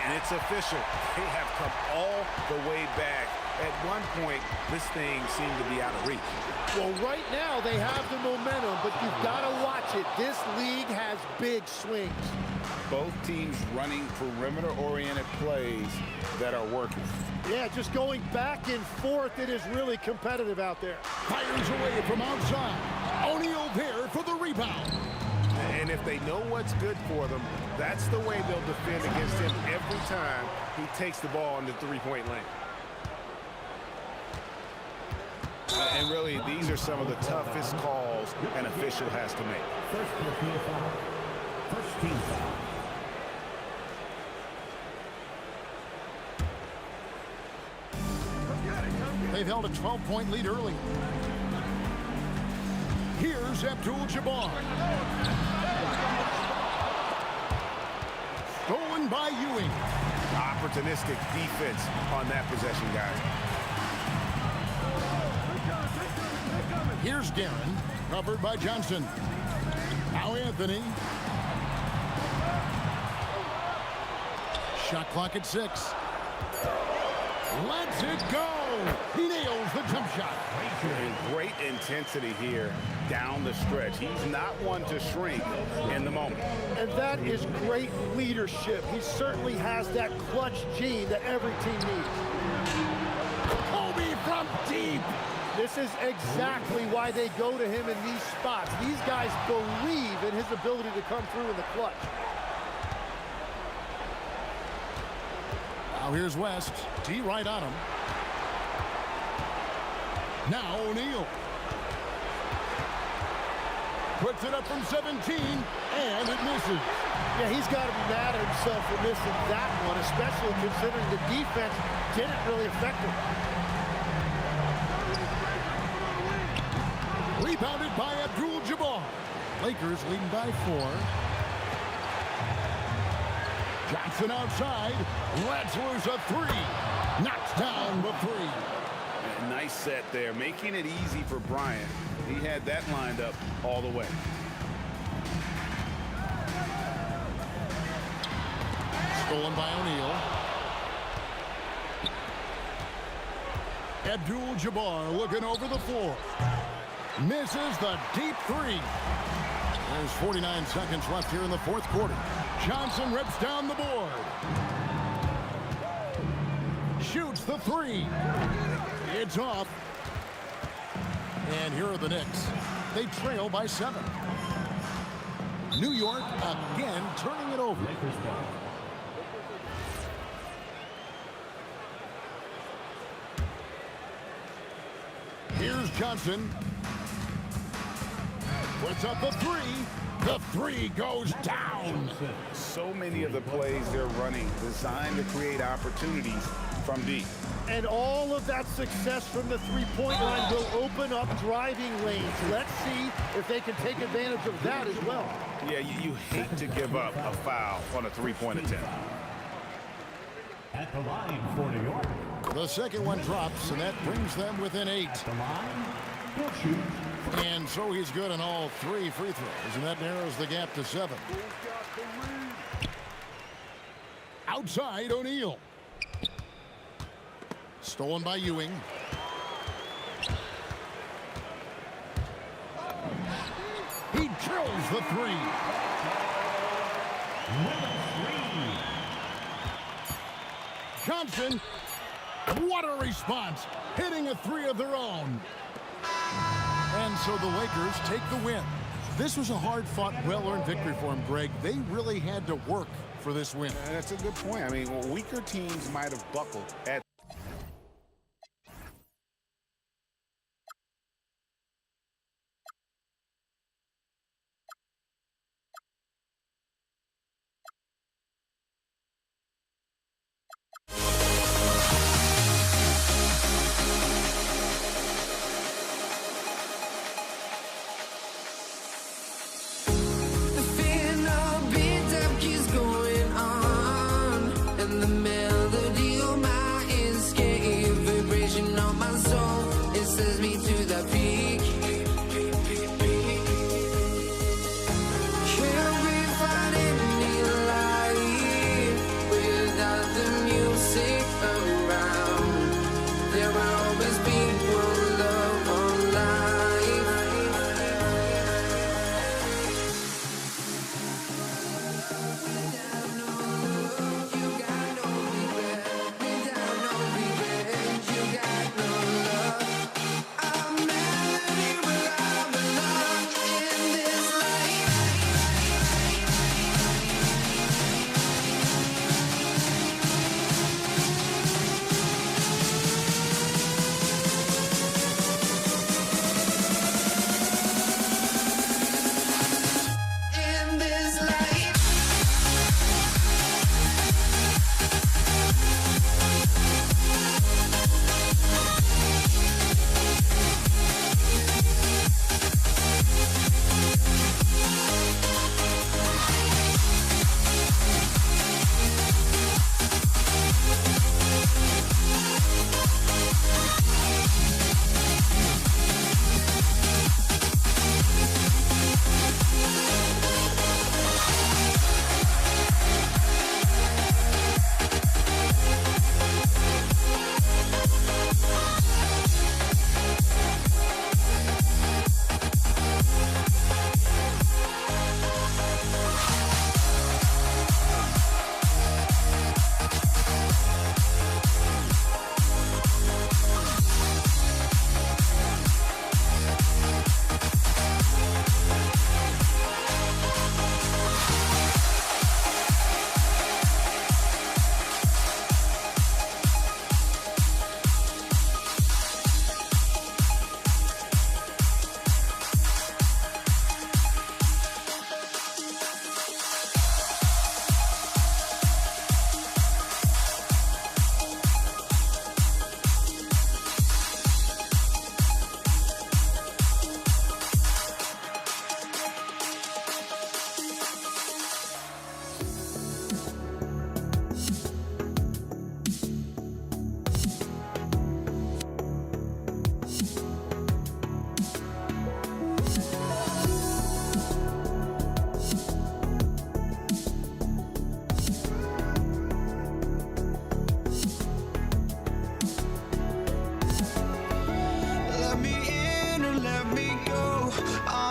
And it's official. They have come all the way back. At one point, this thing seemed to be out of reach. Well, right now they have the momentum, but you've got to watch it. This league has big swings. Both teams running perimeter-oriented plays that are working. Yeah, just going back and forth, it is really competitive out there. Fires away from outside. O'Neal there for the rebound. And if they know what's good for them, that's the way they'll defend against him every time he takes the ball in the three-point lane. And really, these are some of the toughest calls an official has to make. First team foul. They've held a 12-point lead early. Here's Abdul-Jabbar. Stolen by Ewing. Opportunistic defense on that possession, guys. Here's Guerin, covered by Johnson. Now Anthony. Shot clock at 6. Lets it go. He nails the jump shot. Great intensity here down the stretch. He's not one to shrink in the moment. And that is great leadership. He certainly has that clutch gene that every team needs. Kobe from deep. This is exactly why they go to him in these spots. These guys believe in his ability to come through in the clutch. Now here's West. D right on him. Now O'Neal. Puts it up from 17, and it misses. Yeah, he's got to be mad at himself for missing that one, especially considering the defense didn't really affect him. Rebounded by Abdul-Jabbar. Lakers leading by 4. Johnson outside. Lets loose a 3. Knocks down the three. A nice set there, making it easy for Bryant. He had that lined up all the way. Stolen by O'Neal. Abdul-Jabbar looking over the floor. Misses the deep three. There's 49 seconds left here in the fourth quarter. Johnson rips down the board. Shoots the three. It's off. And here are the Knicks. They trail by 7. New York again turning it over. Here's Johnson. Puts up the three. The three goes down. So many of the plays they're running designed to create opportunities from deep. And all of that success from the three-point line will open up driving lanes. Let's see if they can take advantage of that as well. Yeah, you hate to give up a foul on a three-point attempt. At the line for New York. The second one drops, and that brings them within 8. At the line, he'll shoot. And so he's good on all 3 free throws, and that narrows the gap to 7. Outside, O'Neal. Stolen by Ewing. He drills the three. Johnson, what a response, hitting a three of their own. And so the Lakers take the win. This was a hard-fought, well-earned victory for them, Greg. They really had to work for this win. That's a good point. I mean, weaker teams might have buckled at the melody of my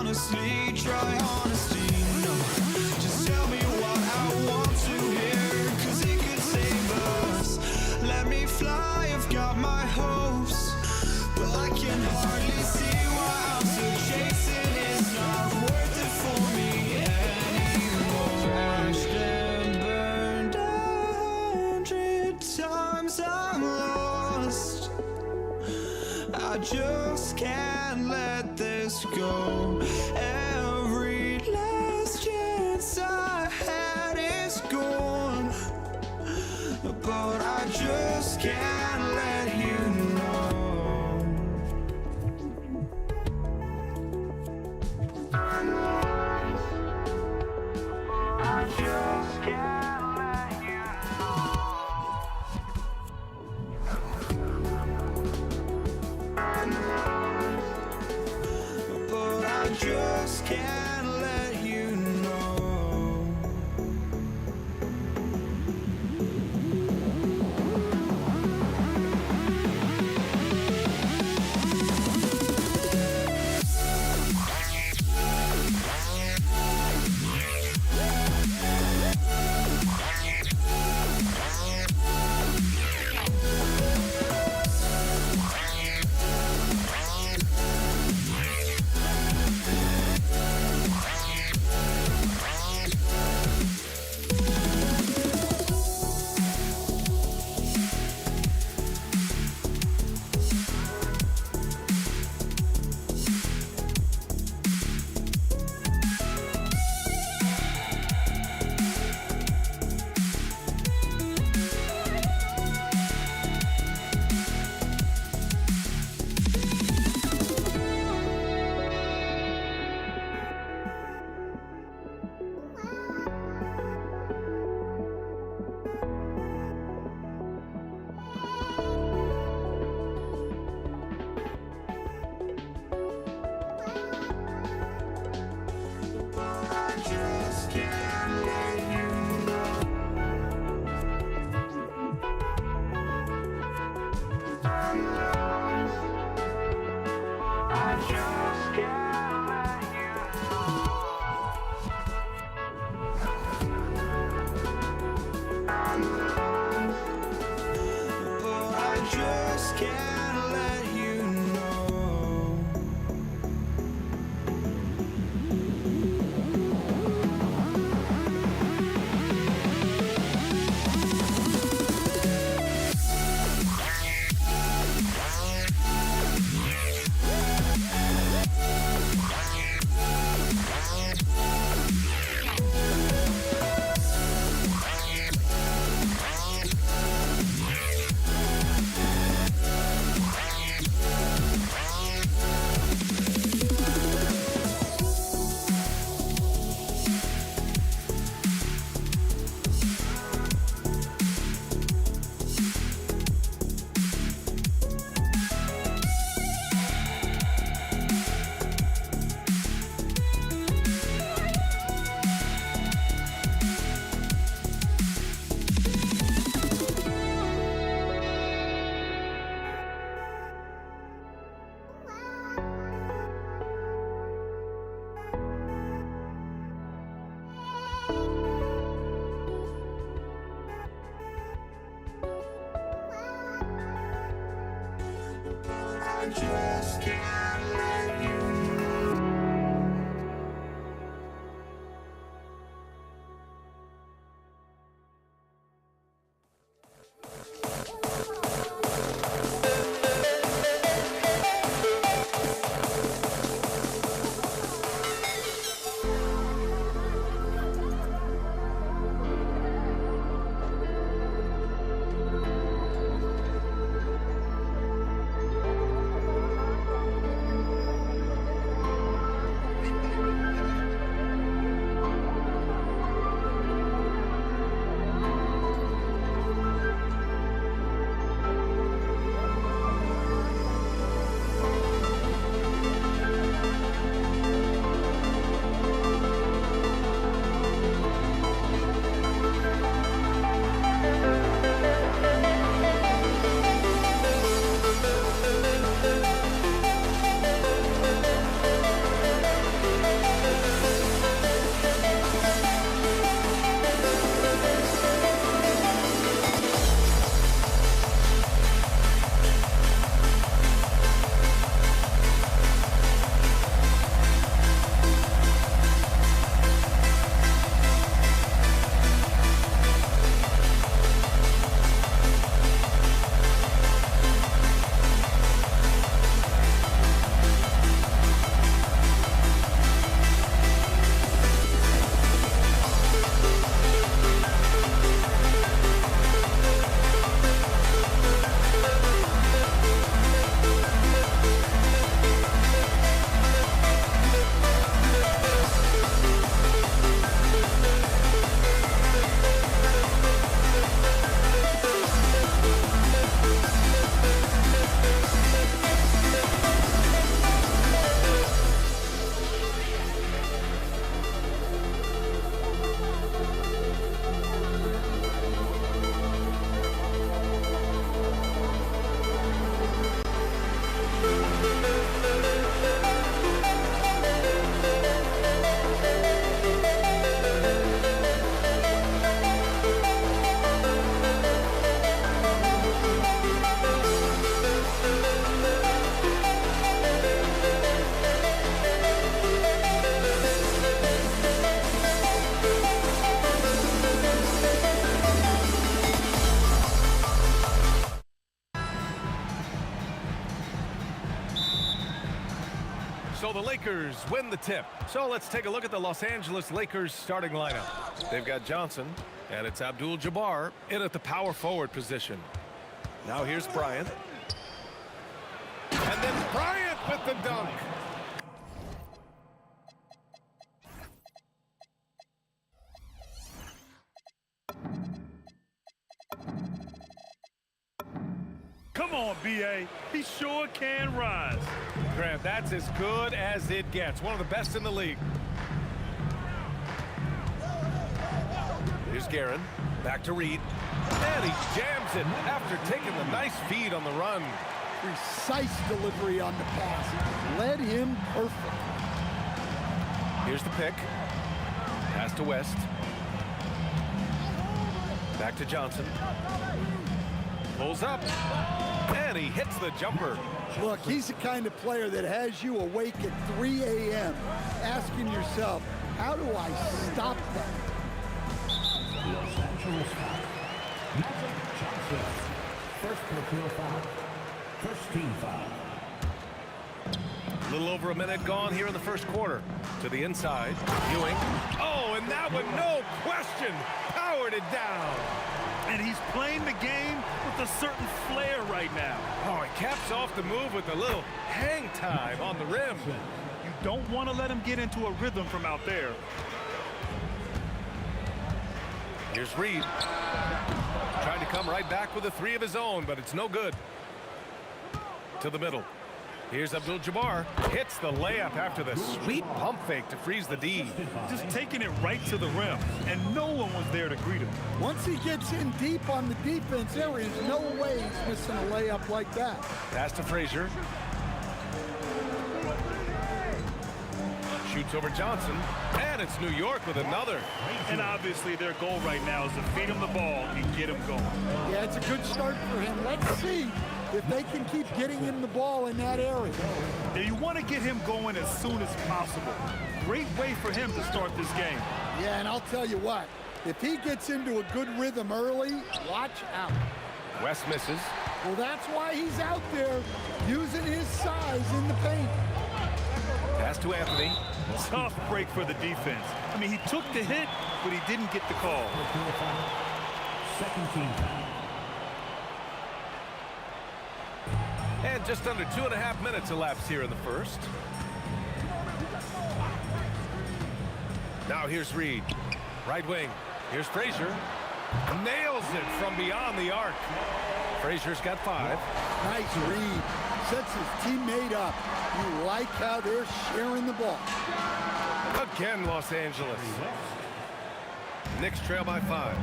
honestly, try honesty. No, just tell me what I want to hear, 'cause it could save us. Let me fly, I've got my hopes, but I can hardly see why I'm still chasing. It's not worth it for me anymore. Ashed and burned 100 times I'm lost. I just can't let this go. Every last chance I had is gone, but I just can't let you know. I just can't let you know. But I just can't let you know. I just can't let you know. So the Lakers win the tip. So let's take a look at the Los Angeles Lakers starting lineup. They've got Johnson, and it's Abdul-Jabbar in at the power forward position. Now here's Bryant. And then Bryant with the dunk. Come on, B.A. He sure can rise. Grant, that's as good as it gets. One of the best in the league. Here's Guerin. Back to Reed. And he jams it after taking the nice feed on the run. Precise delivery on the pass. Led him perfect. Here's the pick. Pass to West. Back to Johnson. Pulls up. And he hits the jumper. Look, he's the kind of player that has you awake at 3 a.m. asking yourself, how do I stop that? Los Angeles foul. Magic Johnson. First personal foul. First team foul. A little over a minute gone here in the first quarter. To the inside. Ewing. Oh, and that one, no question, powered it down. And he's playing the game with a certain flair right now. Oh, he caps off the move with a little hang time on the rim. You don't want to let him get into a rhythm from out there. Here's Reed. Trying to come right back with a three of his own, but it's no good. To the middle. Here's Abdul-Jabbar. Hits the layup after the sweet pump fake to freeze the D. Just taking it right to the rim, and no one was there to greet him. Once he gets in deep on the defense, there is no way he's missing a layup like that. Pass to Frazier. Shoots over Johnson, and it's New York with another. And obviously their goal right now is to feed him the ball and get him going. Yeah, it's a good start for him. Let's see if they can keep getting him the ball in that area. And you want to get him going as soon as possible. Great way for him to start this game. Yeah, and I'll tell you what, if he gets into a good rhythm early, watch out. West misses. Well, that's why he's out there using his size in the paint. Pass to Anthony. Tough break for the defense. I mean, he took the hit, but he didn't get the call. Second team foul. And just under 2.5 minutes elapsed here in the first. Now here's Reed. Right wing. Here's Frazier. Nails it from beyond the arc. Frazier's got 5. Nice read. Sets his teammate up. You like how they're sharing the ball. Again, Los Angeles. Knicks trail by 5.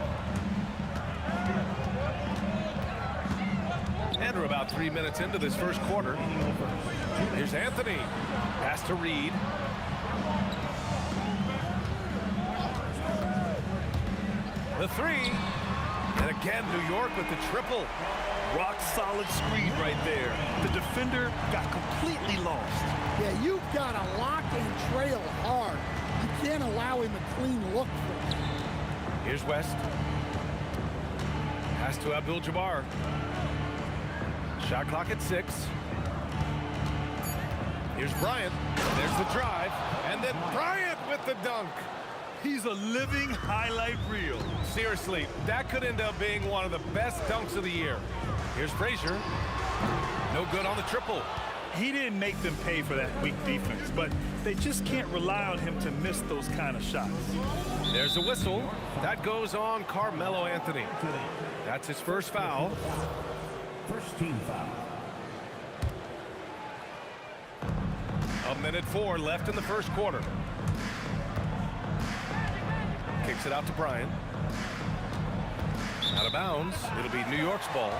And we're about 3 minutes into this first quarter. Here's Anthony. Pass to Reed. The 3. And again, New York with the triple. Rock solid screen right there. The defender got completely lost. Yeah, you've got to lock and trail hard. You can't allow him a clean look for him. Here's West. Pass to Abdul-Jabbar. Shot clock at 6. Here's Bryant. There's the drive. And then Bryant with the dunk. He's a living highlight reel. Seriously, that could end up being one of the best dunks of the year. Here's Frazier. No good on the triple. He didn't make them pay for that weak defense, but they just can't rely on him to miss those kind of shots. There's a whistle. That goes on Carmelo Anthony. That's his first foul. First team foul. 1:04 left in the first quarter. Kicks it out to Bryant. Out of bounds. It'll be New York's ball.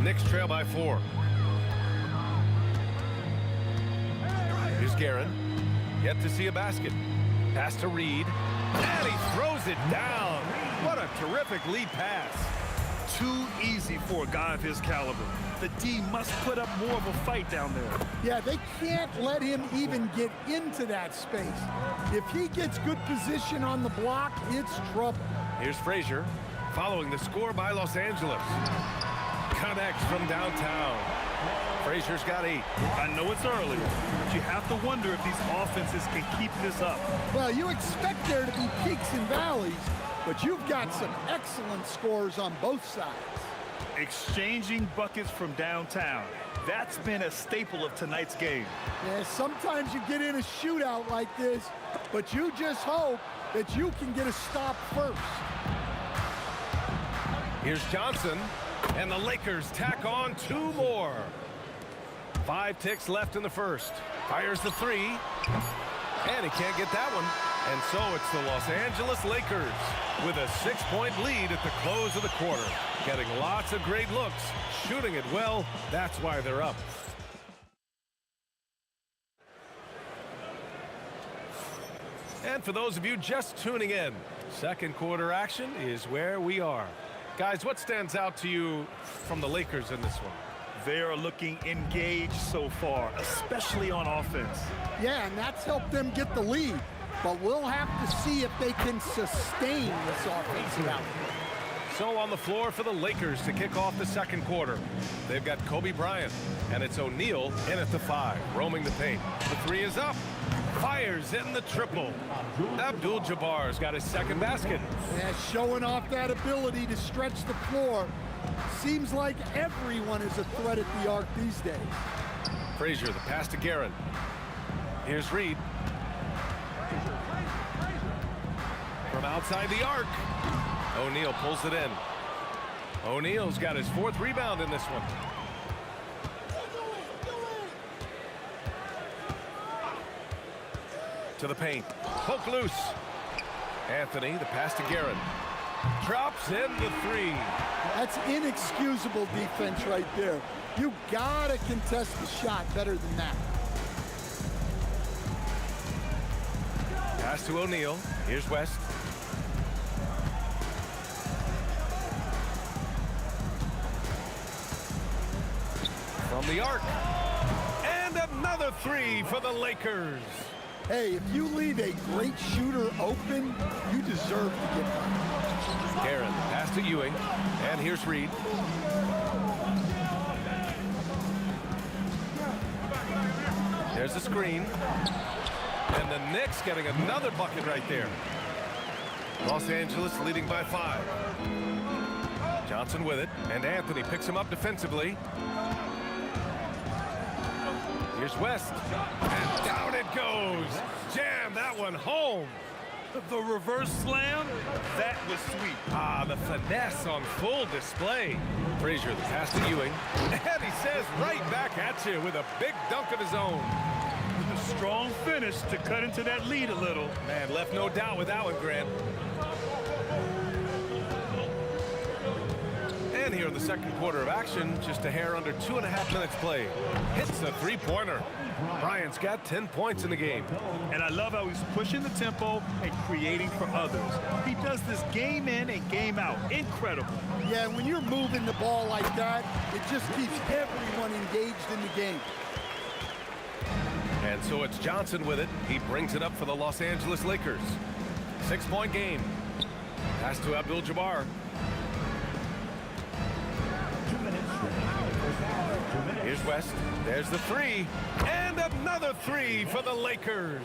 Knicks trail by 4. Here's Guerin. Yet to see a basket. Pass to Reed. And he throws it down. What a terrific lead pass. Too easy for a guy of his caliber. The D must put up more of a fight down there. Yeah, they can't let him even get into that space. If he gets good position on the block, it's trouble. Here's Frazier. following the score by Los Angeles. Connects from downtown. Frazier's got 8. I know it's early, but you have to wonder if these offenses can keep this up. Well, you expect there to be peaks and valleys, but you've got some excellent scores on both sides. Exchanging buckets from downtown. That's been a staple of tonight's game. Yeah, sometimes you get in a shootout like this, but you just hope that you can get a stop first. Here's Johnson, and the Lakers tack on 2 more. 5 ticks left in the first. Fires the 3, and he can't get that one. And so it's the Los Angeles Lakers with a 6-point lead at the close of the quarter. Getting lots of great looks, shooting it well. That's why they're up. And for those of you just tuning in, second quarter action is where we are. Guys, what stands out to you from the Lakers in this one? They are looking engaged so far, especially on offense. Yeah, and that's helped them get the lead. But we'll have to see if they can sustain this offensive output. So on the floor for the Lakers to kick off the second quarter. They've got Kobe Bryant, and it's O'Neal in at the 5, roaming the paint. The 3 is up. Fires in the triple. Abdul-Jabbar's got his second basket. Yeah, showing off that ability to stretch the floor. Seems like everyone is a threat at the arc these days. Frazier, the pass to Guerin. Here's Reed. From outside the arc. O'Neal pulls it in. O'Neal's got his 4th rebound in this one. To the paint. Poke loose. Anthony, the pass to Guerin. Drops in the 3. That's inexcusable defense right there. You gotta contest the shot better than that. Pass to O'Neal. Here's West. From the arc. And another 3 for the Lakers. Hey, if you leave a great shooter open, you deserve to get one. Guerin, pass to Ewing. And here's Reed. There's a screen. And the Knicks getting another bucket right there. Los Angeles leading by 5. Johnson with it, and Anthony picks him up defensively. Here's West, and down it goes. Jam that one home. The reverse slam, that was sweet. Ah, the finesse on full display. Frazier, the pass to Ewing, and he says right back at you with a big dunk of his own. With a strong finish to cut into that lead a little. Man, left no doubt with that one, Grant. And here in the second quarter of action, just a hair under 2.5 minutes played. Hits a 3-pointer. Bryant's got 10 points in the game. And I love how he's pushing the tempo and creating for others. He does this game in and game out. Incredible. Yeah, when you're moving the ball like that, it just keeps everyone engaged in the game. And so it's Johnson with it. He brings it up for the Los Angeles Lakers. 6-point game. Pass to Abdul-Jabbar. Here's West. There's the 3. And another 3 for the Lakers.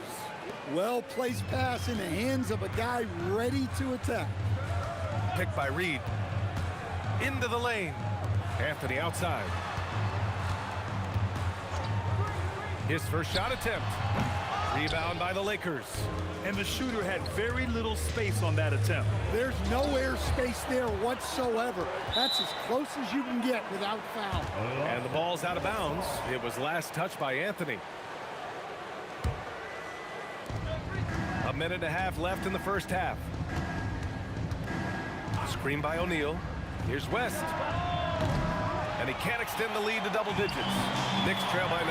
Well-placed pass in the hands of a guy ready to attack. Picked by Reed. Into the lane. Anthony outside. His first shot attempt. Rebound by the Lakers. And the shooter had very little space on that attempt. There's no air space there whatsoever. That's as close as you can get without foul. And the ball's out of bounds. It was last touched by Anthony. A minute and a half left in the first half. Screen by O'Neal. Here's West. And he can't extend the lead to double digits. Knicks trail by 9.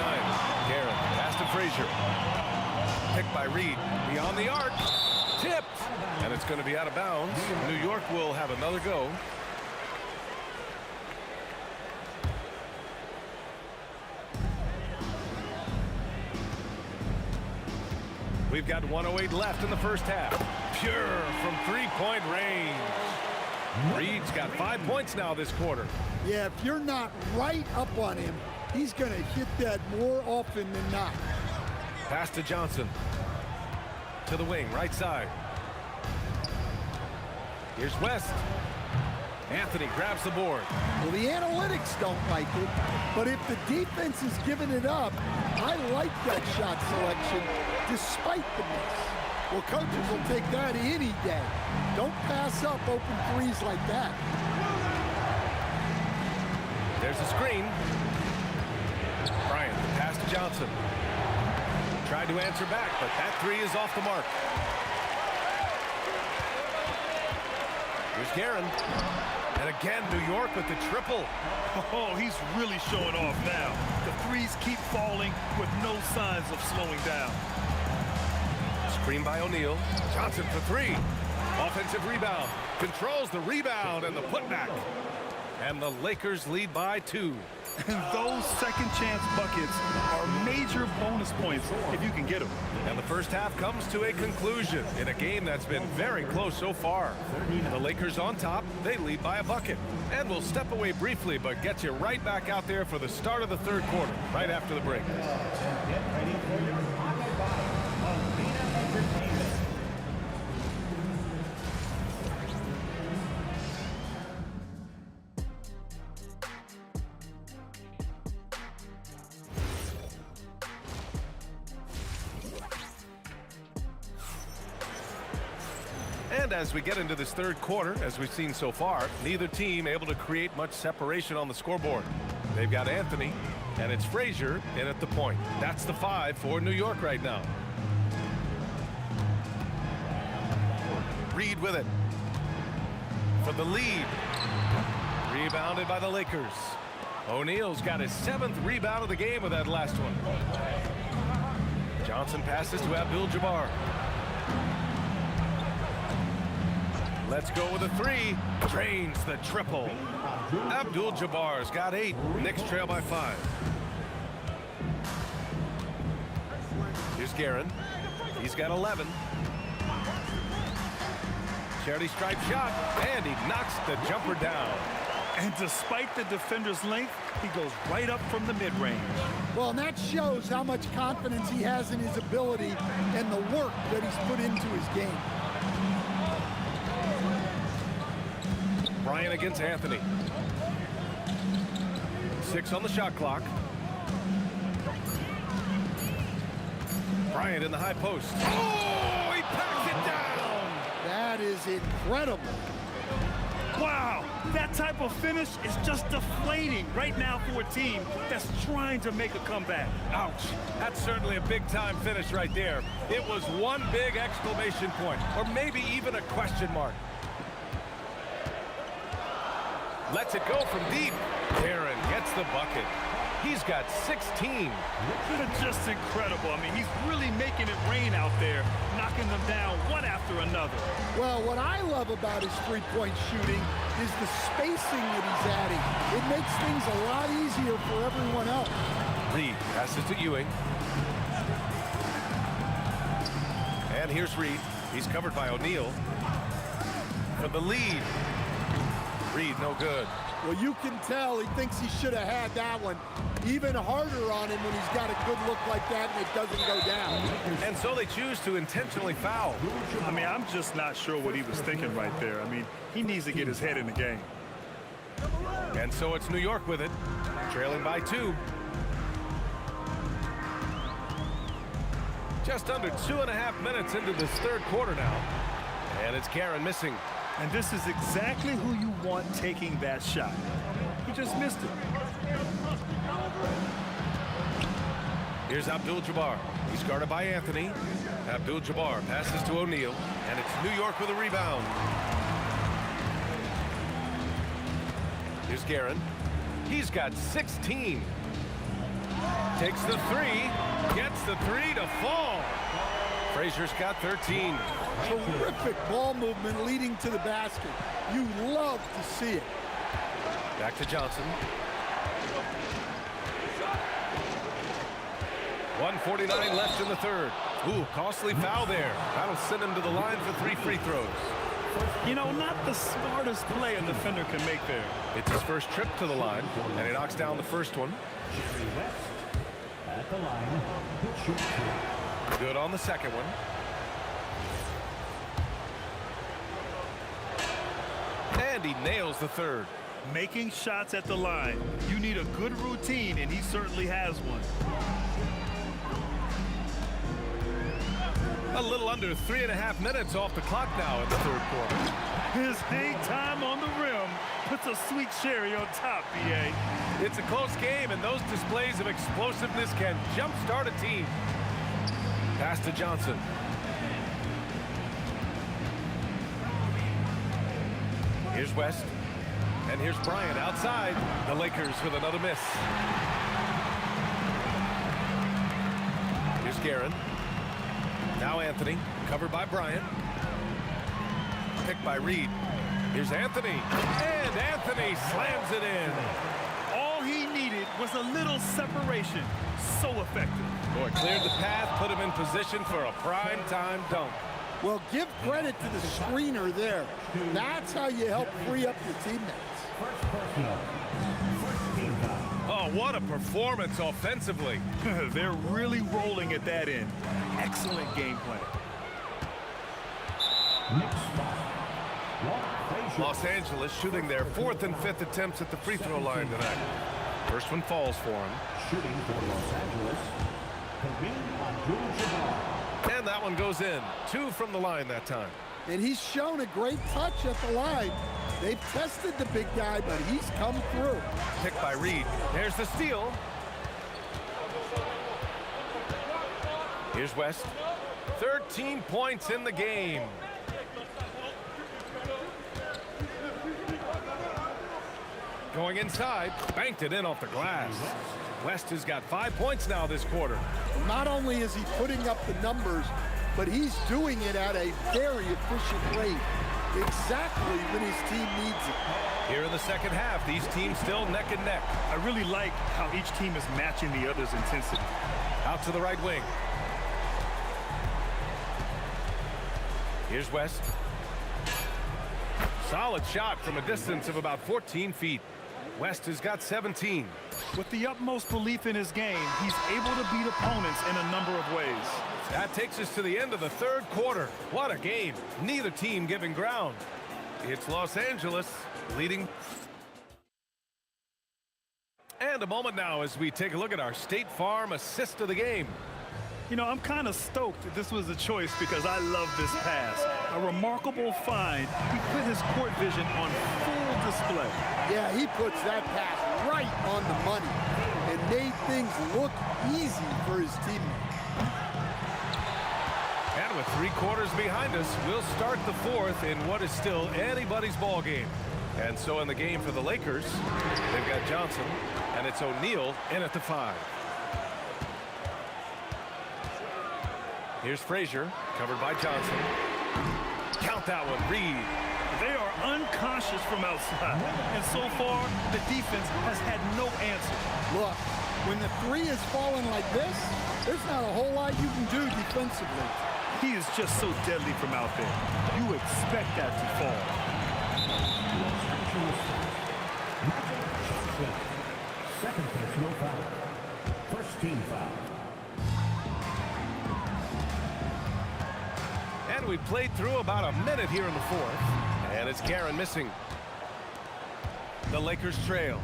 Guerin, pass to Frazier. Picked by Reed. Beyond the arc. Tipped. And it's going to be out of bounds. New York will have another go. We've got 1:08 left in the first half. Pure from 3-point range. Reed's got 5 points now this quarter. Yeah, if you're not right up on him, he's going to hit that more often than not. Pass to Johnson. To the wing, right side. Here's West. Anthony grabs the board. Well, the analytics don't like it, but if the defense is giving it up, I like that shot selection despite the miss. Well, coaches will take that any day. Don't pass up open threes like that. There's a screen. Bryant, pass to Johnson. Tried to answer back, but that three is off the mark. Here's Guerin. And again, New York with the triple. Oh, he's really showing off now. The threes keep falling with no signs of slowing down. Screen by O'Neal. Johnson for three. Offensive rebound. Controls the rebound and the putback. And the Lakers lead by 2. And those second chance buckets are major bonus points if you can get them. And the first half comes to a conclusion in a game that's been very close so far. The Lakers on top, they lead by a bucket. And we'll step away briefly, but get you right back out there for the start of the third quarter, right after the break. Get ready for your pocket bottom on Arena Entertainment. And as we get into this third quarter, as we've seen so far, neither team able to create much separation on the scoreboard. They've got Anthony, and it's Frazier in at the point. That's the 5 for New York right now. Reed with it. For the lead. Rebounded by the Lakers. O'Neal's got his 7th rebound of the game with that last one. Johnson passes to Abdul-Jabbar. Let's go with a 3. Drains the triple. Abdul-Jabbar's got 8. Knicks trail by 5. Here's Guerin. He's got 11. Charity stripe shot, and he knocks the jumper down. And despite the defender's length, he goes right up from the mid-range. Well, and that shows how much confidence he has in his ability and the work that he's put into his game. Bryant against Anthony. 6 on the shot clock. Bryant in the high post. Oh, he packs it down. That is incredible. Wow, that type of finish is just deflating right now for a team that's trying to make a comeback. Ouch. That's certainly a big-time finish right there. It was one big exclamation point, or maybe even a question mark. Lets it go from deep. Guerin gets the bucket. He's got 16. Just incredible. I mean, he's really making it rain out there, knocking them down one after another. Well, what I love about his three-point shooting is the spacing that he's adding. It makes things a lot easier for everyone else. Reed passes to Ewing. And here's Reed. He's covered by O'Neal. For the lead. Reed, no good. Well, you can tell he thinks he should have had that one. Even harder on him when he's got a good look like that and it doesn't go down. And so they choose to intentionally foul. I mean, I'm just not sure what he was thinking right there. I mean, he needs to get his head in the game. And so it's New York with it, trailing by 2. Just under 2.5 minutes into this third quarter now. And it's Guerin missing. And this is exactly who you want taking that shot. He just missed it. Here's Abdul-Jabbar. He's guarded by Anthony. Abdul-Jabbar passes to O'Neal, and it's New York with a rebound. Here's Guerin. He's got 16. Takes the 3. Gets the 3 to fall. Frazier's got 13. Terrific ball movement leading to the basket. You love to see it. Back to Johnson. 1:49 left in the third. Ooh, costly foul there. That'll send him to the line for 3 free throws. You know, not the smartest play a defender can make there. It's his first trip to the line, and he knocks down the first one. At the line, Good on the second one. And he nails the third. Making shots at the line. You need a good routine, and he certainly has one. A little under 3.5 minutes off the clock now in the third quarter. His hang time on the rim puts a sweet cherry on top, B.A. It's a close game, and those displays of explosiveness can jumpstart a team. Pass to Johnson. Here's West. And here's Bryant outside. The Lakers with another miss. Here's Guerin. Now Anthony, covered by Bryant. Picked by Reed. Here's Anthony. And Anthony slams it in. All he needed was a little separation. So effective. Boy, cleared the path, put him in position for a prime-time dunk. Well, give credit to the screener there. That's how you help free up your teammates. Oh, what a performance offensively. They're really rolling at that end. Excellent game plan. Los Angeles shooting their 4th and 5th attempts at the free throw line tonight. First one falls for him. shooting for Los Angeles, Kareem Abdul-Jabbar. And that one goes in. 2 from the line that time. And he's shown a great touch at the line. They've tested the big guy, but he's come through. Picked by Reed. There's the steal. Here's West. 13 points in the game. Going inside, banked it in off the glass. West has got 5 points now this quarter. Not only is he putting up the numbers, but he's doing it at a very efficient rate. Exactly when his team needs it. Here in the second half, these teams still neck and neck. I really like how each team is matching the other's intensity. Out to the right wing. Here's West. Solid shot from a distance of about 14 feet. West has got 17. With the utmost belief in his game, he's able to beat opponents in a number of ways. That takes us to the end of the third quarter. What a game. Neither team giving ground. It's Los Angeles leading. And a moment now as we take a look at our State Farm assist of the game. You know, I'm kind of stoked that this was a choice because I love this pass. A remarkable find. He put his court vision on full display. Yeah, he puts that pass right on the money and made things look easy for his teammates. And with 3 quarters behind us, we'll start the fourth in what is still anybody's ball game. And so in the game for the Lakers, they've got Johnson, and it's O'Neal in at the 5. Here's Frazier, covered by Johnson. Count that one, Reed. They are unconscious from outside, and so far, the defense has had no answer. Look, when the 3 is falling like this, there's not a whole lot you can do defensively. He is just so deadly from out there. You expect that to fall. Second personal foul. First team foul. And we played through about a minute here in the fourth. And it's Guerin missing. The Lakers trail.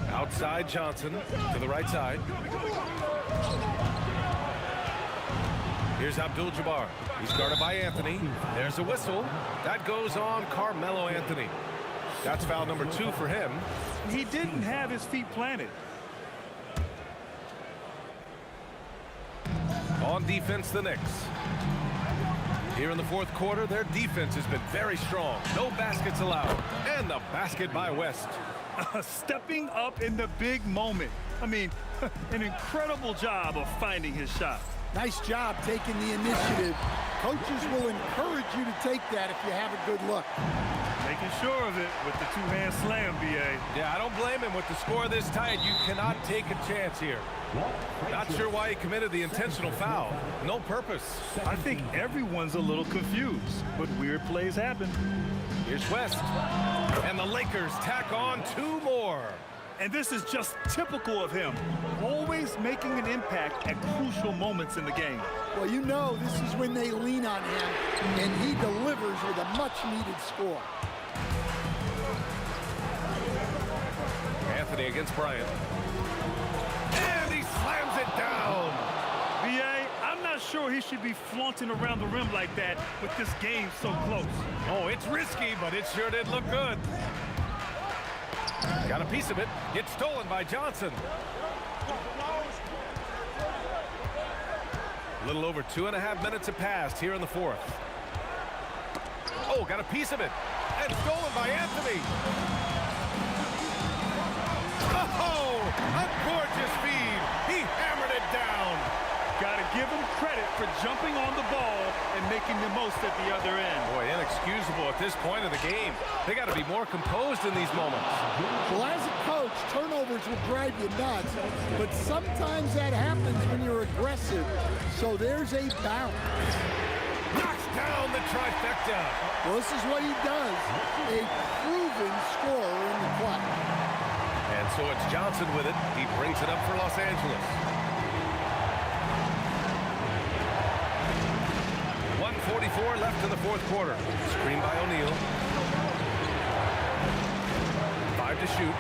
Outside Johnson to the right side. Here's Abdul-Jabbar. He's guarded by Anthony. There's a whistle. That goes on Carmelo Anthony. That's foul number 2 for him. He didn't have his feet planted. On defense, the Knicks. Here in the fourth quarter, their defense has been very strong. No baskets allowed. And the basket by West. Stepping up in the big moment. I mean, an incredible job of finding his shot. Nice job taking the initiative. Coaches will encourage you to take that if you have a good look. Making sure of it with the two-hand slam, B.A. Yeah, I don't blame him. With the score this tight, you cannot take a chance here. Not sure why he committed the intentional foul. No purpose. I think everyone's a little confused, but weird plays happen. Here's West. And the Lakers tack on 2 more. And this is just typical of him, always making an impact at crucial moments in the game. Well, you know this is when they lean on him, and he delivers with a much-needed score. Anthony against Bryant. And he slams it down. B.A., I'm not sure he should be flaunting around the rim like that with this game so close. Oh, it's risky, but it sure did look good. Got a piece of it. It's stolen by Johnson. A little over 2.5 minutes have passed here in the 4th. Oh, got a piece of it. And stolen by Anthony. Oh, a gorgeous feed. He hammered it down. Got to give him credit for jumping on the ball and making the most at the other end. Boy, inexcusable at this point of the game. They got to be more composed in these moments. Well, as a coach, turnovers will drive you nuts, but sometimes that happens when you're aggressive. So there's a balance. Knocks down the trifecta. Well, this is what he does. A proven scorer in the club. And so it's Johnson with it. He brings it up for Los Angeles. 1:44 left in the 4th quarter. Screen by O'Neal. 5 to shoot.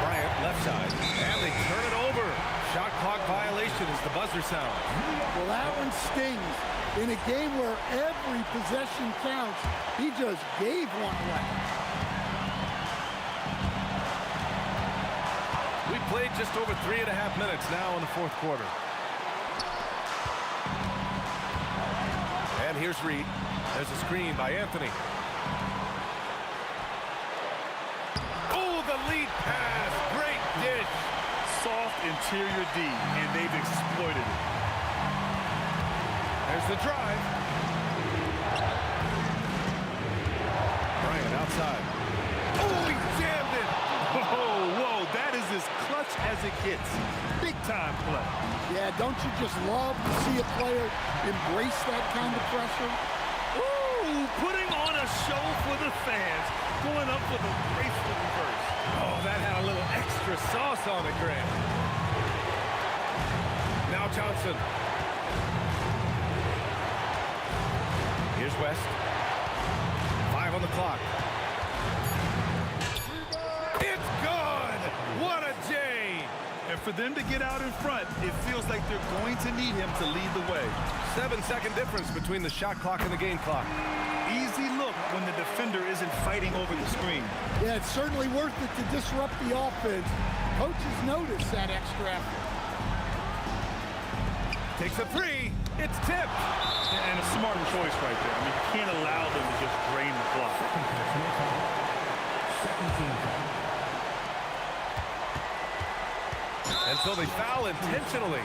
Bryant left side. And they turn it over. Shot clock violation as the buzzer sounds. Well, that one stings. In a game where every possession counts, he just gave one away. We played just over 3.5 minutes now in the 4th quarter. And here's Reed. There's a screen by Anthony. Oh, the lead pass. Great dish. Soft interior D, and they've exploited it. There's the drive. Bryant outside. Oh, he jammed it. Whoa, that is as clutch as it gets. Big time play. Yeah, don't you just love to see a player embrace that kind of pressure? Ooh, putting on a show for the fans, going up for the graceful reverse. Oh, that had a little extra sauce on it, Grant. Now Johnson. Here's West. 5 on the clock. It's good! What a J! And for them to get out in front, it feels like they're going to need him to lead the way. 7-second difference between the shot clock and the game clock. Easy look when the defender isn't fighting over the screen. Yeah, it's certainly worth it to disrupt the offense. Coaches notice that extra effort. Takes a 3. It's tipped. And a smart choice right there. I mean, you can't allow them to just drain the clock. And so they foul intentionally.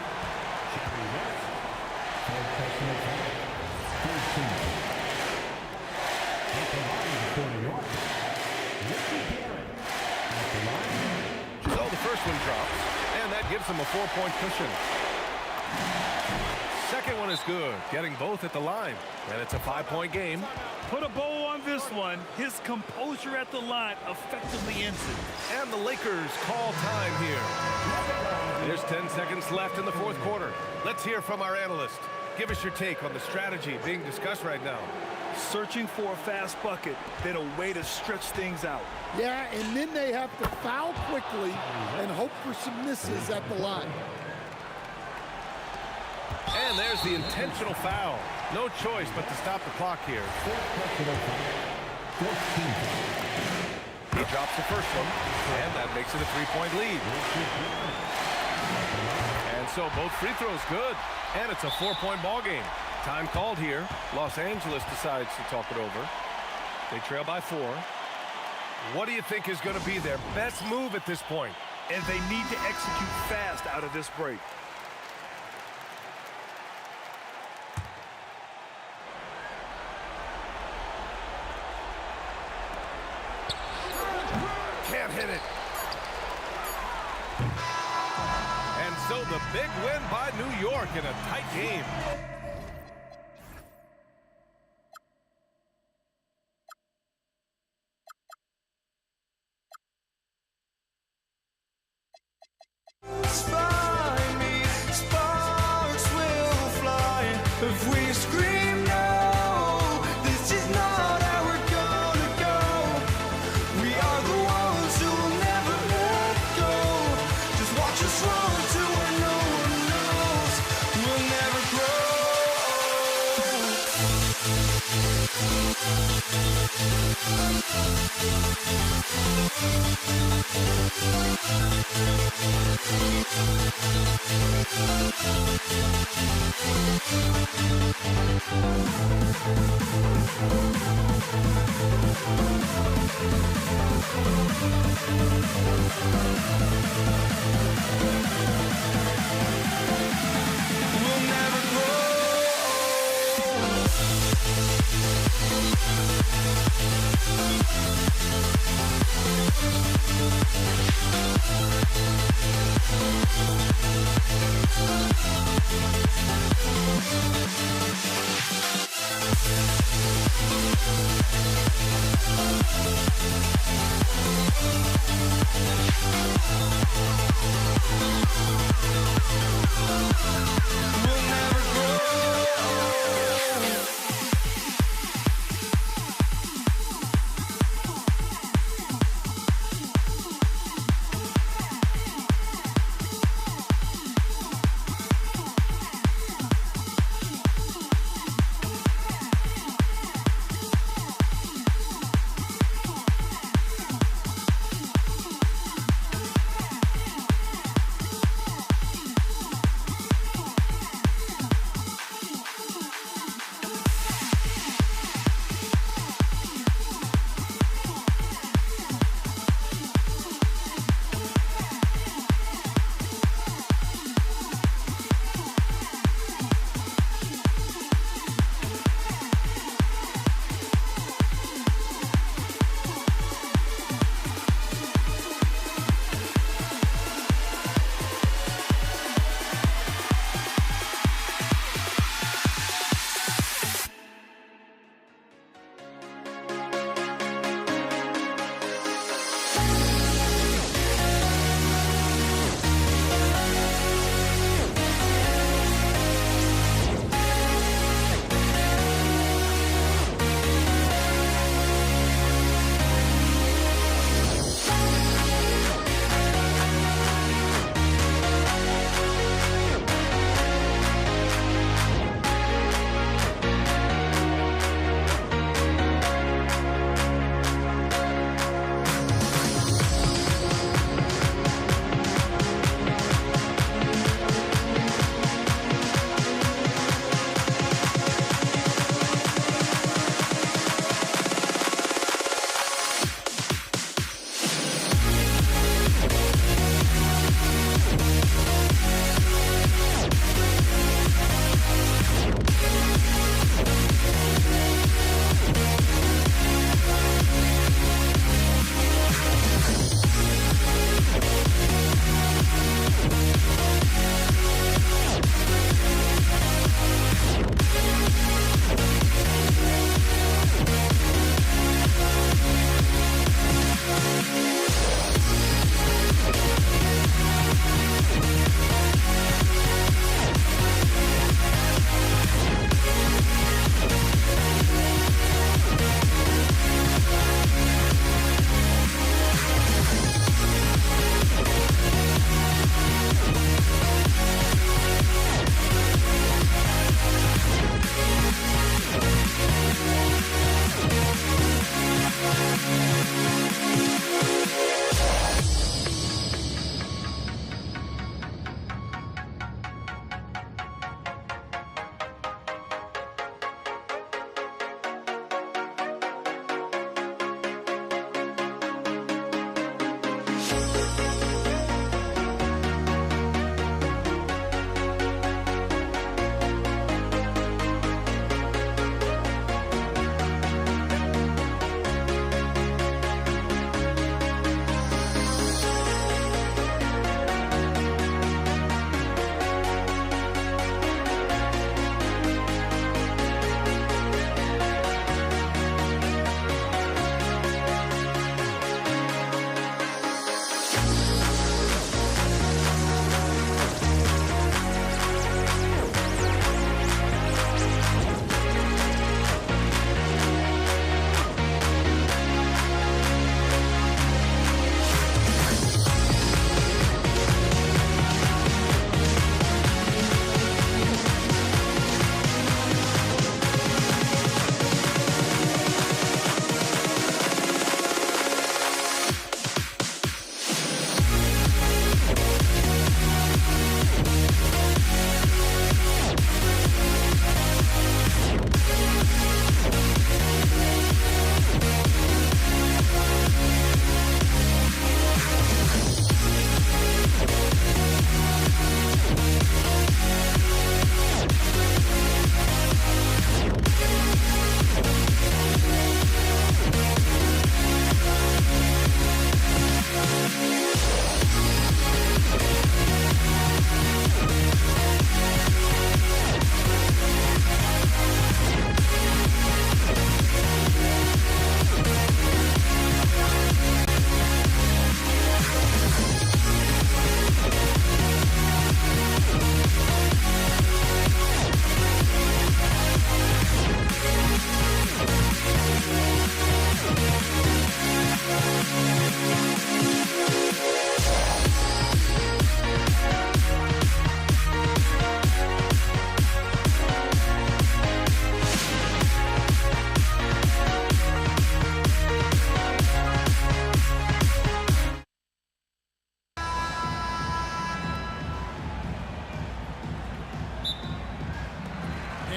So the first one drops, and that gives them a 4-point cushion. Second one is good, getting both at the line, and it's a 5-point game. Put a bow on this one. His composure at the line effectively ends it. And the Lakers call time here. There's 10 seconds left in the 4th quarter. Let's hear from our analyst. Give us your take on the strategy being discussed right now. Searching for a fast bucket, then a way to stretch things out. Yeah, and then they have to foul quickly and hope for some misses at the line. And there's the intentional foul. No choice but to stop the clock here. He drops the first one, and that makes it a 3-point lead. And so both free throws good, and it's a 4-point ball game. Time called here. Los Angeles decides to talk it over. They trail by 4. What do you think is going to be their best move at this point? And they need to execute fast out of this break. So the big win by New York in a tight game. Find me, sparks will fly if we scream no. This is not how we're gonna go. We are the ones who will never let go. Just watch us run to where no one knows. We'll never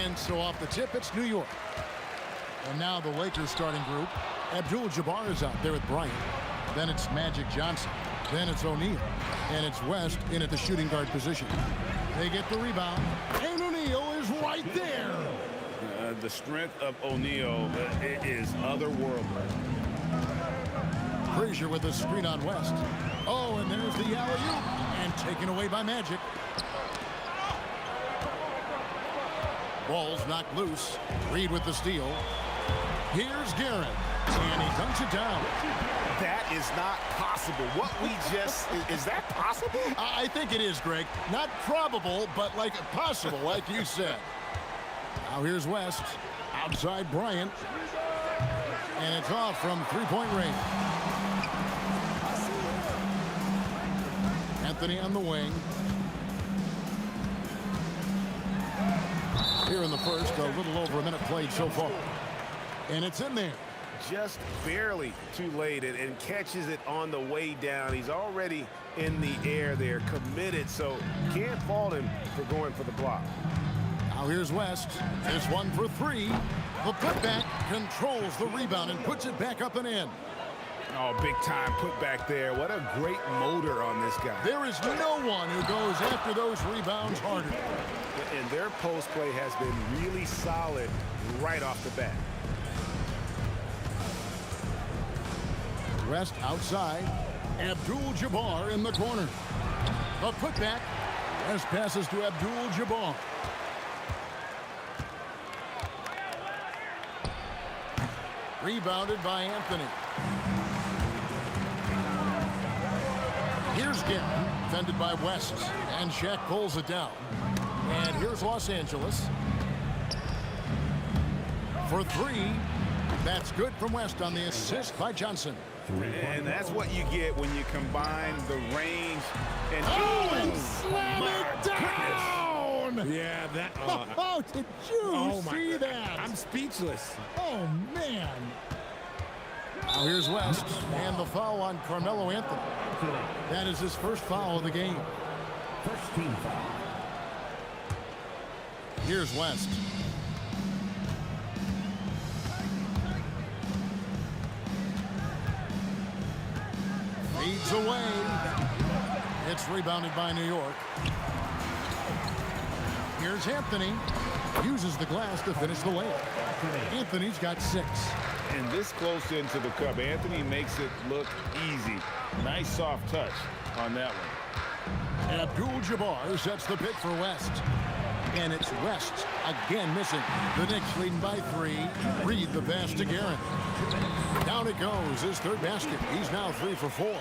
And so off the tip, it's New York. And now the Lakers starting group. Abdul-Jabbar is out there with Bryant. Then it's Magic Johnson. Then it's O'Neal. And it's West in at the shooting guard position. They get the rebound. And O'Neal is right there. The strength of O'Neal is otherworldly. Frazier with a screen on West. Oh, and there's the alley-oop. And taken away by Magic. Ball's knocked loose. Reed with the steal. Here's Garrett. And he dunks it down. That is not possible. What we just... Is that possible? I think it is, Greg. Not probable, but like possible, like you said. Now here's West. Outside Bryant. And it's off from three-point range. Anthony on the wing. Here in the first, a little over a minute played so far. And it's in there. Just barely too late and catches it on the way down. He's already in the air there, committed, so can't fault him for going for the block. Now here's West. This one for three. The putback controls the rebound and puts it back up and in. Oh, big time put back there. What a great motor on this guy. There is no one who goes after those rebounds harder. And their post play has been really solid right off the bat. West outside. Abdul-Jabbar in the corner. The putback. West passes to Abdul-Jabbar. Rebounded by Anthony. Here's Garrett, defended by West, and Shaq pulls it down. And here's Los Angeles. For three. That's good from West on the assist by Johnson. And that's what you get when you combine the range and... and slam it down! Goodness. Yeah, that... Oh, did you see that? I'm speechless. Oh, man. Now here's West, and the foul on Carmelo Anthony. That is his first foul of the game. First team foul. Here's West. Feeds away. It's rebounded by New York. Here's Anthony. Uses the glass to finish the layup. Anthony's got 6. And this close into the cup, Anthony makes it look easy. Nice soft touch on that one. Abdul-Jabbar sets the pick for West. And it's West again missing. The Knicks leading by 3. Reed the pass to Garrett. Down it goes. His third basket. He's now 3 for 4.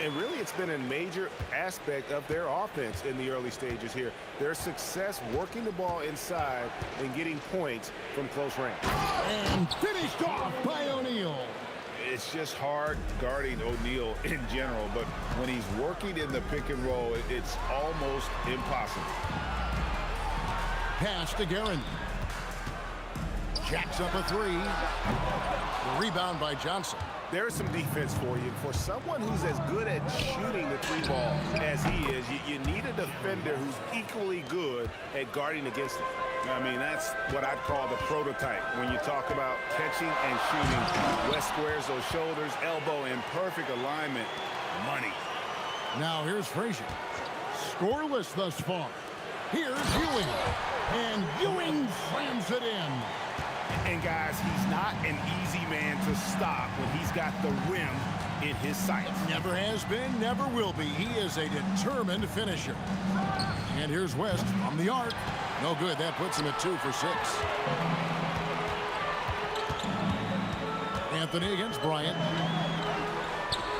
And really, it's been a major aspect of their offense in the early stages here. Their success working the ball inside and getting points from close range. And finished off by O'Neal. It's just hard guarding O'Neal in general, but when he's working in the pick and roll, it's almost impossible. Pass to Garrett. Jacks up a 3. The rebound by Johnson. There's some defense for you. For someone who's as good at shooting the 3 ball as he is, you need a defender who's equally good at guarding against him. I mean, that's what I'd call the prototype. When you talk about catching and shooting, West squares those shoulders, elbow in perfect alignment. Money. Now here's Frazier. Scoreless thus far. Here's Ewing. And Ewing slams it in. And guys, he's not an easy man to stop when he's got the rim in his sights. Never has been, never will be. He is a determined finisher. And here's West from the arc. No good. That puts him at 2 for 6. Anthony against Bryant.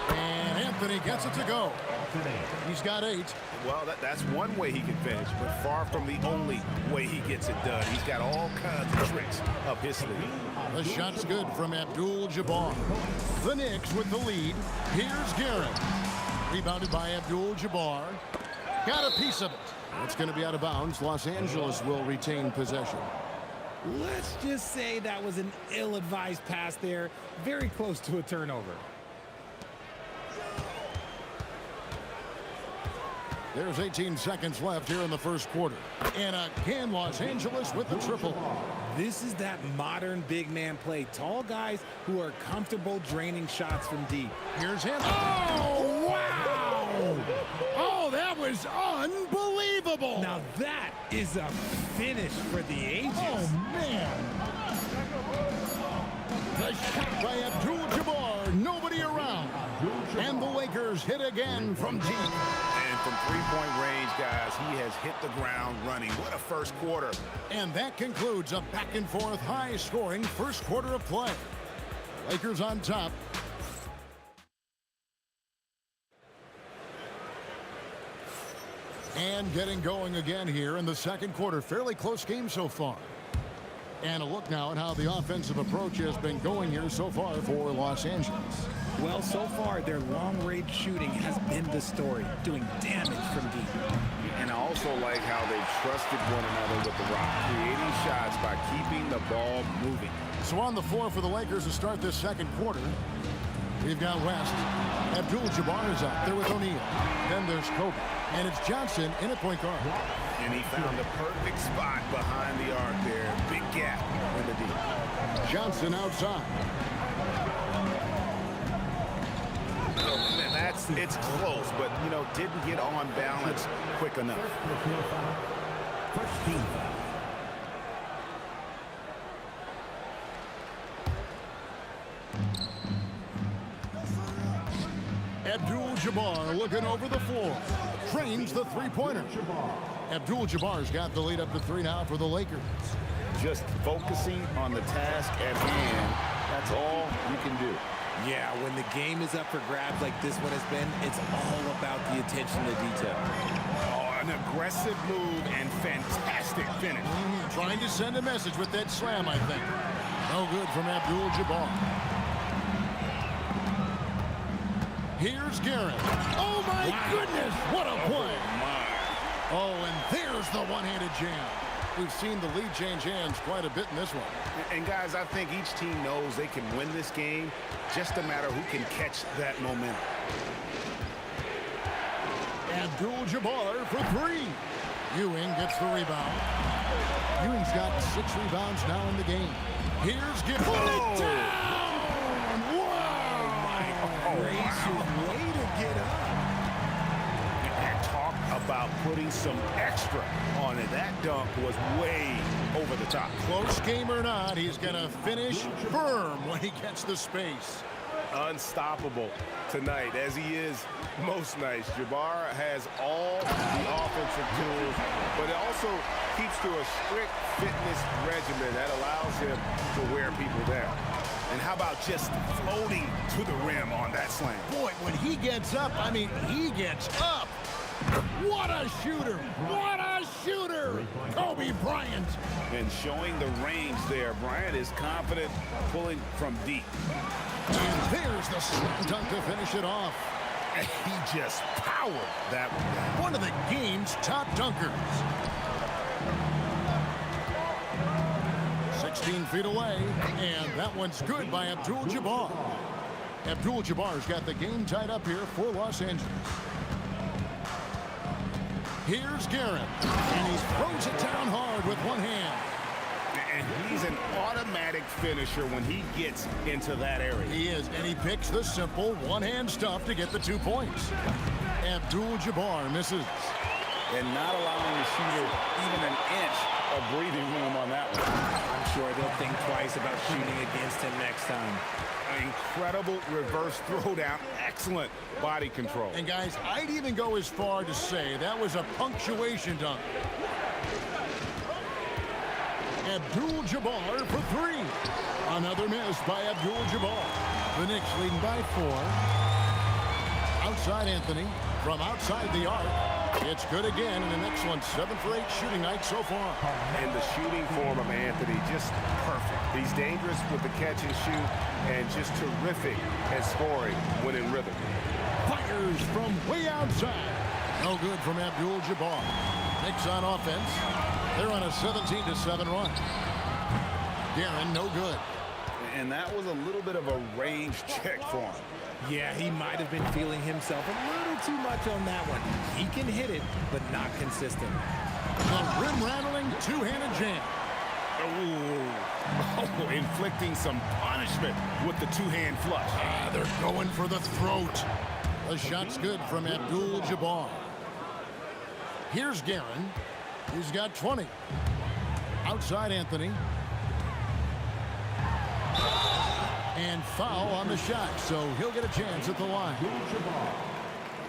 And Anthony gets it to go. He's got 8. Well, that's one way he can finish, but far from the only way he gets it done. He's got all kinds of tricks up his sleeve. The shot's good from Abdul-Jabbar. The Knicks with the lead. Here's Garrett. Rebounded by Abdul-Jabbar. Got a piece of it. It's going to be out of bounds. Los Angeles will retain possession. Let's just say that was an ill-advised pass there. Very close to a turnover. There's 18 seconds left here in the first quarter. And again, Los Angeles with the triple. This is that modern big man play. Tall guys who are comfortable draining shots from deep. Here's him. Oh, wow! Oh, that was unbelievable! Now that is a finish for the ages. Oh, man! The shot by Abdul-Jabbar, nobody around. And the Lakers hit again from deep. And from three-point range, guys, he has hit the ground running. What a first quarter. And that concludes a back-and-forth, high-scoring first quarter of play. Lakers on top. And getting going again here in the second quarter. Fairly close game so far. And a look now at how the offensive approach has been going here so far for Los Angeles. Well, so far, their long-range shooting has been the story, doing damage from deep. And I also like how they've trusted one another with the rock, creating shots by keeping the ball moving. So on the floor for the Lakers to start this second quarter, we've got West. Abdul-Jabbar is out there with O'Neal. Then there's Kobe. And it's Johnson in at point guard. And he found the perfect spot behind the arc there. Big gap in the deep. Johnson outside. And it's close, but, you know, didn't get on balance quick enough. Abdul-Jabbar looking over the floor. Trains the three-pointer. Abdul-Jabbar's got the lead up to 3 now for the Lakers. Just focusing on the task at hand, that's all you can do. Yeah, when the game is up for grabs like this one has been, it's all about the attention to detail. Oh, an aggressive move and fantastic finish. Trying to send a message with that slam, I think. No good from Abdul-Jabbar. Here's Garrett. Oh, my goodness, what a play. Oh, and there's the one-handed jam. We've seen the lead change hands quite a bit in this one. And, guys, I think each team knows they can win this game, just a matter who can catch that momentum. Abdul-Jabbar for 3. Ewing gets the rebound. Ewing's got 6 rebounds now in the game. Here's Gibbs. Put it down! Wow! My gracious, way to get up. And talk about putting some extra on it. That dunk was way over the top. Close game or not, he's going to finish firm when he gets the space. Unstoppable tonight, as he is most nights. Jabbar has all the offensive tools, but it also keeps to a strict fitness regimen that allows him to wear people down. And how about just floating to the rim on that slam? Boy, when he gets up, I mean, he gets up. What a shooter! What a shooter! Kobe Bryant. And showing the range there. Bryant is confident pulling from deep. And there's the slam dunk to finish it off. And he just powered that one down. One of the game's top dunkers. 16 feet away, and that one's good by Abdul-Jabbar. Abdul-Jabbar's got the game tied up here for Los Angeles. Here's Garrett, and he throws it down hard with one hand. And he's an automatic finisher when he gets into that area. He is, and he picks the simple one-hand stuff to get the 2 points. Abdul-Jabbar misses. And not allowing the shooter even an inch of breathing room on that one. I'm sure they'll think twice about shooting against him next time. Incredible reverse throwdown. Excellent body control. And guys, I'd even go as far to say that was a punctuation dunk. Abdul-Jabbar for 3. Another miss by Abdul-Jabbar. The Knicks leading by 4. Outside Anthony from outside the arc. It's good again, and an excellent 7 for 8 shooting night so far. And the shooting form of Anthony, just perfect. He's dangerous with the catch and shoot, and just terrific at scoring when in rhythm. Fires from way outside. No good from Abdul-Jabbar. Knicks on offense. They're on a 17-7 run. Guerin, no good. And that was a little bit of a range check for him. Yeah, he might have been feeling himself a little too much on that one. He can hit it, but not consistent. The rim-rattling two-handed jam. Oh, inflicting some punishment with the two-hand flush. They're going for the throat. The shot's good from Abdul-Jabbar. Here's Guerin. He's got 20. Outside Anthony. And foul on the shot, so he'll get a chance at the line.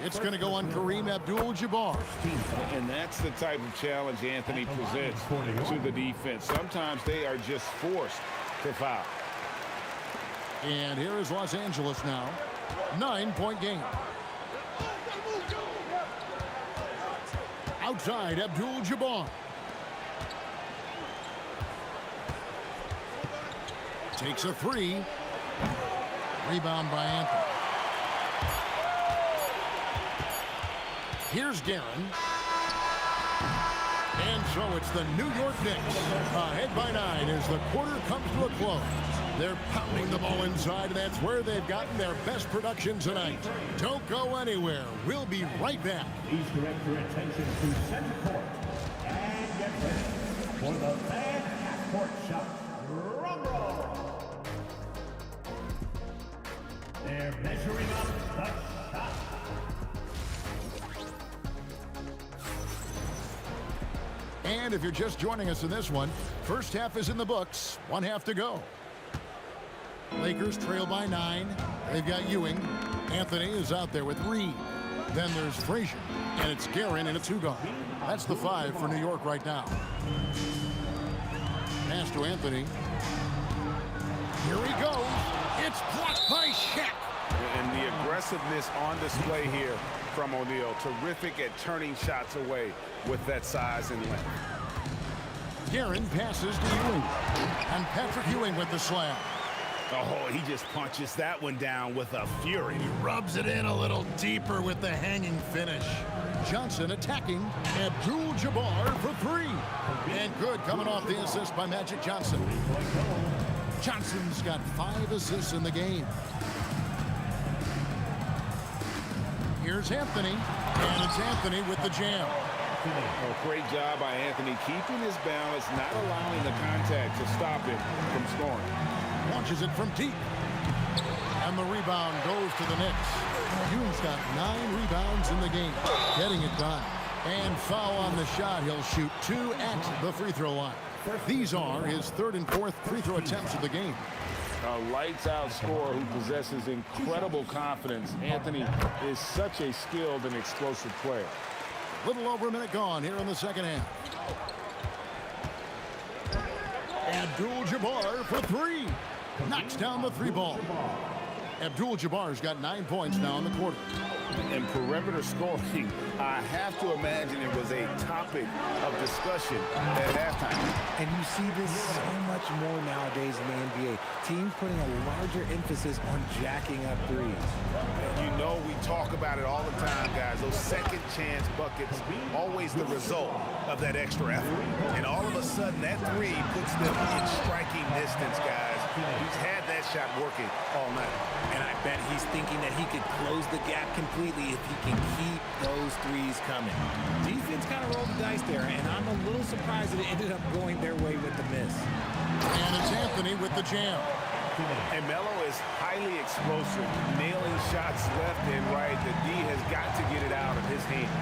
It's going to go on Kareem Abdul-Jabbar. And that's the type of challenge Anthony presents to the defense. Sometimes they are just forced to foul. And here is Los Angeles now. 9-point game. Outside Abdul-Jabbar. Takes a three. Rebound by Anthony. Here's Guerin. And so it's the New York Knicks ahead by 9 as the quarter comes to a close. They're pounding the ball inside, and that's where they've gotten their best production tonight. Don't go anywhere. We'll be right back. Please direct your attention to center court. And get ready for the fan half-court shot. Drum roll. They're measuring up the shot. And if you're just joining us in this one, first half is in the books. 1 half to go. Lakers trail by 9. They've got Ewing. Anthony is out there with Reed. Then there's Frazier. And it's Guerin in a 2-guard. That's the 5 for New York right now. Pass to Anthony. Here he goes. It's blocked by Shaq. And the aggressiveness on display here from O'Neal. Terrific at turning shots away with that size and length. Guerin passes to Ewing. And Patrick Ewing with the slam. Oh, he just punches that one down with a fury. He rubs it in a little deeper with the hanging finish. Johnson attacking. Abdul-Jabbar for 3. And good coming off the assist by Magic Johnson. Johnson's got 5 assists in the game. Here's Anthony. And it's Anthony with the jam. Oh, great job by Anthony keeping his balance, not allowing the contact to stop him from scoring. Launches it from deep. And the rebound goes to the Knicks. Ewing's got 9 rebounds in the game. Getting it done. And foul on the shot. He'll shoot 2 at the free throw line. These are his 3rd and 4th free throw attempts of the game. A lights-out scorer who possesses incredible confidence. Anthony is such a skilled and explosive player. Little over a minute gone here in the second half. Abdul-Jabbar for 3. Knocks down the 3 ball. Abdul-Jabbar's got 9 points now in the quarter. And perimeter scoring, I have to imagine it was a topic of discussion at halftime. And you see this so much more nowadays in the NBA. Teams putting a larger emphasis on jacking up threes. You know, we talk about it all the time, guys. Those second chance buckets, always the result of that extra effort. And all of a sudden, that 3 puts them in striking distance, guys. He's had that shot working all night. And I bet he's thinking that he could close the gap completely if he can keep those threes coming. Defense kind of rolled the dice there, and I'm a little surprised that it ended up going their way with the miss. And it's Anthony with the jam. And Melo is highly explosive, nailing shots left and right. The D has got to get it out of his hands.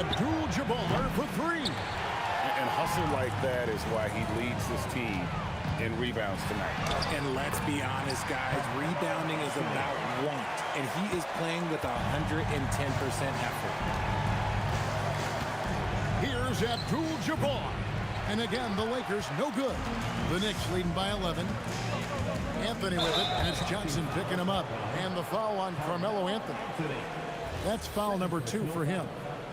Abdul-Jabbar for 3. And hustle like that is why he leads this team in rebounds tonight. And let's be honest, guys, rebounding is about want, and he is playing with 110% effort. Here's Abdul-Jabbar. And again, the Lakers no good. The Knicks leading by 11. Anthony with it, and it's Johnson picking him up. And the foul on Carmelo Anthony. That's foul number 2 for him.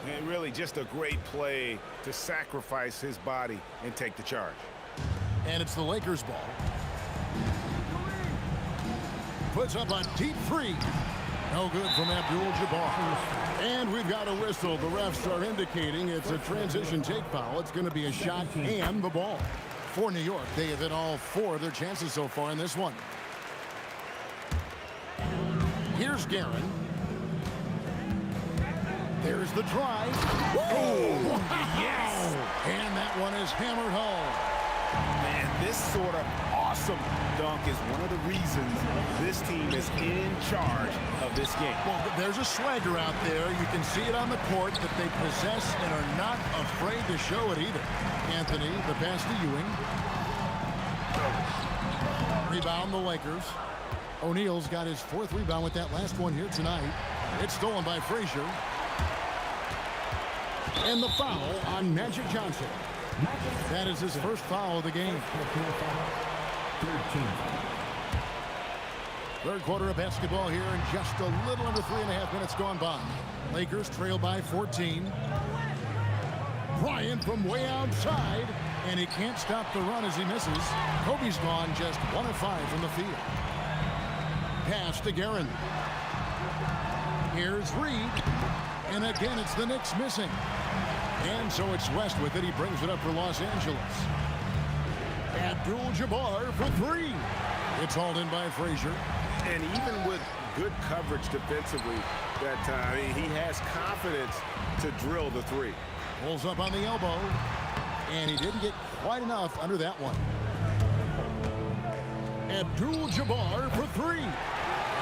And really just a great play to sacrifice his body and take the charge. And it's the Lakers ball. Puts up a deep 3. No good from Abdul-Jabbar. And we've got a whistle. The refs are indicating it's a transition take foul. It's going to be a shot and the ball. For New York, they have hit all 4 of their chances so far in this one. Here's Guerin. There's the drive. Oh, yes! And that one is hammered home. Man, this sort of awesome dunk is one of the reasons this team is in charge of this game. Well, there's a swagger out there. You can see it on the court that they possess and are not afraid to show it either. Anthony, the pass to Ewing. Rebound the Lakers. O'Neal's got his 4th rebound with that last one here tonight. It's stolen by Frazier. And the foul on Magic Johnson. That is his first foul of the game. Third quarter of basketball here, and just a little under 3.5 minutes gone by. Lakers trail by 14. Bryant from way outside, and he can't stop the run as he misses. Kobe's gone just 1 of 5 from the field. Pass to Guerin. Here's Reed, and again it's the Knicks missing. And so it's West with it. He brings it up for Los Angeles. Abdul-Jabbar for 3. It's hauled in by Frazier. And even with good coverage defensively that time, he has confidence to drill the 3. Pulls up on the elbow. And he didn't get quite enough under that one. Abdul-Jabbar for 3.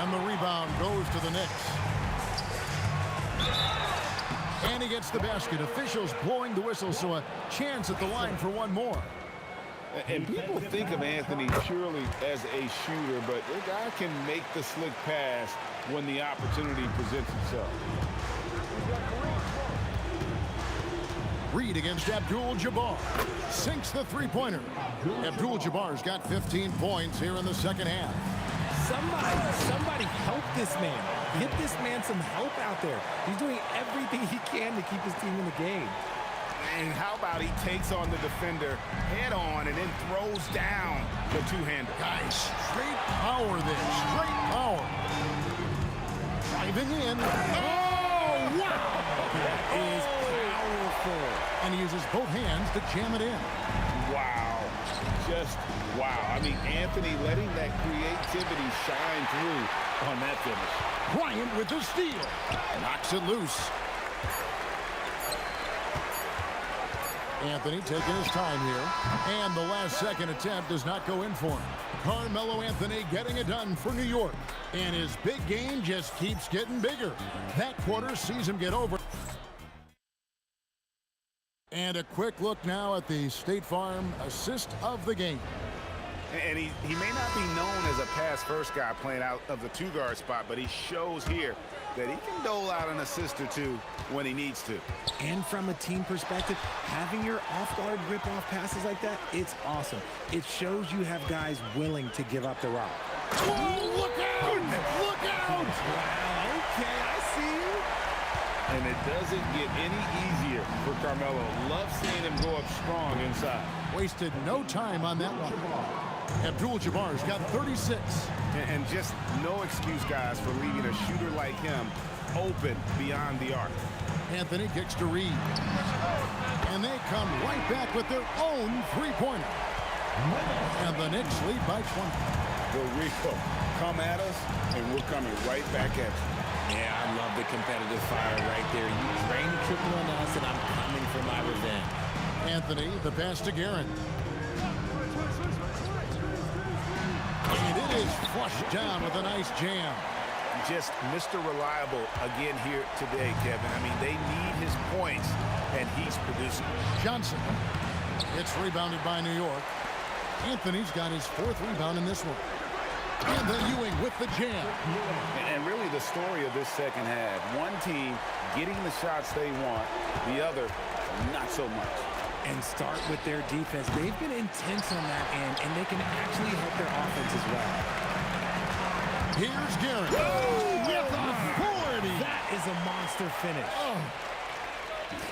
And the rebound goes to the Knicks. And he gets the basket. Officials blowing the whistle, so a chance at the line for one more. And people think of Anthony purely as a shooter, but the guy can make the slick pass when the opportunity presents itself. Reed against Abdul-Jabbar. Sinks the three-pointer. Abdul-Jabbar's got 15 points here in the second half. Somebody help this man. Get this man some help out there. He's doing everything he can to keep his team in the game. And how about he takes on the defender head on and then throws down the two-hander. Guys, straight power there. Straight power. Driving in. Oh, wow! That is powerful. And he uses both hands to jam it in. Wow. Just wow. I mean, Anthony letting that creativity shine through on that finish. Bryant with the steal. Knocks it loose. Anthony taking his time here. And the last second attempt does not go in for him. Carmelo Anthony getting it done for New York. And his big game just keeps getting bigger. That quarter sees him get over. And a quick look now at the State Farm assist of the game. And he may not be known as a pass-first guy playing out of the two-guard spot, but he shows here that he can dole out an assist or two when he needs to. And from a team perspective, having your off-guard rip-off passes like that, it's awesome. It shows you have guys willing to give up the rock. Whoa, look out! Look out! Wow, okay, I see you. And it doesn't get any easier for Carmelo. Love seeing him go up strong inside. Wasted no time on that one. Abdul-Jabbar's got 36. And just no excuse, guys, for leaving a shooter like him open beyond the arc. Anthony kicks to Reed. And they come right back with their own three-pointer. And the Knicks lead by 20. The Rico, come at us, and we're coming right back at you. Yeah, I love the competitive fire right there. You drain the triple on us, and I'm coming for my revenge. Anthony, the pass to Guerin. And it is flushed down with a nice jam. Just Mr. Reliable again here today, Kevin. I mean, they need his points, and he's producing. Johnson. It's rebounded by New York. Anthony's got his 4th rebound in this one. And then Ewing with the jam. And really the story of this second half. One team getting the shots they want, the other not so much. And start with their defense. They've been intense on that end, and they can actually help their offense as well. Here's Guerin. Oh, with authority. That is a monster finish. Oh.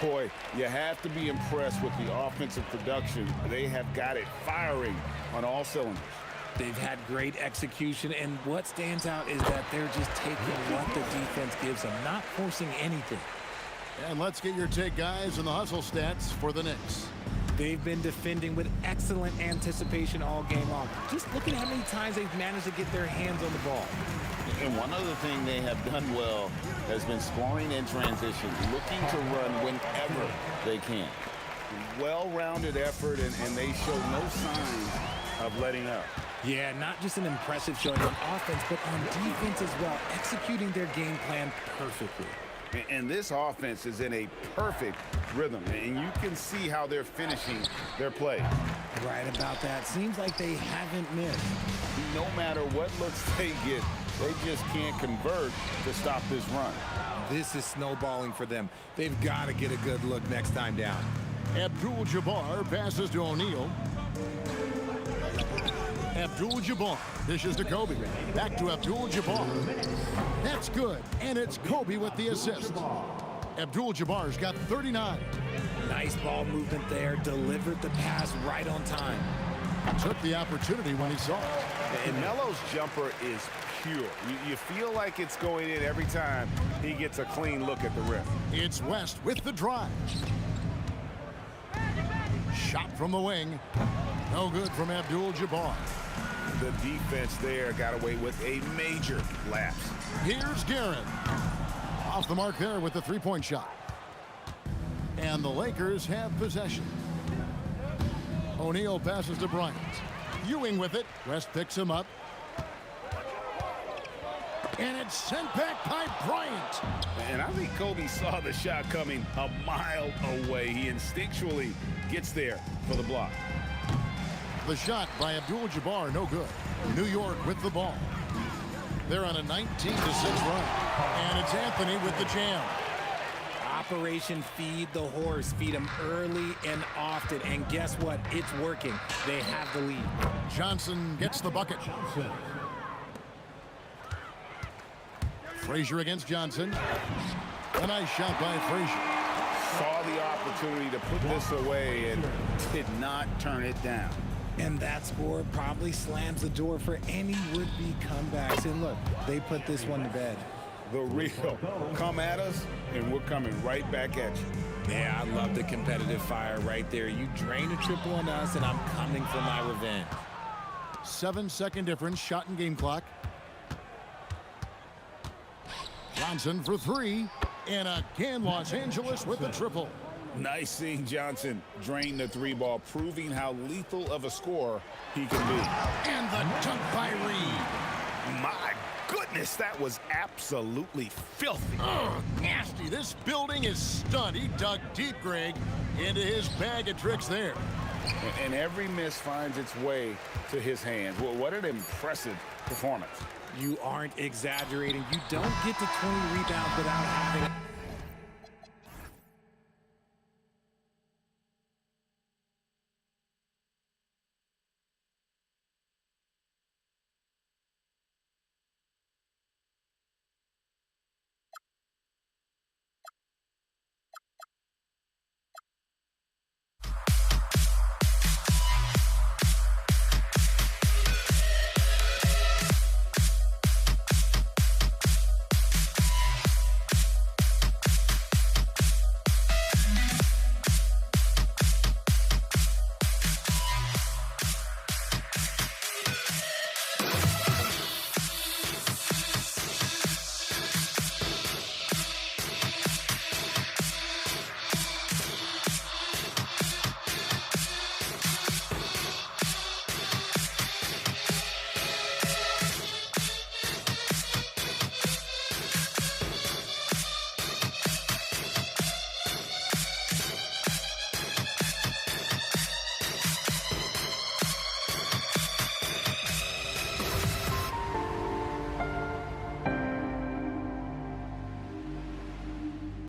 Boy, you have to be impressed with the offensive production. They have got it firing on all cylinders. They've had great execution, and what stands out is that they're just taking what the defense gives them, not forcing anything. And let's get your take, guys, on the hustle stats for the Knicks. They've been defending with excellent anticipation all game long. Just look at how many times they've managed to get their hands on the ball. And one other thing they have done well has been scoring in transition, looking to run whenever they can. Well-rounded effort, and they show no signs of letting up. Yeah, not just an impressive showing on offense, but on defense as well, executing their game plan perfectly. And this offense is in a perfect rhythm, and you can see how they're finishing their play. Right about that. Seems like they haven't missed. No matter what looks they get, they just can't convert to stop this run. This is snowballing for them. They've got to get a good look next time down. Abdul-Jabbar passes to O'Neal. Abdul-Jabbar dishes to Kobe. Back to Abdul-Jabbar. That's good, and it's Kobe with the assist. Abdul-Jabbar's got 39. Nice ball movement there. Delivered the pass right on time. Took the opportunity when he saw it. And Melo's jumper is pure. You feel like it's going in every time he gets a clean look at the rim. It's West with the drive. Shot from the wing. No good from Abdul-Jabbar. The defense there got away with a major lapse. Here's Guerin. Off the mark there with the three-point shot. And the Lakers have possession. O'Neal passes to Bryant. Ewing with it. West picks him up. And it's sent back by Bryant. And I think Kobe saw the shot coming a mile away. He instinctually gets there for the block. The shot by Abdul-Jabbar, no good. New York with the ball. They're on a 19-6 run. And it's Anthony with the jam. Operation Feed the Horse. Feed him early and often. And guess what? It's working. They have the lead. Johnson gets the bucket. Frazier against Johnson. A nice shot by Frazier. Saw the opportunity to put this away and did not turn it down. And that score probably slams the door for any would-be comebacks. And look, they put this one to bed. The real come at us, and we're coming right back at you. Yeah, I love the competitive fire right there. You drain a triple on us, and I'm coming for my revenge. 7-second difference, shot and game clock. Johnson for three. And again, Los Angeles with the triple. Nice seeing Johnson drain the three ball, proving how lethal of a scorer he can be. And the dunk by Reed. My goodness, that was absolutely filthy. Oh, nasty. This building is stunned. He dug deep, Greg, into his bag of tricks there. And every miss finds its way to his hands. Well, what an impressive performance. You aren't exaggerating. You don't get to 20 rebounds without having